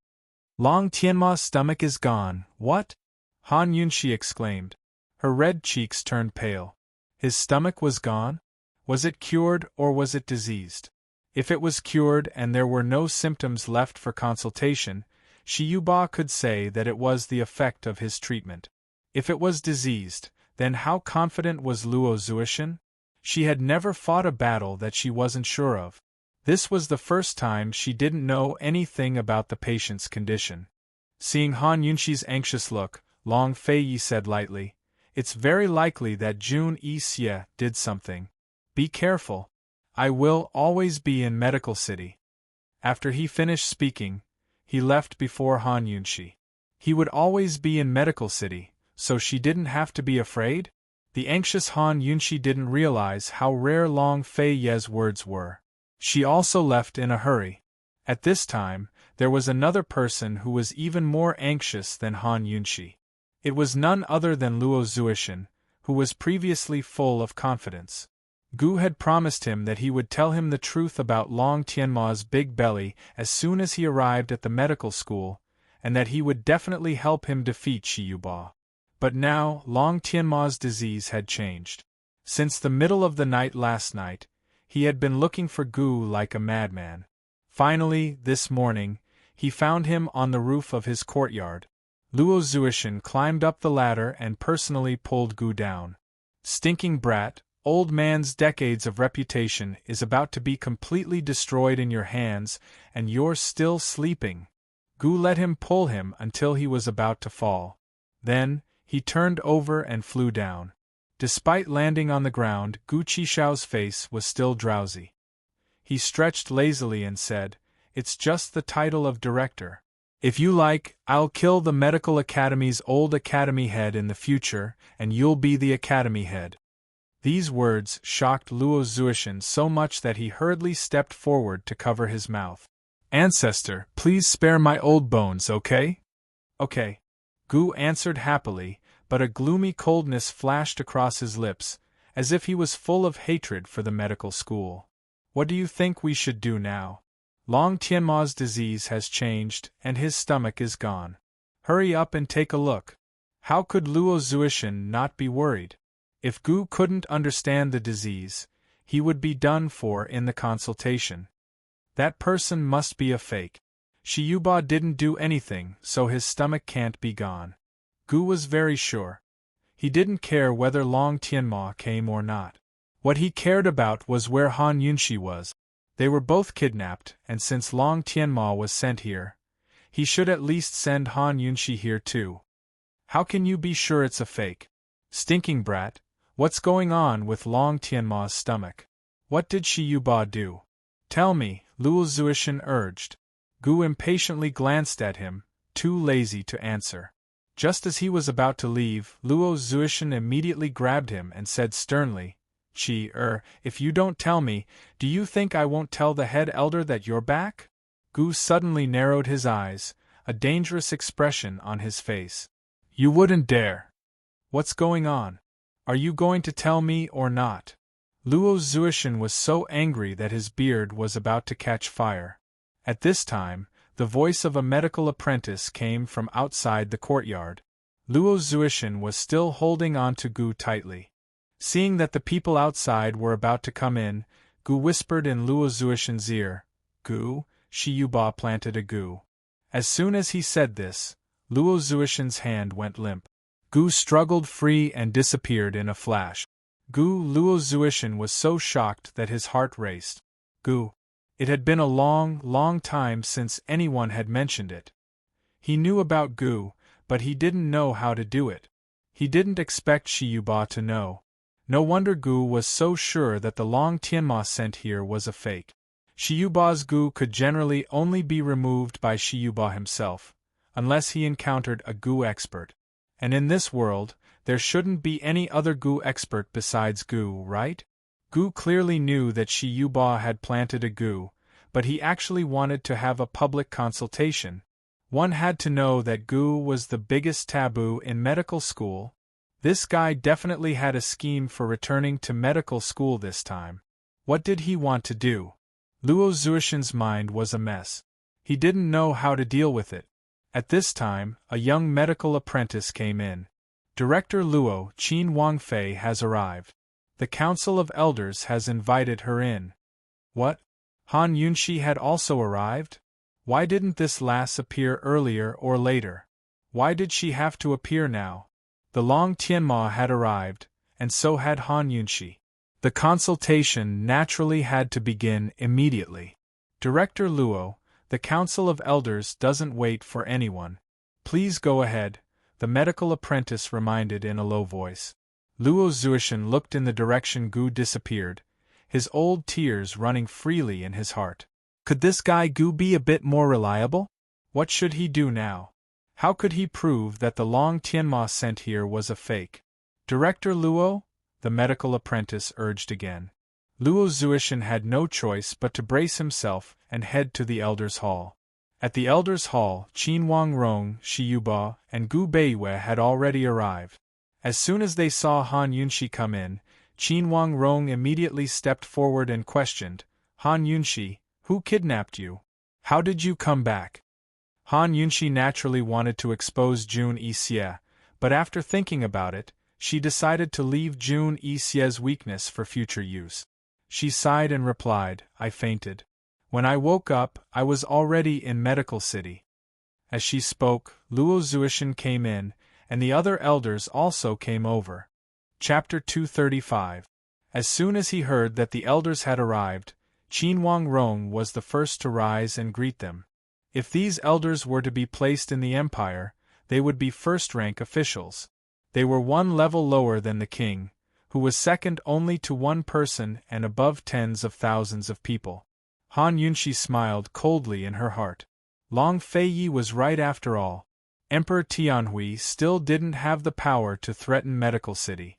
Long Tianma's stomach is gone, what? Han Yunxi exclaimed. Her red cheeks turned pale. His stomach was gone? Was it cured or was it diseased? If it was cured and there were no symptoms left for consultation, Shi Yuba could say that it was the effect of his treatment. If it was diseased, then how confident was Luo Zuishan? She had never fought a battle that she wasn't sure of. This was the first time she didn't know anything about the patient's condition. Seeing Han Yunxi's anxious look, Long Fei Yi said lightly, It's very likely that Jun Yixie did something. Be careful. I will always be in Medical City. After he finished speaking, he left before Han Yunxi. He would always be in Medical City, so she didn't have to be afraid? The anxious Han Yunxi didn't realize how rare Long Fei Yi's words were. She also left in a hurry. At this time, there was another person who was even more anxious than Han Yunxi. It was none other than Luo Zuishan, who was previously full of confidence. Gu had promised him that he would tell him the truth about Long Tianma's big belly as soon as he arrived at the medical school, and that he would definitely help him defeat Shi Yuba. But now, Long Tianma's disease had changed. Since the middle of the night last night, he had been looking for Gu like a madman. Finally, this morning, he found him on the roof of his courtyard. Luo Zuishan climbed up the ladder and personally pulled Gu down. Stinking brat, old man's decades of reputation is about to be completely destroyed in your hands, and you're still sleeping. Gu let him pull him until he was about to fall. Then, he turned over and flew down. Despite landing on the ground, Gu Qishao's face was still drowsy. He stretched lazily and said, It's just the title of director. If you like, I'll kill the Medical Academy's old academy head in the future, and you'll be the academy head. These words shocked Luo Zuishan so much that he hurriedly stepped forward to cover his mouth. Ancestor, please spare my old bones, okay? Okay. Gu answered happily, but a gloomy coldness flashed across his lips, as if he was full of hatred for the medical school. What do you think we should do now? Long Tianma's disease has changed, and his stomach is gone. Hurry up and take a look. How could Luo Zuishan not be worried? If Gu couldn't understand the disease, he would be done for in the consultation. That person must be a fake. Shi Yuba didn't do anything, so his stomach can't be gone. Gu was very sure. He didn't care whether Long Tianma came or not. What he cared about was where Han Yunxi was. They were both kidnapped, and since Long Tianma was sent here, he should at least send Han Yunxi here too. How can you be sure it's a fake? Stinking brat, what's going on with Long Tianma's stomach? What did Shi Yuba do? Tell me, Luo Zuishan urged. Gu impatiently glanced at him, too lazy to answer. Just as he was about to leave, Luo Zuishan immediately grabbed him and said sternly, if you don't tell me, do you think I won't tell the head elder that you're back? Gu suddenly narrowed his eyes, a dangerous expression on his face. You wouldn't dare. What's going on? Are you going to tell me or not? Luo Zuishan was so angry that his beard was about to catch fire. At this time, the voice of a medical apprentice came from outside the courtyard. Luo Zuishan was still holding on to Gu tightly. Seeing that the people outside were about to come in, Gu whispered in Luo Zuishan's ear, Gu, Shi Yuba planted a Gu. As soon as he said this, Luo Zuishan's hand went limp. Gu struggled free and disappeared in a flash. Luo Zuishan was so shocked that his heart raced. Gu. It had been a long, long time since anyone had mentioned it. He knew about Gu, but he didn't know how to do it. He didn't expect Shi Yuba to know. No wonder Gu was so sure that the Long Tianma sent here was a fake. Shi Yuba's Gu could generally only be removed by Shi Yuba himself, unless he encountered a Gu expert. And in this world, there shouldn't be any other Gu expert besides Gu, right? Gu clearly knew that Shi Yuba had planted a Gu, but he actually wanted to have a public consultation. One had to know that Gu was the biggest taboo in medical school. This guy definitely had a scheme for returning to medical school this time. What did he want to do? Luo Zuishan's mind was a mess. He didn't know how to deal with it. At this time, a young medical apprentice came in. Director Luo, Qin Wangfei, has arrived. The Council of Elders has invited her in. What? Han Yunxi had also arrived? Why didn't this lass appear earlier or later? Why did she have to appear now? The Long Tianma had arrived, and so had Han Yunxi. The consultation naturally had to begin immediately. Director Luo, the Council of Elders doesn't wait for anyone. Please go ahead, the medical apprentice reminded in a low voice. Luo Zuishan looked in the direction Gu disappeared, his old tears running freely in his heart. Could this guy Gu be a bit more reliable? What should he do now? How could he prove that the Long Tianma sent here was a fake? Director Luo? The medical apprentice urged again. Luo Zuishan had no choice but to brace himself and head to the Elders' Hall. At the Elders' Hall, Qin Wangrong, Shi Yuba, and Gu Beiyue had already arrived. As soon as they saw Han Yunxi come in, Qin Wangrong immediately stepped forward and questioned, Han Yunxi, who kidnapped you? How did you come back? Han Yunxi naturally wanted to expose Jun Yixie, but after thinking about it, she decided to leave Jun Yixie's weakness for future use. She sighed and replied, I fainted. When I woke up, I was already in Medical City. As she spoke, Luo Zuishan came in, and the other elders also came over. Chapter 235. As soon as he heard that the elders had arrived, Qin Wangrong was the first to rise and greet them. If these elders were to be placed in the empire, they would be first-rank officials. They were one level lower than the king, who was second only to one person and above tens of thousands of people. Han Yunxi smiled coldly in her heart. Long Feiyi was right after all. Emperor Tianhui still didn't have the power to threaten Medical City.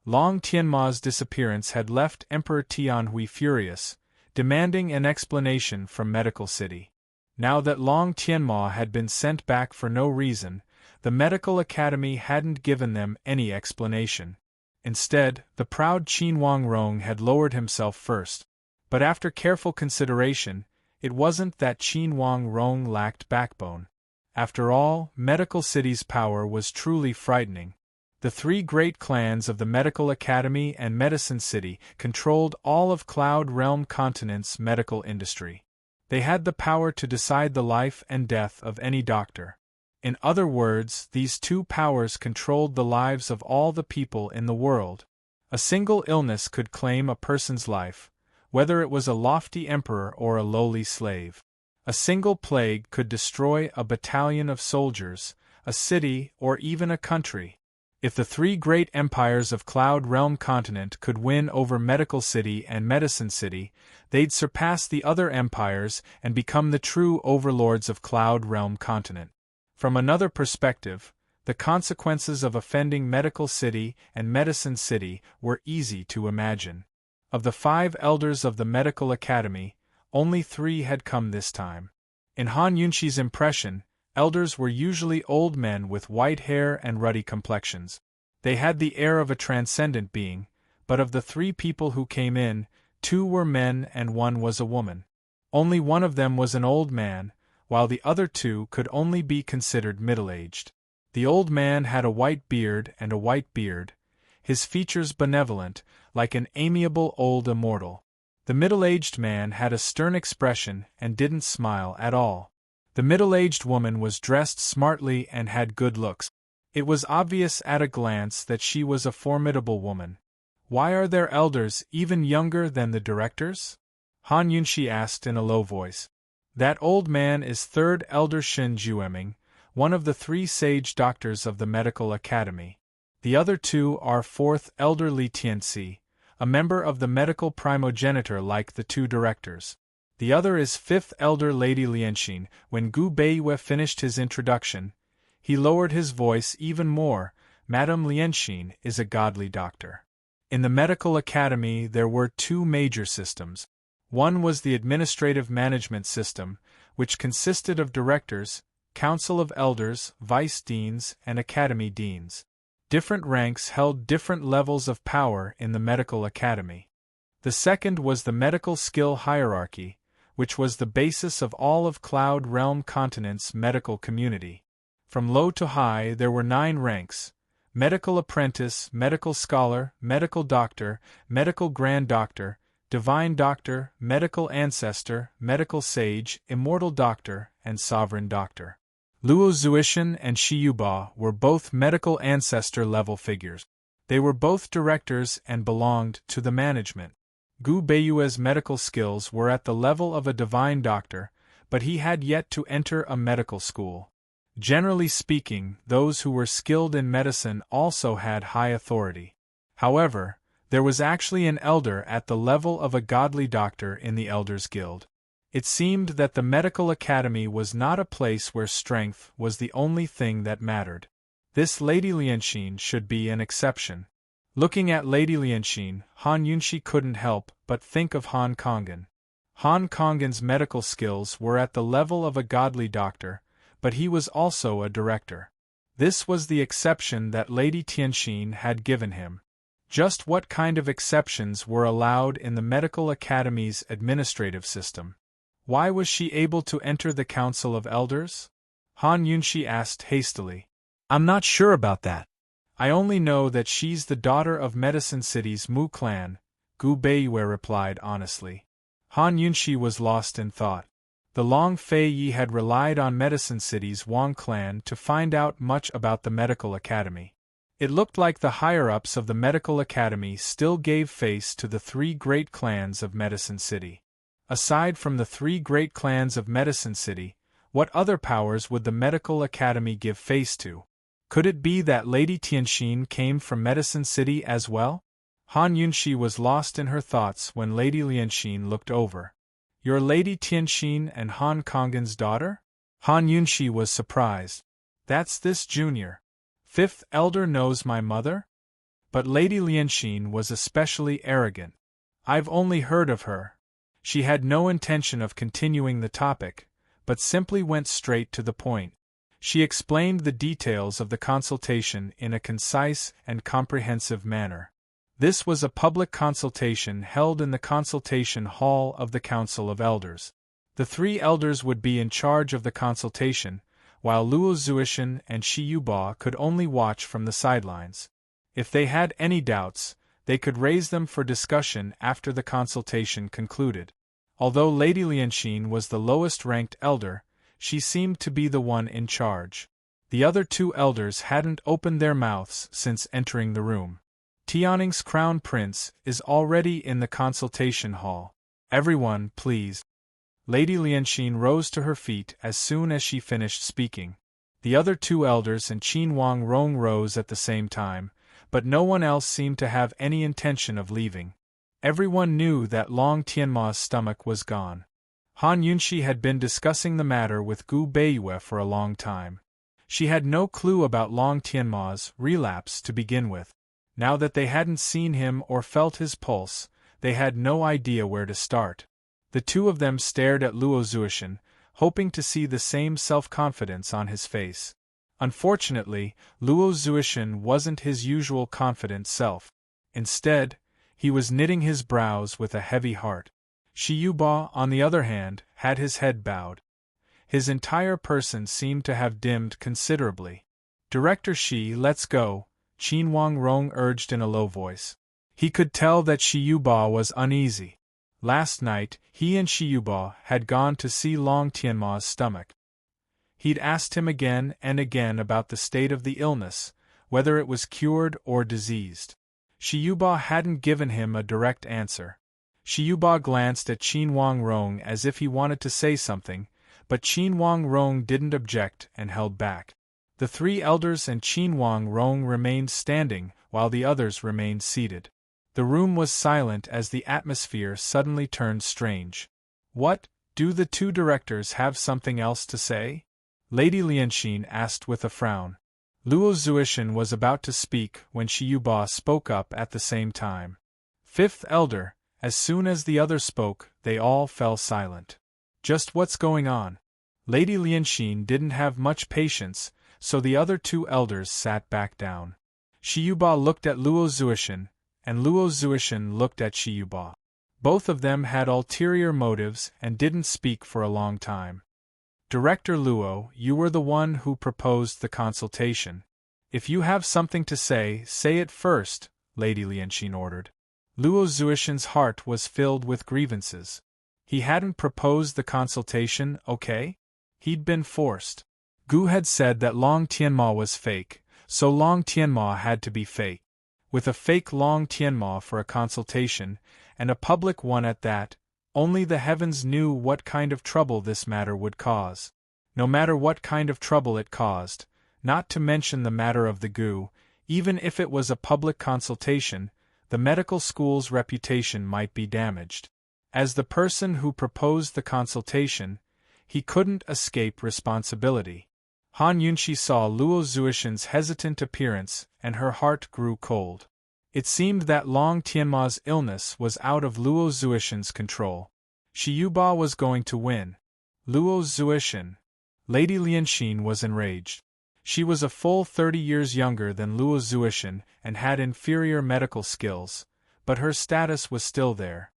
Long Tianma's disappearance had left Emperor Tianhui furious, demanding an explanation from Medical City. Now that Long Tianma had been sent back for no reason, the Medical Academy hadn't given them any explanation. Instead, the proud Qin Wangrong had lowered himself first. But after careful consideration, it wasn't that Qin Wangrong lacked backbone. After all, Medical City's power was truly frightening. The three great clans of the Medical Academy and Medicine City controlled all of Cloud Realm Continent's medical industry. They had the power to decide the life and death of any doctor. In other words, these two powers controlled the lives of all the people in the world. A single illness could claim a person's life, whether it was a lofty emperor or a lowly slave. A single plague could destroy a battalion of soldiers, a city, or even a country. If the three great empires of Cloud Realm Continent could win over Medical City and Medicine City, they'd surpass the other empires and become the true overlords of Cloud Realm Continent. From another perspective, the consequences of offending Medical City and Medicine City were easy to imagine. Of the 5 elders of the Medical Academy, only 3 had come this time. In Han Yunxi's impression, elders were usually old men with white hair and ruddy complexions. They had the air of a transcendent being, but of the 3 people who came in, 2 were men and 1 was a woman. Only one of them was an old man, while the other 2 could only be considered middle-aged. The old man had a white beard and a white beard, his features benevolent, like an amiable old immortal. The middle-aged man had a stern expression and didn't smile at all. The middle-aged woman was dressed smartly and had good looks. It was obvious at a glance that she was a formidable woman. Why are there elders even younger than the directors? Han Yunxi asked in a low voice. That old man is 3rd Elder Shen Jueming, one of the 3 sage doctors of the Medical Academy. The other 2 are 4th Elder Li Tianxi, a member of the medical primogeniture like the 2 directors. The other is 5th Elder Lady Lianxin. When Gu Beiyue finished his introduction, he lowered his voice even more. Madame Lianxin is a godly doctor. In the Medical Academy there were 2 major systems. One was the administrative management system, which consisted of directors, council of elders, vice deans, and academy deans. Different ranks held different levels of power in the Medical Academy. The second was the medical skill hierarchy, which was the basis of all of Cloud Realm Continent's medical community. From low to high there were 9 ranks: medical apprentice, medical scholar, medical doctor, medical grand doctor, divine doctor, medical ancestor, medical sage, immortal doctor, and sovereign doctor. Luo Zuishan and Shi Yuba were both medical ancestor-level figures. They were both directors and belonged to the management. Gu Beiyue's medical skills were at the level of a divine doctor, but he had yet to enter a medical school. Generally speaking, those who were skilled in medicine also had high authority. However, there was actually an elder at the level of a godly doctor in the Elders Guild. It seemed that the Medical Academy was not a place where strength was the only thing that mattered. This Lady Lianxin should be an exception. Looking at Lady Lianxin, Han Yunxi couldn't help but think of Han Kongan. Han Kongan's medical skills were at the level of a godly doctor, but he was also a director. This was the exception that Lady Tianxin had given him. Just what kind of exceptions were allowed in the Medical Academy's administrative system? Why was she able to enter the Council of Elders? Han Yunxi asked hastily. I'm not sure about that. I only know that she's the daughter of Medicine City's Mu clan, Gu Beiyue replied honestly. Han Yunxi was lost in thought. The Long Fei Yi had relied on Medicine City's Wang clan to find out much about the Medical Academy. It looked like the higher-ups of the Medical Academy still gave face to the 3 great clans of Medicine City. Aside from the 3 great clans of Medicine City, what other powers would the Medical Academy give face to? Could it be that Lady Tianxin came from Medicine City as well? Han Yunxi was lost in her thoughts when Lady Lianxin looked over. You're Lady Tianxin and Han Kongan's daughter? Han Yunxi was surprised. That's this junior. 5th elder knows my mother? But Lady Lianxin was especially arrogant. "I've only heard of her." She had no intention of continuing the topic, but simply went straight to the point. She explained the details of the consultation in a concise and comprehensive manner. This was a public consultation held in the consultation hall of the Council of Elders. The 3 elders would be in charge of the consultation, while Luo Zuishan and Shi Yuba could only watch from the sidelines. If they had any doubts, they could raise them for discussion after the consultation concluded. Although Lady Lianxin was the lowest-ranked elder, she seemed to be the one in charge. The other 2 elders hadn't opened their mouths since entering the room. Tianning's crown prince is already in the consultation hall. Everyone, please. Lady Lianxin rose to her feet as soon as she finished speaking. The other 2 elders and Qin Wang Rong rose at the same time, but no one else seemed to have any intention of leaving. Everyone knew that Long Tianma's stomach was gone. Han Yunxi had been discussing the matter with Gu Beiyue for a long time. She had no clue about Long Tianma's relapse to begin with. Now that they hadn't seen him or felt his pulse, they had no idea where to start. The 2 of them stared at Luo Zuishan, hoping to see the same self-confidence on his face. Unfortunately, Luo Zuishan wasn't his usual confident self. Instead, he was knitting his brows with a heavy heart. Shi Yuba, on the other hand, had his head bowed. His entire person seemed to have dimmed considerably. "Director Shi, let's go," Qin Wang Rong urged in a low voice. He could tell that Shi Yuba was uneasy. Last night, he and Shi Yuba had gone to see Long Tianma's stomach. He'd asked him again and again about the state of the illness, whether it was cured or diseased. Shi Yuba hadn't given him a direct answer. Shi Yuba glanced at Qin Wang Rong as if he wanted to say something, but Qin Wang Rong didn't object and held back. The 3 elders and Qin Wang Rong remained standing, while the others remained seated. The room was silent as the atmosphere suddenly turned strange. "What, do the 2 directors have something else to say?" Lady Lianxin asked with a frown. Luo Zuishan was about to speak when Shi Yuba spoke up at the same time. "5th elder," as soon as the other spoke, they all fell silent. "Just what's going on?" Lady Lianxin didn't have much patience, so the other 2 elders sat back down. Shi Yuba looked at Luo Zuishan, and Luo Zuishan looked at Shi Yuba. Both of them had ulterior motives and didn't speak for a long time. "Director Luo, you were the one who proposed the consultation. If you have something to say it first," Lady Lianxin ordered. Luo Zuishan's heart was filled with grievances. He hadn't proposed the consultation, okay? He'd been forced. Gu had said that Long Tianma was fake, so Long Tianma had to be fake. With a fake Long Tianma for a consultation, and a public one at that, only the heavens knew what kind of trouble this matter would cause. No matter what kind of trouble it caused, not to mention the matter of the Gu, even if it was a public consultation, the medical school's reputation might be damaged. As the person who proposed the consultation, he couldn't escape responsibility. Han Yunxi saw Luo Zuishan's hesitant appearance and her heart grew cold. It seemed that Long Tianma's illness was out of Luo Zuishan's control. Shi Yuba was going to win. Luo Zuishan. Lady Lianxin was enraged. She was a full 30 years younger than Luo Zuishan and had inferior medical skills, but her status was still there.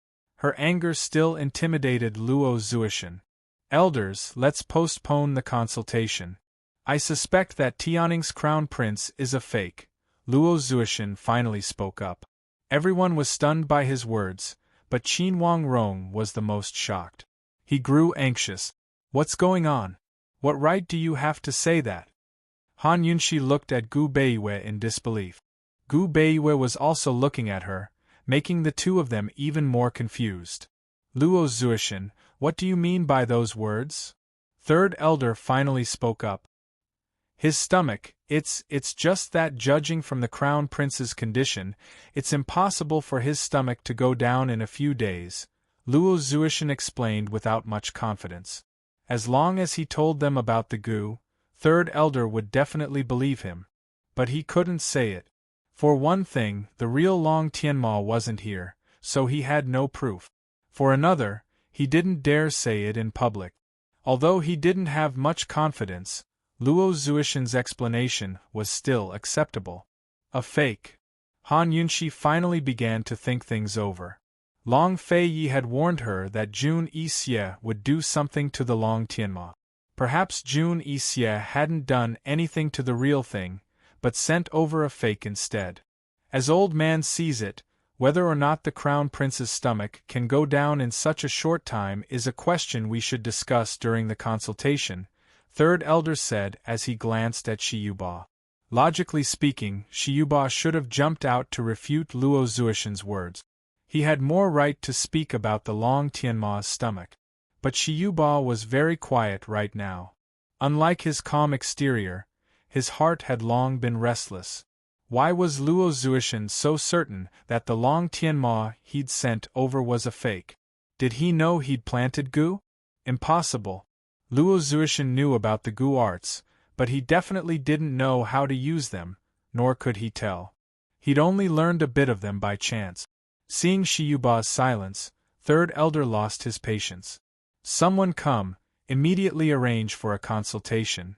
Her anger still intimidated Luo Zuishan. "Elders, let's postpone the consultation. I suspect that Tianning's crown prince is a fake," Luo Zuishan finally spoke up. Everyone was stunned by his words, but Qin Wang Rong was the most shocked. He grew anxious. "What's going on? What right do you have to say that?" Han Yunxi looked at Gu Beiyue in disbelief. Gu Beiyue was also looking at her, making the 2 of them even more confused. "Luo Zuishan, what do you mean by those words?" 3rd elder finally spoke up. "His stomach, it's just that judging from the crown prince's condition, it's impossible for his stomach to go down in a few days," Luo Zuishan explained without much confidence. As long as he told them about the Gu, 3rd elder would definitely believe him. But he couldn't say it. For one thing, the real Long Tianma wasn't here, so he had no proof. For another, he didn't dare say it in public. Although he didn't have much confidence, Luo Zuishan's explanation was still acceptable. A fake. Han Yunshi finally began to think things over. Long Fei Yi had warned her that Jun Yixie would do something to the Long Tianma. Perhaps Jun Yixie hadn't done anything to the real thing, but sent over a fake instead. As old man sees it, whether or not the Crown Prince's stomach can go down in such a short time is a question we should discuss during the consultation, Third Elder said as he glanced at Shiyuba. Logically speaking, Shiyuba should have jumped out to refute Luo Zuishan's words. He had more right to speak about the Long Tianma's stomach. But Shiyuba was very quiet right now. Unlike his calm exterior, his heart had long been restless. Why was Luo Zuishan so certain that the Long Tianma he'd sent over was a fake? Did he know he'd planted goo? Impossible. Luo Zuishan knew about the goo arts, but he definitely didn't know how to use them, nor could he tell. He'd only learned a bit of them by chance. Seeing Shiyuba's silence, Third Elder lost his patience. Someone come, immediately arrange for a consultation.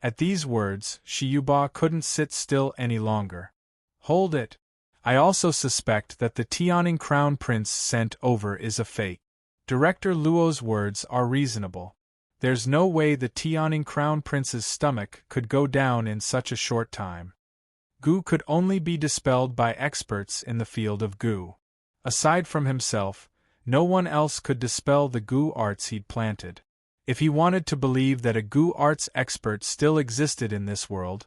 At these words, Shiyuba couldn't sit still any longer. Hold it. I also suspect that the Tianing Crown Prince sent over is a fake. Director Luo's words are reasonable. There's no way the Tianing Crown Prince's stomach could go down in such a short time. Goo could only be dispelled by experts in the field of goo. Aside from himself, no one else could dispel the goo arts he'd planted. If he wanted to believe that a goo arts expert still existed in this world,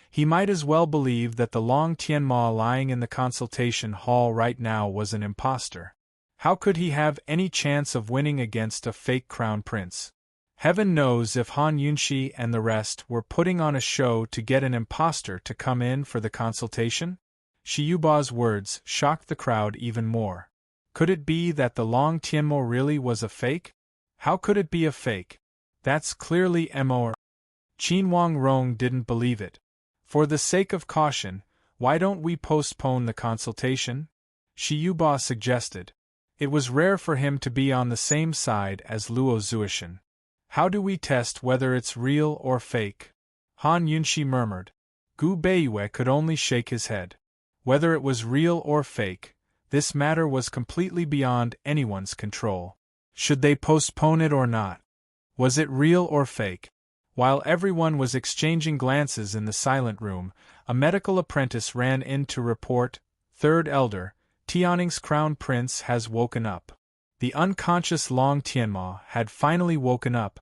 he might as well believe that the Long Tianma lying in the consultation hall right now was an impostor. How could he have any chance of winning against a fake crown prince? Heaven knows if Han Yunshi and the rest were putting on a show to get an impostor to come in for the consultation? Shiyuba's words shocked the crowd even more. Could it be that the Long Tianmo really was a fake? How could it be a fake? That's clearly Mo. Qin Wang Rong didn't believe it. For the sake of caution, why don't we postpone the consultation? Shiyuba suggested. It was rare for him to be on the same side as Luo Zuishan. How do we test whether it's real or fake? Han Yunshi murmured. Gu Beiyue could only shake his head. Whether it was real or fake, this matter was completely beyond anyone's control. Should they postpone it or not? Was it real or fake? While everyone was exchanging glances in the silent room, a medical apprentice ran in to report, Third Elder, Tianing's Crown Prince has woken up. The unconscious Long Tianma had finally woken up,